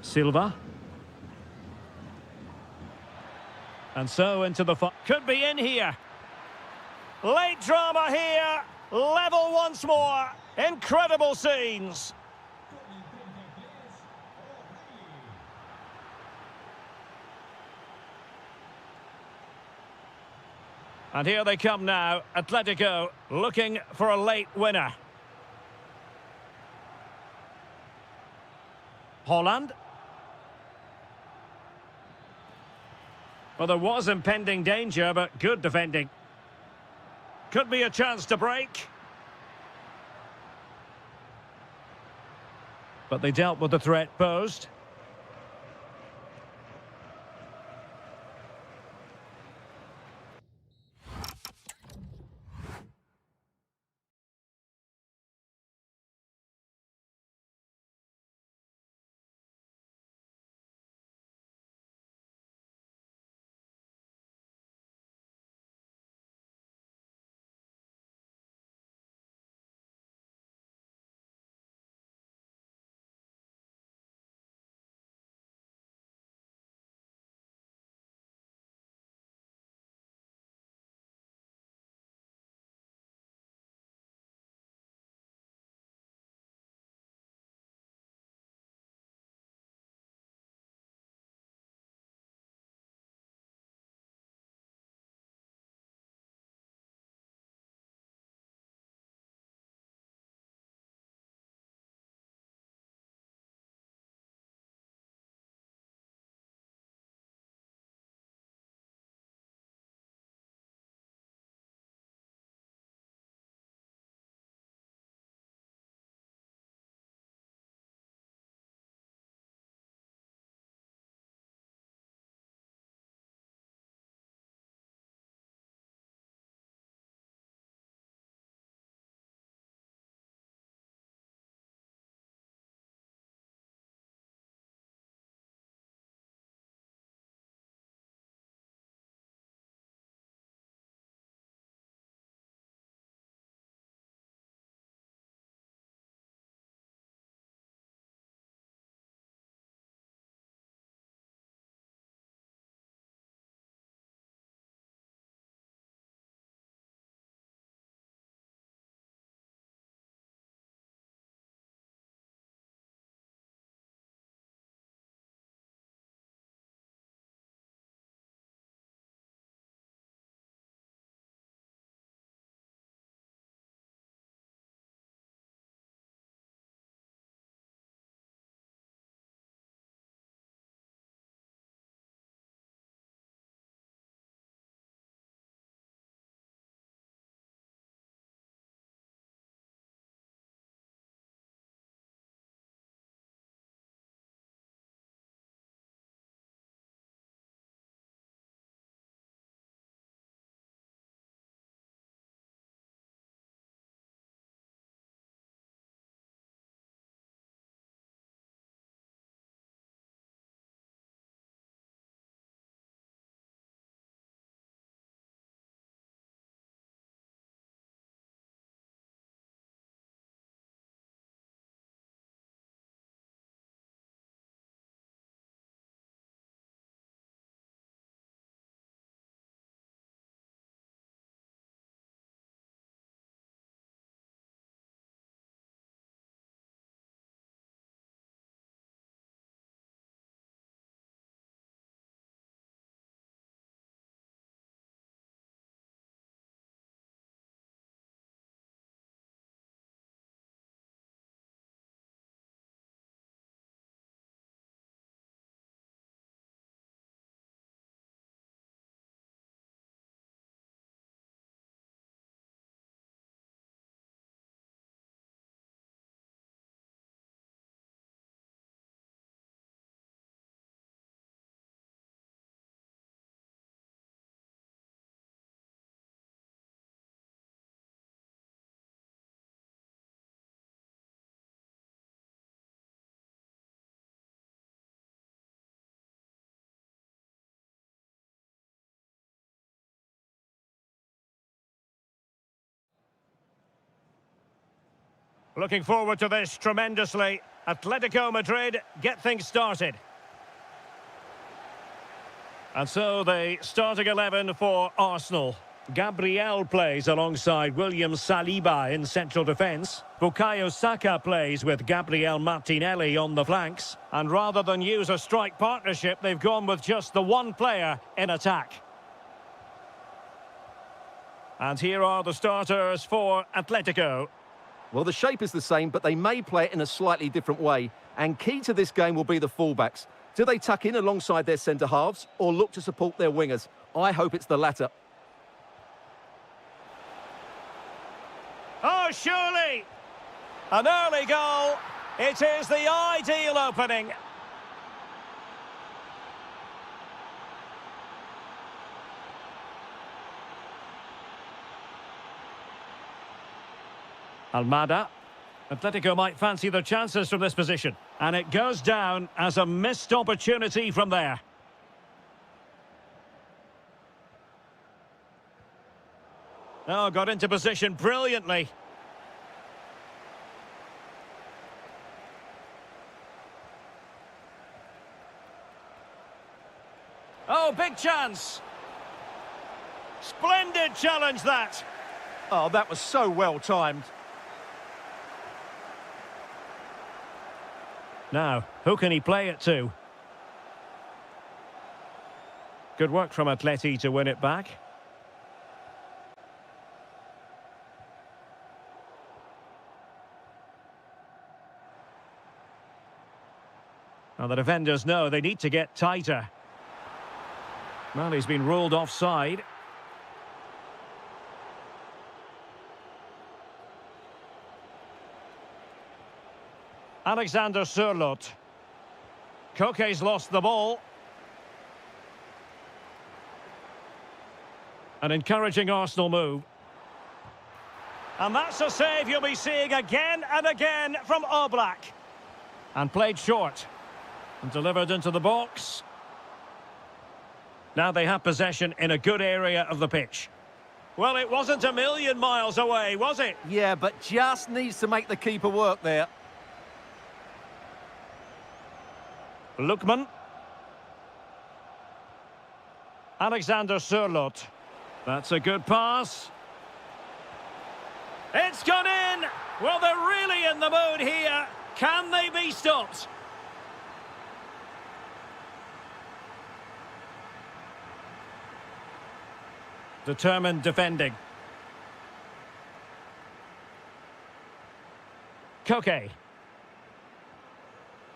Silva. And so into the... Could be in here. Late drama here. Level once more. Incredible scenes. And here they come now, Atletico looking for a late winner. Holland. Well, there was impending danger, but good defending. Could be a chance to break. But they dealt with the threat posed. Looking forward to this tremendously. Atletico Madrid get things started. And so the starting 11 for Arsenal. Gabriel plays alongside William Saliba in central defence. Bukayo Saka plays with Gabriel Martinelli on the flanks. And rather than use a strike partnership, they've gone with just the one player in attack. And here are the starters for Atletico. Well, the shape is the same, but they may play it in a slightly different way. And key to this game will be the fullbacks. Do they tuck in alongside their centre-halves or look to support their wingers? I hope it's the latter. Oh, surely! An early goal. It is the ideal opening. Almada. Atletico might fancy their chances from this position. And it goes down as a missed opportunity from there. Oh, got into position brilliantly. Oh, big chance. Splendid challenge, that. Oh, that was so well timed. Now, who can he play it to? Good work from Atleti to win it back. Now the defenders know they need to get tighter. Well, he's been ruled offside. Alexander Sørloth. Koke's lost the ball. An encouraging Arsenal move. And that's a save you'll be seeing again and again from Oblak. And played short. And delivered into the box. Now they have possession in a good area of the pitch. Well, it wasn't a million miles away, was it? Yeah, but just needs to make the keeper work there. Lookman. Alexander Sørloth. That's a good pass. It's gone in! Well, they're really in the mood here. Can they be stopped? Determined defending. Koke.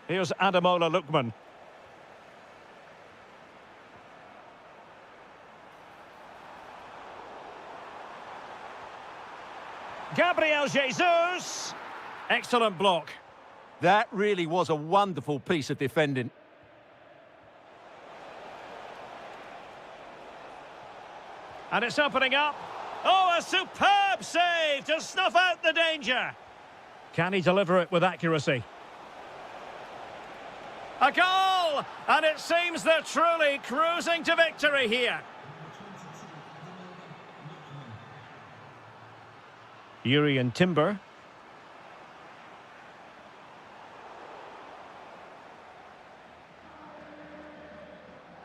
Here's Ademola Lookman. Gabriel Jesus. Excellent block. That really was a wonderful piece of defending. And it's opening up. Oh, a superb save to snuff out the danger. Can he deliver it with accuracy? A goal! And it seems they're truly cruising to victory here. Yuri and Timber.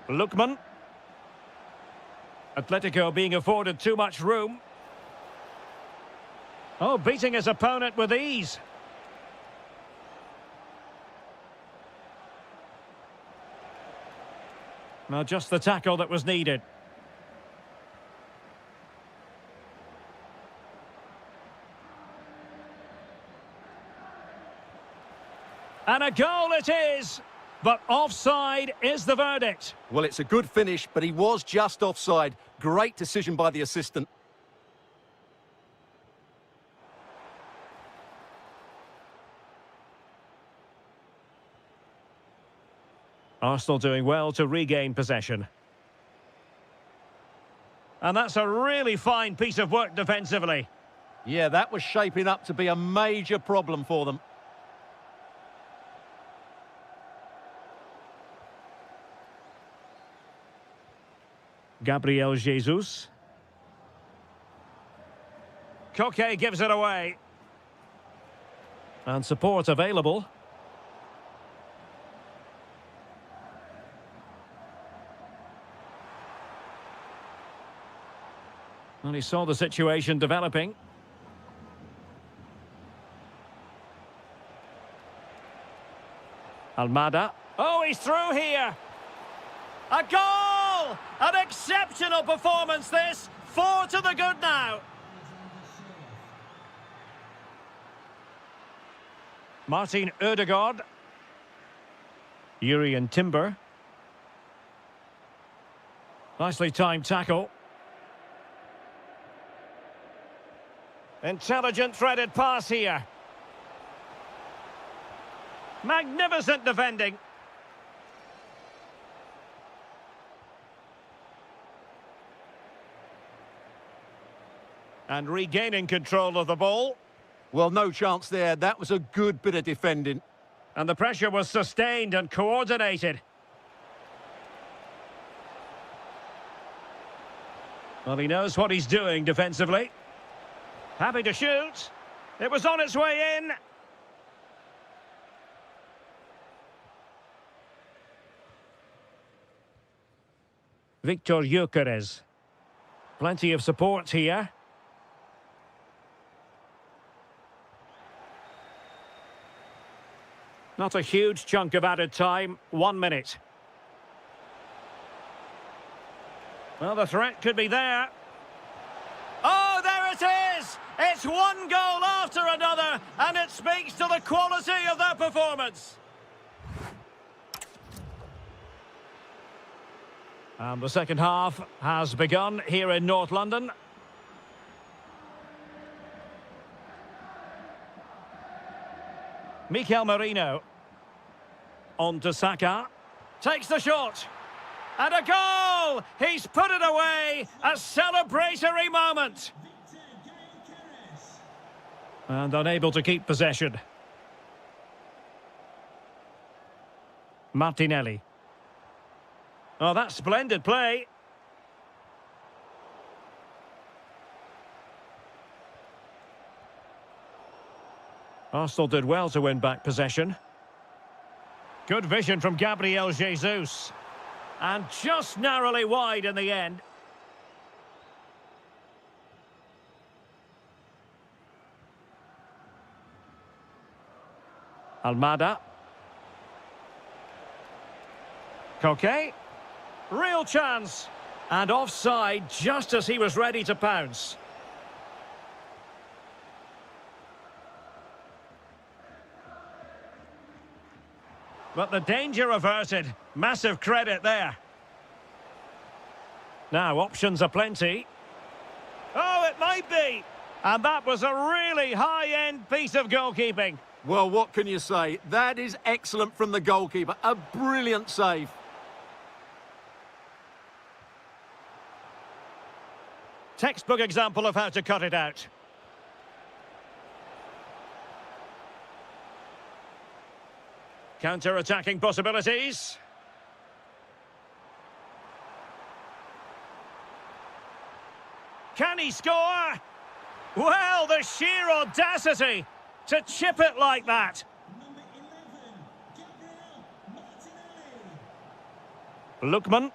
Lookman. Atletico being afforded too much room. Oh, beating his opponent with ease. Now just the tackle that was needed. And a goal it is, but offside is the verdict. Well, it's a good finish, but he was just offside. Great decision by the assistant. Arsenal doing well to regain possession. And that's a really fine piece of work defensively. Yeah, that was shaping up to be a major problem for them. Gabriel Jesus. Koke gives it away. And support available. And he saw the situation developing. Almada. Oh, he's through here. A goal! An exceptional performance this. 4 to the good now. Martin Ødegaard. Yuri and Timber. Nicely timed tackle. Intelligent threaded pass here. Magnificent defending. And regaining control of the ball. Well, no chance there. That was a good bit of defending. And the pressure was sustained and coordinated. Well, he knows what he's doing defensively. Happy to shoot. It was on its way in. Victor Gyökeres. Plenty of support here. Not a huge chunk of added time. 1 minute. Well, the threat could be there. Oh, there it is! It's one goal after another, and it speaks to the quality of their performance. And the second half has begun here in North London. Mikel Merino. On to Saka. Takes the shot. And a goal! He's put it away! A celebratory moment! And unable to keep possession. Martinelli. Oh, that's splendid play. Arsenal did well to win back possession. Good vision from Gabriel Jesus. And just narrowly wide in the end. Almada. Koke. Real chance. And offside just as he was ready to pounce. But the danger averted. Massive credit there. Now, options are plenty. Oh, it might be. And that was a really high-end piece of goalkeeping. Well, what can you say? That is excellent from the goalkeeper. A brilliant save. Textbook example of how to cut it out. Counter-attacking possibilities. Can he score? Well, the sheer audacity to chip it like that. Lookman.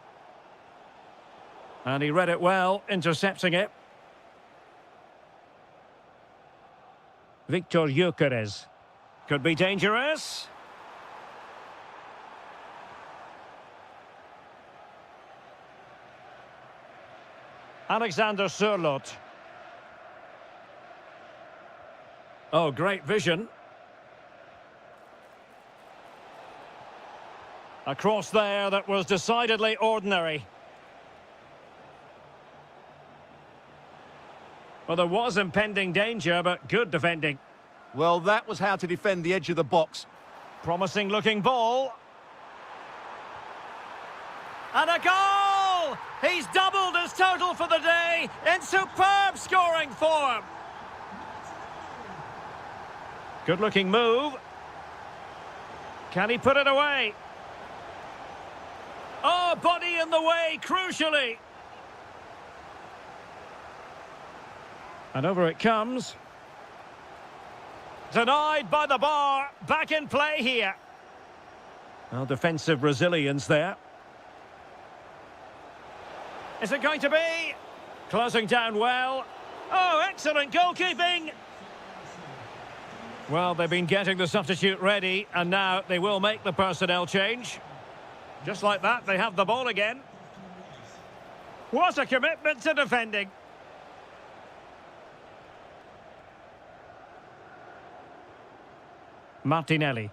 And he read it well, intercepting it. Victor Gyökeres. Could be dangerous. Alexander Sørloth. Oh, great vision. A cross there that was decidedly ordinary. Well, there was impending danger, but good defending. Well, that was how to defend the edge of the box. Promising looking ball. And a goal! He's doubled his total for the day in superb scoring form. Good looking move. Can he put it away? Oh, body in the way, crucially. And over it comes. Denied by the bar. Back in play here. Well, defensive resilience there. Is it going to be? Closing down well. Oh, excellent goalkeeping. Well, they've been getting the substitute ready, and now they will make the personnel change. Just like that, they have the ball again. What a commitment to defending. Martinelli.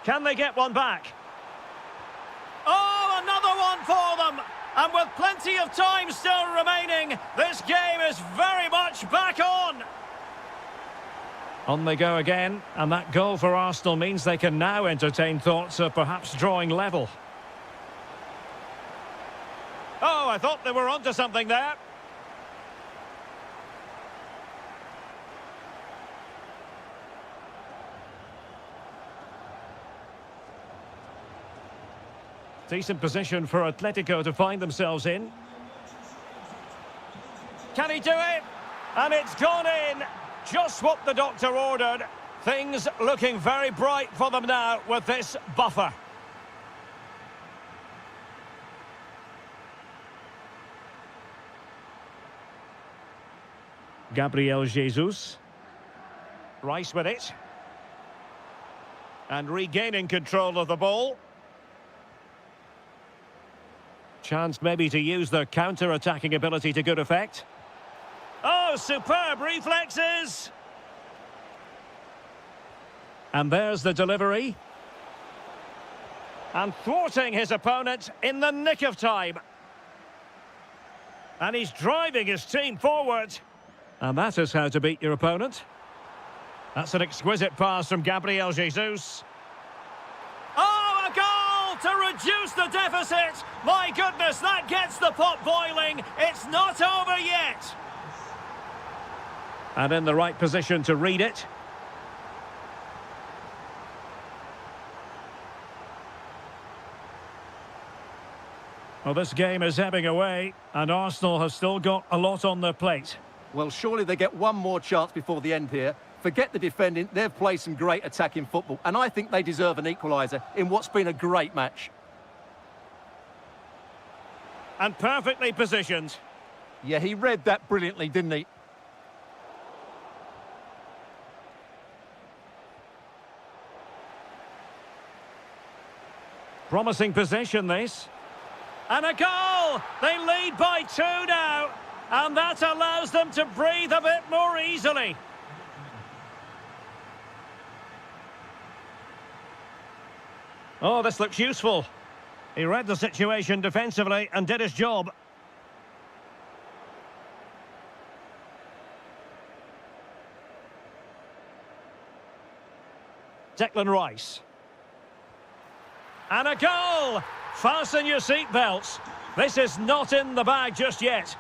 Can they get one back? Oh, another one for them! And with plenty of time still remaining, this game is very much back on! On they go again, and that goal for Arsenal means they can now entertain thoughts of perhaps drawing level. Oh, I thought they were onto something there. Decent position for Atletico to find themselves in. Can he do it? And it's gone in. Just what the doctor ordered. Things looking very bright for them now with this buffer. Gabriel Jesus. Rice with it. And regaining control of the ball. Chance maybe to use their counter-attacking ability to good effect. Oh, superb reflexes! And there's the delivery. And thwarting his opponent in the nick of time. And he's driving his team forward. And that is how to beat your opponent. That's an exquisite pass from Gabriel Jesus. Oh, a goal to reduce the deficit! My goodness, that gets the pot boiling. It's not over yet. And in the right position to read it. Well, this game is ebbing away, and Arsenal have still got a lot on their plate. Well, surely they get one more chance before the end here. Forget the defending, they've played some great attacking football, and I think they deserve an equaliser in what's been a great match. And perfectly positioned. Yeah, he read that brilliantly, didn't he? Promising possession, this. And a goal! They lead by 2 now, and that allows them to breathe a bit more easily. Oh, this looks useful. He read the situation defensively and did his job. Declan Rice. And a goal! Fasten your seatbelts. This is not in the bag just yet.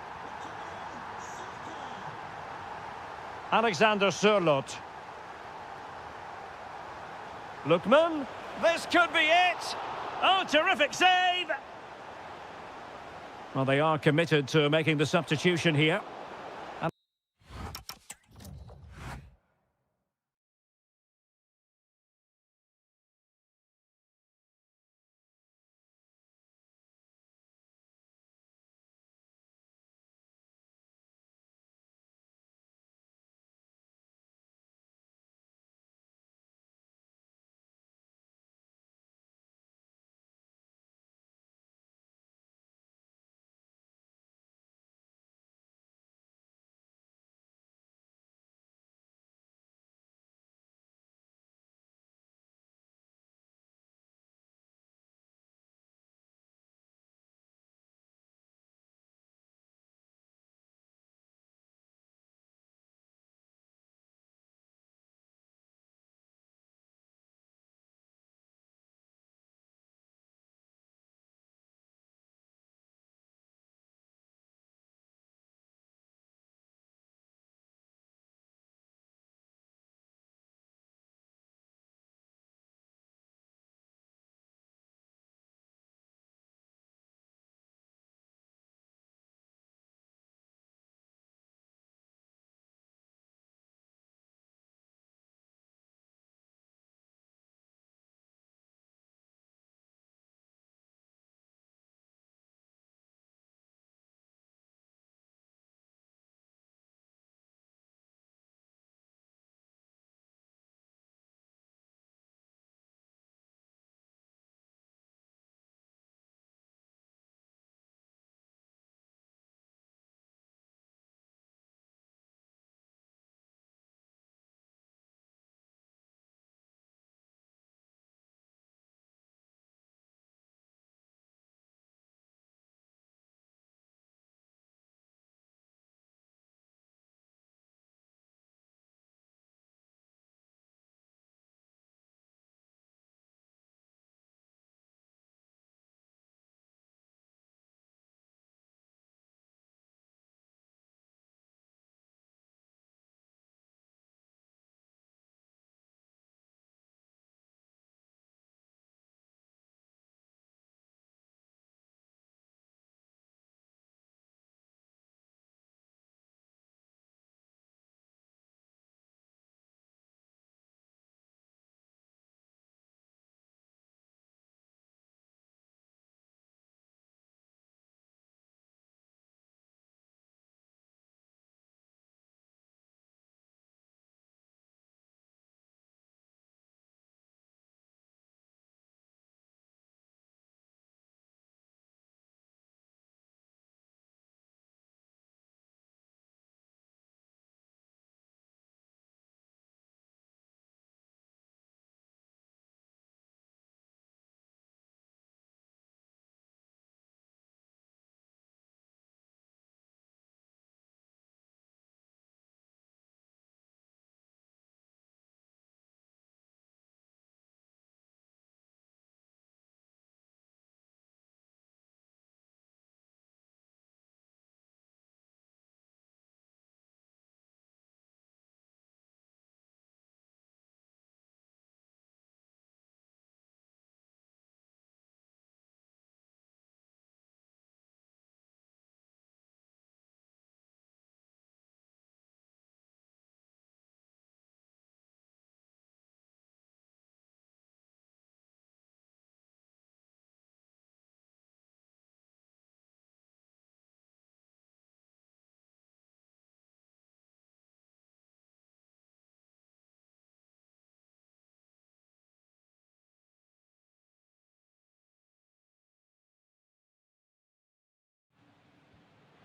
Alexander Sørloth. Lookman. This could be it. Oh, terrific save. Well, they are committed to making the substitution here.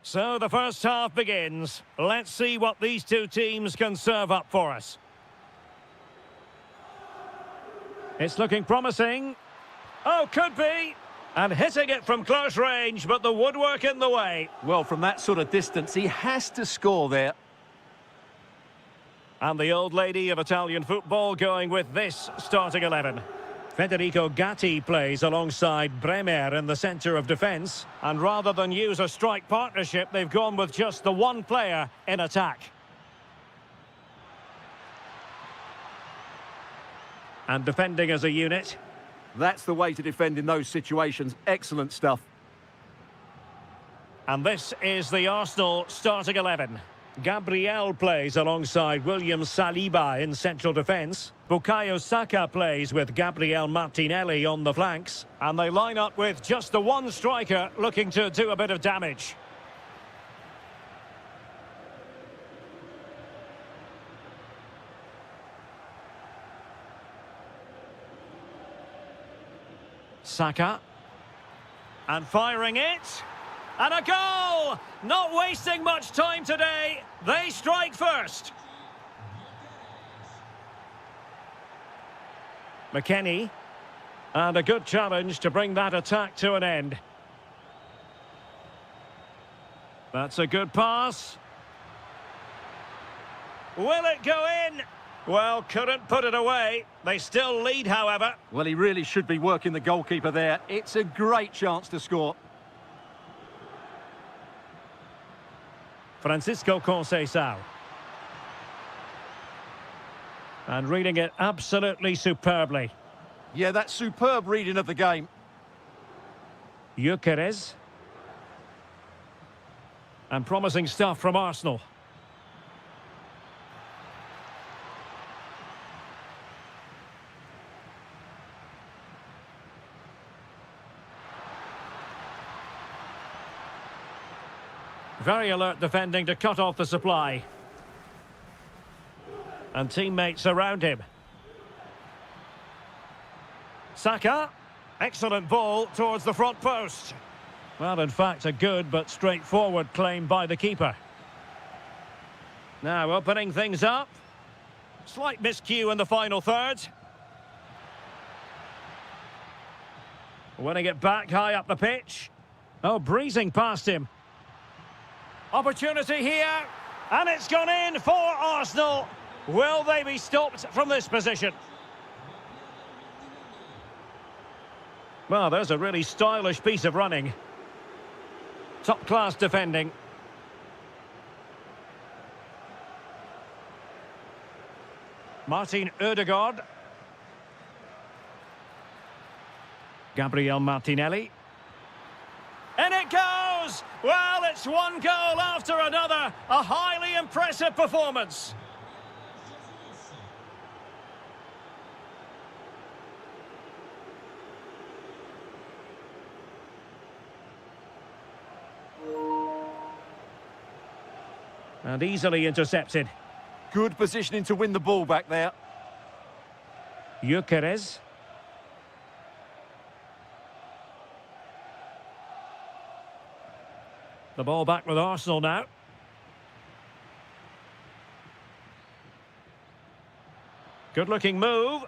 So the first half begins. Let's see what these two teams can serve up for us. It's looking promising. Oh, could be. And hitting it from close range, but the woodwork in the way. Well, from that sort of distance, he has to score there. And the old lady of Italian football going with this starting 11. Federico Gatti plays alongside Bremer in the centre of defence. And rather than use a strike partnership, they've gone with just the one player in attack. And defending as a unit. That's the way to defend in those situations. Excellent stuff. And this is the Arsenal starting 11. Gabriel plays alongside William Saliba in central defence. Bukayo Saka plays with Gabriel Martinelli on the flanks. And they line up with just the one striker looking to do a bit of damage. Saka. And firing it. And a goal! Not wasting much time today. They strike first. McKennie. And a good challenge to bring that attack to an end. That's a good pass. Will it go in? Well, couldn't put it away. They still lead, however. Well, he really should be working the goalkeeper there. It's a great chance to score. Francisco Conceição. And reading it absolutely superbly. Yeah, that's superb reading of the game. Gyökeres. And promising stuff from Arsenal. Very alert defending to cut off the supply. And teammates around him. Saka. Excellent ball towards the front post. Well, in fact, a good but straightforward claim by the keeper. Now opening things up. Slight miscue in the final third. Winning it back high up the pitch. Oh, breezing past him. Opportunity here, and it's gone in for Arsenal. Will they be stopped from this position? Well, there's a really stylish piece of running. Top-class defending. Martin Ødegaard. Gabriel Martinelli. And it goes! Well, it's one goal after another. A highly impressive performance. And easily intercepted. Good positioning to win the ball back there. Gyökeres. The ball back with Arsenal now. Good-looking move.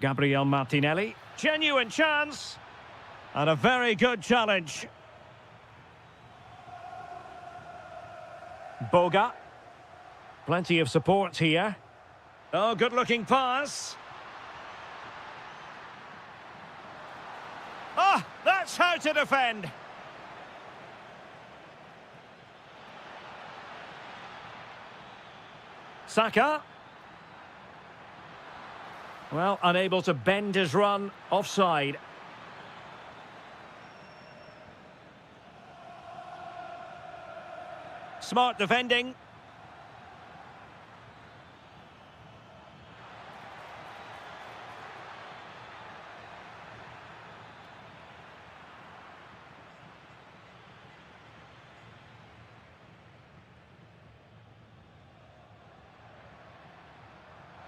Gabriel Martinelli. Genuine chance. And a very good challenge. Boga. Plenty of support here. Oh, good-looking pass. Ah, that's how to defend. Saka. Well, unable to bend his run, offside. Smart defending.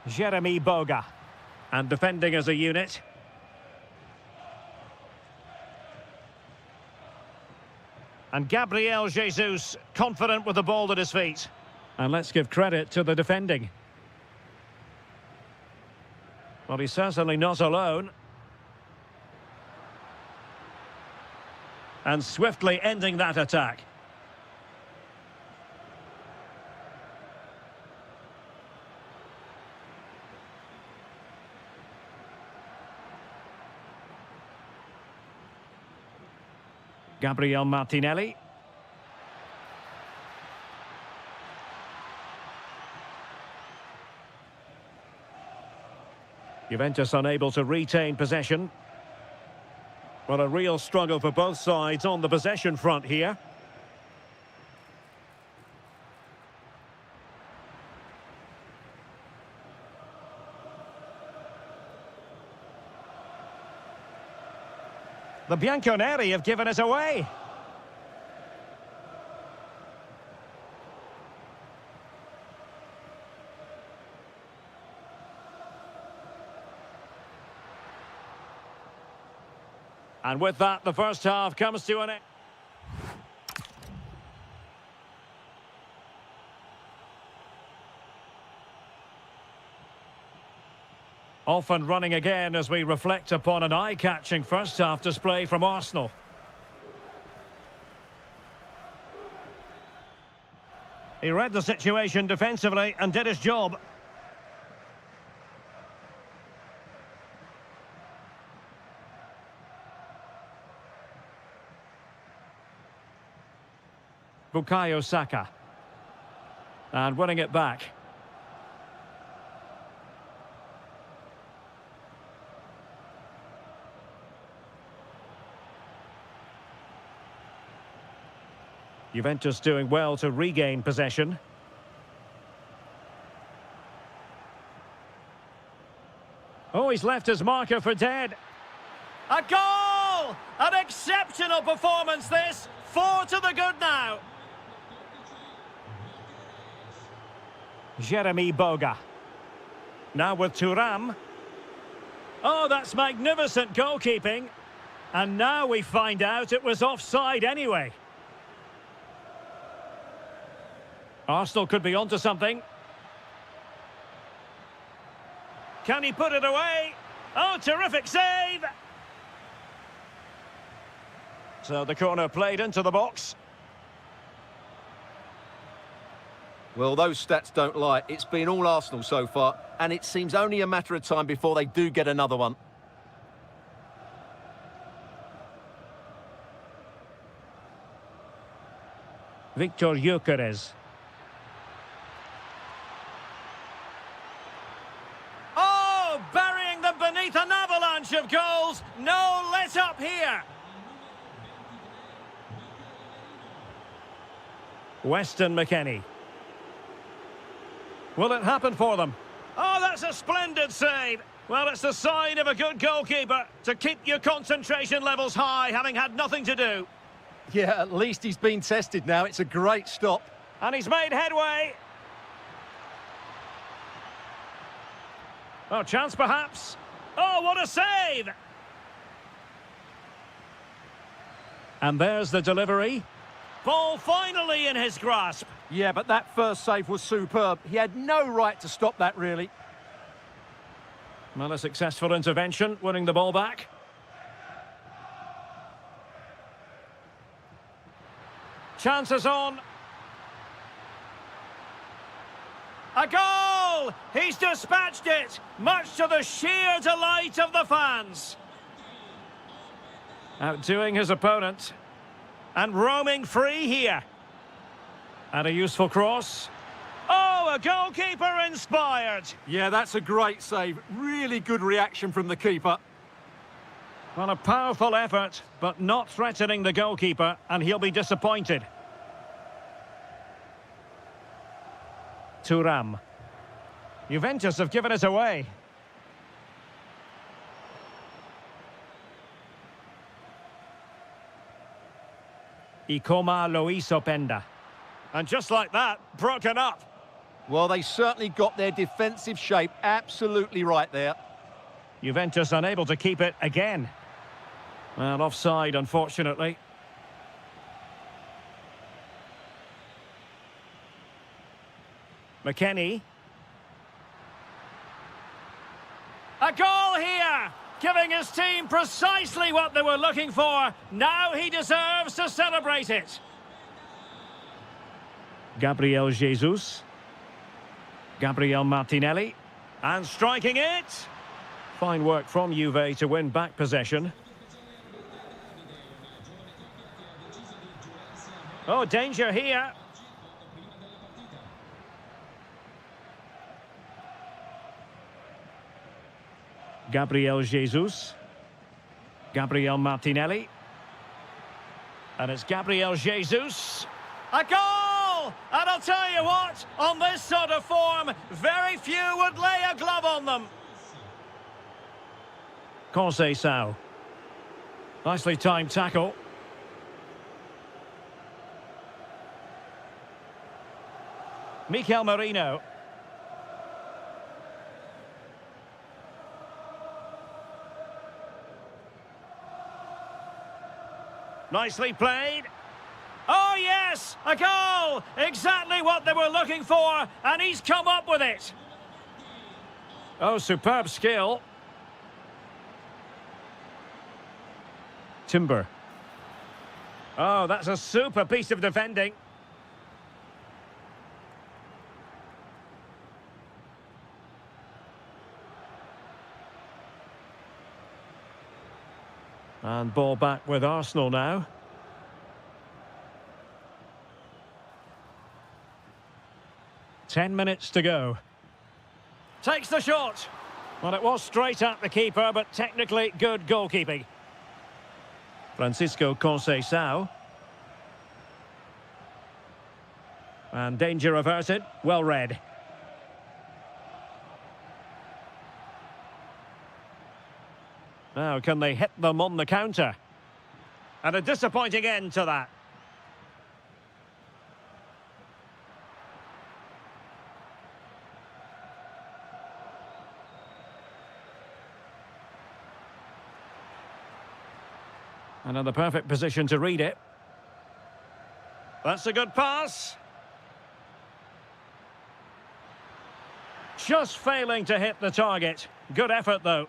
Jeremy Boga. And defending as a unit. And Gabriel Jesus, confident with the ball at his feet. And let's give credit to the defending. Well, he's certainly not alone. And swiftly ending that attack. Gabriel Martinelli. Juventus unable to retain possession. Well, a real struggle for both sides on the possession front here. The Bianconeri have given it away. And with that, the first half comes to an end. Off and running again as we reflect upon an eye-catching first-half display from Arsenal. He read the situation defensively and did his job. Bukayo Saka. And winning it back. Juventus doing well to regain possession. Oh, he's left his marker for dead. A goal! An exceptional performance this. 4 to the good now. Jeremy Boga. Now with Thuram. Oh, that's magnificent goalkeeping. And now we find out it was offside anyway. Arsenal could be onto something. Can he put it away? Oh, terrific save! So the corner played into the box. Well, those stats don't lie. It's been all Arsenal so far, and it seems only a matter of time before they do get another one. Victor Gyökeres. Oh, burying them beneath an avalanche of goals. No let up here. Weston McKennie. Will it happen for them? Oh, that's a splendid save. Well, it's the sign of a good goalkeeper to keep your concentration levels high, having had nothing to do. Yeah, at least he's been tested now. It's a great stop. And he's made headway. Oh, chance perhaps. Oh, what a save! And there's the delivery. Ball finally in his grasp. Yeah, but that first save was superb. He had no right to stop that, really. Well, a successful intervention, winning the ball back. Chances on. A goal! He's dispatched it, much to the sheer delight of the fans. Outdoing his opponent. And roaming free here. And a useful cross. Oh, a goalkeeper inspired. Yeah, that's a great save. Really good reaction from the keeper. Well, a powerful effort, but not threatening the goalkeeper, and he'll be disappointed. Thuram. Juventus have given it away. Ikoma Loiso Penda. And just like that, broken up. Well, they certainly got their defensive shape absolutely right there. Juventus unable to keep it again. Well, offside, unfortunately. McKennie. A goal here! Giving his team precisely what they were looking for. Now he deserves to celebrate it. Gabriel Jesus. Gabriel Martinelli. And striking it. Fine work from Juve to win back possession. Oh, danger here. Gabriel Jesus. Gabriel Martinelli. And it's Gabriel Jesus. A goal! And I'll tell you what, on this sort of form, very few would lay a glove on them. Conceição. Nicely timed tackle. Mikel Merino. Nicely played. Oh, yes! A goal! Exactly what they were looking for, and he's come up with it. Oh, superb skill. Timber. Oh, that's a super piece of defending. And ball back with Arsenal now. Ten minutes to go. Takes the shot. Well, it was straight at the keeper, but technically good goalkeeping. Francisco Conceição. And danger averted. Well read. Now, can they hit them on the counter? And a disappointing end to that. Another perfect position to read it. That's a good pass. Just failing to hit the target. Good effort, though.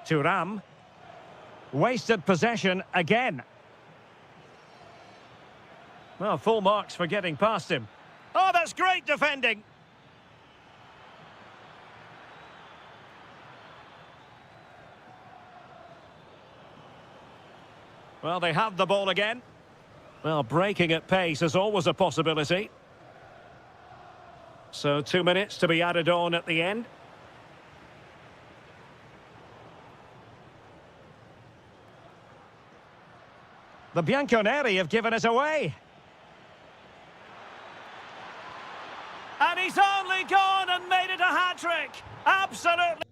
Thuram. Wasted possession again. Well, full marks for getting past him. Oh, that's great defending. Well, they have the ball again. Well, breaking at pace is always a possibility. So 2 minutes to be added on at the end. The Bianconeri have given us away. And he's only gone and made it a hat-trick. Absolutely.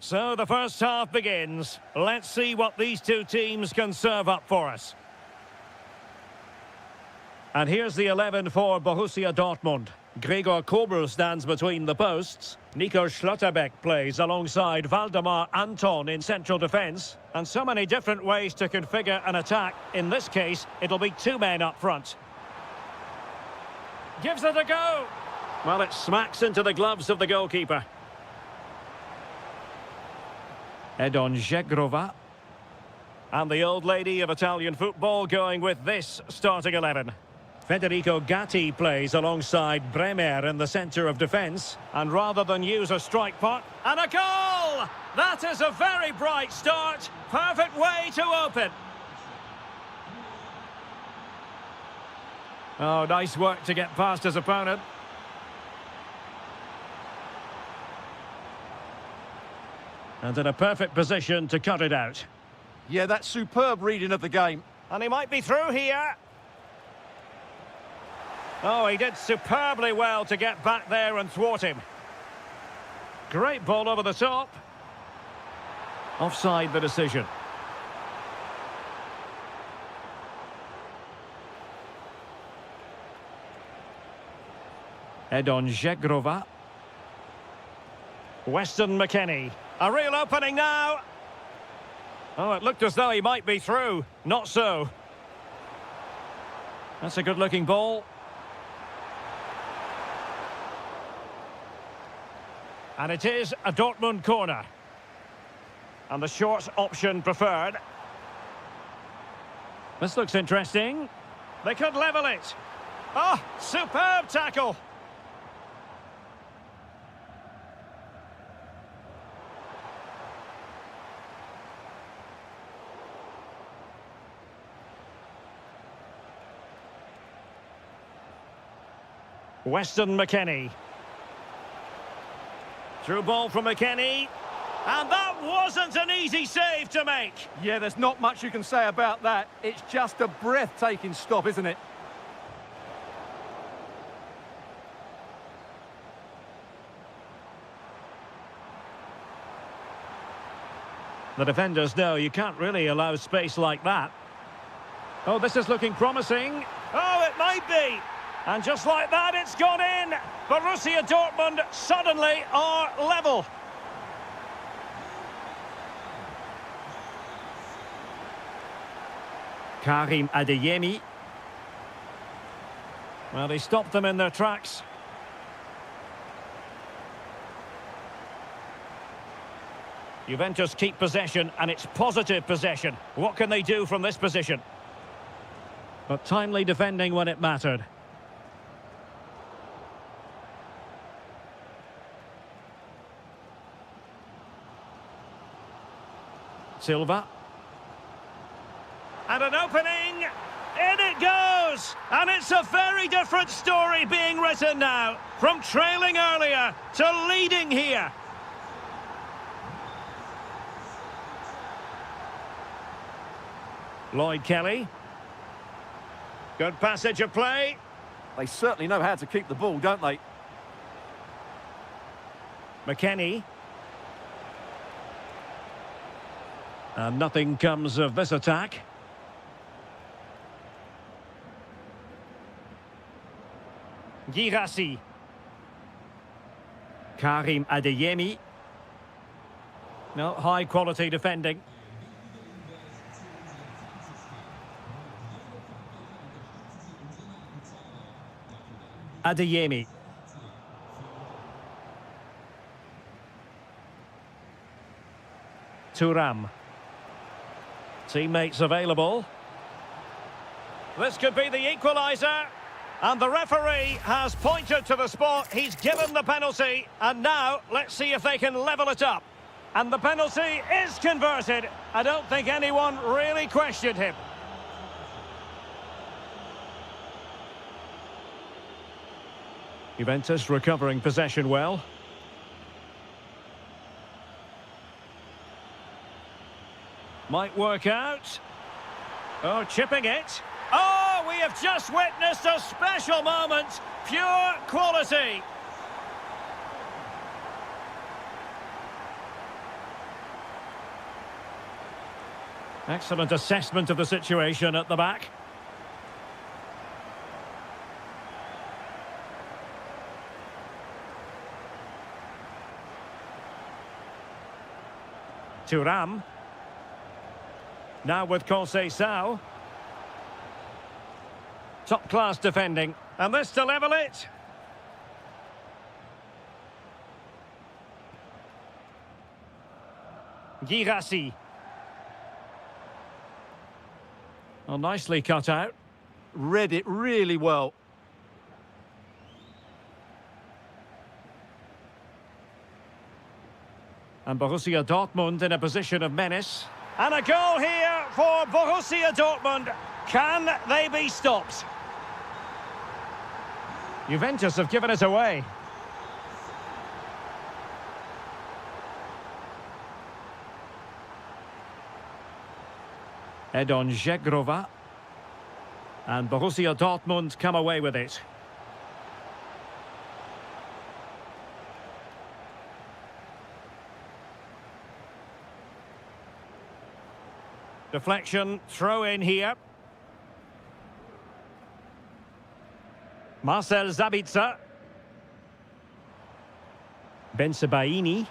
So the first half begins. Let's see what these two teams can serve up for us. And here's the 11 for Borussia Dortmund. Gregor Kobel stands between the posts. Nico Schlotterbeck plays alongside Valdemar Anton in central defence. And so many different ways to configure an attack. In this case, it'll be two men up front. Gives it a go. Well, it smacks into the gloves of the goalkeeper. Edon Žegrova. And the old lady of Italian football going with this starting 11. Federico Gatti plays alongside Bremer in the centre of defence. And rather than use a strike pot, and a goal! That is a very bright start. Perfect way to open. Oh, nice work to get past his opponent. And in a perfect position to cut it out. Yeah, that's superb reading of the game. And he might be through here. Oh, he did superbly well to get back there and thwart him. Great ball over the top. Offside the decision. Edon Žegrova. Weston McKennie. A real opening now. Oh, it looked as though he might be through. Not so. That's a good-looking ball. And it is a Dortmund corner. And the short option preferred. This looks interesting. They could level it. Oh, superb tackle. Weston McKennie. Through ball from McKennie. And that wasn't an easy save to make. Yeah, there's not much you can say about that. It's just a breathtaking stop, isn't it? The defenders know you can't really allow space like that. Oh, this is looking promising. Oh, it might be. And just like that, it's gone in. Borussia Dortmund suddenly are level. Karim Adeyemi. Well, he stopped them in their tracks. Juventus keep possession, and it's positive possession. What can they do from this position? But timely defending when it mattered. Silva. And an opening. In it goes. And it's a very different story being written now. From trailing earlier to leading here. Lloyd Kelly. Good passage of play. They certainly know how to keep the ball, don't they? McKennie. And nothing comes of this attack. Girassi. Karim Adeyemi. No, high quality defending. Adeyemi. Thuram. Teammates available. This could be the equaliser. And the referee has pointed to the spot. He's given the penalty. And now, let's see if they can level it up. And the penalty is converted. I don't think anyone really questioned him. Juventus recovering possession well. Might work out. Oh, chipping it. Oh, we have just witnessed a special moment. Pure quality. Excellent assessment of the situation at the back. Thuram. Now with Conceição. Top-class defending. And this to level it. Girassi. Well, nicely cut out. Read it really well. And Borussia Dortmund in a position of menace. And a goal here for Borussia Dortmund. Can they be stopped? Juventus have given it away. Edon Žegrova. And Borussia Dortmund come away with it. Deflection, throw in here. Marcel Sabitzer. Bensebaini.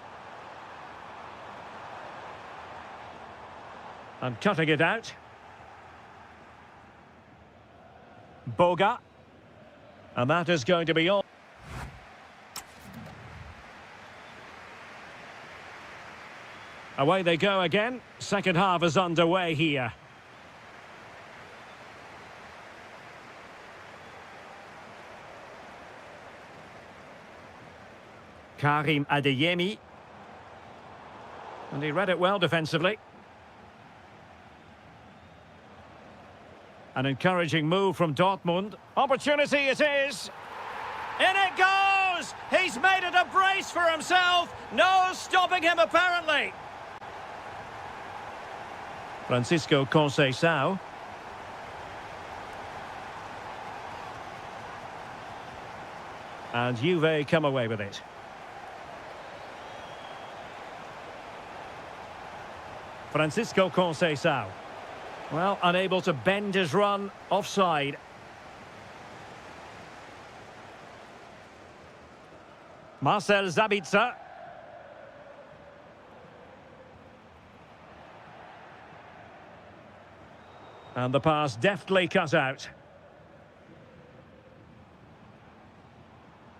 And cutting it out. Boga. And that is going to be all. Away they go again. Second half is underway here. Karim Adeyemi. And he read it well defensively. An encouraging move from Dortmund. Opportunity it is. In it goes! He's made it a brace for himself. No stopping him apparently. Francisco Conceição. And Juve come away with it. Francisco Conceição. Well, unable to bend his run, offside. Marcel Sabitzer. And the pass deftly cut out.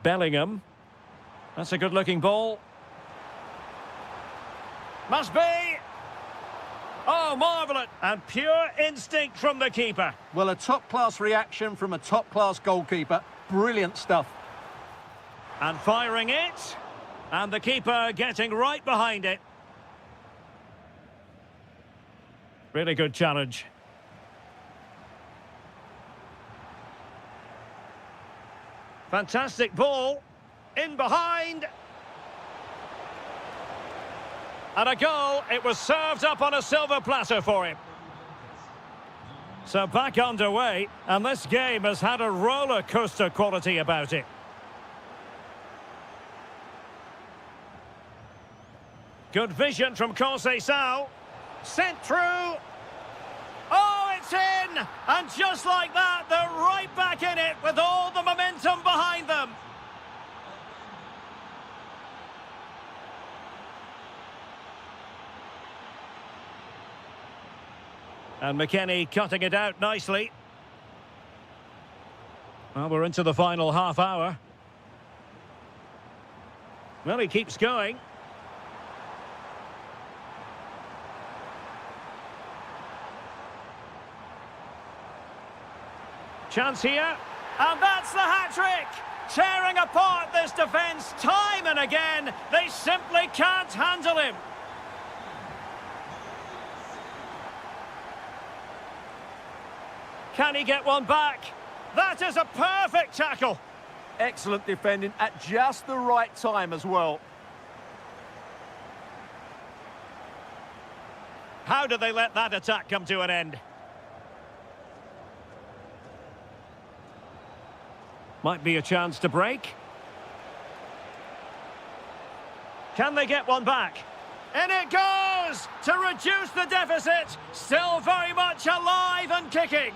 Bellingham. That's a good-looking ball. Must be. Oh, marvellous. And pure instinct from the keeper. Well, a top-class reaction from a top-class goalkeeper. Brilliant stuff. And firing it. And the keeper getting right behind it. Really good challenge. Fantastic ball. In behind. And a goal. It was served up on a silver platter for him. So back underway. And this game has had a roller coaster quality about it. Good vision from Conceição. Sent through. Oh, it's in! And just like that, they're right back in it with all the momentum behind them. And McKennie cutting it out nicely. Well, we're into the final half hour. Well, he keeps going. Chance here, and that's the hat-trick! Tearing apart this defence time and again. They simply can't handle him. Can he get one back? That is a perfect tackle. Excellent defending at just the right time as well. How did they let that attack come to an end? Might be a chance to break. Can they get one back? In it goes! chances to reduce the deficit. Still very much alive and kicking.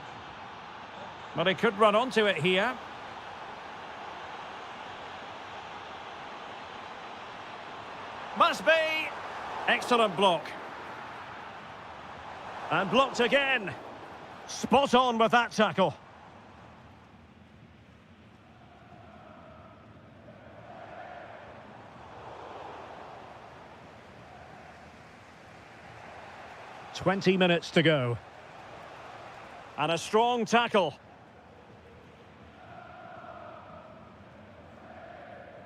But he could run onto it here. Must be. Excellent block. And blocked again. Spot on with that tackle. "20 minutes to go. And a strong tackle.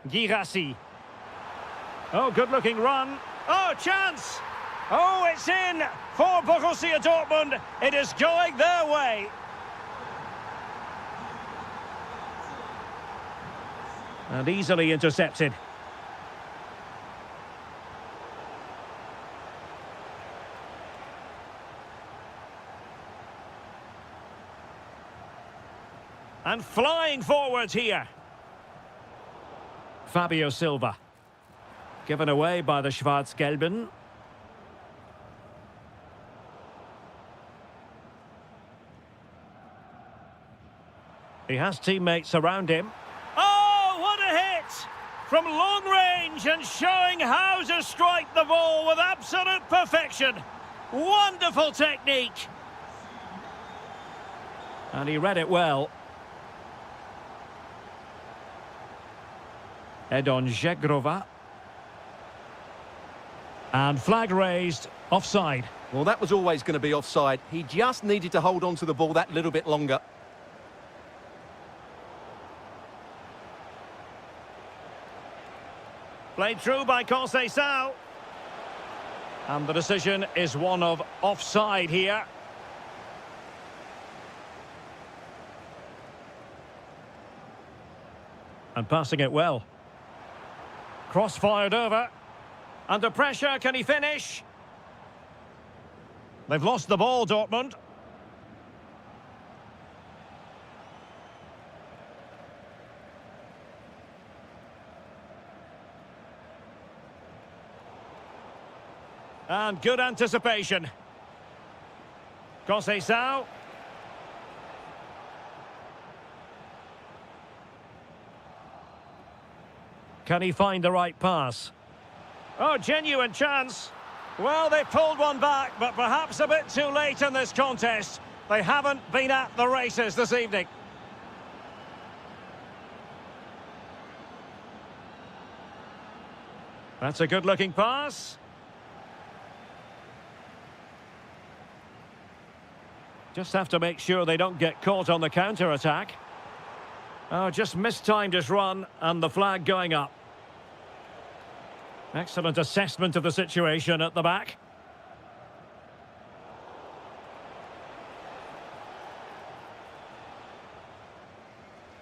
Girassi. Oh, good-looking run. Oh, chance! Oh, it's in for Borussia Dortmund. It is going their way. And easily intercepted. And flying forwards here. Fabio Silva. Given away by the Schwarz-Gelben. He has teammates around him. Oh, what a hit! From long range and showing how to strike the ball with absolute perfection. Wonderful technique. And he read it well. Edon Žegrova. And flag raised, offside. Well, that was always going to be offside. He just needed to hold on to the ball that little bit longer. Played through by Conceição. And the decision is one of offside here. And passing it well. Cross fired over. Under pressure, can he finish? They've lost the ball, Dortmund. And good anticipation. Conceição. Can he find the right pass? Oh, genuine chance. Well, they pulled one back, but perhaps a bit too late in this contest. They haven't been at the races this evening. That's a good-looking pass. Just have to make sure they don't get caught on the counter-attack. Oh, just mistimed his run, and the flag going up. Excellent assessment of the situation at the back.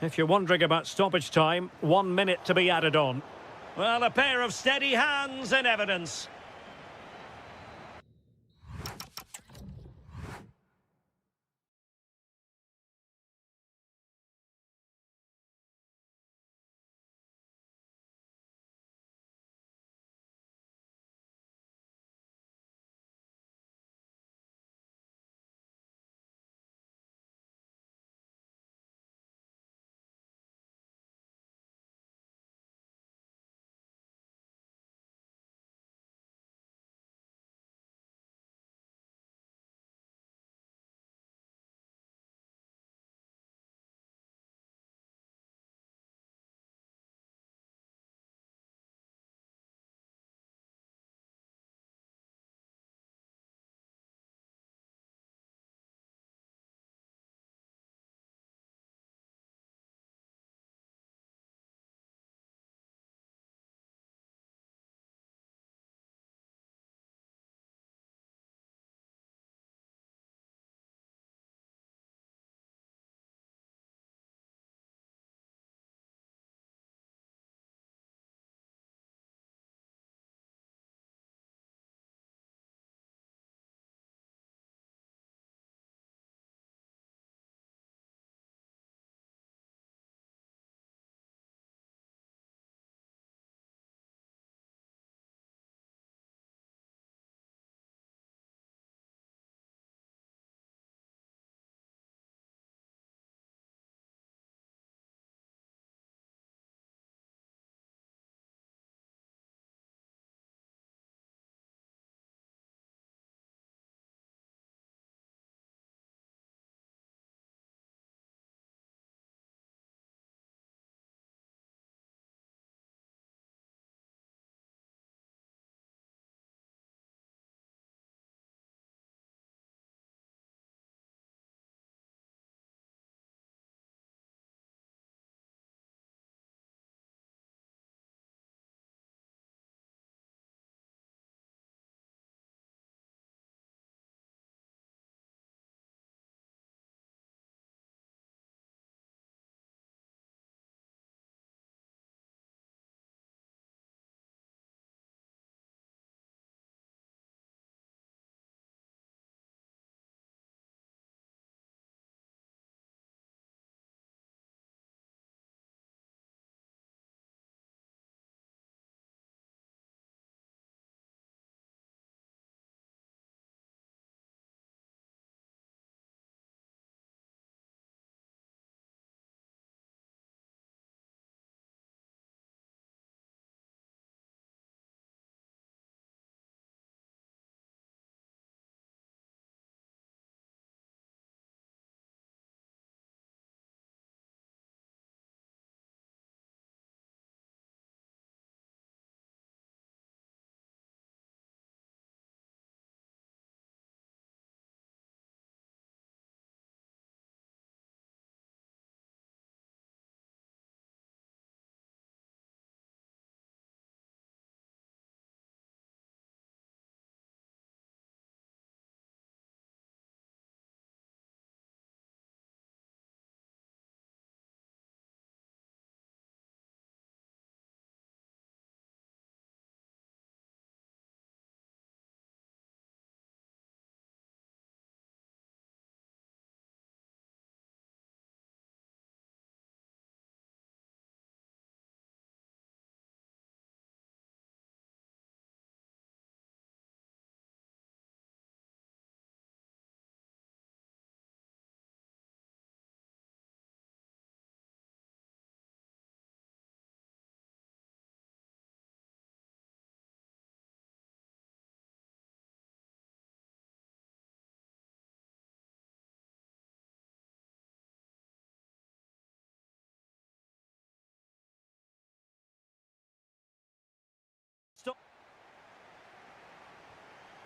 If you're wondering about stoppage time, 1 minute to be added on. Well, a pair of steady hands in evidence.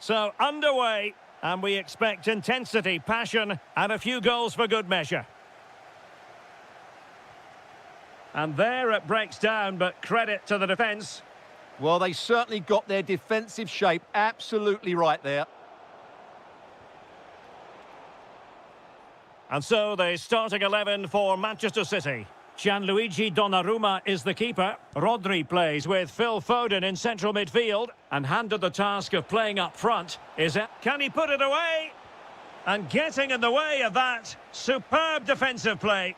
So, underway, and we expect intensity, passion, and a few goals for good measure. And there it breaks down, but credit to the defence. Well, they certainly got their defensive shape absolutely right there. And so the starting 11 for Manchester City. Gianluigi Donnarumma is the keeper. Rodri plays with Phil Foden in central midfield. And handed the task of playing up front is it. Can he put it away? And getting in the way of that. Superb defensive play.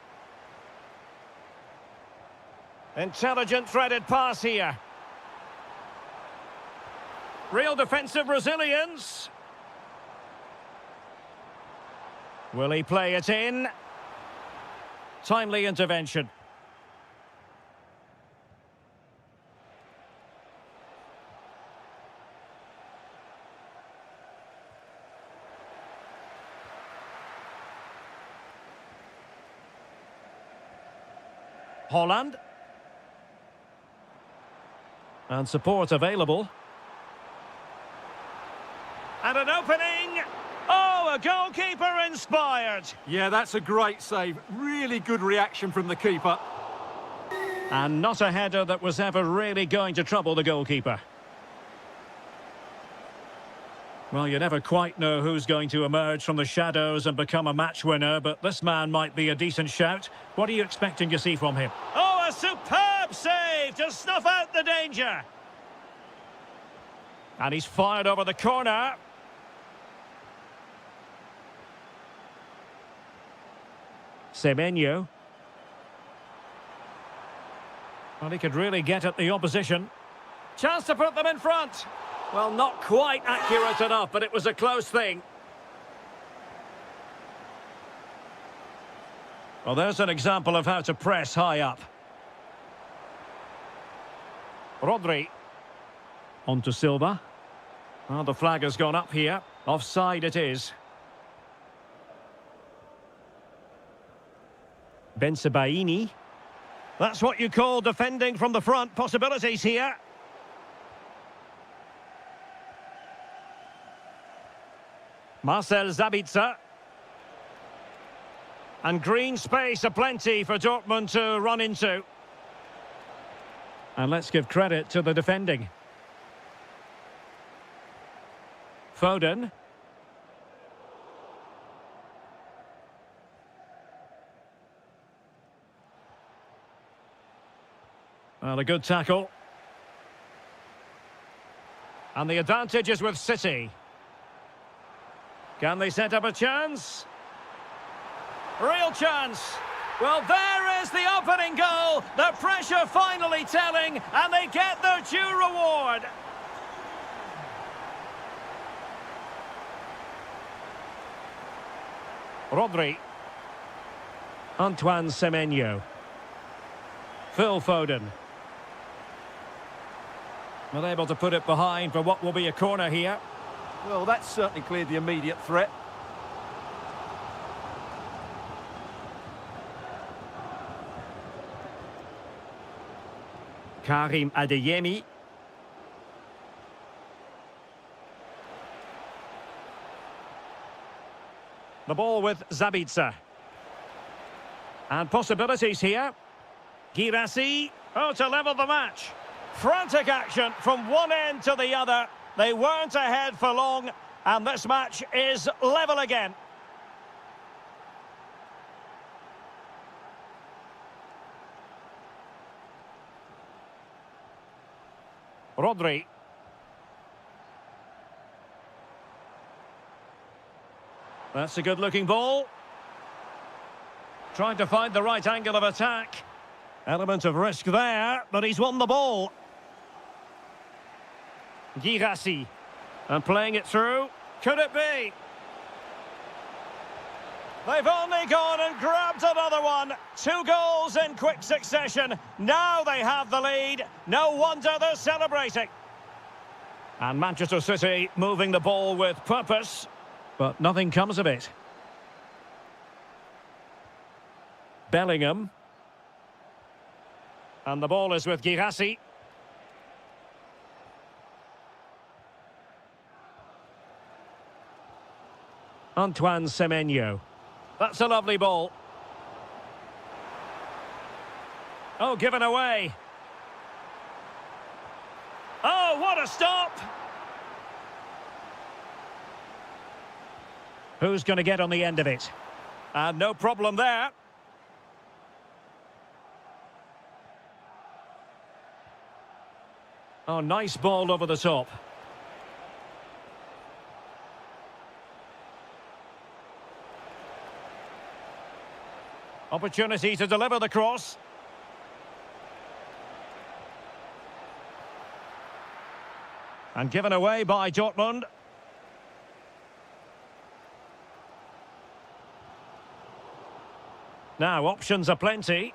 Intelligent threaded pass here. Real defensive resilience. Will he play it in? Timely intervention. Holland. And support available. And an opening. Oh, a goalkeeper inspired. Yeah, that's a great save. Really good reaction from the keeper. And not a header that was ever really going to trouble the goalkeeper. Well, you never quite know who's going to emerge from the shadows and become a match winner, but this man might be a decent shout. What are you expecting to see from him? Oh, a superb save to snuff out the danger. And he's fired over the corner. Semenyo. Well, he could really get at the opposition. Chance to put them in front. Well, not quite accurate enough, but it was a close thing. Well, there's an example of how to press high up. Rodri. On to Silva. Well, the flag has gone up here. Offside it is. Bensebaini. That's what you call defending from the front. Possibilities here. Marcel Sabitzer. And green space aplenty for Dortmund to run into. And let's give credit to the defending. Foden. Well, a good tackle. And the advantage is with City. Can they set up a chance? Real chance. Well, there is the opening goal. The pressure finally telling, and they get their due reward. Rodri. Antoine Semenyo. Phil Foden. Not able to put it behind for what will be a corner here. Well, that's certainly cleared the immediate threat. Karim Adeyemi. The ball with Sabitzer. And possibilities here. Girassi. Oh, to level the match. Frantic action from one end to the other. They weren't ahead for long, and this match is level again. Rodri. That's a good-looking ball. Trying to find the right angle of attack. Element of risk there, but he's won the ball. Girassi. And playing it through. Could it be? They've only gone and grabbed another one. 2 goals in quick succession. Now they have the lead. No wonder they're celebrating. And Manchester City moving the ball with purpose, but nothing comes of it. Bellingham. And the ball is with Girassi. Antoine Semenyo. That's a lovely ball. Oh, given away. Oh, what a stop! Who's going to get on the end of it? And no problem there. Oh, nice ball over the top. Opportunity to deliver the cross. And given away by Dortmund. Now, options are plenty.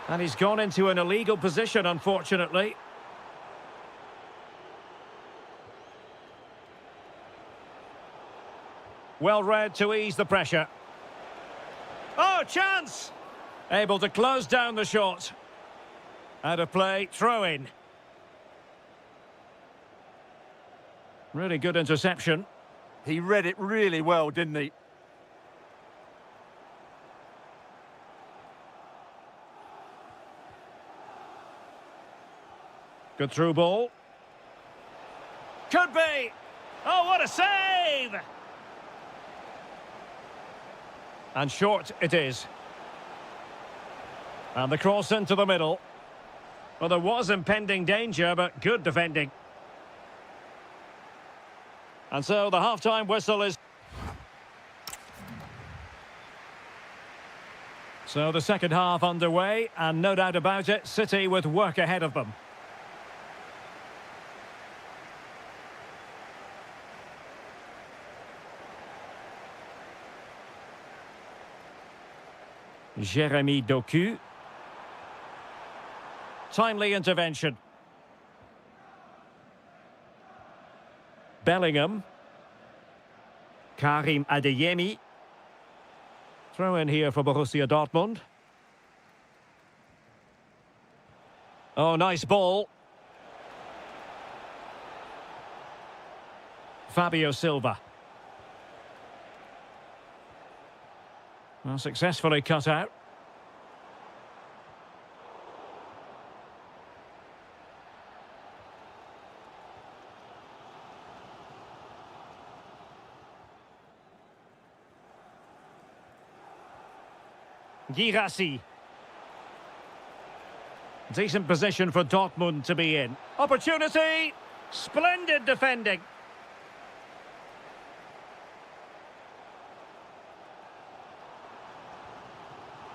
And he's gone into an illegal position, unfortunately. Well read to ease the pressure. Oh, chance! Able to close down the shot. Out of play, throw in. Really good interception. He read it really well, didn't he? Good through ball. Could be! Oh, what a save! And short it is. And the cross into the middle. Well, there was impending danger, but good defending. And so the half-time whistle is... So the second half underway, and no doubt about it, City with work ahead of them. Jérémy Doku. Timely intervention. Bellingham. Karim Adeyemi. Throw in here for Borussia Dortmund. Oh, nice ball. Fabio Silva. Well, successfully cut out. Girassi. Decent position for Dortmund to be in. Opportunity! Splendid defending.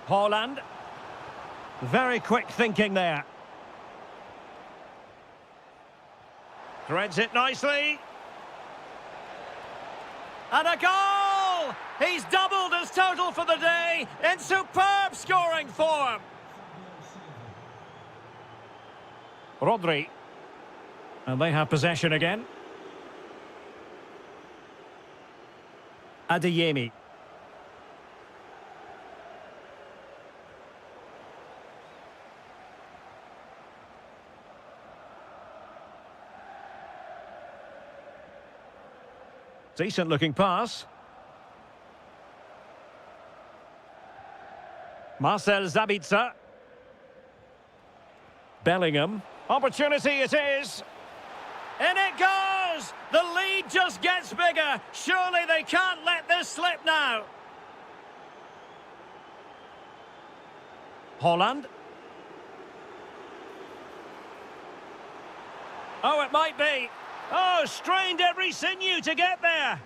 Haaland. Very quick thinking there. Threads it nicely. And a goal! He's doubled his total for the day in superb scoring form. Rodri. And they have possession again. Adeyemi. Decent looking pass. Marcel Sabitzer. Bellingham. Opportunity it is. In it goes! The lead just gets bigger. Surely they can't let this slip now. Haaland. Oh, it might be. Oh, strained every sinew to get there.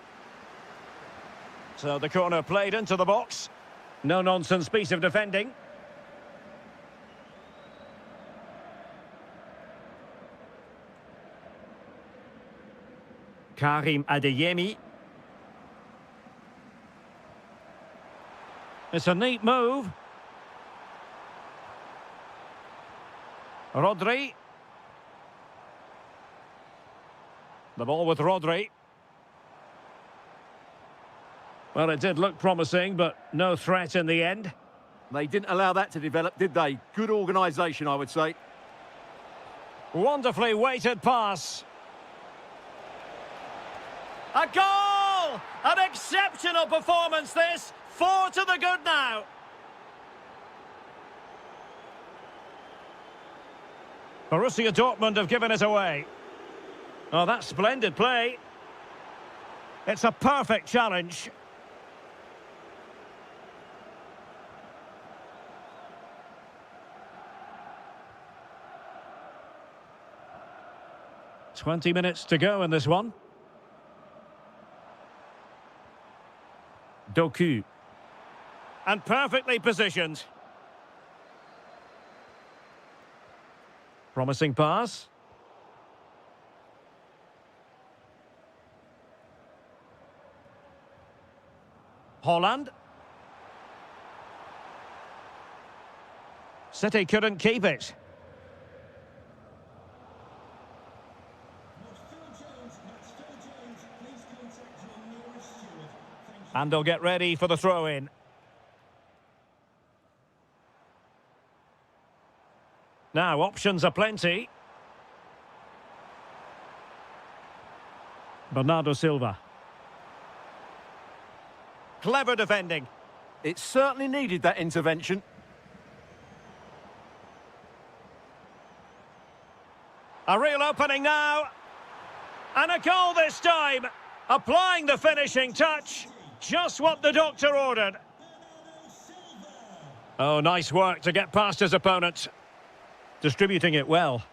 So the corner played into the box. No-nonsense piece of defending. Karim Adeyemi. It's a neat move. Rodri. The ball with Rodri. Well, it did look promising, but no threat in the end. They didn't allow that to develop, did they? Good organisation, I would say. Wonderfully weighted pass. A goal! An exceptional performance this. 4 to the good now. Borussia Dortmund have given it away. Oh, that's splendid play. It's a perfect challenge. "20 minutes to go in this one. Doku. And perfectly positioned. Promising pass. Holland. City couldn't keep it. And they'll get ready for the throw-in. Now, options are plenty. Bernardo Silva. Clever defending. It certainly needed that intervention. A real opening now. And a goal this time. Applying the finishing touch. Just what the doctor ordered. Oh, nice work to get past his opponent. Distributing it well.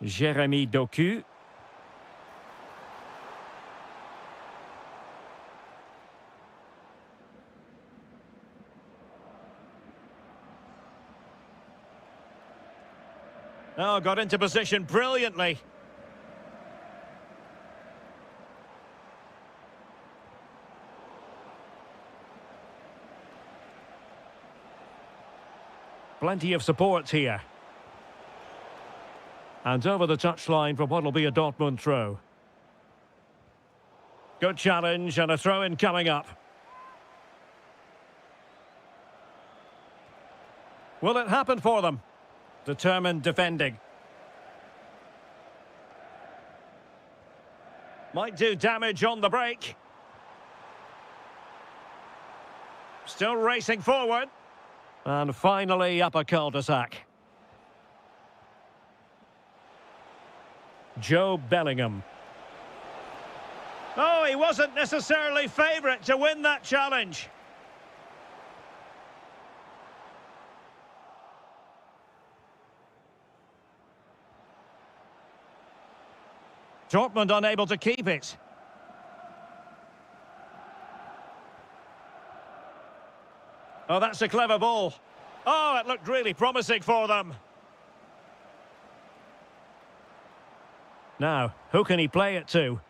Jeremy Doku. Oh, got into position brilliantly. Plenty of support here. And over the touchline for what will be a Dortmund throw. Good challenge and a throw-in coming up. Will it happen for them? Determined defending. Might do damage on the break. Still racing forward. And finally up a cul-de-sac. Joe Bellingham. Oh, he wasn't necessarily favourite to win that challenge. Dortmund unable to keep it. Oh, that's a clever ball. Oh, it looked really promising for them. Now, who can he play it to?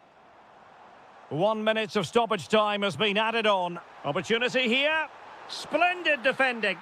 1 minute of stoppage time has been added on. Opportunity here. Splendid defending.